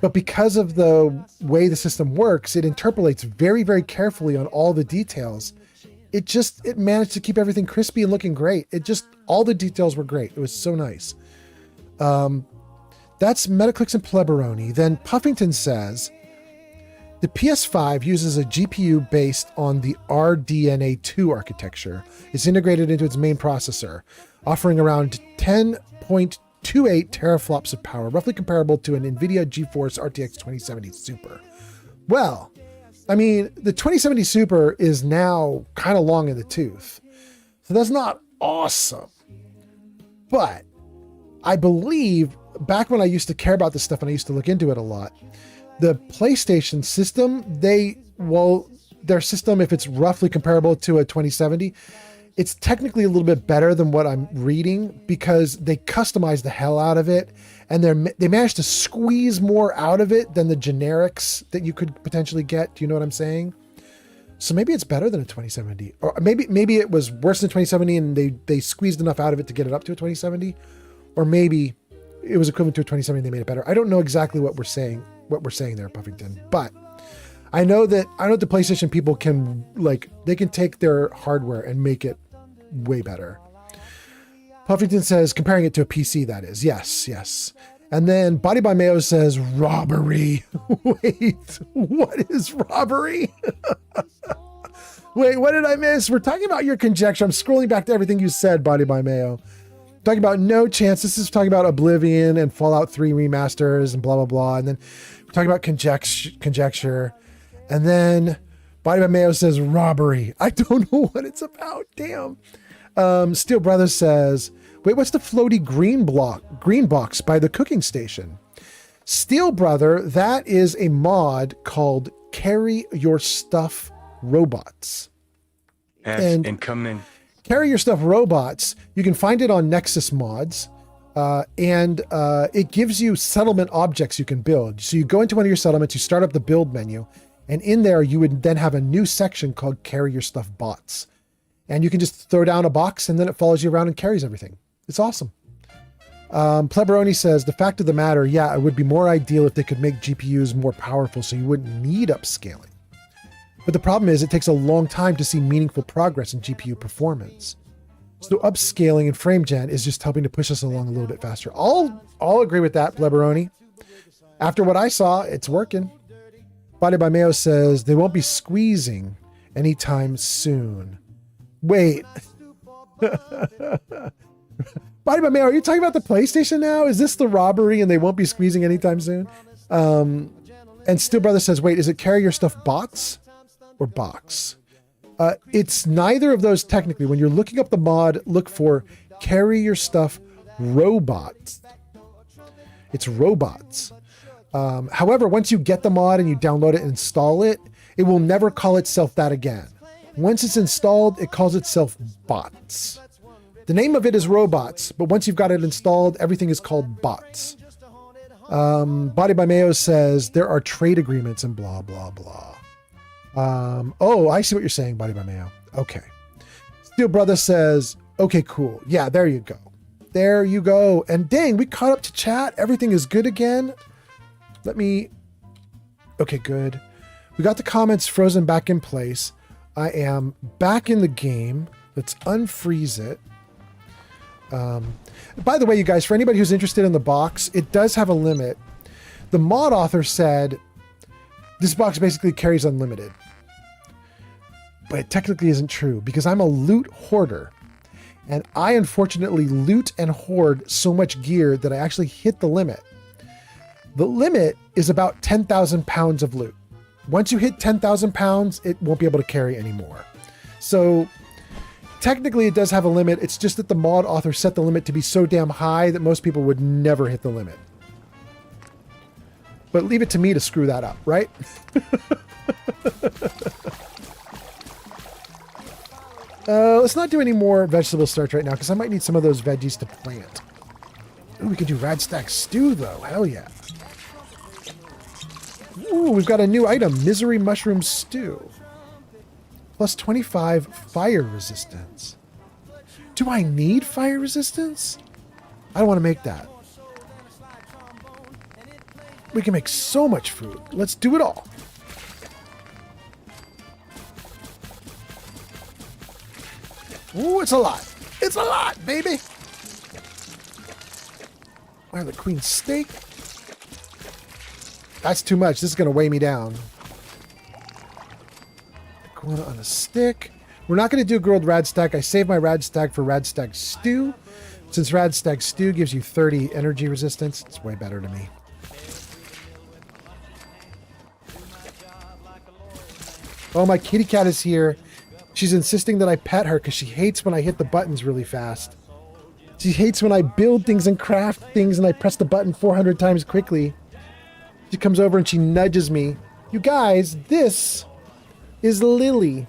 But because of the way the system works, it interpolates very, very carefully on all the details. It managed to keep everything crispy and looking great. All the details were great. It was so nice. That's Metaclicks and Pleberoni. Then Puffington says, the PS5 uses a GPU based on the RDNA2 architecture. It's integrated into its main processor, offering around 10.28 teraflops of power, roughly comparable to an NVIDIA GeForce RTX 2070 Super. Well, I mean, the 2070 Super is now kind of long in the tooth. So that's not awesome. But I believe back when I used to care about this stuff and I used to look into it a lot, the PlayStation system, their system, if it's roughly comparable to a 2070, it's technically a little bit better than what I'm reading because they customize the hell out of it, and they managed to squeeze more out of it than the generics that you could potentially get. Do you know what I'm saying? So maybe it's better than a 2070, or maybe it was worse than 2070 and they squeezed enough out of it to get it up to a 2070, or maybe it was equivalent to a 2070 and they made it better. I don't know exactly what we're saying there, Puffington, but I know that the PlayStation people can take their hardware and make it way better. Puffington says comparing it to a PC, that is. Yes. And then Body by Mayo says robbery. Wait, what is robbery? Wait, what did I miss? We're talking about your conjecture. I'm scrolling back to everything you said, Body by Mayo. Talking about no chance. This is talking about Oblivion and Fallout 3 remasters and blah, blah, blah. And then we're talking about conjecture. And then Body by Mayo says robbery. I don't know what it's about. Damn. Steel Brothers says, wait, what's the floaty green box by the cooking station? Steel Brother, that is a mod called Carry Your Stuff Robots. And come in. Carry Your Stuff Robots, you can find it on Nexus Mods. And it gives you settlement objects you can build. So you go into one of your settlements, you start up the build menu, and in there you would then have a new section called Carry Your Stuff Bots. And you can just throw down a box and then it follows you around and carries everything. It's awesome. Pleberoni says, the fact of the matter, yeah, it would be more ideal if they could make GPUs more powerful so you wouldn't need upscaling. But the problem is it takes a long time to see meaningful progress in GPU performance. So upscaling and frame gen is just helping to push us along a little bit faster. I'll agree with that, Pleberoni. After what I saw, it's working. Body by Mayo says they won't be squeezing anytime soon. Wait. Body by Mayo, are you talking about the PlayStation now? Is this the robbery and they won't be squeezing anytime soon? And Steel Brother says, wait, is it Carry Your Stuff Bots or Box? It's neither of those technically. When you're looking up the mod, look for Carry Your Stuff Robots. It's robots. However, once you get the mod and you download it and install it, it will never call itself that again. Once it's installed, it calls itself Bots. The name of it is Robots, but once you've got it installed, everything is called Bots. Body by Mayo says there are trade agreements and blah, blah, blah. Oh, I see what you're saying, Body by Mayo. Okay. Steel Brother says, okay, cool. Yeah, there you go. There you go. And dang, we caught up to chat. Everything is good again. Okay, good. We got the comments frozen back in place. I am back in the game. Let's unfreeze it. By the way, you guys, for anybody who's interested in the box, it does have a limit. The mod author said this box basically carries unlimited. But it technically isn't true because I'm a loot hoarder. And I unfortunately loot and hoard so much gear that I actually hit the limit. The limit is about 10,000 pounds of loot. Once you hit 10,000 pounds, it won't be able to carry anymore. So technically it does have a limit. It's just that the mod author set the limit to be so damn high that most people would never hit the limit. But leave it to me to screw that up, right? Let's not do any more vegetable starch right now because I might need some of those veggies to plant. Ooh, we can do rad stack stew though. Hell yeah. Ooh, we've got a new item, Misery Mushroom Stew. Plus 25 fire resistance. Do I need fire resistance? I don't want to make that. We can make so much food. Let's do it all. Ooh, it's a lot. It's a lot, baby. Wow, the queen steak. That's too much. This is going to weigh me down. Iguana on a stick. We're not going to do grilled rad stack. I saved my rad stack for rad stack stew. Since rad stack stew gives you 30 energy resistance, it's way better to me. Oh, my kitty cat is here. She's insisting that I pet her because she hates when I hit the buttons really fast. She hates when I build things and craft things and I press the button 400 times quickly. She comes over and she nudges me. You guys, this is Lily.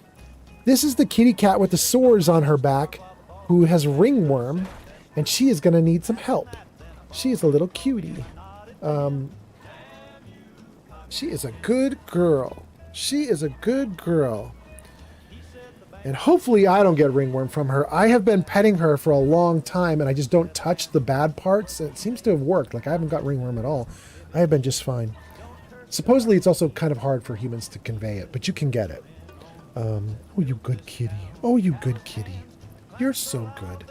This is the kitty cat with the sores on her back who has ringworm, and she is going to need some help. She is a little cutie. She is a good girl. She is a good girl. And hopefully I don't get ringworm from her. I have been petting her for a long time and I just don't touch the bad parts. It seems to have worked. Like I haven't got ringworm at all. I have been just fine. Supposedly it's also kind of hard for humans to convey it, but you can get it. Oh, you good kitty. Oh, you good kitty. You're so good.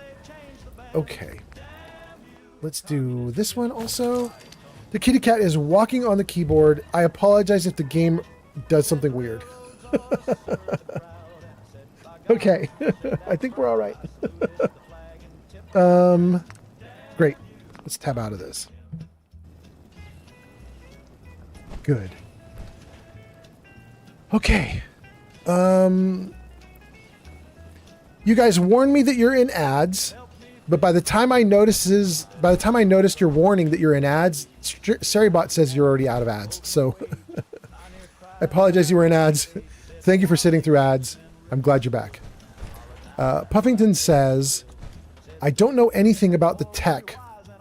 Okay. Let's do this one also. The kitty cat is walking on the keyboard. I apologize if the game does something weird. Okay. I think we're all right. Great. Let's tab out of this. Good. Okay. You guys warned me that you're in ads, but by the time I noticed your warning that you're in ads, Seribot says you're already out of ads. So I apologize you were in ads. Thank you for sitting through ads. I'm glad you're back. Puffington says, I don't know anything about the tech,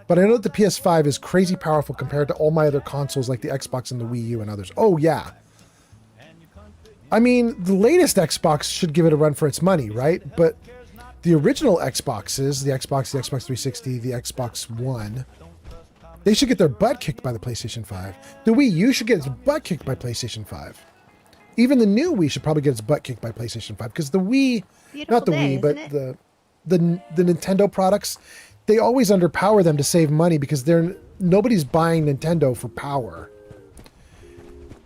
but I know that the PS5 is crazy powerful compared to all my other consoles like the Xbox and the Wii U and others. Oh, yeah. I mean, the latest Xbox should give it a run for its money, right? But the original Xboxes, the Xbox 360, the Xbox One, they should get their butt kicked by the PlayStation 5. The Wii U should get its butt kicked by PlayStation 5. Even the new Wii should probably get its butt kicked by PlayStation 5 because the Wii, not the Wii, but the Nintendo products, they always underpower them to save money because nobody's buying Nintendo for power.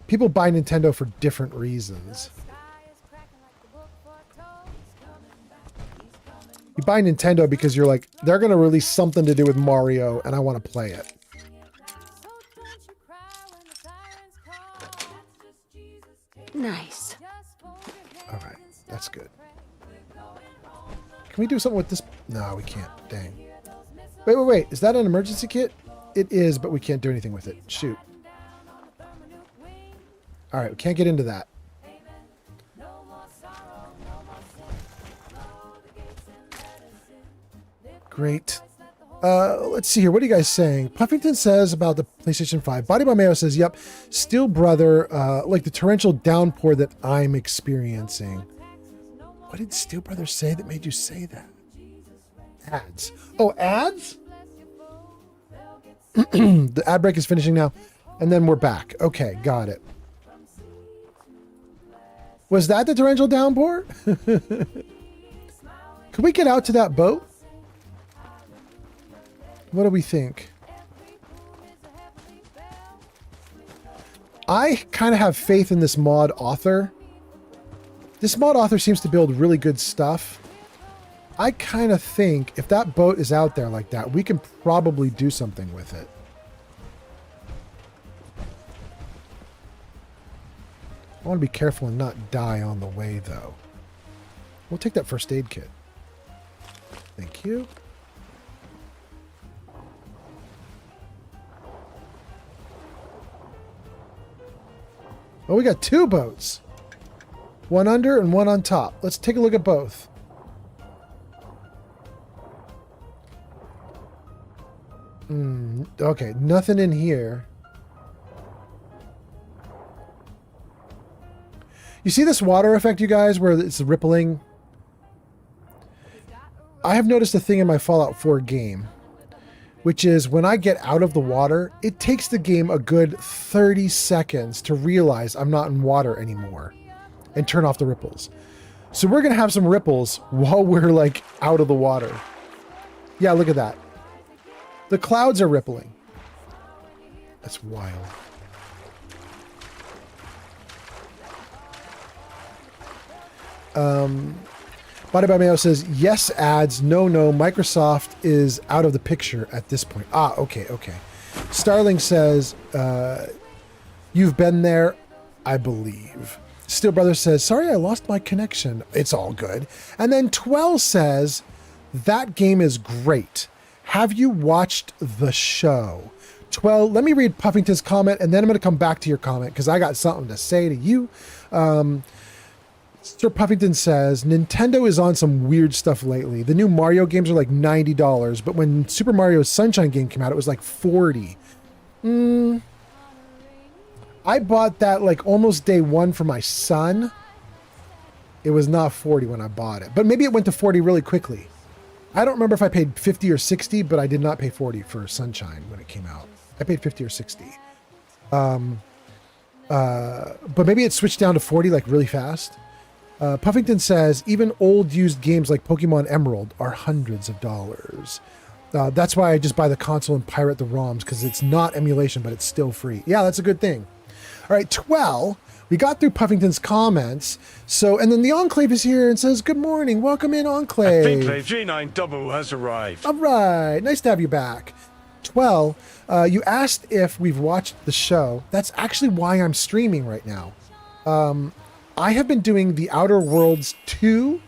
People buy Nintendo for different reasons. You buy Nintendo because you're like, they're going to release something to do with Mario and I want to play it. Nice. All right, that's good. Can we do something with this? No, we can't. Dang. Wait. Is that an emergency kit? It is, but we can't do anything with it. Shoot. All right, we can't get into that. Great. Let's see here. What are you guys saying? Puffington says about the PlayStation 5. Body by Mayo says, yep, Steel Brother, like the torrential downpour that I'm experiencing. What did Steel Brother say that made you say that? Ads. Oh, ads? The ad break is finishing now. And then we're back. Okay, got it. Was that the torrential downpour? Could we get out to that boat? What do we think? I kind of have faith in this mod author. This mod author seems to build really good stuff. I kind of think if that boat is out there like that, we can probably do something with it. I want to be careful and not die on the way, though. We'll take that first aid kit. Thank you. Oh, we got two boats. One under and one on top. Let's take a look at both. Okay, nothing in here. You see this water effect, you guys, where it's rippling? I have noticed a thing in my Fallout 4 game, which is when I get out of the water, it takes the game a good 30 seconds to realize I'm not in water anymore and turn off the ripples. So we're going to have some ripples while we're like out of the water. Yeah, look at that. The clouds are rippling. That's wild. Body by Mayo says, yes, ads. No, Microsoft is out of the picture at this point. Ah, okay. Starling says, you've been there, I believe. Steel Brother says, sorry, I lost my connection. It's all good. And then Twell says, that game is great. Have you watched the show? Twell, let me read Puffington's comment, and then I'm going to come back to your comment because I got something to say to you. Sir Puffington says, Nintendo is on some weird stuff lately. The new Mario games are like $90, but when Super Mario Sunshine game came out, it was like $40. I bought that like almost day one for my son. It was not 40 when I bought it, but maybe it went to 40 really quickly. I don't remember if I paid 50 or 60, but I did not pay 40 for Sunshine when it came out. I paid 50 or 60. But maybe it switched down to 40 like really fast. Puffington says, even old used games like Pokemon Emerald are hundreds of dollars. That's why I just buy the console and pirate the ROMs, because it's not emulation, but it's still free. Yeah, that's a good thing. All right, 12. We got through Puffington's comments. So, and then the Enclave is here and says, good morning. Welcome in, Enclave. I think J9 Double has arrived. All right. Nice to have you back. 12. You asked if we've watched the show. That's actually why I'm streaming right now. I have been doing the Outer Worlds 2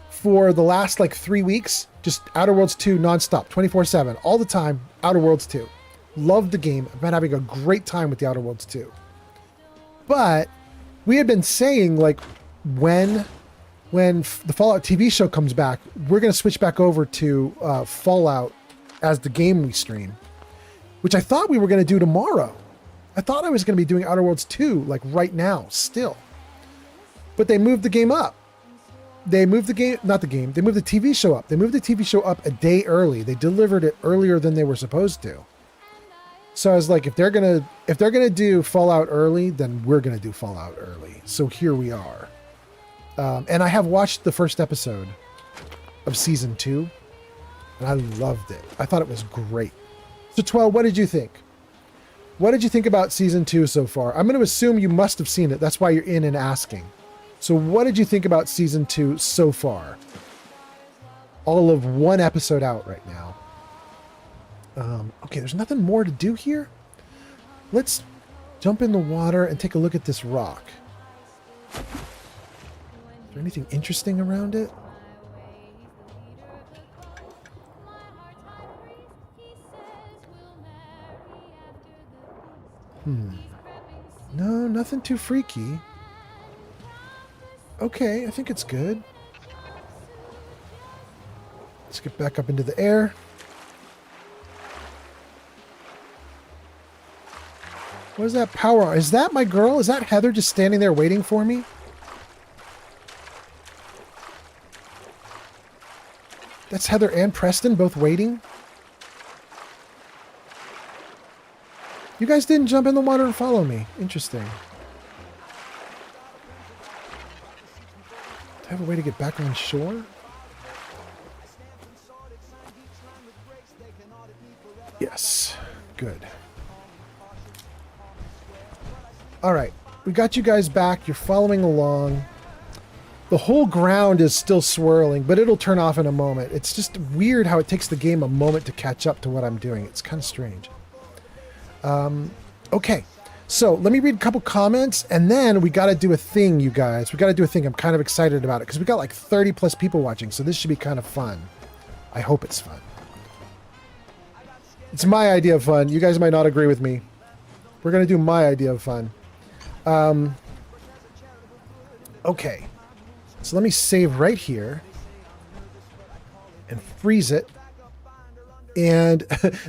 for the last like 3 weeks. Just Outer Worlds 2 nonstop, 24/7, all the time. Outer Worlds 2. Love the game. I've been having a great time with the Outer Worlds 2. But we had been saying, like, when the Fallout TV show comes back, we're going to switch back over to Fallout as the game we stream, which I thought we were going to do tomorrow. I thought I was going to be doing Outer Worlds 2, like, right now, still. But they moved the game up. They moved the game, not the game, they moved the TV show up. They moved the TV show up a day early. They delivered it earlier than they were supposed to. So I was like, if they're gonna do Fallout early, then we're gonna do Fallout early. So here we are. And I have watched the first episode of season 2, and I loved it. I thought it was great. So 12, what did you think? What did you think about season 2 so far? I'm going to assume you must have seen it. That's why you're in and asking. So what did you think about season 2 so far? All of one episode out right now. Okay, there's nothing more to do here. Let's jump in the water and take a look at this rock. Is there anything interesting around it? No, nothing too freaky. Okay, I think it's good. Let's get back up into the air. What is that power? Is that my girl? Is that Heather just standing there waiting for me? That's Heather and Preston both waiting? You guys didn't jump in the water and follow me. Interesting. Do I have a way to get back on shore? Yes. Good. All right. We got you guys back. You're following along. The whole ground is still swirling, but it'll turn off in a moment. It's just weird how it takes the game a moment to catch up to what I'm doing. It's kind of strange. Okay, so let me read a couple comments, and then we got to do a thing, you guys. We got to do a thing. I'm kind of excited about it because we got like 30 plus people watching, so this should be kind of fun. I hope it's fun. It's my idea of fun. You guys might not agree with me. We're going to do my idea of fun. Okay, so let me save right here and freeze it. And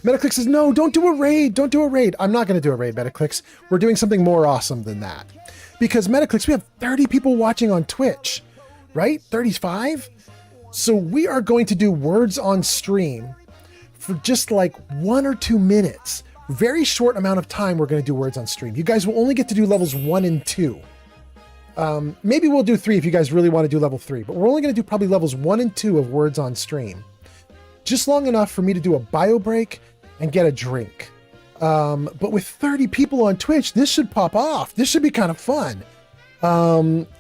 Metaclick says, no, don't do a raid. Don't do a raid. I'm not going to do a raid, Metaclicks. We're doing something more awesome than that. Because Metaclicks, we have 30 people watching on Twitch, right? 35? So we are going to do words on stream for just like 1 or 2 minutes. Very short amount of time we're going to do words on stream. You guys will only get to do levels 1 and 2. Maybe we'll do 3 if you guys really want to do level 3. But we're only going to do probably levels 1 and 2 of words on stream. Just long enough for me to do a bio break and get a drink. But with 30 people on Twitch, this should pop off. This should be kind of fun.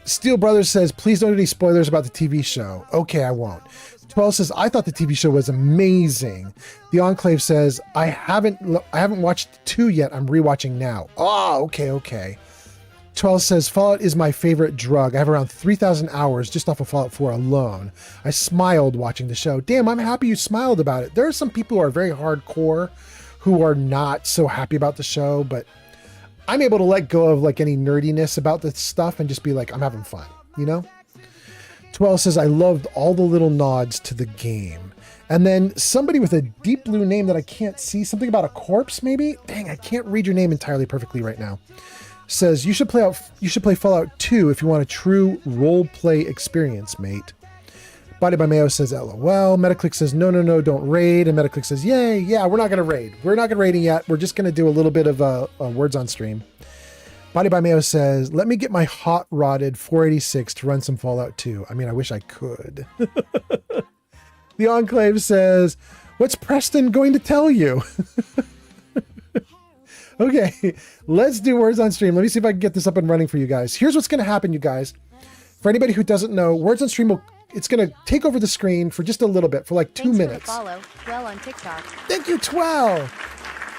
Steel Brothers says, please don't do any spoilers about the TV show. Okay, I won't. 12 says, I thought the TV show was amazing. The Enclave says, I haven't watched 2 yet. I'm rewatching now. Oh, okay. 12 says, Fallout is my favorite drug. I have around 3,000 hours just off of Fallout 4 alone. I smiled watching the show. Damn, I'm happy you smiled about it. There are some people who are very hardcore who are not so happy about the show, but I'm able to let go of like any nerdiness about this stuff and just be like, I'm having fun, you know? 12 says, I loved all the little nods to the game. And then somebody with a deep blue name that I can't see, something about a corpse maybe? Dang, I can't read your name entirely perfectly right now. Says, you should play Fallout 2 if you want a true role play experience, mate. Body by Mayo says, LOL. Metaclick says, no, don't raid. And Metaclick says, yay, yeah, we're not going to raid. We're not going to raiding yet. We're just going to do a little bit of words on stream. Body by Mayo says, let me get my hot rodded 486 to run some Fallout 2. I mean, I wish I could. The Enclave says, what's Preston going to tell you? Okay, let's do words on stream. Let me see if I can get this up and running for you guys. Here's what's going to happen, you guys. For anybody who doesn't know, words on stream it's going to take over the screen for just a little bit, for like 2 minutes. Follow Twell on TikTok. Thank you, Twell.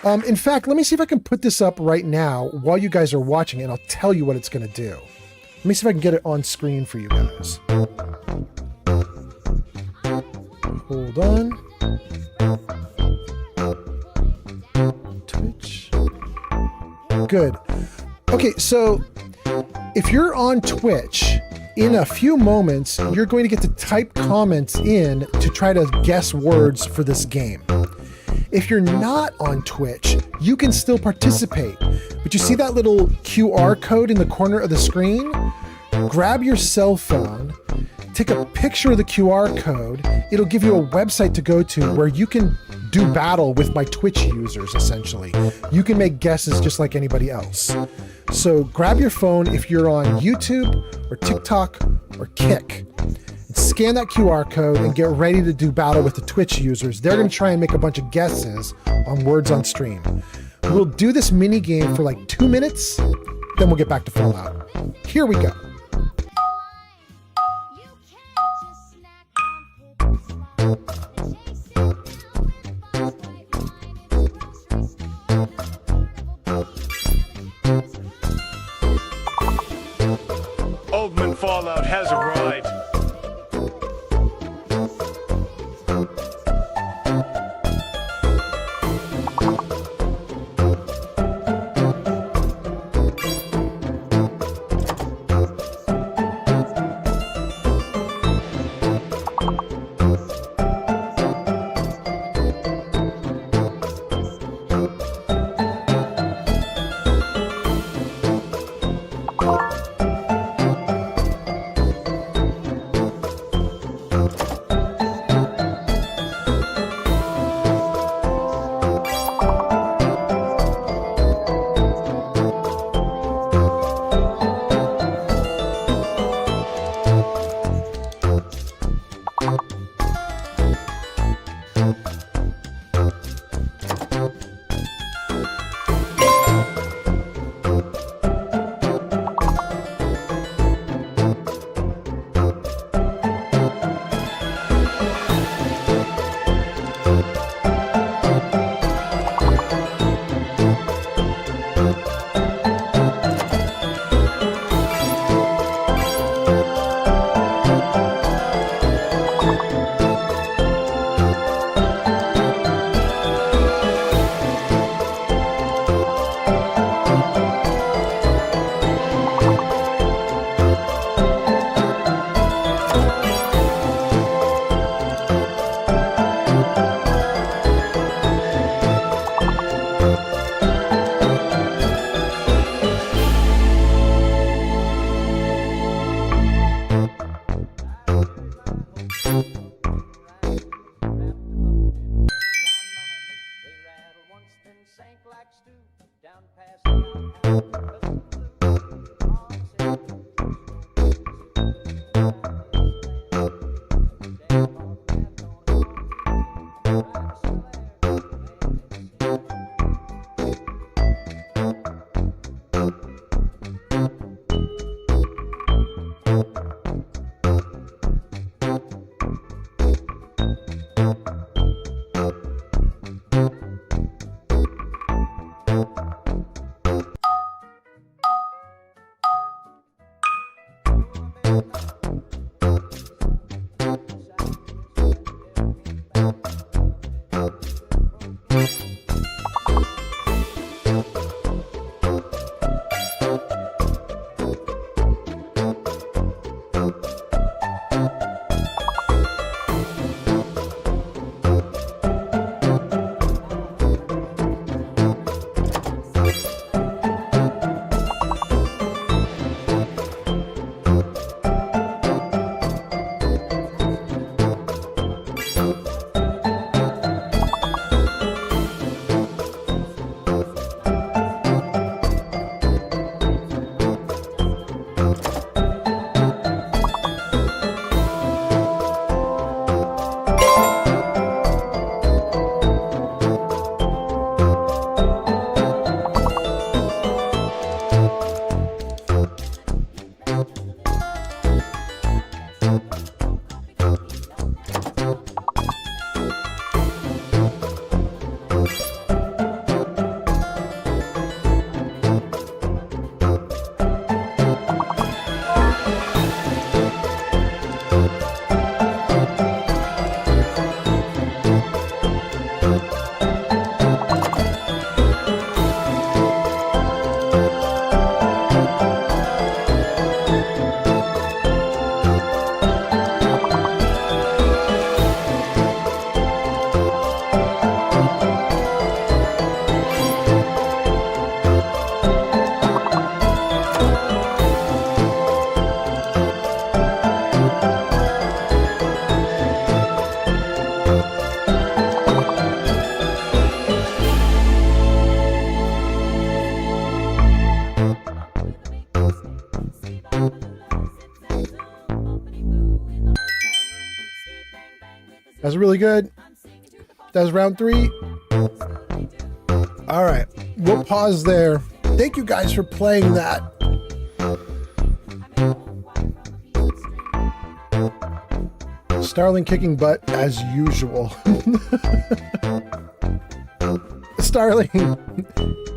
In fact, let me see if I can put this up right now while you guys are watching it, and I'll tell you what it's going to do. Let me see if I can get it on screen for you guys. Hold on. Twitch. Good. Okay, so if you're on Twitch, in a few moments, you're going to get to type comments in to try to guess words for this game. If you're not on Twitch, you can still participate. But you see that little QR code in the corner of the screen? Grab your cell phone, take a picture of the QR code. It'll give you a website to go to where you can do battle with my Twitch users, essentially. You can make guesses just like anybody else. So grab your phone if you're on YouTube or TikTok or Kick. Scan that QR code and get ready to do battle with the Twitch users. They're going to try and make a bunch of guesses on words on stream. We'll do this mini game for like 2 minutes, then we'll get back to Fallout. Here we go. Oldman Fallout has arrived. That's really good. That's round 3. All right, we'll pause there. Thank you guys for playing that. Starling kicking butt as usual. Starling,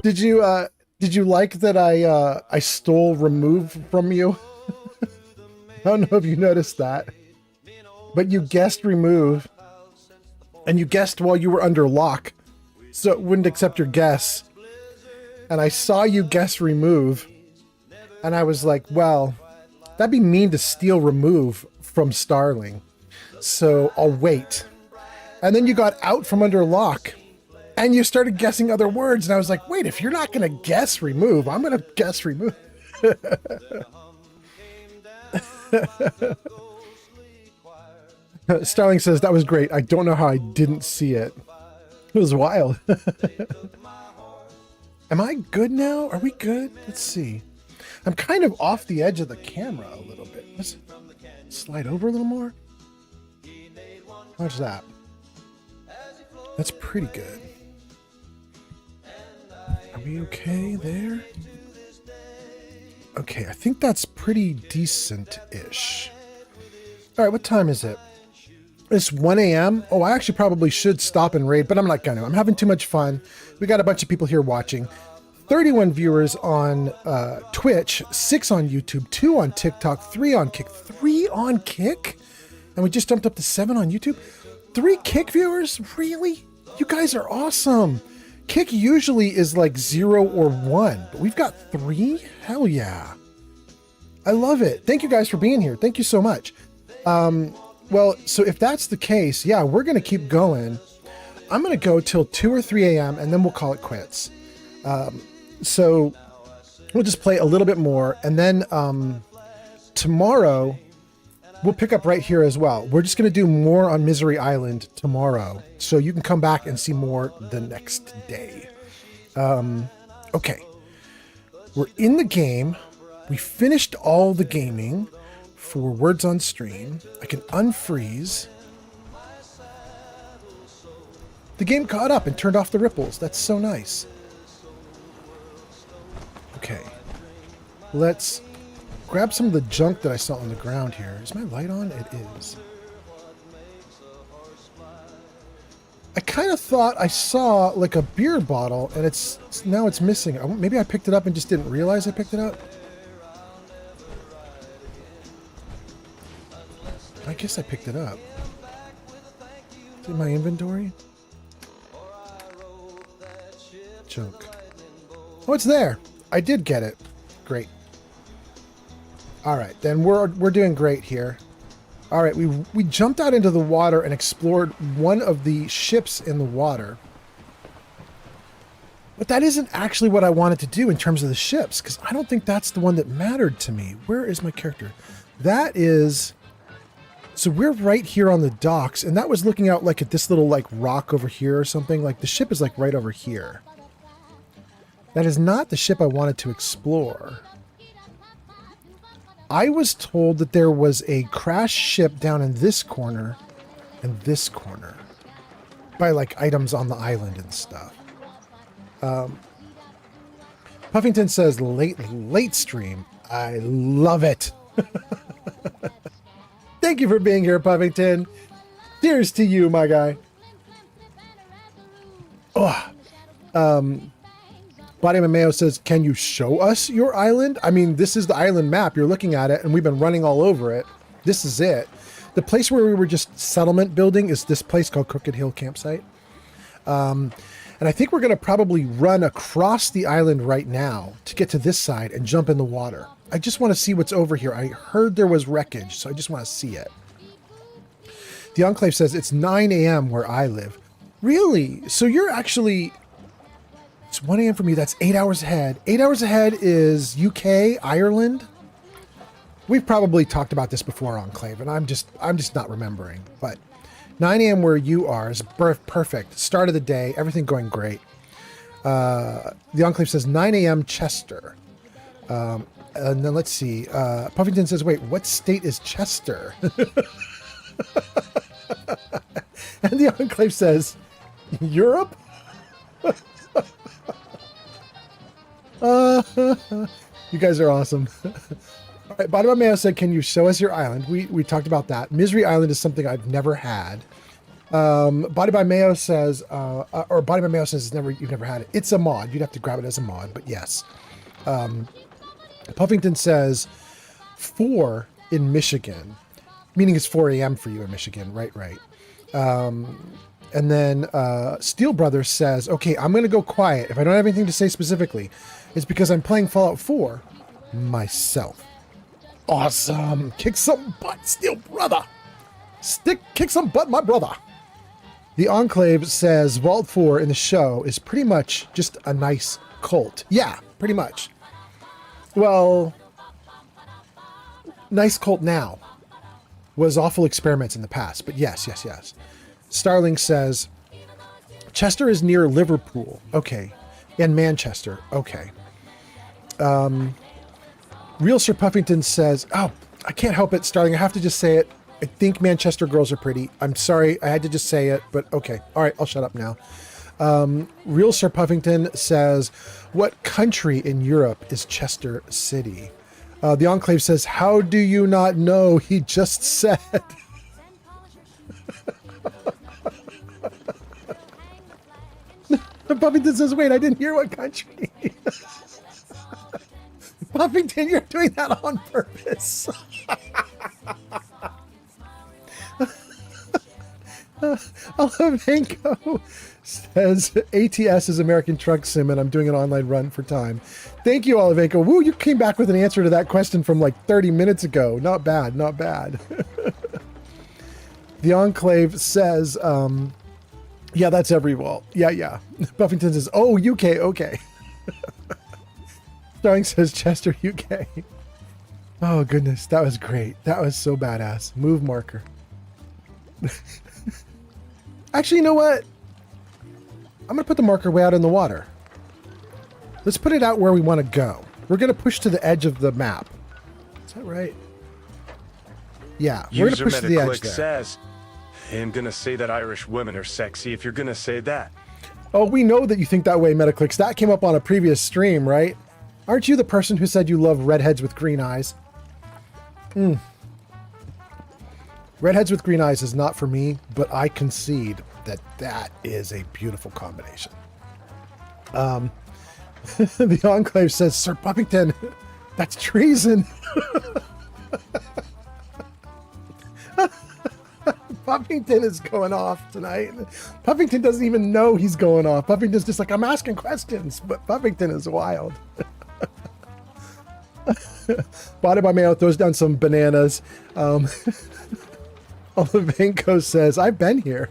did you like that I stole remove from you? I don't know if you noticed that, but you guessed remove, and you guessed while you were under lock, so it wouldn't accept your guess. And I saw you guess remove, and I was like, well, that'd be mean to steal remove from Starling, so I'll wait. And then you got out from under lock, and you started guessing other words, and I was like, wait, if you're not going to guess remove, I'm going to guess remove. Starling says, that was great. I don't know how I didn't see it. It was wild. Am I good now? Are we good? Let's see. I'm kind of off the edge of the camera a little bit. Let's slide over a little more. How's that? That's pretty good. Are we okay there? Okay, I think that's pretty decent-ish. All right, what time is it? It's 1 a.m. Oh, I actually probably should stop and raid, but I'm not gonna. I'm having too much fun. We got a bunch of people here watching. 31 viewers on Twitch, 6 on YouTube, 2 on TikTok, 3 on Kick. 3 on Kick? And we just jumped up to 7 on YouTube? 3 Kick viewers? Really? You guys are awesome. Kick usually is like 0 or 1, but we've got 3? Hell yeah. I love it. Thank you guys for being here. Thank you so much. Well, so if that's the case, yeah, we're going to keep going. I'm going to go till 2 or 3 a.m. and then we'll call it quits. So we'll just play a little bit more. And then tomorrow, we'll pick up right here as well. We're just going to do more on Misery Island tomorrow. So you can come back and see more the next day. Okay. We're in the game. We finished all the gaming for Words on Stream. I can unfreeze. The game caught up and turned off the ripples. That's so nice. Okay. Let's grab some of the junk that I saw on the ground here. Is my light on? It is. I kind of thought I saw like a beer bottle and now it's missing. Maybe I picked it up and just didn't realize I picked it up. I guess I picked it up. Is it in my inventory? Junk. Oh, it's there. I did get it. Great. All right, then we're doing great here. All right, we jumped out into the water and explored one of the ships in the water. But that isn't actually what I wanted to do in terms of the ships, because I don't think that's the one that mattered to me. Where is my character? That is... So we're right here on the docks, and that was looking out like at this little like rock over here or something. Like the ship is like right over here. That is not the ship I wanted to explore. I was told that there was a crashed ship down in this corner and this corner by like items on the island and stuff. Puffington says late stream. I love it. Thank you for being here, Puffington. Cheers to you, my guy. Oh. Body Mayo says, can you show us your island? I mean, this is the island map. You're looking at it, and we've been running all over it. This is it. The place where we were just settlement building is this place called Crooked Hill Campsite. And I think we're going to probably run across the island right now to get to this side and jump in the water. I just want to see what's over here. I heard there was wreckage, so I just want to see it. The Enclave says it's 9 a.m. where I live. Really? So you're actually... It's 1 a.m. from you. That's 8 hours ahead. 8 hours ahead is UK, Ireland. We've probably talked about this before, Enclave, and I'm just not remembering. But 9 a.m. where you are is perfect. Start of the day. Everything going great. The Enclave says 9 a.m. Chester. And then let's see. Puffington says, wait, what state is Chester? And the Enclave says, Europe? You guys are awesome. All right, Body by Mayo said, can you show us your island? We talked about that. Misery Island is something I've never had. Body by Mayo says, or Body by Mayo says you've never had it. It's a mod. You'd have to grab it as a mod, but yes. Puffington says 4 in Michigan, meaning it's 4 a.m. for you in Michigan. Right. And then Steel Brothers says, okay, I'm going to go quiet. If I don't have anything to say specifically, it's because I'm playing Fallout 4 myself. Awesome. Kick some butt, Steel Brother. Kick some butt, my brother. The Enclave says Vault 4 in the show is pretty much just a nice cult. Yeah, pretty much. Well, nice cult now. Was awful experiments in the past, but yes. Starling says, Chester is near Liverpool. Okay. And Manchester. Okay. Real Sir Puffington says, oh, I can't help it, Starling. I have to just say it. I think Manchester girls are pretty. I'm sorry. I had to just say it, but okay. All right. I'll shut up now. Real Sir Puffington says, what country in Europe is Chester City? The Enclave says, how do you not know? He just said. Puffington says, wait, I didn't hear what country. Puffington, you're doing that on purpose. Olivenko says, ATS is American Truck Sim, and I'm doing an online run for time. Thank you, Olivenko. Woo, you came back with an answer to that question from like 30 minutes ago. Not bad. The Enclave says, yeah, that's every wall. Yeah. Buffington says, oh, UK, okay. Starling says, Chester, UK. Oh, goodness, that was great. That was so badass. Move marker. Actually, you know what? I'm going to put the marker way out in the water. Let's put it out where we want to go. We're going to push to the edge of the map. Is that right? Yeah, we're going to push to the edge there. Says, I'm going to say that Irish women are sexy if you're going to say that. Oh, we know that you think that way, Metaclicks. That came up on a previous stream, right? Aren't you the person who said you love redheads with green eyes? Redheads with green eyes is not for me, but I concede that that is a beautiful combination. The Enclave says, Sir Puffington, that's treason. Puffington is going off tonight. Puffington doesn't even know he's going off. Puffington's just like, I'm asking questions, but Puffington is wild. Body by Mayo throws down some bananas. Olivenko says, I've been here.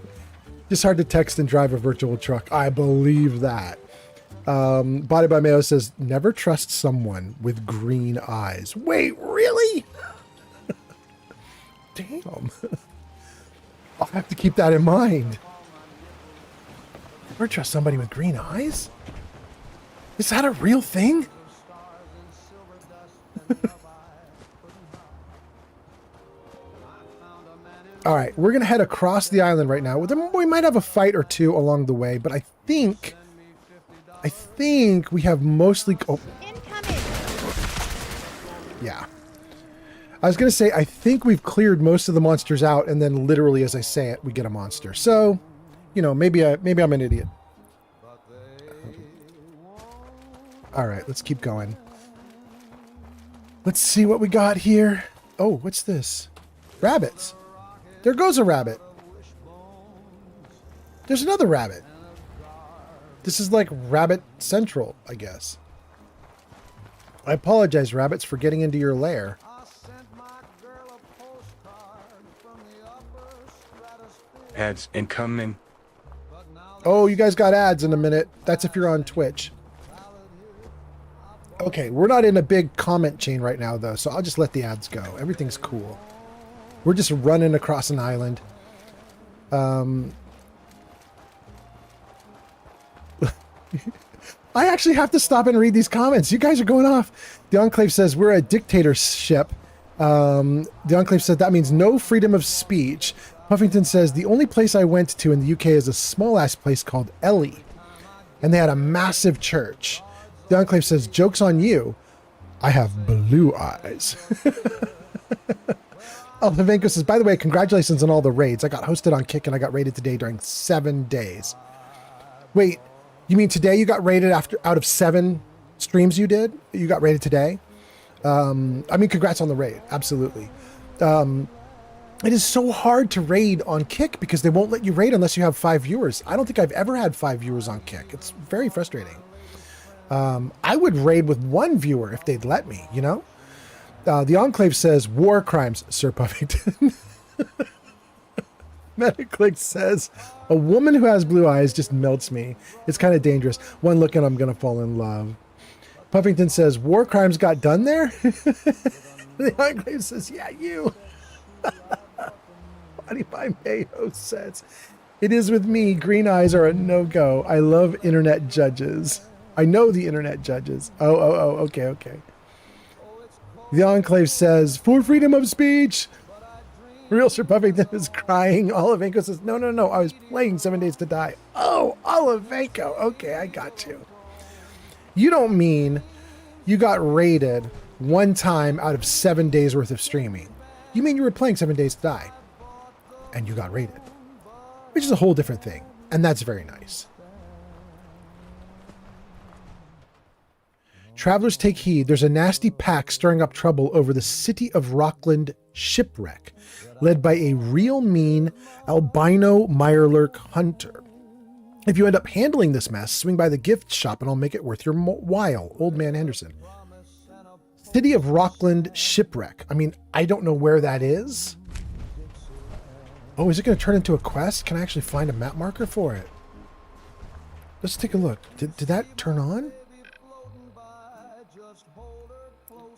Just hard to text and drive a virtual truck. I believe that. Body by Mayo says, never trust someone with green eyes. Wait, really? Damn. I'll have to keep that in mind. Never trust somebody with green eyes? Is that a real thing? All right, we're going to head across the island right now. We might have a fight or two along the way, but I think we have mostly... Oh. Yeah. I was going to say, I think we've cleared most of the monsters out, and then literally as I say it, we get a monster. So, you know, maybe I'm an idiot. All right, let's keep going. Let's see what we got here. Oh, what's this? Rabbits. There goes a rabbit. There's another rabbit. This is like Rabbit Central, I guess. I apologize, rabbits, for getting into your lair. Ads incoming. Oh, you guys got ads in a minute. That's if you're on Twitch. Okay, we're not in a big comment chain right now, though, so I'll just let the ads go. Everything's cool. We're just running across an island. I actually have to stop and read these comments. You guys are going off. The Enclave says, we're a dictatorship. The Enclave said that means no freedom of speech. Puffington says, the only place I went to in the UK is a small-ass place called Ely. And they had a massive church. The Enclave says, joke's on you. I have blue eyes. Alvavenko says, by the way, congratulations on all the raids. I got hosted on Kick and I got raided today during 7 days. Wait, you mean today you got raided out of 7 streams you did? You got raided today? I mean, congrats on the raid. Absolutely. It is so hard to raid on Kick because they won't let you raid unless you have 5 viewers. I don't think I've ever had 5 viewers on Kick. It's very frustrating. I would raid with 1 viewer if they'd let me, you know? The Enclave says, war crimes, Sir Puffington. Metaclick says, a woman who has blue eyes just melts me. It's kind of dangerous. One look and I'm going to fall in love. Puffington says, war crimes got done there? The Enclave says, yeah, you. Body by Mayo says, it is with me. Green eyes are a no-go. I love internet judges. I know the internet judges. Oh, okay. The Enclave says, for freedom of speech. Real Sir Puffington is crying. Olivenko says, no. I was playing 7 Days to Die. Oh, Olivenko. Okay, I got you. You don't mean you got raided 1 time out of 7 days worth of streaming. You mean you were playing 7 Days to Die and you got raided, which is a whole different thing. And that's very nice. Travelers take heed. There's a nasty pack stirring up trouble over the City of Rockland shipwreck, led by a real mean albino mirelurk hunter. If you end up handling this mess, swing by the gift shop and I'll make it worth your while. Old Man Henderson. City of Rockland shipwreck. I mean, I don't know where that is. Oh, is it going to turn into a quest? Can I actually find a map marker for it? Let's take a look. Did that turn on?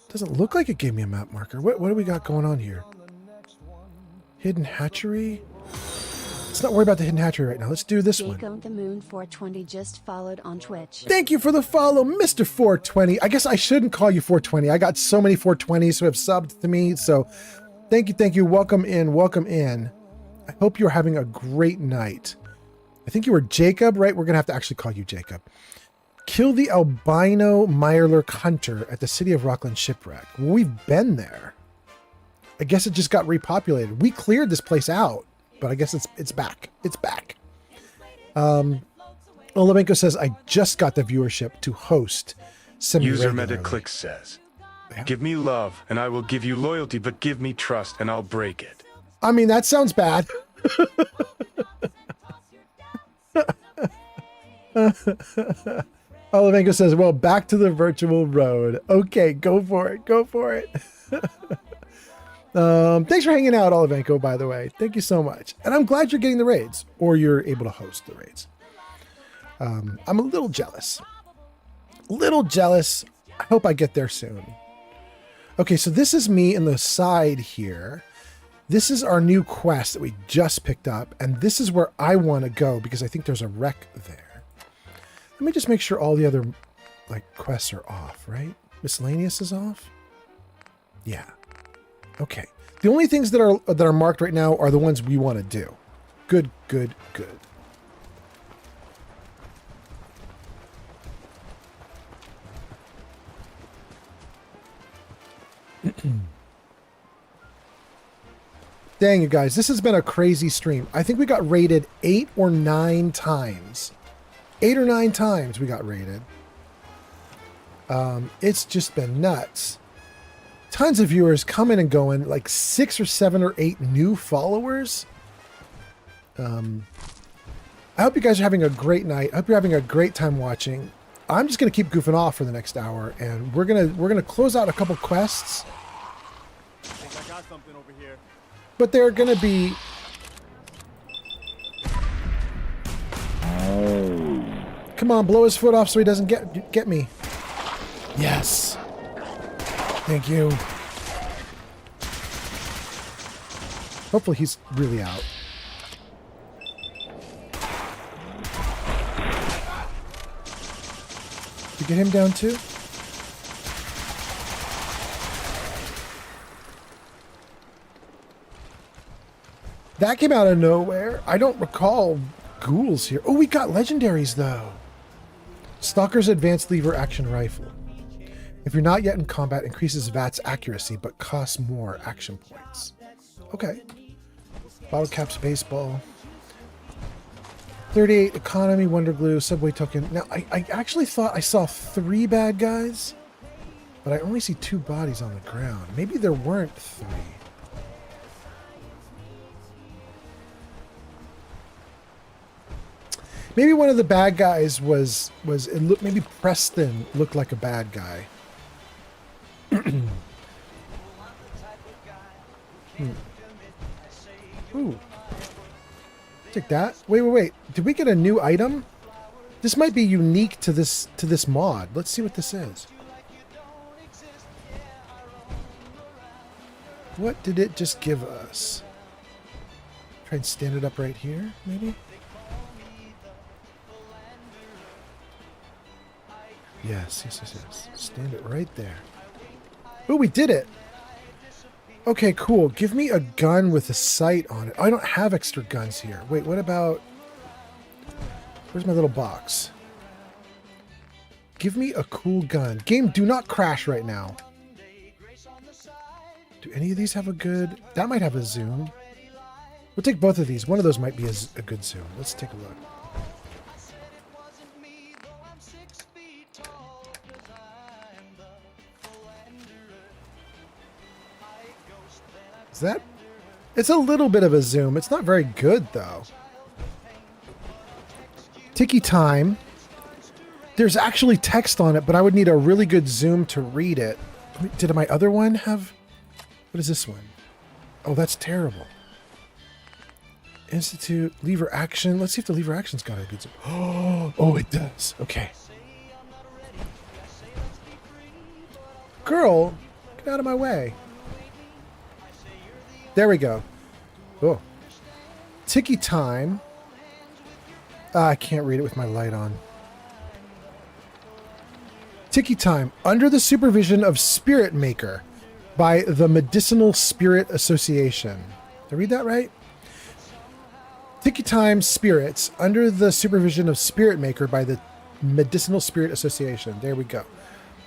Doesn't look like it gave me a map marker. What do we got going on here? Hidden hatchery? Let's not worry about the hidden hatchery right now. Let's do this one. Jacob the Moon 420 just followed on Twitch. Thank you for the follow, Mr. 420. I guess I shouldn't call you 420. I got so many 420s who have subbed to me. So thank you. Welcome in. I hope you're having a great night. I think you were Jacob, right? We're going to have to actually call you Jacob. Kill the albino mirelurk hunter at the City of Rockland shipwreck. Well, we've been there. I guess it just got repopulated. We cleared this place out, but I guess it's back. It's back. Olemenko says, I just got the viewership to host User Metaclick says, give me love and I will give you loyalty, but give me trust and I'll break it. I mean, that sounds bad. Olemenko says, well, back to the virtual road. Okay, go for it. Thanks for hanging out, Olivenko, by the way. Thank you so much. And I'm glad you're getting the raids, or you're able to host the raids. I'm a little jealous. I hope I get there soon. Okay, so this is me in the side here. This is our new quest that we just picked up, and this is where I want to go because I think there's a wreck there. Let me just make sure all the other quests are off, right? Miscellaneous is off? Yeah. Okay. The only things that are marked right now are the ones we want to do. Good. Dang, you guys, this has been a crazy stream. I think we got raided 8 or 9 times. 8 or 9 times we got raided. It's just been nuts. Tons of viewers coming and going, like 6 or 7 or 8 new followers. I hope you guys are having a great night. I hope you're having a great time watching. I'm just gonna keep goofing off for the next hour, and we're gonna close out a couple quests. I think I got something over here. But they're gonna be come on, blow his foot off so he doesn't get me. Yes. Thank you. Hopefully he's really out. Did you get him down too? That came out of nowhere. I don't recall ghouls here. Oh, we got legendaries though. Stalker's Advanced Lever Action Rifle. If you're not yet in combat, increases VAT's accuracy, but costs more action points. Okay. Bottle Caps Baseball. 38 Economy, Wonder Glue, Subway Token. Now, I actually thought I saw 3 bad guys, but I only see 2 bodies on the ground. Maybe there weren't 3. Maybe one of the bad guys was maybe Preston looked like a bad guy. Ooh. Take that. Wait. Did we get a new item? This might be unique to this mod. Let's see what this is. What did it just give us? Try and stand it up right here, maybe? Yes. Stand it right there. Oh, we did it! Okay, cool. Give me a gun with a sight on it. I don't have extra guns here. Wait, what about... Where's my little box? Give me a cool gun. Game, do not crash right now. Do any of these have a good... That might have a zoom. We'll take both of these. One of those might be a good zoom. Let's take a look. Is that? It's a little bit of a zoom. It's not very good, though. Tiki Time. There's actually text on it, but I would need a really good zoom to read it. Did my other one have... What is this one? Oh, that's terrible. Institute, lever action. Let's see if the lever action's got a good zoom. Oh, it does. Okay. Girl, get out of my way. There we go. Oh. Tiki Time. I can't read it with my light on. Tiki Time. Under the supervision of Spirit Maker by the Medicinal Spirit Association. Did I read that right? Tiki Time Spirits. Under the supervision of Spirit Maker by the Medicinal Spirit Association. There we go.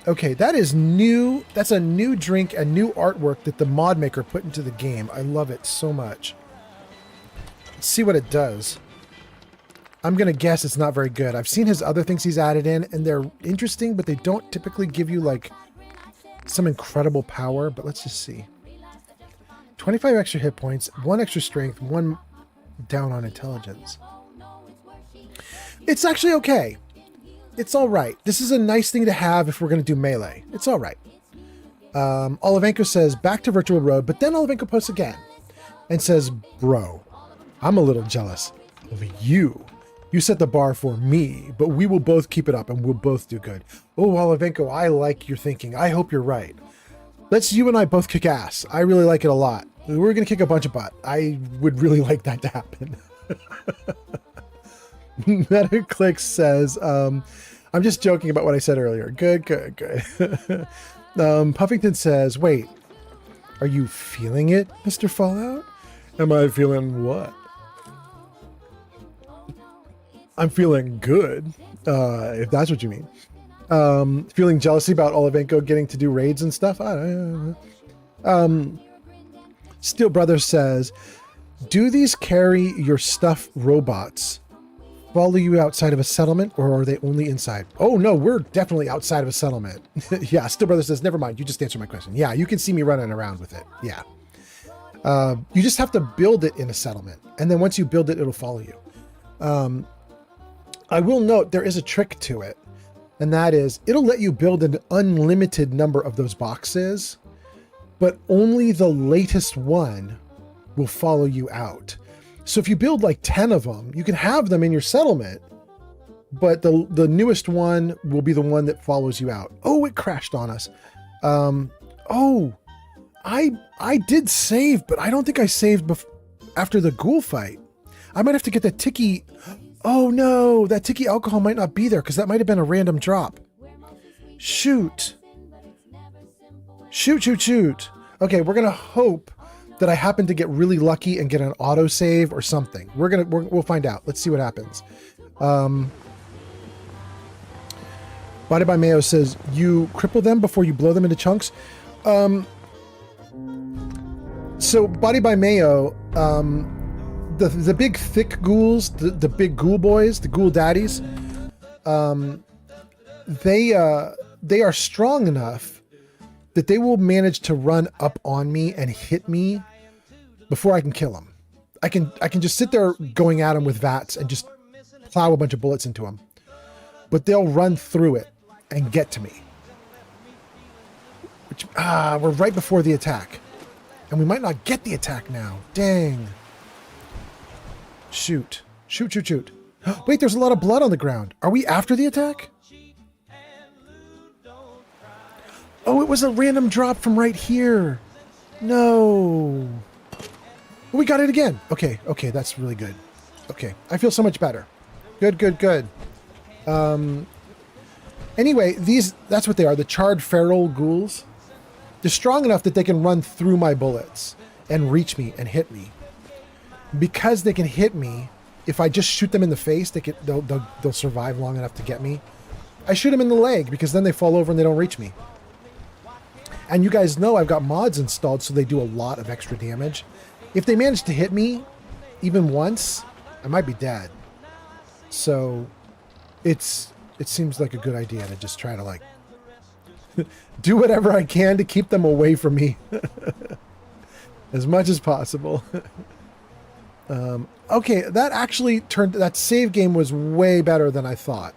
Okay, that is new. That's a new drink and new artwork that the mod maker put into the game. I love it so much. Let's see what it does. I'm going to guess it's not very good. I've seen his other things he's added in, and they're interesting, but they don't typically give you, like, some incredible power. But let's just see. 25 extra hit points, 1 extra strength, 1 down on intelligence. It's actually okay. It's all right. This is a nice thing to have if we're going to do melee. It's all right. Olivenko says, back to Virtual Road, but then Olivenko posts again and says, bro, I'm a little jealous of you. You set the bar for me, but we will both keep it up and we'll both do good. Oh, Olivenko, I like your thinking. I hope you're right. Let's you and I both kick ass. I really like it a lot. We're going to kick a bunch of butt. I would really like that to happen. Metaclick says, I'm just joking about what I said earlier. Good. Puffington says, wait, are you feeling it, Mr. Fallout? Am I feeling what? I'm feeling good, if that's what you mean. Feeling jealousy about Olivenko getting to do raids and stuff? I don't know. Steel Brothers says, do these carry your stuff robots follow you outside of a settlement, or are they only inside? Oh no, we're definitely outside of a settlement. Yeah, Steel Brothers says, never mind, you just answered my question. Yeah, you can see me running around with it. Yeah. You just have to build it in a settlement, and then once you build it, it'll follow you. I will note there is a trick to it, and that is it'll let you build an unlimited number of those boxes, but only the latest one will follow you out. So if you build like 10 of them, you can have them in your settlement, but the newest one will be the one that follows you out. Oh, it crashed on us. Oh, I did save, but I don't think I saved after the ghoul fight. I might have to get that Tiki. Oh no, that Tiki alcohol might not be there because that might have been a random drop. Shoot. Okay, we're going to hope that I happen to get really lucky and get an autosave or something. We'll find out. Let's see what happens. Body by Mayo says, you cripple them before you blow them into chunks. So Body by Mayo, the big thick ghouls, the big ghoul boys, the ghoul daddies, they are strong enough that they will manage to run up on me and hit me before I can kill them. I can just sit there going at them with VATS and just plow a bunch of bullets into them. But they'll run through it and get to me. Which, we're right before the attack. And we might not get the attack now. Dang. Shoot. Shoot, shoot, shoot. Wait, there's a lot of blood on the ground. Are we after the attack? Oh, it was a random drop from right here. No. We got it again. Okay, okay, that's really good. Okay, I feel so much better. Good, good, good. Anyway, that's what they are, the charred feral ghouls. They're strong enough that they can run through my bullets and reach me and hit me. Because they can hit me, if I just shoot them in the face, they'll survive long enough to get me. I shoot them in the leg because then they fall over and they don't reach me. And you guys know I've got mods installed, so they do a lot of extra damage. If they manage to hit me, even once, I might be dead. So, it seems like a good idea to just try to, like, do whatever I can to keep them away from me. As much as possible. Okay, that save game was way better than I thought.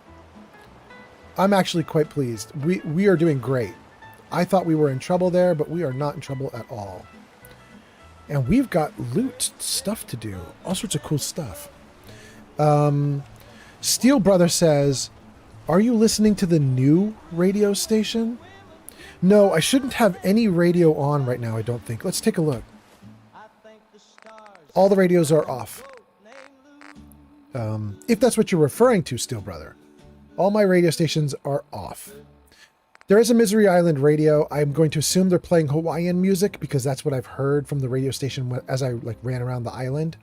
I'm actually quite pleased. We are doing great. I thought we were in trouble there, but we are not in trouble at all. And we've got loot stuff to do. All sorts of cool stuff. Steel Brother says, are you listening to the new radio station? No, I shouldn't have any radio on right now, I don't think. Let's take a look. All the radios are off. If that's what you're referring to, Steel Brother. All my radio stations are off. There is a Misery Island radio. I'm going to assume they're playing Hawaiian music because that's what I've heard from the radio station as I ran around the island.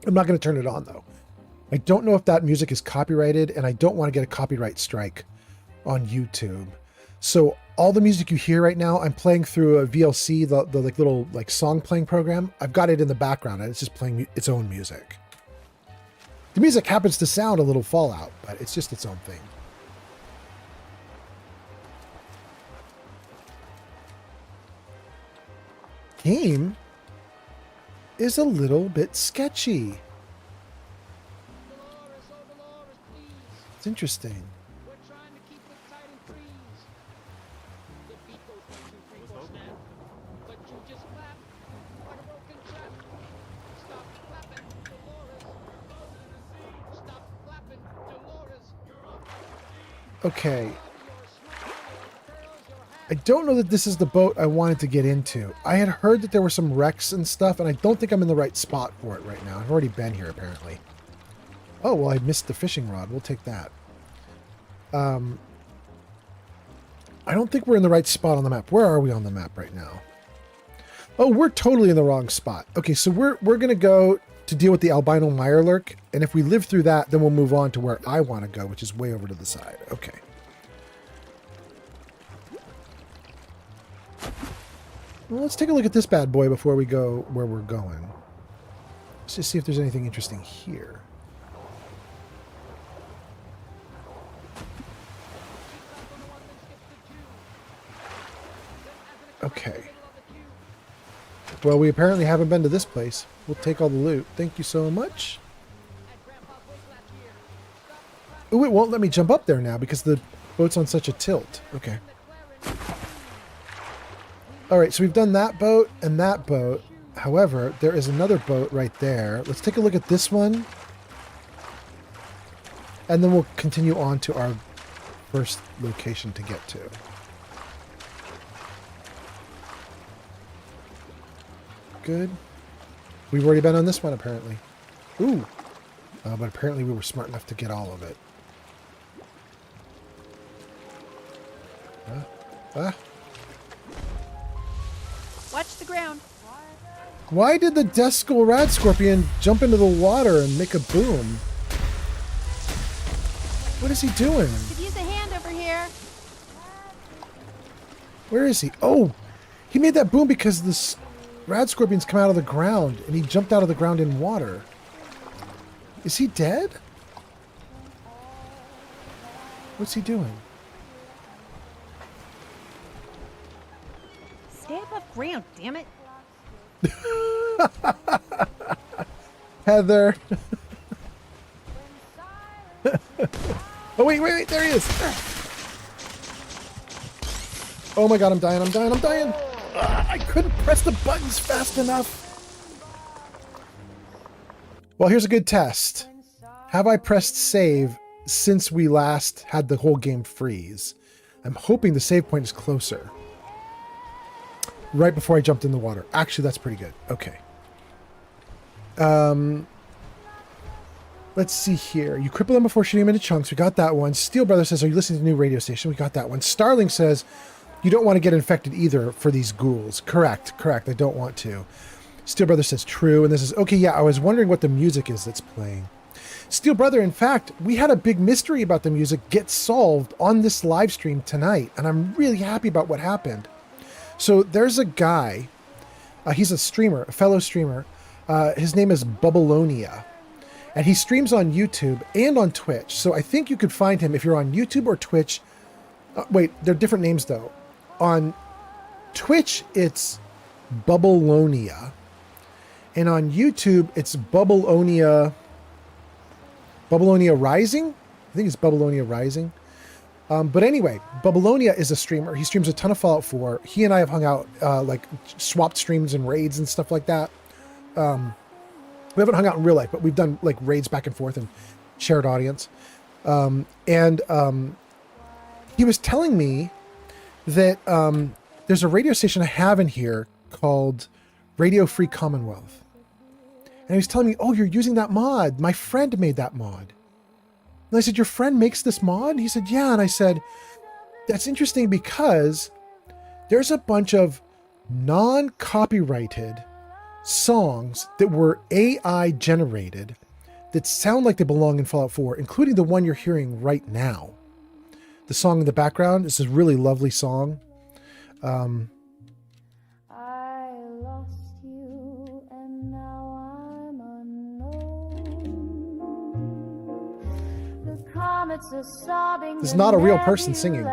I'm not going to turn it on though. I don't know if that music is copyrighted and I don't want to get a copyright strike on YouTube. So all the music you hear right now, I'm playing through a VLC, the little song playing program. I've got it in the background and it's just playing its own music. The music happens to sound a little Fallout, but it's just its own thing. Game is a little bit sketchy. It's interesting. Okay. I don't know that this is the boat I wanted to get into. I had heard that there were some wrecks and stuff, and I don't think I'm in the right spot for it right now. I've already been here, apparently. Oh, well, I missed the fishing rod. We'll take that. I don't think we're in the right spot on the map. Where are we on the map right now? Oh, we're totally in the wrong spot. Okay, so we're going to go to deal with the albino mirelurk, and if we live through that, then we'll move on to where I want to go, which is way over to the side. Okay. Well, let's take a look at this bad boy before we go where we're going. Let's just see if there's anything interesting here. Okay. Well, we apparently haven't been to this place. We'll take all the loot. Thank you so much. Ooh, it won't let me jump up there now because the boat's on such a tilt. Okay. Alright, so we've done that boat and that boat. However, there is another boat right there. Let's take a look at this one. And then we'll continue on to our first location to get to. Good. We've already been on this one, apparently. Ooh. But apparently we were smart enough to get all of it. Watch the ground. Why did the Death Skull Rad Scorpion jump into the water and make a boom? What is he doing? Could use a hand over here. Where is he? Oh, he made that boom because the Rad Scorpions come out of the ground and he jumped out of the ground in water. Is he dead? What's he doing? Stay above ground, damn it. Heather. Oh, wait, there he is. Oh my god, I'm dying. I couldn't press the buttons fast enough. Well, here's a good test. Have I pressed save since we last had the whole game freeze? I'm hoping the save point is closer. Right before I jumped in the water. Actually, that's pretty good. Okay. Let's see here. You cripple them before shooting them into chunks. We got that one. Steel Brother says, are you listening to the new radio station? We got that one. Starling says, you don't want to get infected either for these ghouls. Correct. I don't want to. Steel Brother says, true. And this is, okay, yeah, I was wondering what the music is that's playing. Steel Brother, in fact, we had a big mystery about the music get solved on this live stream tonight. And I'm really happy about what happened. So there's a guy, he's a streamer, a fellow streamer. His name is Bubbleonia. And he streams on YouTube and on Twitch. So I think you could find him if you're on YouTube or Twitch. Wait, they're different names though. On Twitch, it's Bubbleonia. And on YouTube, it's Bubbleonia Rising? I think it's Bubbleonia Rising. But anyway, Bubbleonia is a streamer. He streams a ton of Fallout 4. He and I have hung out, like swapped streams and raids and stuff like that. We haven't hung out in real life, but we've done like raids back and forth and shared audience. He was telling me that there's a radio station I have in here called Radio Free Commonwealth. And he was telling me, oh, you're using that mod. My friend made that mod. And I said, your friend makes this mod? He said, yeah. And I said, that's interesting because there's a bunch of non-copyrighted songs that were AI generated that sound like they belong in Fallout 4, including the one you're hearing right now. The song in the background is a really lovely song. I lost you and now I'm unknown. The comets are sobbing. This is not a real person singing.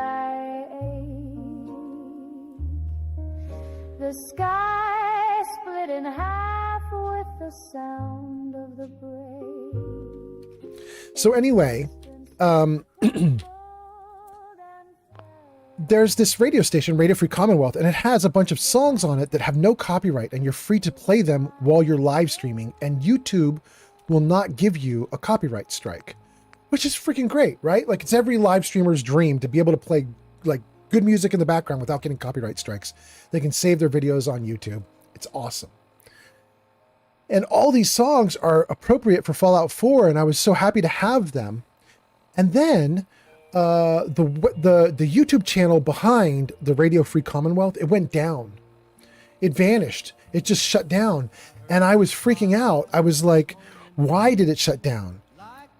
The sky split in half with the sound of the break. So anyway, there's this radio station, Radio Free Commonwealth, and it has a bunch of songs on it that have no copyright, and you're free to play them while you're live streaming, and YouTube will not give you a copyright strike, which is freaking great, right? Like, it's every live streamer's dream to be able to play like good music in the background without getting copyright strikes. They can save their videos on YouTube. It's awesome. And all these songs are appropriate for Fallout 4, and I was so happy to have them. And then the YouTube channel behind the Radio Free Commonwealth, it went down. It vanished. It just shut down. And I was freaking out. I was like, why did it shut down?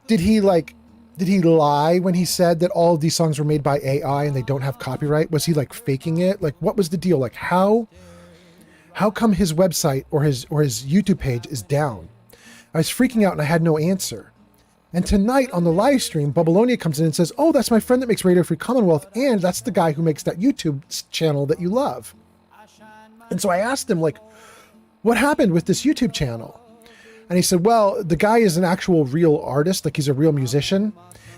Did he lie when he said that all of these songs were made by AI and they don't have copyright? Was he like faking it? Like, what was the deal? Like, how come his website or his YouTube page is down? I was freaking out and I had no answer. And tonight on the live stream, Bubbleonia comes in and says, oh, that's my friend that makes Radio Free Commonwealth, and that's the guy who makes that YouTube channel that you love. And so I asked him, like, what happened with this YouTube channel? And he said, well, the guy is an actual real artist, like he's a real musician,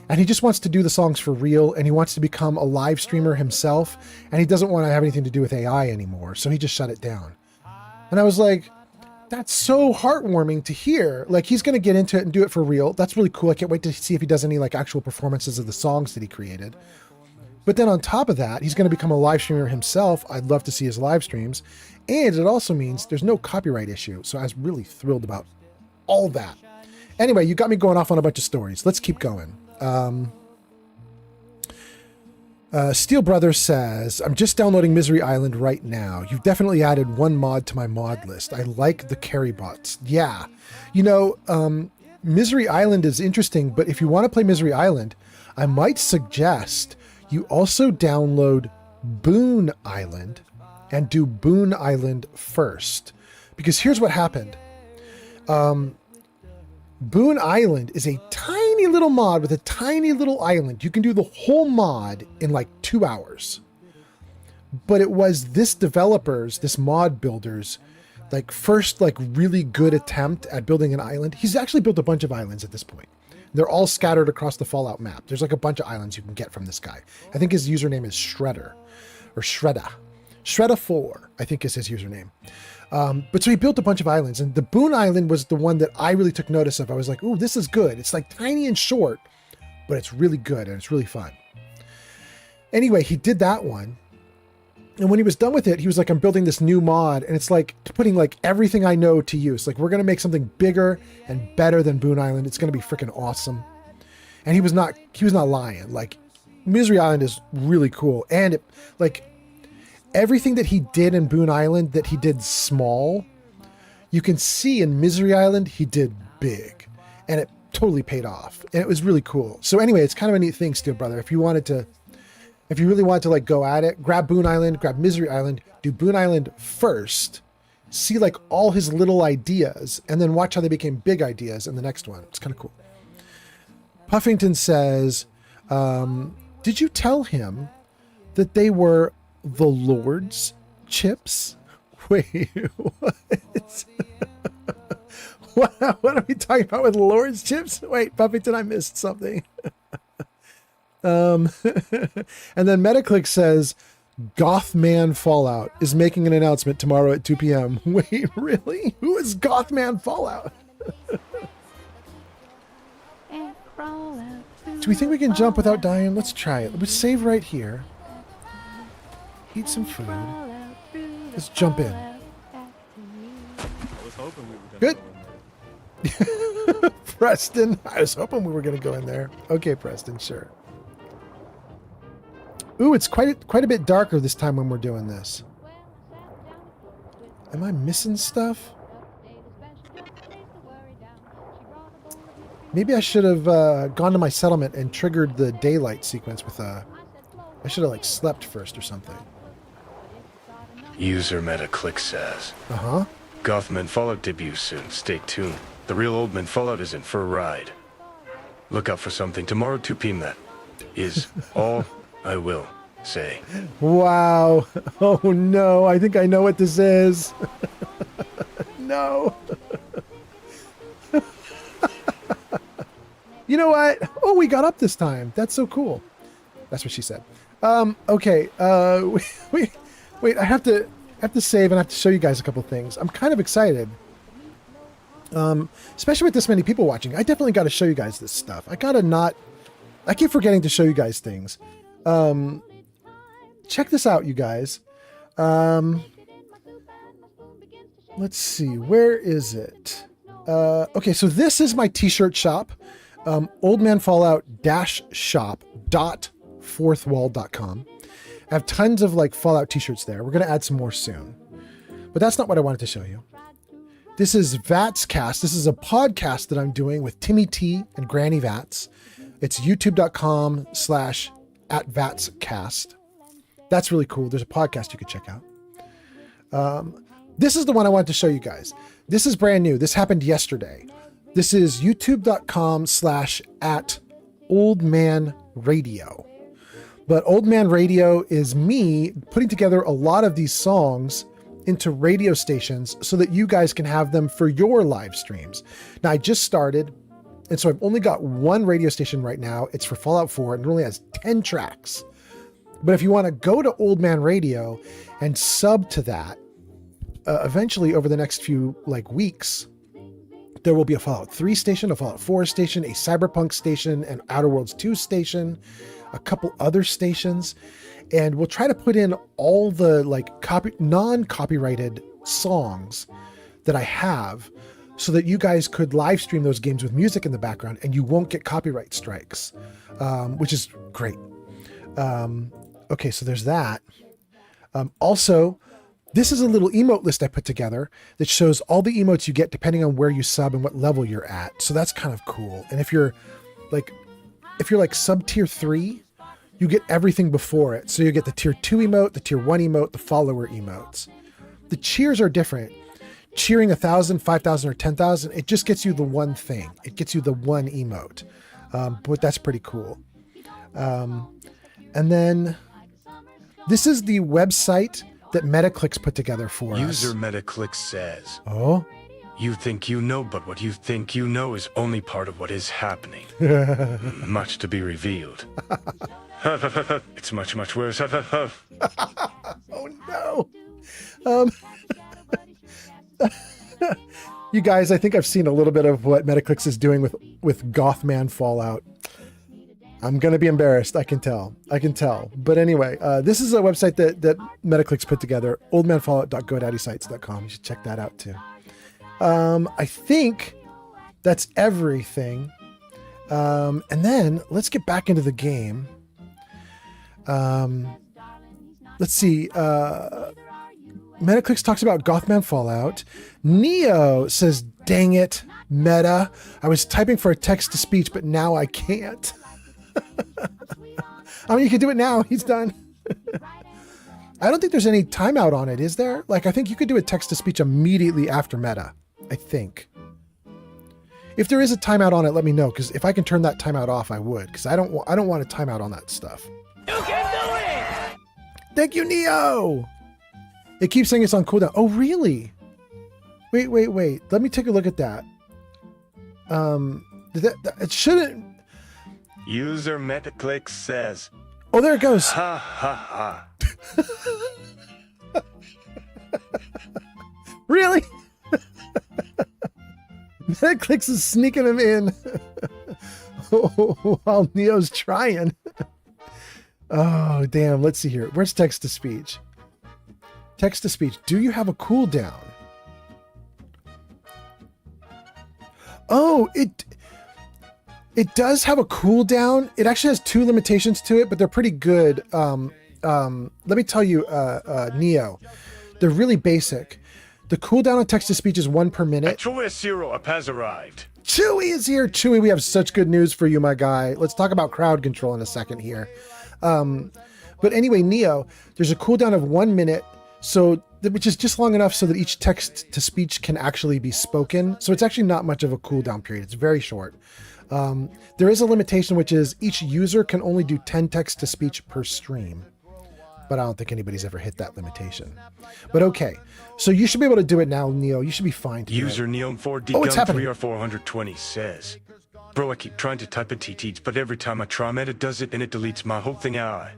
and he just wants to do the songs for real, and he wants to become a live streamer himself, and he doesn't want to have anything to do with AI anymore, so he just shut it down. And I was like, that's so heartwarming to hear. Like, he's going to get into it and do it for real. That's really cool. I can't wait to see if he does any like actual performances of the songs that he created. But then on top of that, he's going to become a live streamer himself. I'd love to see his live streams. And it also means there's no copyright issue. So I was really thrilled about all that. Anyway, you got me going off on a bunch of stories. Let's keep going. Steel Brother says, I'm just downloading Misery Island right now. You've definitely added one mod to my mod list. I like the carry bots. Yeah. You know, Misery Island is interesting, but if you want to play Misery Island, I might suggest you also download Boon Island and do Boon Island first. Because here's what happened. Boon Island is a tiny little mod with a tiny little island. You can do the whole mod in like 2 hours. But it was this developer's, this mod builder's, like first like really good attempt at building an island. He's actually built a bunch of islands at this point. They're all scattered across the Fallout map. There's like a bunch of islands you can get from this guy. I think his username is Shredder or Shredda. Shredda4, I think is his username. But so he built a bunch of islands, and the Boon Island was the one that I really took notice of. I was like, ooh, this is good. It's like tiny and short, but it's really good and it's really fun. Anyway, he did that one. And when he was done with it, he was like, I'm building this new mod, and it's like putting like everything I know to use. Like, we're going to make something bigger and better than Boon Island. It's going to be freaking awesome. And he was not lying. Like, Misery Island is really cool. And it, like, everything that he did in Boon Island that he did small, you can see in Misery Island, he did big, and it totally paid off. And it was really cool. So anyway, it's kind of a neat thing, Steel Brother. If you really wanted to like go at it, grab Boon Island, grab Misery Island, do Boon Island first, see like all his little ideas, and then watch how they became big ideas in the next one. It's kind of cool. Puffington says, did you tell him that they were the Lord's chips? Wait, what? What are we talking about with Lord's chips? Wait, Puffington, I missed something. And then Metaclick says, Gothman Fallout is making an announcement tomorrow at 2 p.m. Wait, really? Who is Gothman Fallout? Do we think we can jump without dying? Let's try it. Let's save right here. Eat some food. Let's jump in. Good. Preston, I was hoping we were going to go in there. Okay, Preston, sure. Ooh, it's quite a bit darker this time when we're doing this. Am I missing stuff? Maybe I should have gone to my settlement and triggered the daylight sequence with I should have like slept first or something. User Metaclick says. Gothman Fallout debuts soon. Stay tuned. The real Old Man Fallout is in for a ride. Look out for something tomorrow 2 p.m. That is all I will say. Wow. Oh no, I think I know what this is. No. You know what? Oh, we got up this time. That's so cool. That's what she said. Okay. Wait, I have to save and I have to show you guys a couple things. I'm kind of excited. Especially with this many people watching. I definitely got to show you guys this stuff. I keep forgetting to show you guys things. Check this out, you guys. Let's see. Where is it? Okay, so this is my t-shirt shop. oldmanfallout-shop.fourthwall.com. I have tons of like Fallout t-shirts there. We're going to add some more soon. But that's not what I wanted to show you. This is VatsCast. This is a podcast that I'm doing with Timmy T and Granny Vats. It's youtube.com/@VatsCast. That's really cool. There's a podcast you could check out. This is the one I wanted to show you guys. This is brand new. This happened yesterday. This is youtube.com/@oldmanradio. But Old Man Radio is me putting together a lot of these songs into radio stations so that you guys can have them for your live streams. Now, I just started, and so I've only got one radio station right now. It's for Fallout 4, and it only has 10 tracks. But if you want to go to Old Man Radio and sub to that, eventually over the next few like weeks, there will be a Fallout 3 station, a Fallout 4 station, a Cyberpunk station, an Outer Worlds 2 station, a couple other stations, and we'll try to put in all the like non-copyrighted songs that I have so that you guys could live stream those games with music in the background and you won't get copyright strikes, which is great. Okay, so there's that. Also, this is a little emote list I put together that shows all the emotes you get depending on where you sub and what level you're at. So that's kind of cool. And if you're like sub tier 3, you get everything before it. So you get the tier 2 emote, the tier 1 emote, the follower emotes. The cheers are different. Cheering 1,000, 5,000, or 10,000, it just gets you the one thing. It gets you the one emote. But that's pretty cool. And then this is the website that Metaclicks put together for us. User Metaclicks says, "Oh, you think you know, but what you think you know is only part of what is happening. Much to be revealed. It's much, much worse." Oh no. You guys, I think I've seen a little bit of what Metaclicks is doing with Gothman Fallout. I'm going to be embarrassed. I can tell. But anyway, this is a website that Metaclicks put together, oldmanfallout.godaddysites.com. You should check that out too. I think that's everything. And then let's get back into the game. Let's see. Metaclicks talks about Gothman Fallout. Neo says, "Dang it, Meta. I was typing for a text-to-speech, but now I can't." I mean, you can do it now. He's done. I don't think there's any timeout on it, is there? Like, I think you could do a text-to-speech immediately after Meta. I think. If there is a timeout on it, let me know, because if I can turn that timeout off, I would, because I don't want a timeout on that stuff. You can do it! Thank you, Neo! It keeps saying it's on cooldown. Oh, really? Wait. Let me take a look at that. It shouldn't... User Metaclicks says, "Oh, there it goes." Ha ha ha. Really? Metaclicks is sneaking him in while Neo's trying. Oh, damn. Let's see here. Where's text-to-speech? Text-to-speech. Do you have a cooldown? Oh, it does have a cooldown. It actually has 2 limitations to it, but they're pretty good. Let me tell you, Neo, they're really basic. The cooldown on text-to-speech is 1 per minute. Chewy Zero up has arrived. Chewy is here. Chewy, we have such good news for you, my guy. Let's talk about crowd control in a second here. But anyway, Neo, there's a cooldown of 1 minute, which is just long enough so that each text-to-speech can actually be spoken. So it's actually not much of a cooldown period. It's very short. There is a limitation, which is each user can only do 10 text-to-speech per stream. But I don't think anybody's ever hit that limitation. But okay, so you should be able to do it now, Neo. You should be fine to User do it. Neom4D Oh, it's happening. 3R420 says, "Bro, I keep trying to type in TTs, but every time I try, Meta does it and it deletes my whole thing out."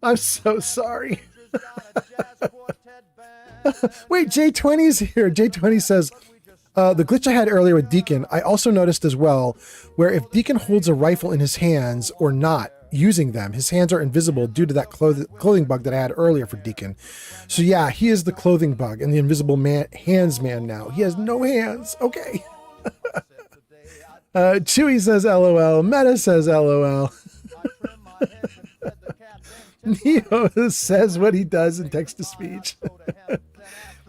I'm so sorry. Wait, J20's here. J20 says, the glitch I had earlier with Deacon, I also noticed as well, where if Deacon holds a rifle in his hands or not using them, his hands are invisible due to that clothing bug that I had earlier for Deacon. So yeah, he is the clothing bug and the invisible hands man now. He has no hands. Okay. Chewy says LOL. Meta says LOL. Neo says what he does in text-to-speech.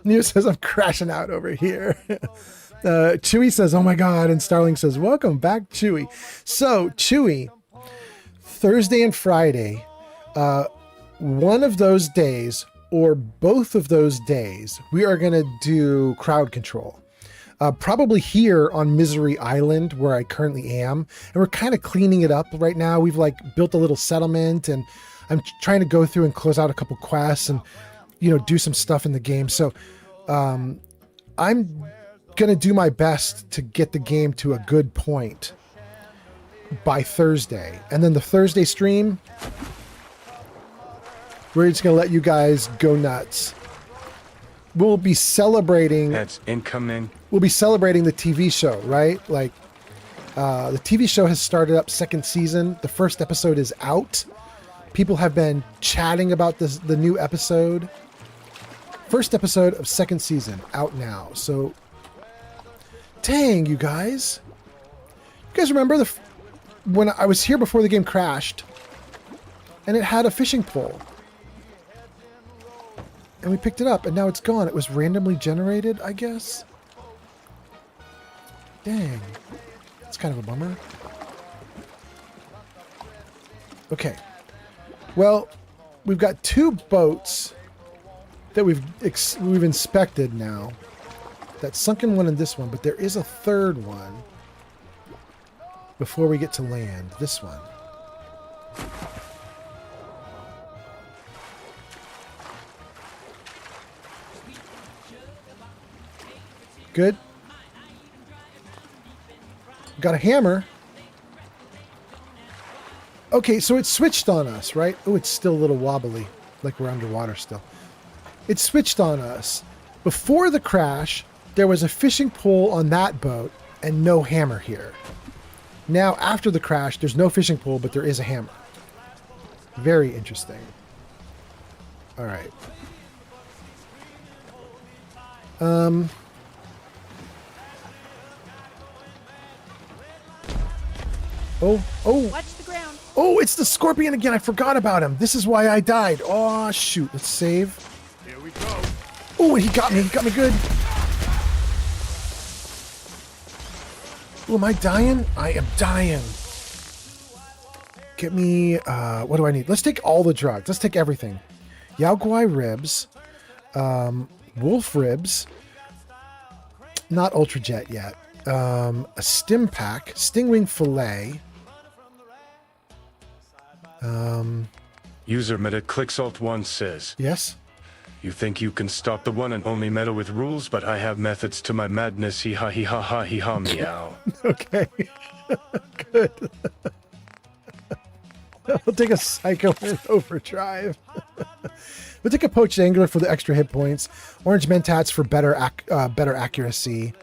Neo says, "I'm crashing out over here." Chewy says, "Oh my God." And Starling says, "Welcome back, Chewy." So, Chewy, Thursday and Friday, one of those days or both of those days, we are going to do crowd control. Probably here on Misery Island, where I currently am. And we're kind of cleaning it up right now. We've built a little settlement, and I'm trying to go through and close out a couple quests and, do some stuff in the game. So I'm going to do my best to get the game to a good point by Thursday. And then the Thursday stream, we're just going to let you guys go nuts. We'll be celebrating. That's incoming. We'll be celebrating the TV show, right? The TV show has started up 2nd season. The 1st episode is out. People have been chatting about the new episode. 1st episode of 2nd season out now. So, dang, you guys guys remember when I was here before the game crashed, and it had a fishing pole, and we picked it up, and now it's gone. It was randomly generated, I guess. Dang, that's kind of a bummer. Okay, well, we've got 2 boats that we've inspected now. That sunken one and this one, but there is a 3rd one before we get to land. This one. Good. Got a hammer. Okay, so it switched on us, right? Oh, it's still a little wobbly, like we're underwater still. It switched on us. Before the crash, there was a fishing pole on that boat and no hammer here. Now, after the crash, there's no fishing pole, but there is a hammer. Very interesting. All right. Oh. Watch the ground. Oh, it's the scorpion again. I forgot about him. This is why I died. Oh, shoot. Let's save. Here we go. Oh, he got me. He got me good. Oh, am I dying? I am dying. Get me, what do I need? Let's take all the drugs. Let's take everything. Yao Guai ribs. Wolf ribs. Not Ultra Jet yet. A stim pack. Stingwing fillet. User meta ClickSalt1 says, yes? You think you can stop the one and only meta with rules, but I have methods to my madness. Hee ha hee ha ha hee ha meow. Okay. Good. I'll take a Psycho and Overdrive. We'll take a Poached Angler for the extra hit points. Orange Mentats for better accuracy.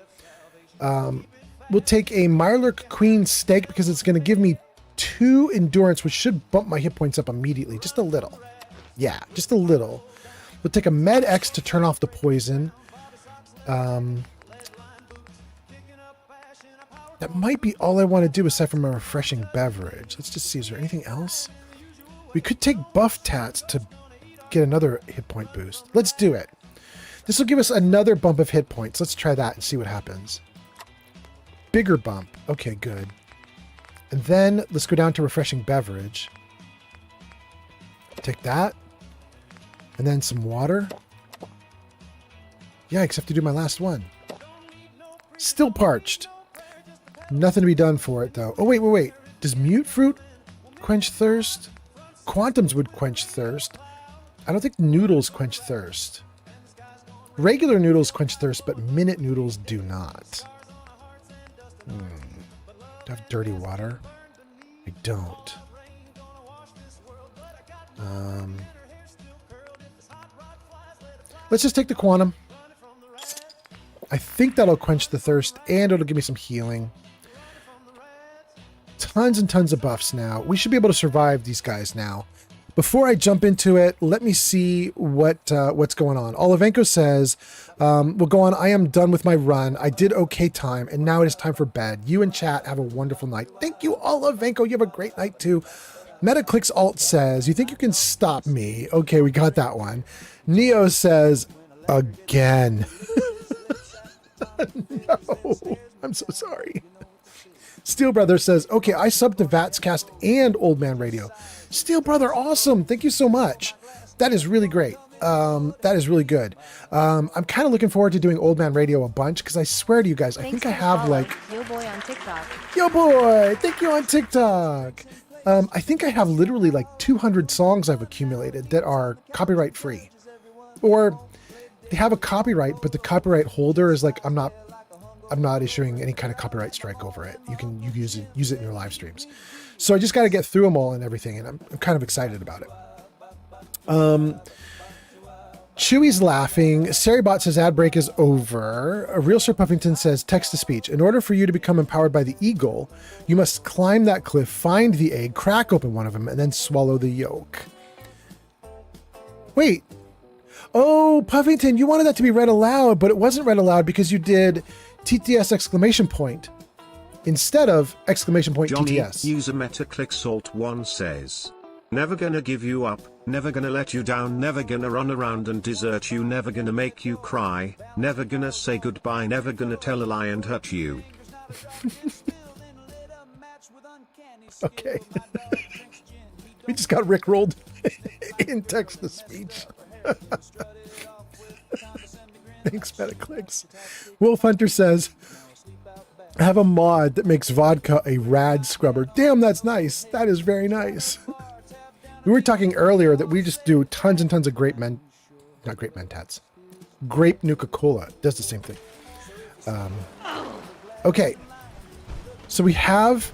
We'll take a Mirelurk Queen Steak because it's going to give me 2 endurance, which should bump my hit points up immediately. Just a little. Yeah, just a little. We'll take a Med X to turn off the poison. That might be all I want to do aside from a refreshing beverage. Let's just see, is there anything else? We could take Buff Tats to get another hit point boost. Let's do it. This will give us another bump of hit points. Let's try that and see what happens. Bigger bump. Okay, good. And then let's go down to refreshing beverage. Take that. And then some water. Yikes, I have to do my last one. Still parched. Nothing to be done for it, though. Oh, wait. Does Mute Fruit quench thirst? Quantums would quench thirst. I don't think noodles quench thirst. Regular noodles quench thirst, but minute noodles do not. Do I have dirty water? I don't. Let's just take the quantum. I think that'll quench the thirst and it'll give me some healing. Tons and tons of buffs now. We should be able to survive these guys now. Before I jump into it, let me see what's going on. Olivenko says, well, go on. I am done with my run. I did okay time, and now it is time for bed. You and chat have a wonderful night. Thank you, Olivenko. You have a great night, too. Metaclicks Alt says, you think you can stop me? Okay, we got that one. Neo says, again. No, I'm so sorry. Steel Brother says, okay, I subbed to Vatscast and Old Man Radio. Steel Brother, awesome. Thank you so much. That is really great. That is really good. I'm kind of looking forward to doing Old Man Radio a bunch because I swear to you guys, I think I have like... Yo boy on TikTok. Yo boy, thank you on TikTok. I think I have literally like 200 songs I've accumulated that are copyright free. Or they have a copyright, but the copyright holder is like, I'm not issuing any kind of copyright strike over it. You can use it in your live streams. So I just got to get through them all and everything, and I'm kind of excited about it. Chewy's laughing. Saribot says ad break is over. Real Sir Puffington says text to speech. In order for you to become empowered by the eagle, you must climb that cliff, find the egg, crack open one of them, and then swallow the yolk. Wait. Oh, Puffington, you wanted that to be read aloud, but it wasn't read aloud because you did TTS exclamation point. instead of exclamation point Johnny, TTS. user MetaClickSalt1 says, never gonna give you up, never gonna let you down, never gonna run around and desert you, never gonna make you cry, never gonna say goodbye, never gonna tell a lie and hurt you. Okay. We just got rickrolled in text-to-speech. Thanks, Metaclicks. Wolf Hunter says, I have a mod that makes vodka a rad scrubber. Damn, that's nice. That is very nice. We were talking earlier that we just do tons and tons of grape mentats. Grape Nuka-Cola does the same thing. Okay. So we have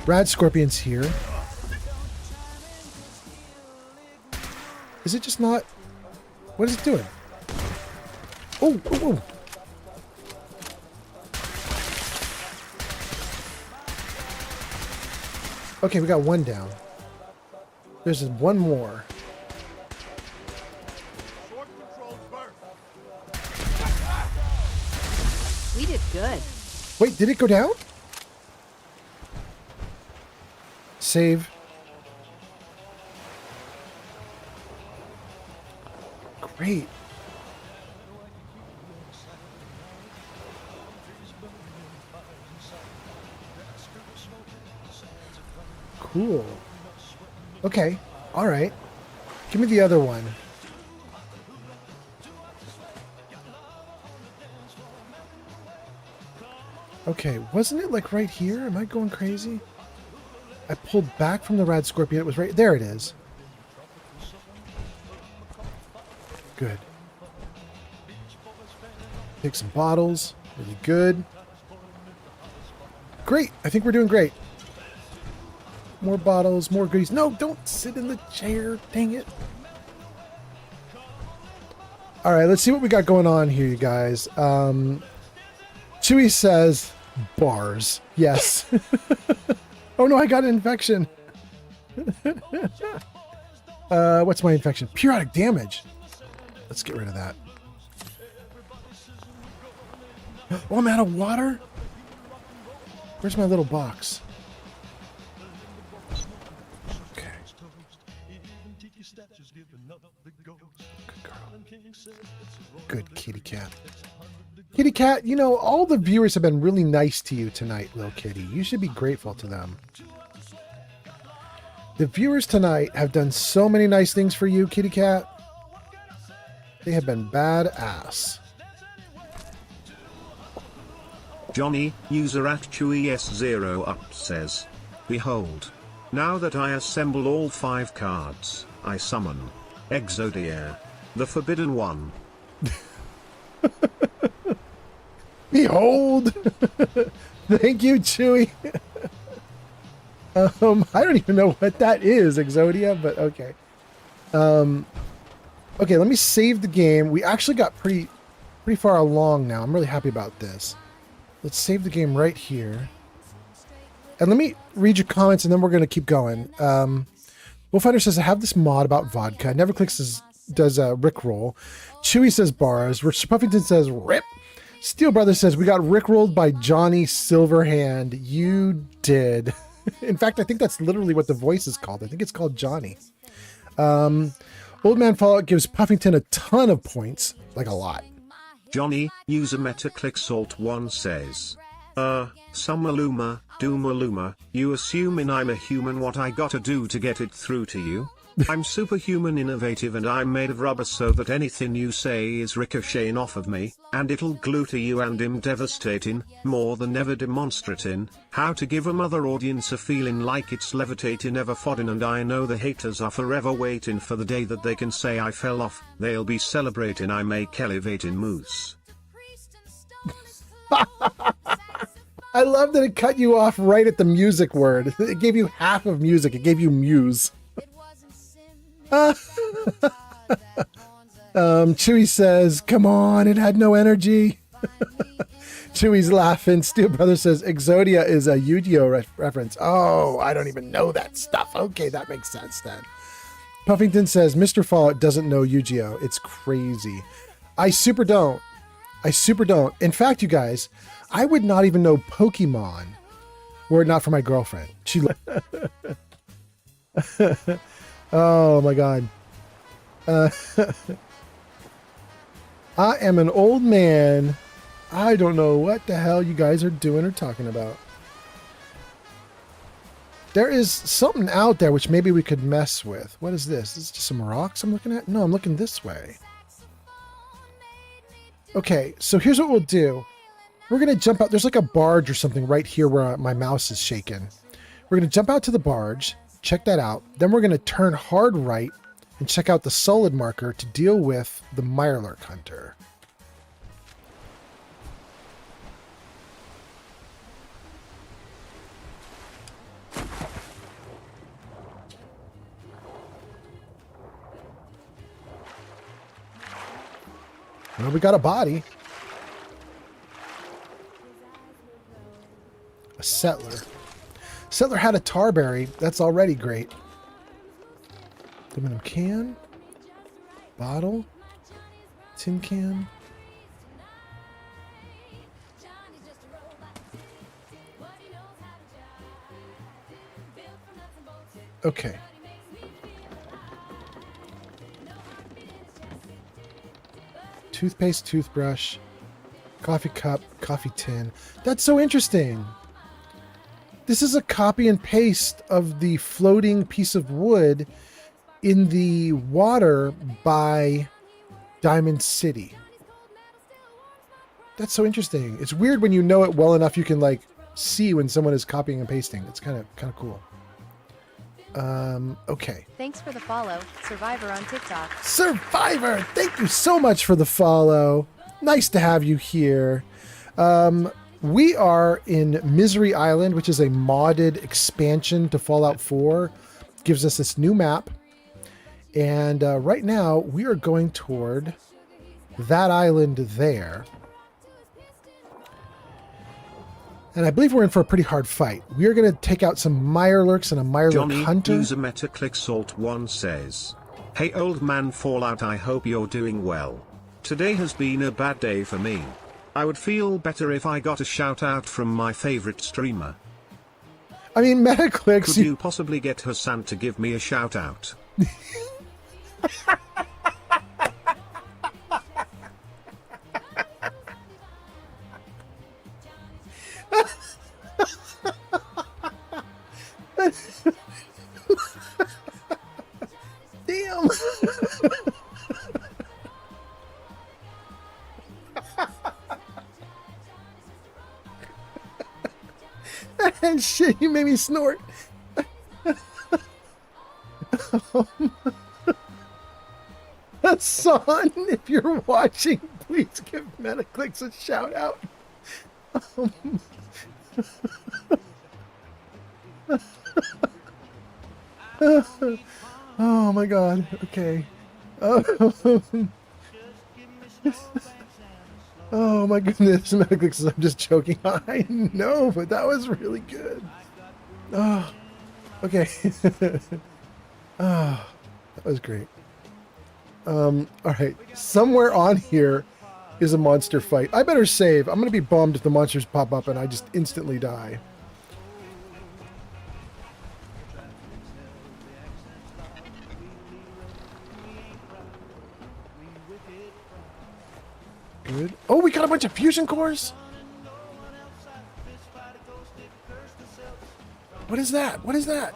rad scorpions here. Is it just not... What is it doing? Oh, oh, oh. Okay, we got one down. There's one more. We did good. Wait, did it go down? Save. Great. Cool. Okay. All right. Give me the other one. Okay. Wasn't it like right here? Am I going crazy? I pulled back from the rad scorpion. It was right there. It is. Good. Take some bottles. Really good. Great. I think we're doing great. More bottles, more goodies. No, don't sit in the chair. Dang it. All right, let's see what we got going on here, you guys. Chewy says bars. Yes. Oh no, I got an infection. What's my infection? Periodic damage. Let's get rid of that. Oh, I'm out of water? Where's my little box? Okay. Good girl. Good kitty cat. Kitty cat, you know, all the viewers have been really nice to you tonight, little kitty. You should be grateful to them. The viewers tonight have done so many nice things for you, kitty cat. They have been badass. Johnny, user at ChewyS0up says, behold, now that I assemble all 5 cards, I summon Exodia, the Forbidden One. Behold! Thank you, Chewy. I don't even know what that is, Exodia, but okay. Okay, let me save the game. We actually got pretty far along now. I'm really happy about this. Let's save the game right here. And let me read your comments, and then we're going to keep going. Wolffinder says, I have this mod about vodka. Neverclicks does a Rickroll. Chewy says bars. Rich Puffington says rip. Steel Brothers says, we got Rickrolled by Johnny Silverhand. You did. In fact, I think that's literally what the voice is called. I think it's called Johnny. Old Man Fallout gives Puffington a ton of points. Like a lot. Johnny, user MetaClickSalt1 says, Summaluma, Doomaluma, you assuming I'm a human, what I gotta do to get it through to you? I'm superhuman innovative and I'm made of rubber so that anything you say is ricocheting off of me, and it'll glue to you and I'm devastating, more than ever demonstrating, how to give a mother audience a feeling like it's levitating ever fodding, and I know the haters are forever waiting for the day that they can say I fell off, they'll be celebrating I make elevating moose. I love that it cut you off right at the music word. It gave you half of music. It gave you muse. Chewy says, come on, it had no energy. Chewy's laughing. Steel Brother says, Exodia is a Yu-Gi-Oh reference. Oh, I don't even know that stuff. Okay, that makes sense then. Puffington says, Mr. Fallout doesn't know Yu-Gi-Oh. It's crazy. I super don't. In fact, you guys, I would not even know Pokemon Were it not for my girlfriend. She. Oh my God. I am an old man. I don't know what the hell you guys are doing or talking about. There is something out there which maybe we could mess with. What is this? Is this just some rocks I'm looking at? No, I'm looking this way. Okay, so here's what we'll do. We're going to jump out. There's like a barge or something right here where my mouse is shaking. We're going to jump out to the barge, check that out. Then we're going to turn hard right and check out the solid marker to deal with the Mirelurk Hunter. Well, we got a body. A settler. Settler had a tarberry. That's already great. Aluminum can. Bottle. Tin can. Okay. Toothpaste, toothbrush, coffee cup, coffee tin. That's so interesting. This is a copy and paste of the floating piece of wood in the water by Diamond City. That's so interesting. It's weird when you know it well enough you can like see when someone is copying and pasting. It's kind of cool. Okay. Thanks for the follow, Survivor on TikTok. Survivor, thank you so much for the follow. Nice to have you here. We are in Misery Island, which is a modded expansion to Fallout 4. Gives us this new map. And right now, we are going toward that island there. And I believe we're in for a pretty hard fight. We are going to take out some Mirelurks and a Mirelurk Hunter. User MetaClickSalt1 says, "Hey old man Fallout, I hope you're doing well. Today has been a bad day for me. I would feel better if I got a shout out from my favorite streamer. I mean, Metaclicks... Could you possibly get Hassan to give me a shout out?" Damn. And shit, you made me snort. Hassan, if you're watching, please give Metaclicks a shout out. Oh my god, okay. Oh my goodness, Metaclicks, I'm just joking. I know, but that was really good. Oh, okay. Oh, that was great. Alright, somewhere on here is a monster fight. I better save. I'm gonna be bummed if the monsters pop up and I just instantly die. Good. Oh, we got a bunch of fusion cores? What is that? What is that?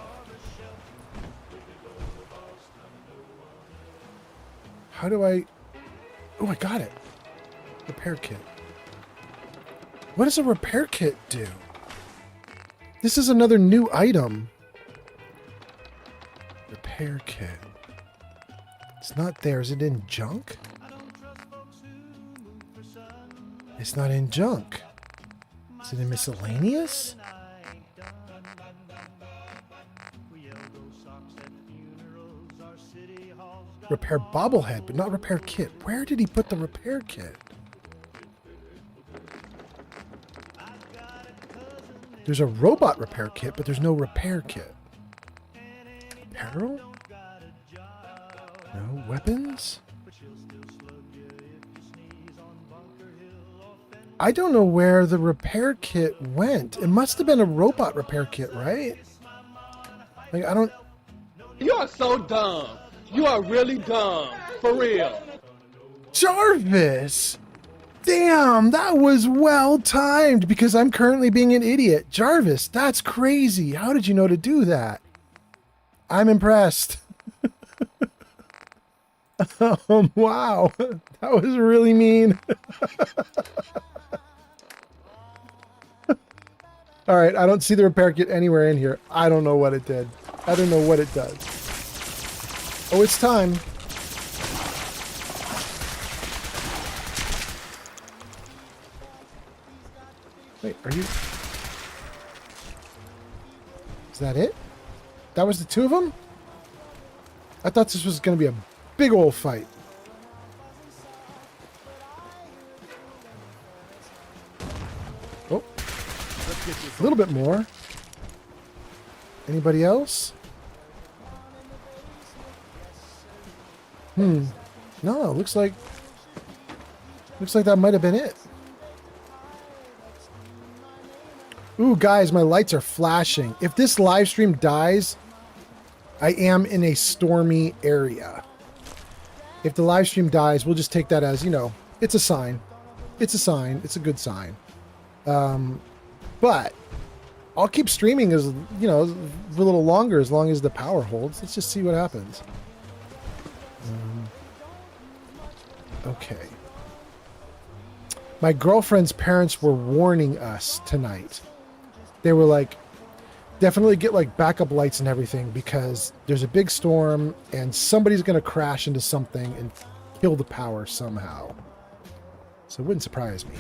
How do I... Oh, I got it. Repair kit. What does a repair kit do? This is another new item. Repair kit. It's not there. Is it in junk? It's not in junk. Is it in miscellaneous? Repair bobblehead, but not repair kit. Where did he put the repair kit? There's a robot repair kit, but there's no repair kit. Apparel? No weapons? I don't know where the repair kit went. It must have been a robot repair kit, right? Like, I don't... You are so dumb. You are really dumb. For real. Jarvis! Damn, that was well timed because I'm currently being an idiot. Jarvis, that's crazy. How did you know to do that? I'm impressed. Wow, that was really mean. All right, I don't see the repair kit anywhere in here. I don't know what it did. I don't know what it does. Oh, it's time. Wait, are you... Is that it? That was the two of them? I thought this was going to be a big old fight. Oh. A little bit more. Anybody else? No, looks like that might have been it. Ooh, guys, my lights are flashing. If this live stream dies, I am in a stormy area. If the live stream dies, we'll just take that as, you know, it's a sign. It's a sign. It's a good sign. But I'll keep streaming as, you know, for a little longer as long as the power holds. Let's just see what happens. Okay. My girlfriend's parents were warning us tonight. They were like, definitely get like backup lights and everything because there's a big storm and somebody's going to crash into something and kill the power somehow. So it wouldn't surprise me.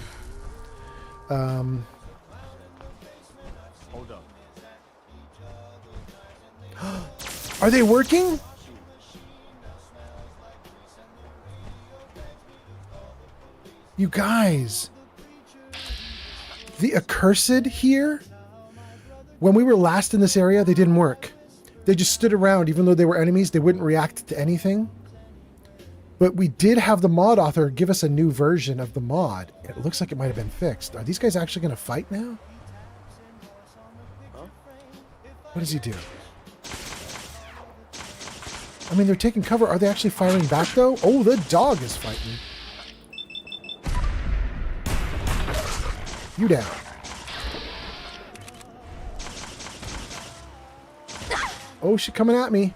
Hold up. Are they working? You guys. The accursed here? When we were last in this area, they didn't work. They just stood around. Even though they were enemies, they wouldn't react to anything. But we did have the mod author give us a new version of the mod. It looks like it might have been fixed. Are these guys actually going to fight now? What does he do? I mean, they're taking cover. Are they actually firing back, though? Oh, the dog is fighting. You down. Oh, she's coming at me.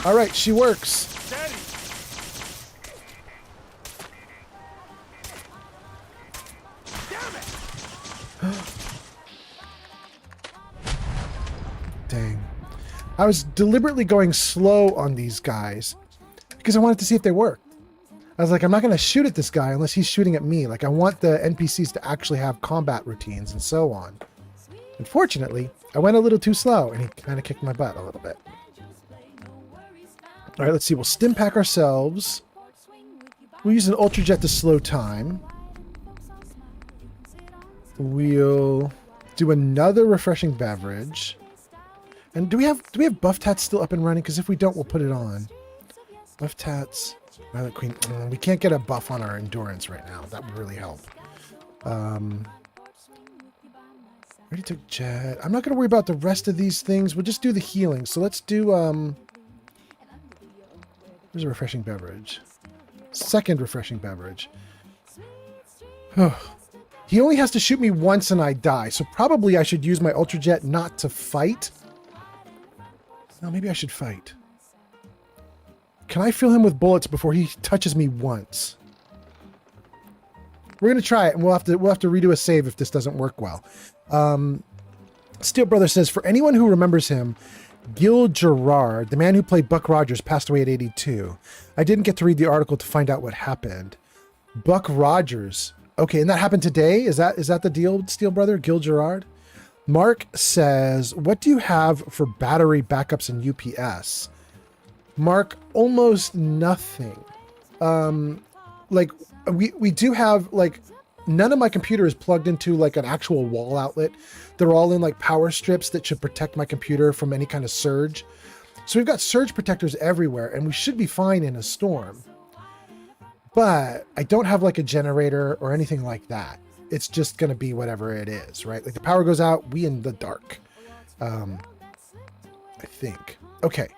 All right, she works. Dang. I was deliberately going slow on these guys because I wanted to see if they work. I was like, I'm not going to shoot at this guy unless he's shooting at me. Like, I want the NPCs to actually have combat routines and so on. Unfortunately, I went a little too slow, and he kind of kicked my butt a little bit. All right, let's see. We'll stim pack ourselves. We'll use an Ultra Jet to slow time. We'll do another refreshing beverage. And do we have Buff Tats still up and running? Because if we don't, we'll put it on. Buff Tats, Violet Queen. We can't get a buff on our endurance right now. That would really help. Ready to jet. I'm not going to worry about the rest of these things. We'll just do the healing. So let's do, there's a refreshing beverage. Second refreshing beverage. He only has to shoot me once and I die. So probably I should use my Ultra Jet not to fight. No, maybe I should fight. Can I fill him with bullets before he touches me once? We're going to try it, and we'll have to redo a save if this doesn't work well. Steel Brother says, for anyone who remembers him, Gil Gerard, the man who played Buck Rogers, passed away at 82. I didn't get to read the article to find out what happened. Buck Rogers. Okay, and that happened today? Is that the deal, Steel Brother? Gil Gerard? Mark says, what do you have for battery backups and UPS? Mark, almost nothing. Like, we do have, like, none of my computer is plugged into, like, an actual wall outlet. They're all in, like, power strips that should protect my computer from any kind of surge. So we've got surge protectors everywhere, and we should be fine in a storm. but I don't have like a generator or anything like that. It's just going to be whatever it is, right? Like the power goes out, we in the dark. I think. Okay.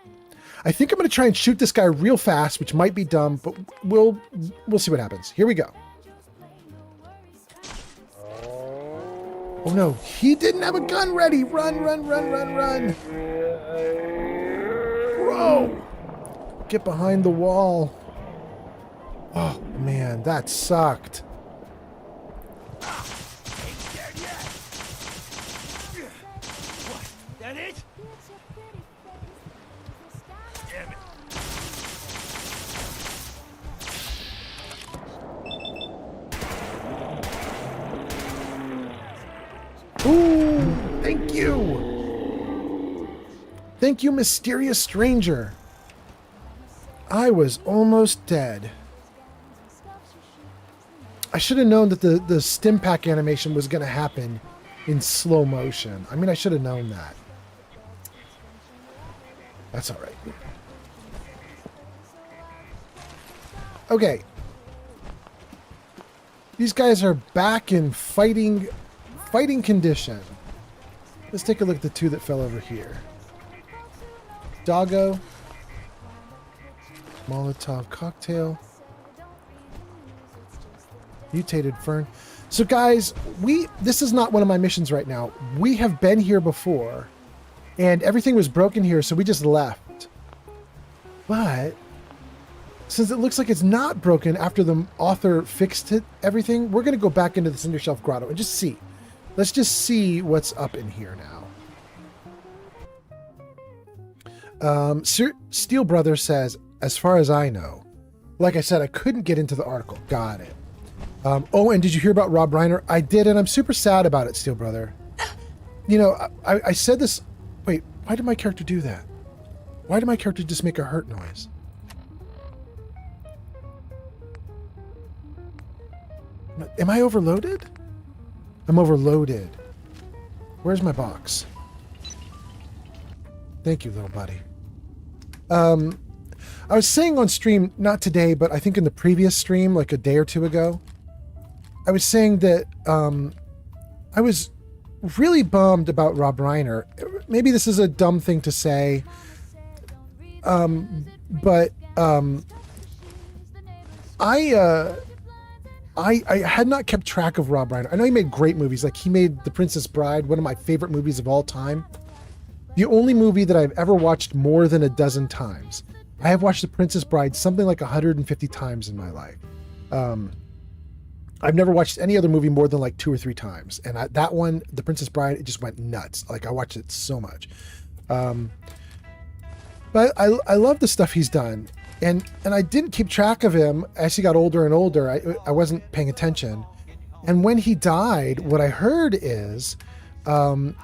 I think I'm going to try and shoot this guy real fast, which might be dumb, but we'll see what happens. Here we go. Oh no, he didn't have a gun ready. Run, run, run, run, run. Bro, get behind the wall. Oh man, that sucked. That it? Damn it. Ooh, thank you. Thank you, mysterious stranger. I was almost dead. I should have known that the stim pack animation was going to happen in slow motion. I mean, I should have known that. That's all right. Okay. These guys are back in fighting condition. Let's take a look at the two that fell over here. Doggo. Molotov cocktail. Mutated fern. So guys, this is not one of my missions right now. We have been here before and everything was broken here, so we just left. But since it looks like it's not broken after the author fixed everything, we're going to go back into the Cinder Shelf Grotto and just see. Let's just see what's up in here now. Steel Brother says, as far as I know, like I said, I couldn't get into the article. Got it. Oh, and did you hear about Rob Reiner? I did, and I'm super sad about it, Steel Brother. You know, I said this... Wait, why did my character do that? Why did my character just make a hurt noise? Am I overloaded? I'm overloaded. Where's my box? Thank you, little buddy. I was saying on stream, not today, but I think in the previous stream, like a day or two ago, I was saying that I was really bummed about Rob Reiner. Maybe this is a dumb thing to say, but I had not kept track of Rob Reiner. I know he made great movies. Like he made The Princess Bride, one of my favorite movies of all time. The only movie that I've ever watched more than a dozen times. I have watched The Princess Bride something like 150 times in my life. I've never watched any other movie more than like 2 or 3 times. And that one, The Princess Bride, it just went nuts. Like I watched it so much. But I love the stuff he's done. And I didn't keep track of him as he got older and older. I wasn't paying attention. And when he died, what I heard is one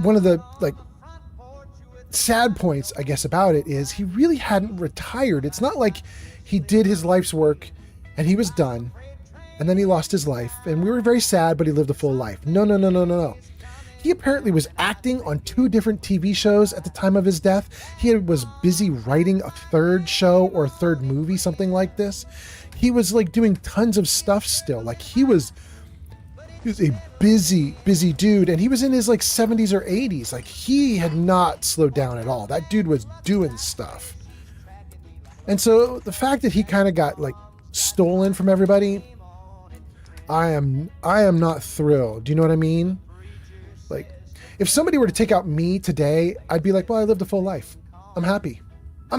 of the like sad points, I guess, about it is he really hadn't retired. It's not like he did his life's work and he was done and then he lost his life and we were very sad, but he lived a full life. No. He apparently was acting on 2 different TV shows at the time of his death. He was busy writing a 3rd show or a 3rd movie, something like this. He was like doing tons of stuff still. Like he was a busy dude, and he was in his like 70s or 80s. Like he had not slowed down at all. That dude was doing stuff. And so the fact that he kind of got like stolen from everybody, I am not thrilled. Do you know what I mean? Like if somebody were to take out me today, I'd be like, well, I lived a full life. I'm happy. I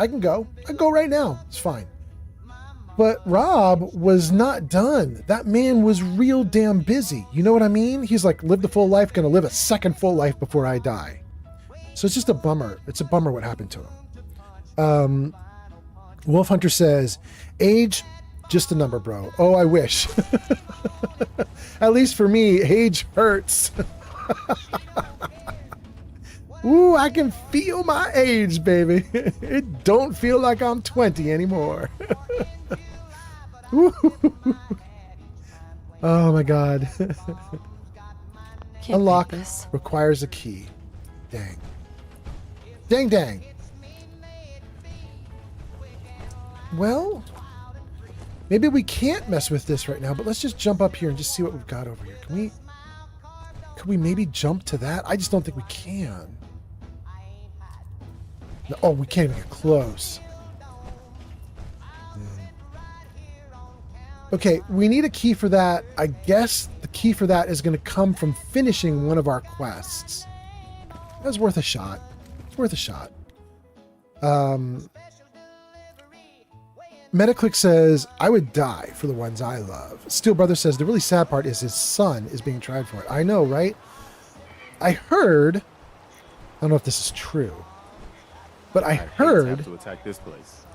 can go right now. It's fine. But Rob was not done. That man was real damn busy. You know what I mean? He's like, lived a full life, gonna live a second full life before I die. So it's just a bummer. It's a bummer what happened to him. Wolf Hunter says, age, just a number, bro. Oh, I wish. At least for me, age hurts. Ooh, I can feel my age, baby. It don't feel like I'm 20 anymore. Oh my god. Unlock requires a key. Dang. Well, Maybe we can't mess with this right now, but let's just jump up here and just see what we've got over here. Can we maybe jump to that? I just don't think we can. No, oh, we can't even get close. Okay, we need a key for that. I guess the key for that is going to come from finishing one of our quests. That's worth a shot. It's worth a shot. Metaclick says, I would die for the ones I love. Steel Brother says, the really sad part is his son is being tried for it. I know, right? I heard, I don't know if this is true, but I heard to attack this place.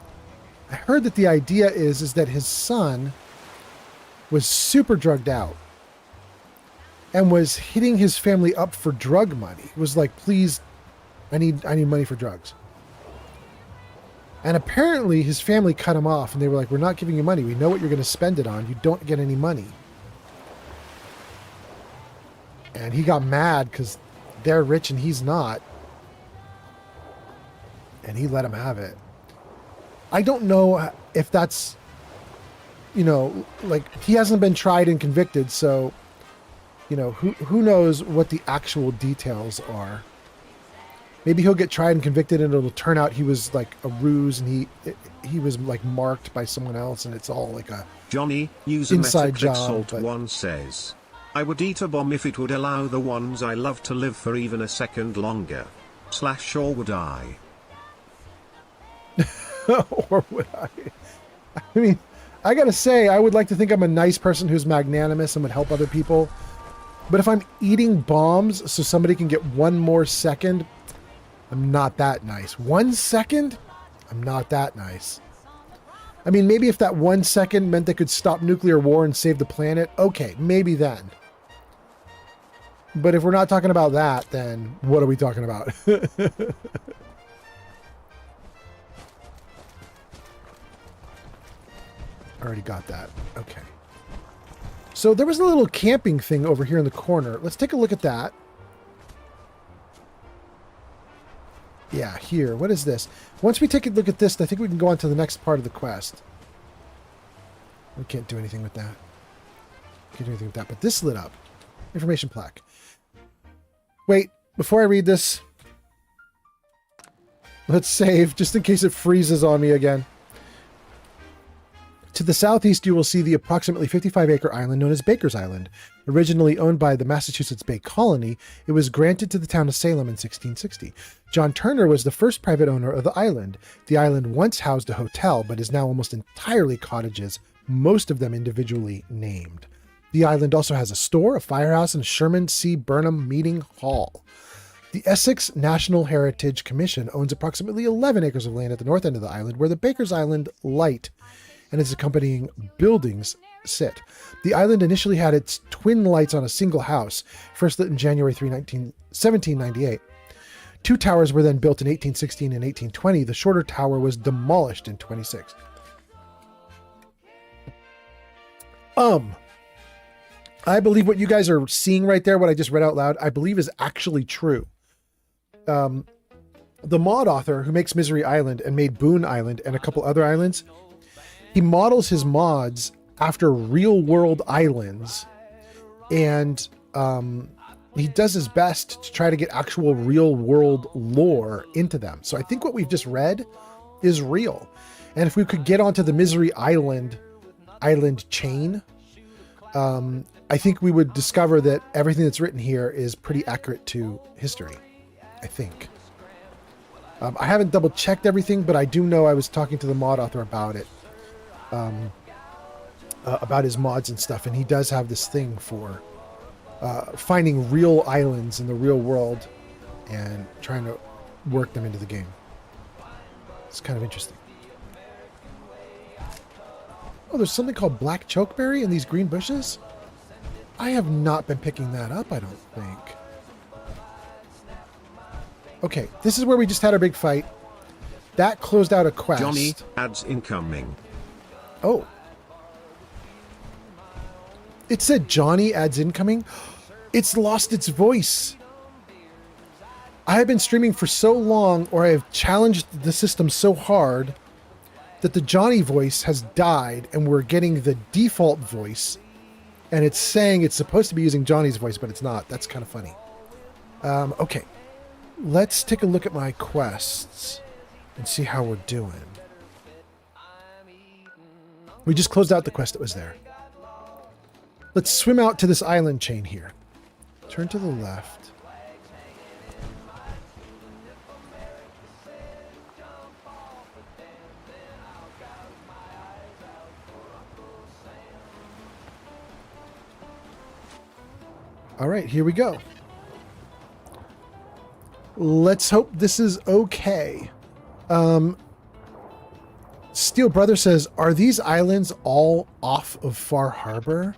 I heard that the idea is that his son was super drugged out and was hitting his family up for drug money. It was like, please, I need money for drugs. And apparently his family cut him off and they were like, we're not giving you money. We know what you're going to spend it on. You don't get any money. And he got mad because they're rich and he's not. And he let him have it. I don't know if that's, you know, like, he hasn't been tried and convicted, so, you know, who knows what the actual details are. Maybe he'll get tried and convicted and it'll turn out he was like a ruse and he was like marked by someone else and it's all like a Johnny, user inside Metaclick job. Salt 1 says, I would eat a bomb if it would allow the ones I love to live for even a second longer. / or would I? Or would I? I mean, I gotta say, I would like to think I'm a nice person who's magnanimous and would help other people. But if I'm eating bombs so somebody can get one more second, I'm not that nice. 1 second? I'm not that nice. I mean, maybe if that 1 second meant they could stop nuclear war and save the planet, okay, maybe then. But if we're not talking about that, then what are we talking about? Already got that. Okay. So there was a little camping thing over here in the corner. Let's take a look at that. Yeah, here. What is this? Once we take a look at this, I think we can go on to the next part of the quest. We can't do anything with that. Can't do anything with that, but this lit up. Information plaque. Wait, before I read this, let's save, just in case it freezes on me again. To the southeast, you will see the approximately 55-acre island known as Baker's Island. Originally owned by the Massachusetts Bay Colony, it was granted to the town of Salem in 1660. John Turner was the first private owner of the island. The island once housed a hotel, but is now almost entirely cottages, most of them individually named. The island also has a store, a firehouse, and a Sherman C. Burnham Meeting Hall. The Essex National Heritage Commission owns approximately 11 acres of land at the north end of the island, where the Baker's Island Light and its accompanying buildings sit. The island initially had its twin lights on a single house, first lit in January 1798. Two towers were then built in 1816 and 1820. The shorter tower was demolished in 26. I believe what you guys are seeing right there, what I just read out loud, I believe is actually true. The mod author who makes Misery Island and made Boone Island and a couple other islands, he models his mods after real-world islands, and he does his best to try to get actual real-world lore into them. So I think what we've just read is real. And if we could get onto the Misery Island chain, I think we would discover that everything that's written here is pretty accurate to history, I think. I haven't double-checked everything, but I do know I was talking to the mod author about it. About his mods and stuff, and he does have this thing for finding real islands in the real world and trying to work them into the game. It's kind of interesting. Oh, there's something called black chokeberry in these green bushes? I have not been picking that up, I don't think. Okay, this is where we just had our big fight. That closed out a quest. Johnny, ads incoming. Oh. It said Johnny ads incoming. It's lost its voice. I have been streaming for so long, or I have challenged the system so hard that the Johnny voice has died and we're getting the default voice, and it's saying it's supposed to be using Johnny's voice, but it's not. That's kind of funny. Okay, let's take a look at my quests and see how we're doing. We just closed out the quest that was there. Let's swim out to this island chain here. Turn to the left. All right, here we go. Let's hope this is okay. Steel Brother says, are these islands all off of Far Harbor?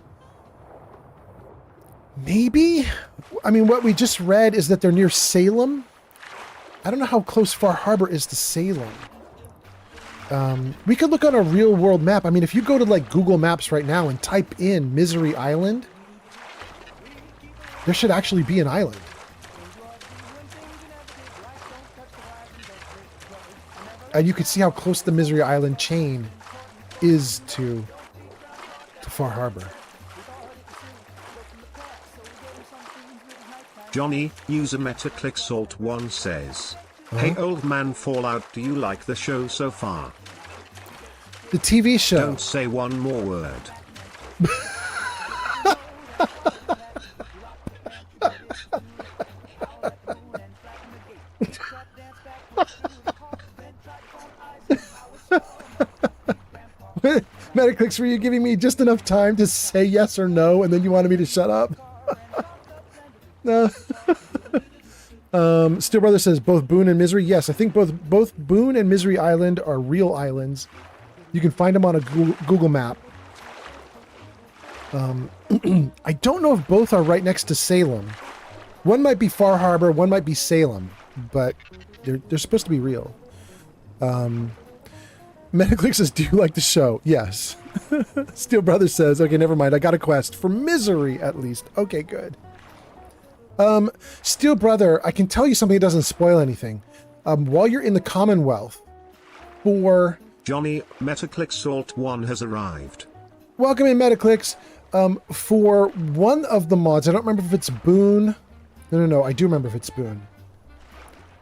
Maybe? I mean, what we just read is that they're near Salem. I don't know how close Far Harbor is to Salem. We could look on a real world map. I mean, if you go to like Google Maps right now and type in Misery Island, there should actually be an island. And you could see how close the Misery Island chain is to Far Harbor. Johnny, user MetaClickSalt1 says, Hey old man Fallout, do you like the show so far? The TV show. Don't say one more word. Metaclicks, were you giving me just enough time to say yes or no, and then you wanted me to shut up? No. Steel Brother says both Boone and Misery. Yes, I think both Boone and Misery Island are real islands. You can find them on a Google map. I don't know if both are right next to Salem. One might be Far Harbor, one might be Salem, but they're supposed to be real. Metaclick says, do you like the show? Yes. Steel Brother says, okay, never mind. I got a quest for Misery, at least. Okay, good. Steel Brother, I can tell you something that doesn't spoil anything. While you're in the Commonwealth, for... Johnny, MetaClickSalt1 has arrived. Welcome in, Metaclicks. For one of the mods, I don't remember if it's Boone. No, I do remember if it's Boone.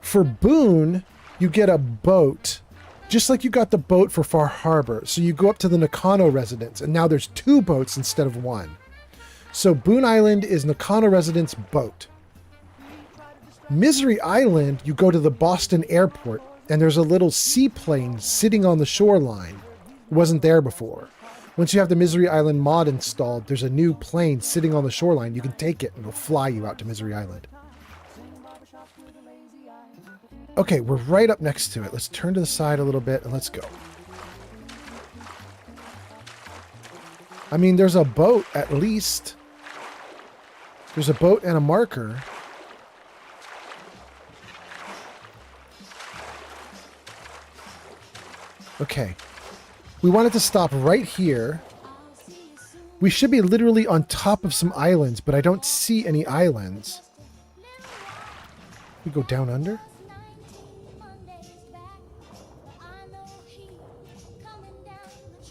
For Boone, you get a boat, just like you got the boat for Far Harbor. So you go up to the Nakano residence, and now there's 2 boats instead of 1. So Boone Island is Nakano residence boat. Misery Island, you go to the Boston airport, and there's a little seaplane sitting on the shoreline. It wasn't there before. Once you have the Misery Island mod installed, there's a new plane sitting on the shoreline. You can take it, and it'll fly you out to Misery Island. Okay, we're right up next to it. Let's turn to the side a little bit, and let's go. I mean, there's a boat, at least. There's a boat and a marker. Okay. We wanted to stop right here. We should be literally on top of some islands, but I don't see any islands. We go down under?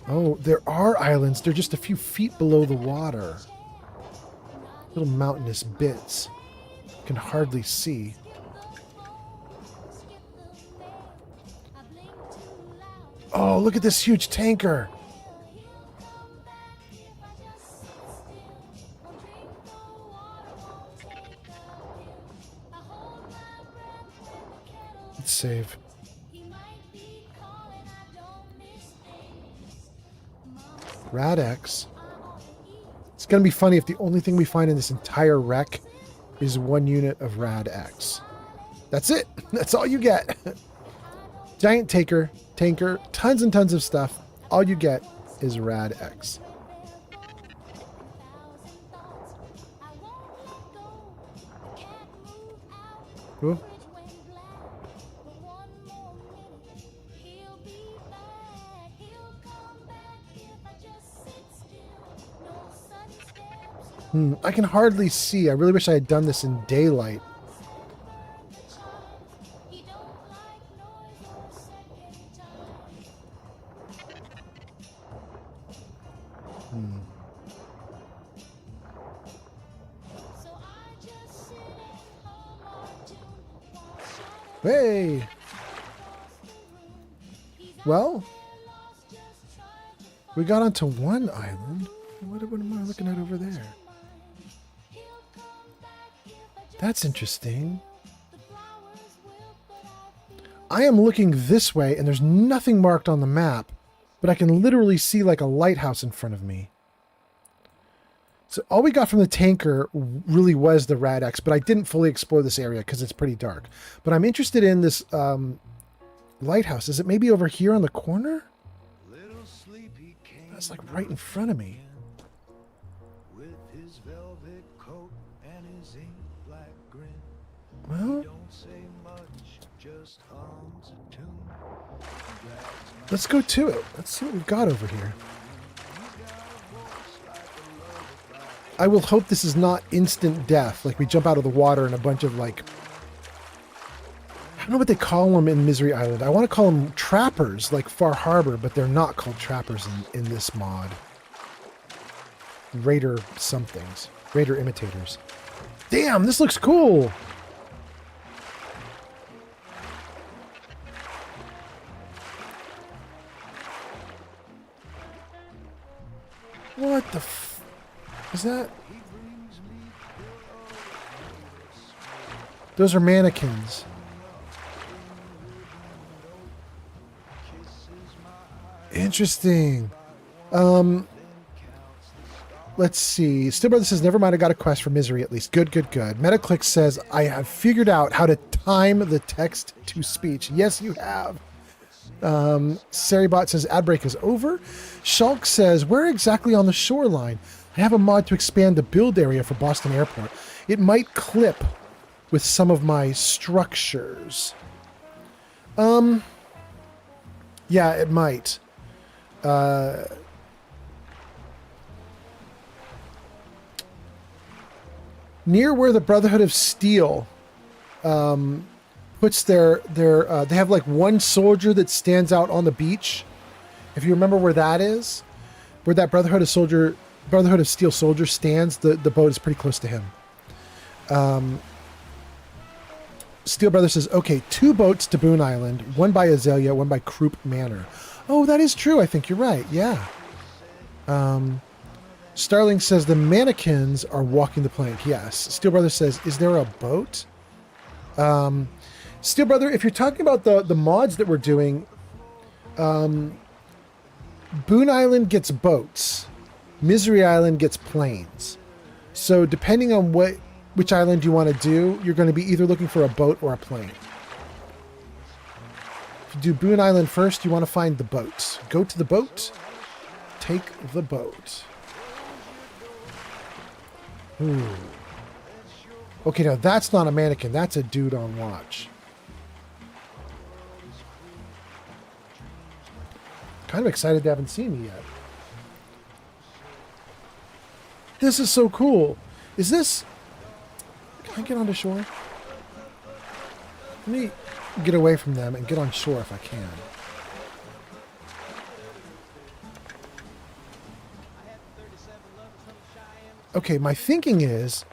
Oh, there are islands. They're just a few feet below the water. Little mountainous bits. Can hardly see. Oh, look at this huge tanker. Let's save. Rad-X. It's going to be funny if the only thing we find in this entire wreck is 1 unit of Rad-X. That's it. That's all you get. Giant tanker, tons and tons of stuff. All you get is Rad-X. Ooh. I can hardly see. I really wish I had done this in daylight. Hey! Well, we got onto one island. What am I looking at over there? That's interesting. I am looking this way, and there's nothing marked on the map, but I can literally see like a lighthouse in front of me. So all we got from the tanker really was the Rad X, but I didn't fully explore this area because it's pretty dark. But I'm interested in this lighthouse. Is it maybe over here on the corner? That's like right in front of me. Well, let's go to it. Let's see what we've got over here. I will hope this is not instant death. Like we jump out of the water and a bunch of like... I don't know what they call them in Misery Island. I want to call them trappers, like Far Harbor, but they're not called trappers in this mod. Raider somethings. Raider imitators. Damn, this looks cool! What the f... is that? Those are mannequins. Interesting. Let's see. Still Brother says, never mind, I got a quest for Misery at least. Good, good, good. Metaclick says, I have figured out how to time the text to speech. Yes, you have. Saribot says, ad break is over. Shulk says, where exactly on the shoreline? I have a mod to expand the build area for Boston Airport. It might clip with some of my structures. Yeah, it might. Near where the Brotherhood of Steel puts their they have like one soldier that stands out on the beach. If you remember where that is, where that Brotherhood of Steel soldier stands, the boat is pretty close to him. Steel Brother says, okay, 2 boats to Boone Island, one by Azalea, one by Croup Manor. Oh, that is true. I think you're right. Yeah. Starling says the mannequins are walking the plank. Yes. Steel Brother says, is there a boat? Steel Brother, if you're talking about the mods that we're doing, Boone Island gets boats. Misery Island gets planes. So depending on which island you want to do, you're going to be either looking for a boat or a plane. If you do Boone Island first, you want to find the boats. Go to the boat. Take the boat. Ooh. Okay, now that's not a mannequin. That's a dude on watch. Kind of excited they haven't seen me yet. This is so cool. Is this... Can I get onto shore? Let me get away from them and get on shore if I can. Okay, my thinking is...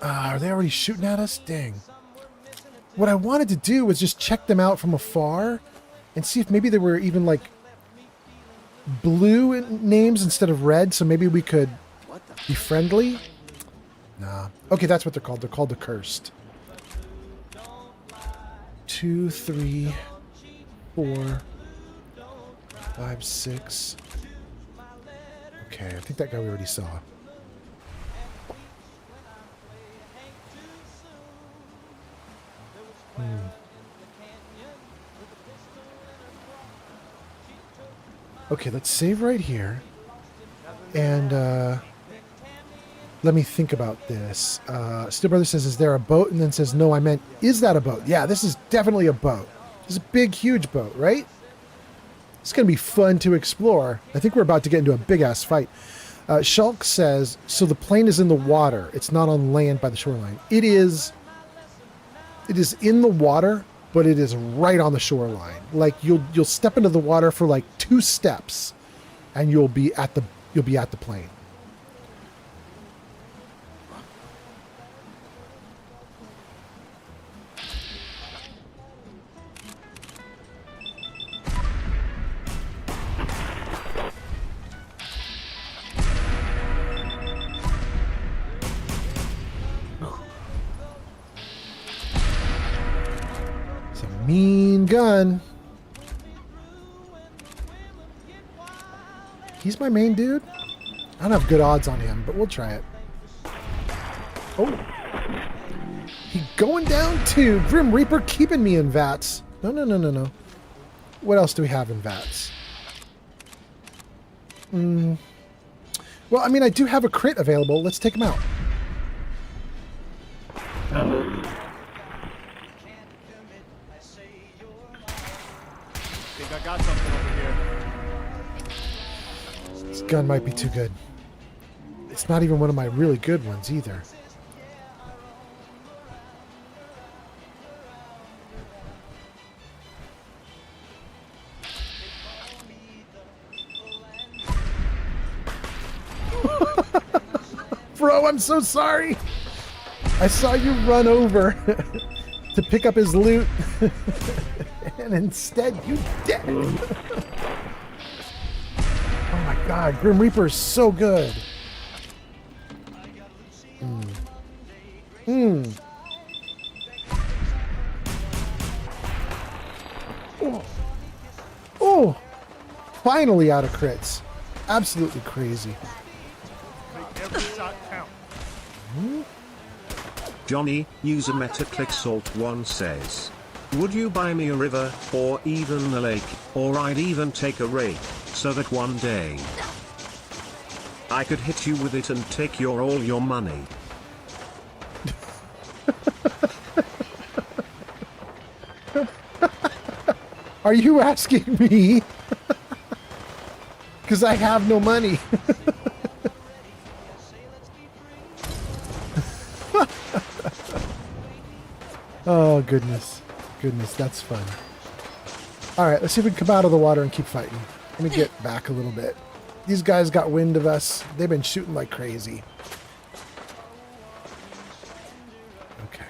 are they already shooting at us? Dang. What I wanted to do was just check them out from afar and see if maybe they were even like blue names instead of red, so maybe we could be friendly. Nah. Okay, that's what they're called. They're called the Cursed. 2, 3, 4, 5, 6. Okay, I think that guy we already saw. Okay, let's save right here. And let me think about this. Steel Brother says, is there a boat? And then says, no, I meant, is that a boat? Yeah, this is definitely a boat. This is a big, huge boat, right? It's going to be fun to explore. I think we're about to get into a big-ass fight. Shulk says, so the plane is in the water. It's not on land by the shoreline. It is in the water, but it is right on the shoreline. Like you'll step into the water for like 2 steps and you'll be at the plane. mean gun. He's my main dude? I don't have good odds on him, but we'll try it. Oh. He going down too. Grim Reaper keeping me in VATS. No. What else do we have in VATS? Well, I mean, I do have a crit available. Let's take him out. I got something over here. This gun might be too good. It's not even one of my really good ones either. Bro, I'm so sorry. I saw you run over to pick up his loot. And instead, you dead. Oh my god, Grim Reaper is so good. Oh, finally out of crits. Absolutely crazy. Make every shot count. Johnny, user MetaClickSalt1 says, would you buy me a river, or even a lake, or I'd even take a rake, so that one day I could hit you with it and take all your money? Are you asking me? Because I have no money. Oh, goodness. Goodness, that's fun. Alright, let's see if we can come out of the water and keep fighting. Let me get back a little bit. These guys got wind of us. They've been shooting like crazy. Okay.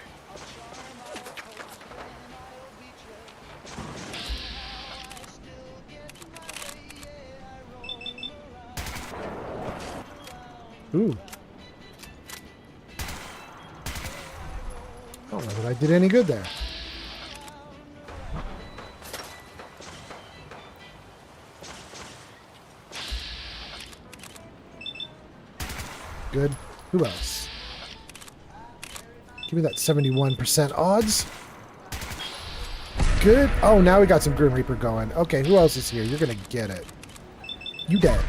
Ooh. I don't know that I did any good there. Good. Who else? Give me that 71% odds. Good. Oh, now we got some Grim Reaper going. Okay, who else is here? You're going to get it. You dead.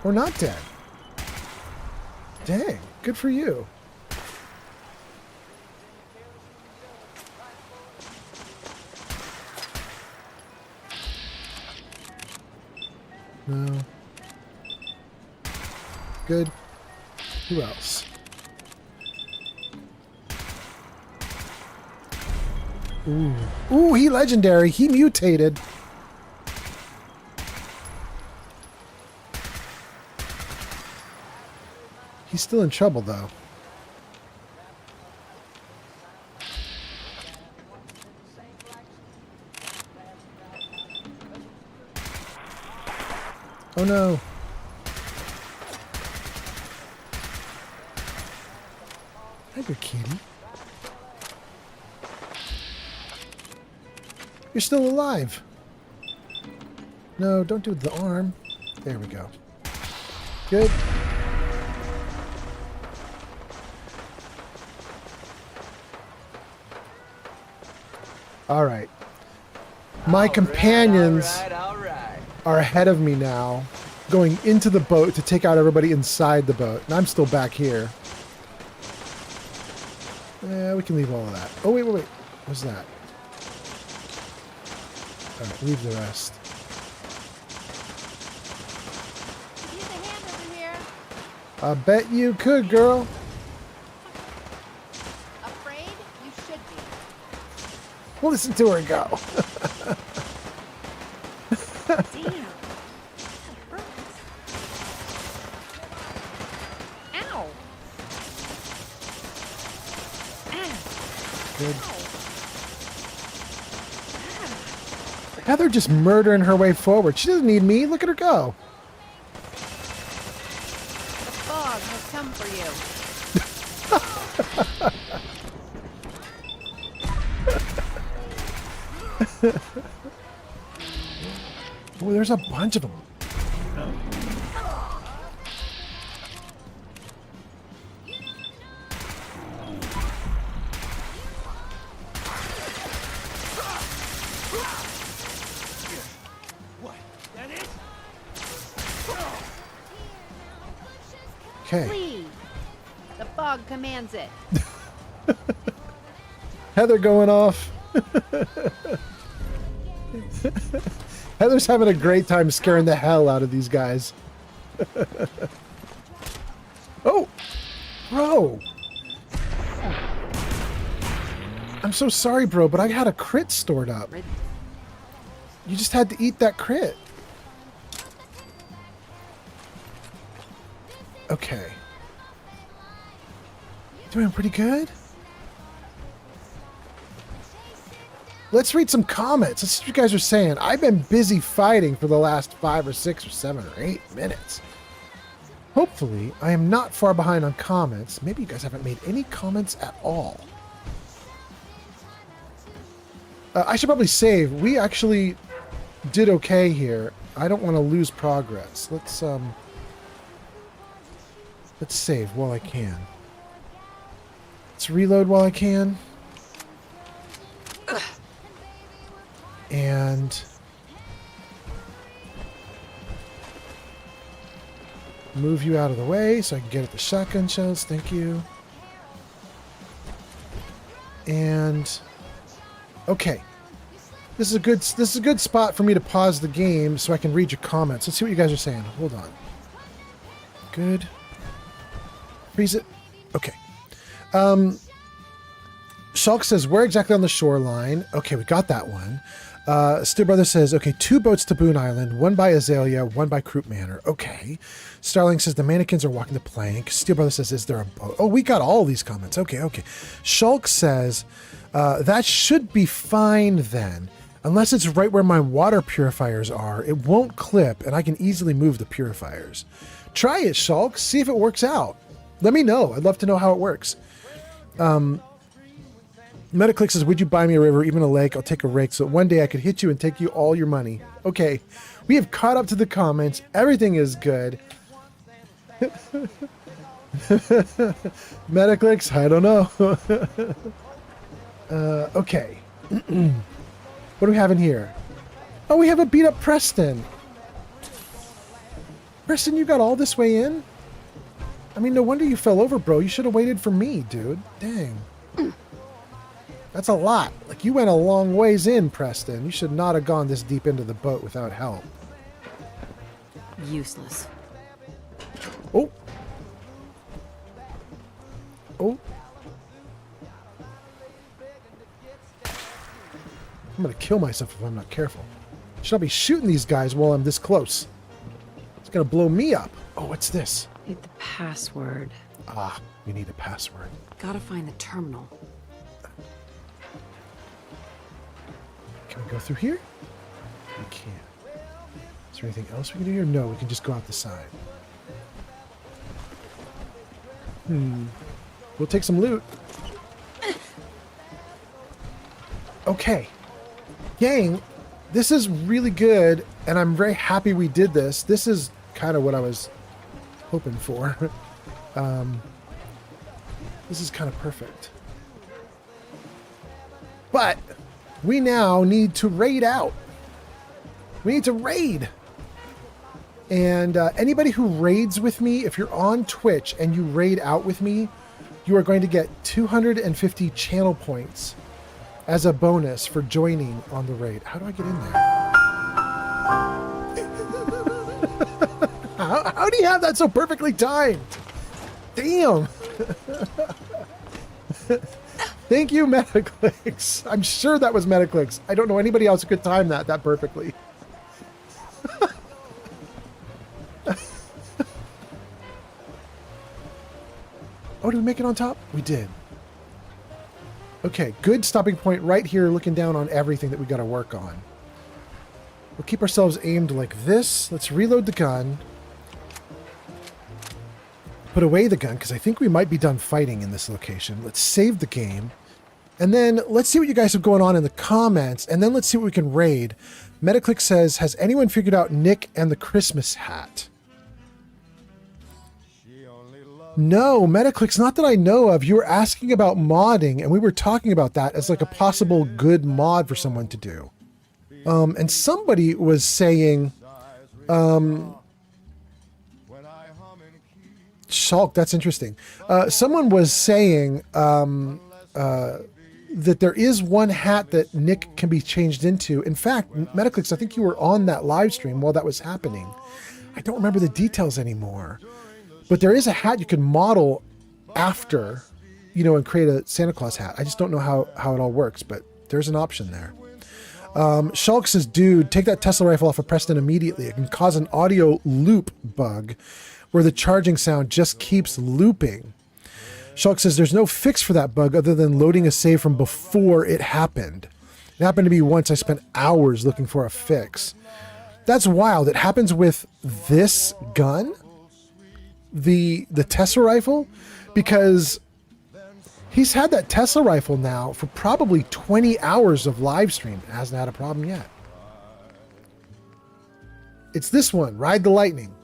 Or not dead. Dang. Good for you. No. Good. Who else? Ooh. Ooh, he legendary. He mutated. He's still in trouble, though. Oh, no. Tiger kitty. You're still alive. No, don't do the arm. There we go. Good. All right. My companions are ahead of me now, going into the boat to take out everybody inside the boat. And I'm still back here. Yeah, we can leave all of that. Oh, wait. What's that? All right, leave the rest. Use a hand over here. I bet you could, girl. Afraid? You should be. Listen to her go. Damn. Ow. Good. Heather just murdering her way forward. She doesn't need me. Look at her go. The fog has come for you. Oh, there's a bunch of them. Okay. Flee. The fog commands it. Heather going off. Heather's having a great time scaring the hell out of these guys. Oh, bro. I'm so sorry, bro, but I had a crit stored up. You just had to eat that crit. Okay. Doing pretty good. Let's read some comments. Let's see what you guys are saying. I've been busy fighting for the last 5 or 6 or 7 or 8 minutes. Hopefully, I am not far behind on comments. Maybe you guys haven't made any comments at all. I should probably save. We actually did okay here. I don't want to lose progress. Let's save while I can. Let's reload while I can. And move you out of the way so I can get at the shotgun shells. Thank you. And okay. This is a good spot for me to pause the game so I can read your comments. Let's see what you guys are saying. Hold on. Good. Freeze it. Okay. Shulk says, where exactly on the shoreline? Okay, we got that one. Steel Brother says, okay, 2 boats to Boone Island, 1 by Azalea, 1 by Croup Manor. Okay. Starling says, the mannequins are walking the plank. Steel Brother says, is there a boat? Oh, we got all these comments. Okay, okay. Shulk says, that should be fine then. Unless it's right where my water purifiers are, it won't clip, and I can easily move the purifiers. Try it, Shulk. See if it works out. Let me know. I'd love to know how it works. Metaclick says, would you buy me a river, even a lake? I'll take a rake so that one day I could hit you and take you all your money. Okay. We have caught up to the comments. Everything is good. Metaclicks? I don't know. Okay. What do we have in here? Oh, we have a beat up Preston. Preston, you got all this way in? I mean, no wonder you fell over, bro. You should have waited for me, dude. Dang. That's a lot. Like, you went a long ways in, Preston. You should not have gone this deep into the boat without help. Useless. Oh. Oh. I'm gonna kill myself if I'm not careful. Should not be shooting these guys while I'm this close. It's gonna blow me up. Oh, what's this? Need the password. Ah, we need a password. Gotta find the terminal. Can we go through here? We can. Is there anything else we can do here? No, we can just go out the side. We'll take some loot. Okay. Gang, this is really good, and I'm very happy we did this. This is kind of what I was hoping for. This is kind of perfect. But we now need to raid out. We need to raid. And anybody who raids with me, if you're on Twitch and you raid out with me, you are going to get 250 channel points as a bonus for joining on the raid. How do I get in there? How do you have that so perfectly timed? Damn. Thank you, Metaclicks. I'm sure that was Metaclicks. I don't know anybody else who could time that perfectly. Oh, did we make it on top? We did. Okay, good stopping point right here, looking down on everything that we got to work on. We'll keep ourselves aimed like this. Let's reload the gun. Put away the gun, because I think we might be done fighting in this location. Let's save the game. And then let's see what you guys have going on in the comments, and then let's see what we can raid. Metaclick says, has anyone figured out Nick and the Christmas hat? No, Metaclick's not that I know of. You were asking about modding, and we were talking about that as like a possible good mod for someone to do. And somebody was saying, Shulk, that's interesting. Someone was saying that there is one hat that Nick can be changed into. In fact, Metaclicks, I think you were on that live stream while that was happening. I don't remember the details anymore. But there is a hat you can model after, you know, and create a Santa Claus hat. I just don't know how it all works, but there's an option there. Shulk says, dude, take that Tesla rifle off of Preston immediately. It can cause an audio loop bug where the charging sound just keeps looping. Shulk says, there's no fix for that bug other than loading a save from before it happened. It happened to me once. I spent hours looking for a fix. That's wild. It happens with this gun? The Tesla rifle, because he's had that Tesla rifle now for probably 20 hours of live stream. It hasn't had a problem yet. It's this one, Ride the Lightning.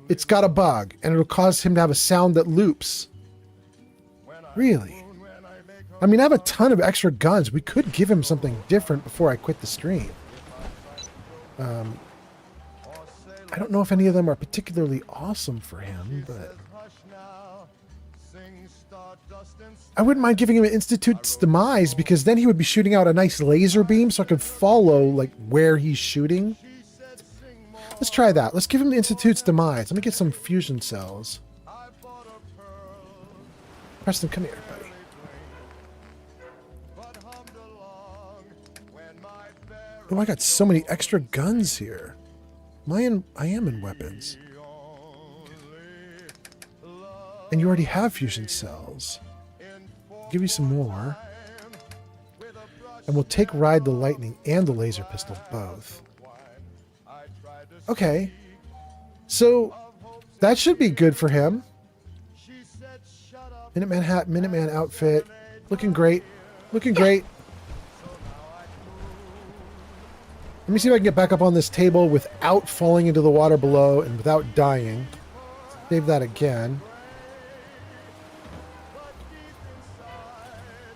It's got a bug, and it'll cause him to have a sound that loops. Really? I mean, I have a ton of extra guns. We could give him something different before I quit the stream. I don't know if any of them are particularly awesome for him, but I wouldn't mind giving him an Institute's Demise, because then he would be shooting out a nice laser beam so I could follow like where he's shooting. Let's try that. Let's give him the Institute's Demise. Let me get some fusion cells. Preston, come here, buddy. Oh, I got so many extra guns here. I am in weapons. And you already have fusion cells. Give you some more. And we'll take Ride the Lightning and the laser pistol both. Okay. So that should be good for him. Minuteman hat, Minuteman outfit. Looking great. Looking great. Let me see if I can get back up on this table without falling into the water below and without dying. Save that again.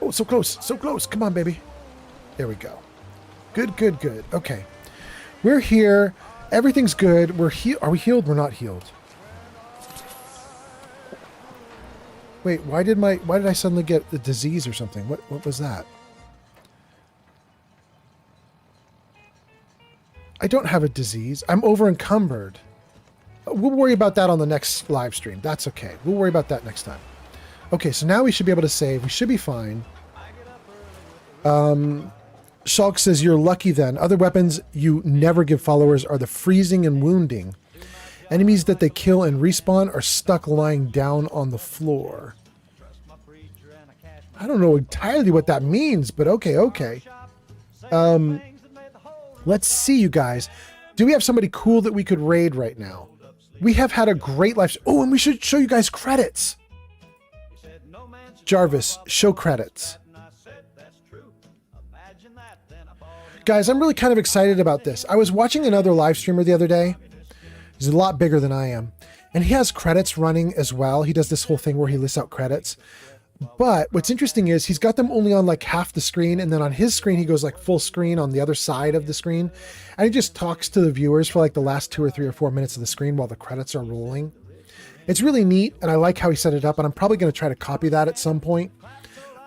Oh, so close. So close. Come on, baby. There we go. Good, good, good. Okay. We're here. Everything's good. We're healed. Are we healed? We're not healed. Wait, why did I suddenly get the disease or something? What was that? I don't have a disease. I'm over encumbered. We'll worry about that on the next live stream. That's okay. We'll worry about that next time. Okay, so now we should be able to save. We should be fine. Shulk says, you're lucky then. Other weapons you never give followers are the freezing and wounding. Enemies that they kill and respawn are stuck lying down on the floor. I don't know entirely what that means, but okay, okay. Let's see, you guys. Do we have somebody cool that we could raid right now? We have had a great life. Oh, and we should show you guys credits. Jarvis, show credits. Guys, I'm really kind of excited about this. I was watching another live streamer the other day. He's a lot bigger than I am. And he has credits running as well. He does this whole thing where he lists out credits. But what's interesting is he's got them only on like half the screen, and then on his screen he goes like full screen on the other side of the screen, and he just talks to the viewers for like the last 2 or 3 or 4 minutes of the screen while the credits are rolling. It's really neat, and I like how he set it up, and I'm probably going to try to copy that at some point.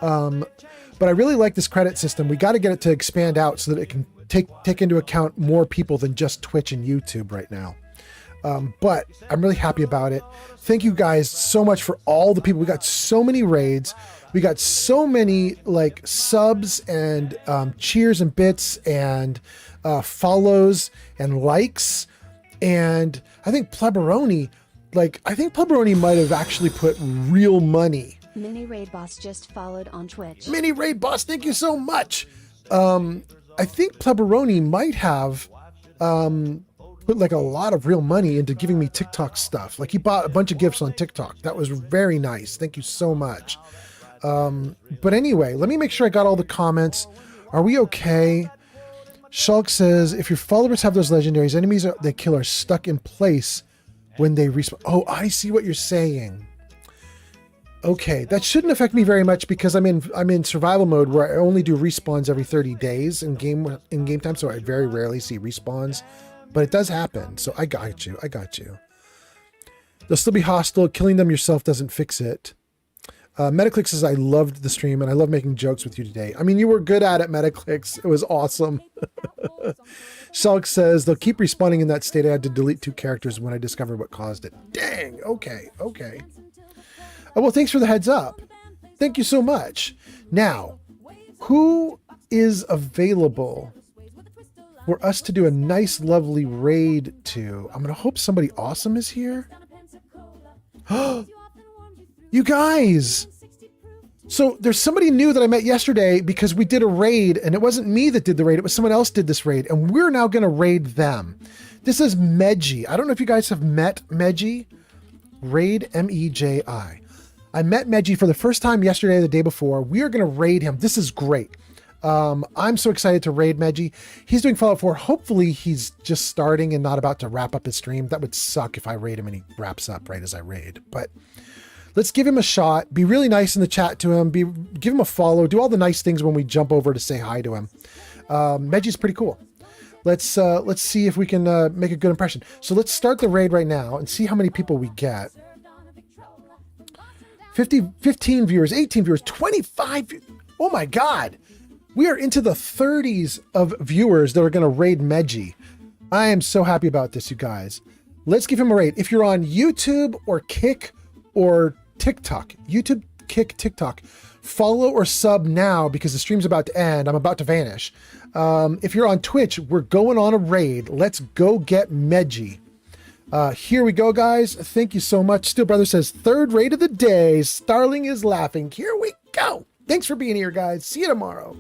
But I really like this credit system. We got to get it to expand out so that it can take into account more people than just Twitch and YouTube right now. But I'm really happy about it. Thank you guys so much for all the people. We got so many raids. We got so many like subs and cheers and bits and follows and likes. And I think Pleberoni might have actually put real money. Mini Raid Boss just followed on Twitch. Mini Raid Boss, thank you so much. I think Pleberoni might have put like a lot of real money into giving me TikTok stuff. Like he bought a bunch of gifts on TikTok. That was very nice. Thank you so much. But anyway, let me make sure I got all the comments. Are we okay? Shulk says, if your followers have those legendaries, enemies they kill are stuck in place when they respawn. Oh, I see what you're saying. Okay, that shouldn't affect me very much because I'm in survival mode where I only do respawns every 30 days in game time, so I very rarely see respawns. But it does happen, so I got you. They'll still be hostile. Killing them yourself doesn't fix it. Metaclick says, I loved the stream and I love making jokes with you today. I mean, you were good at it, Metaclicks. It was awesome. Shulk says, they'll keep respawning in that state. I had to delete 2 characters when I discovered what caused it. Dang, okay. Oh, well, thanks for the heads up. Thank you so much. Now, who is available for us to do a nice, lovely raid to? I'm going to hope somebody awesome is here. You guys! So there's somebody new that I met yesterday because we did a raid, and it wasn't me that did the raid, it was someone else did this raid, and we're now going to raid them. This is Meji. I don't know if you guys have met Meji. Raid, M-E-J-I. I met Meji for the first time yesterday or the day before. We are going to raid him. This is great. I'm so excited to raid Meji. He's doing Fallout 4. Hopefully he's just starting and not about to wrap up his stream. That would suck if I raid him and he wraps up right as I raid. But let's give him a shot. Be really nice in the chat to him. Give him a follow. Do all the nice things when we jump over to say hi to him. Meji's pretty cool. Let's see if we can make a good impression. So let's start the raid right now and see how many people we get. 15 viewers, 18 viewers, 25. Oh my God. We are into the 30s of viewers that are going to raid Meji. I am so happy about this, you guys. Let's give him a raid. If you're on YouTube or Kick or TikTok, YouTube, Kick, TikTok, follow or sub now because the stream's about to end. I'm about to vanish. If you're on Twitch, we're going on a raid. Let's go get Meji. Here we go, guys. Thank you so much. Steel Brother says, 3rd raid of the day. Starling is laughing. Here we go. Thanks for being here, guys. See you tomorrow.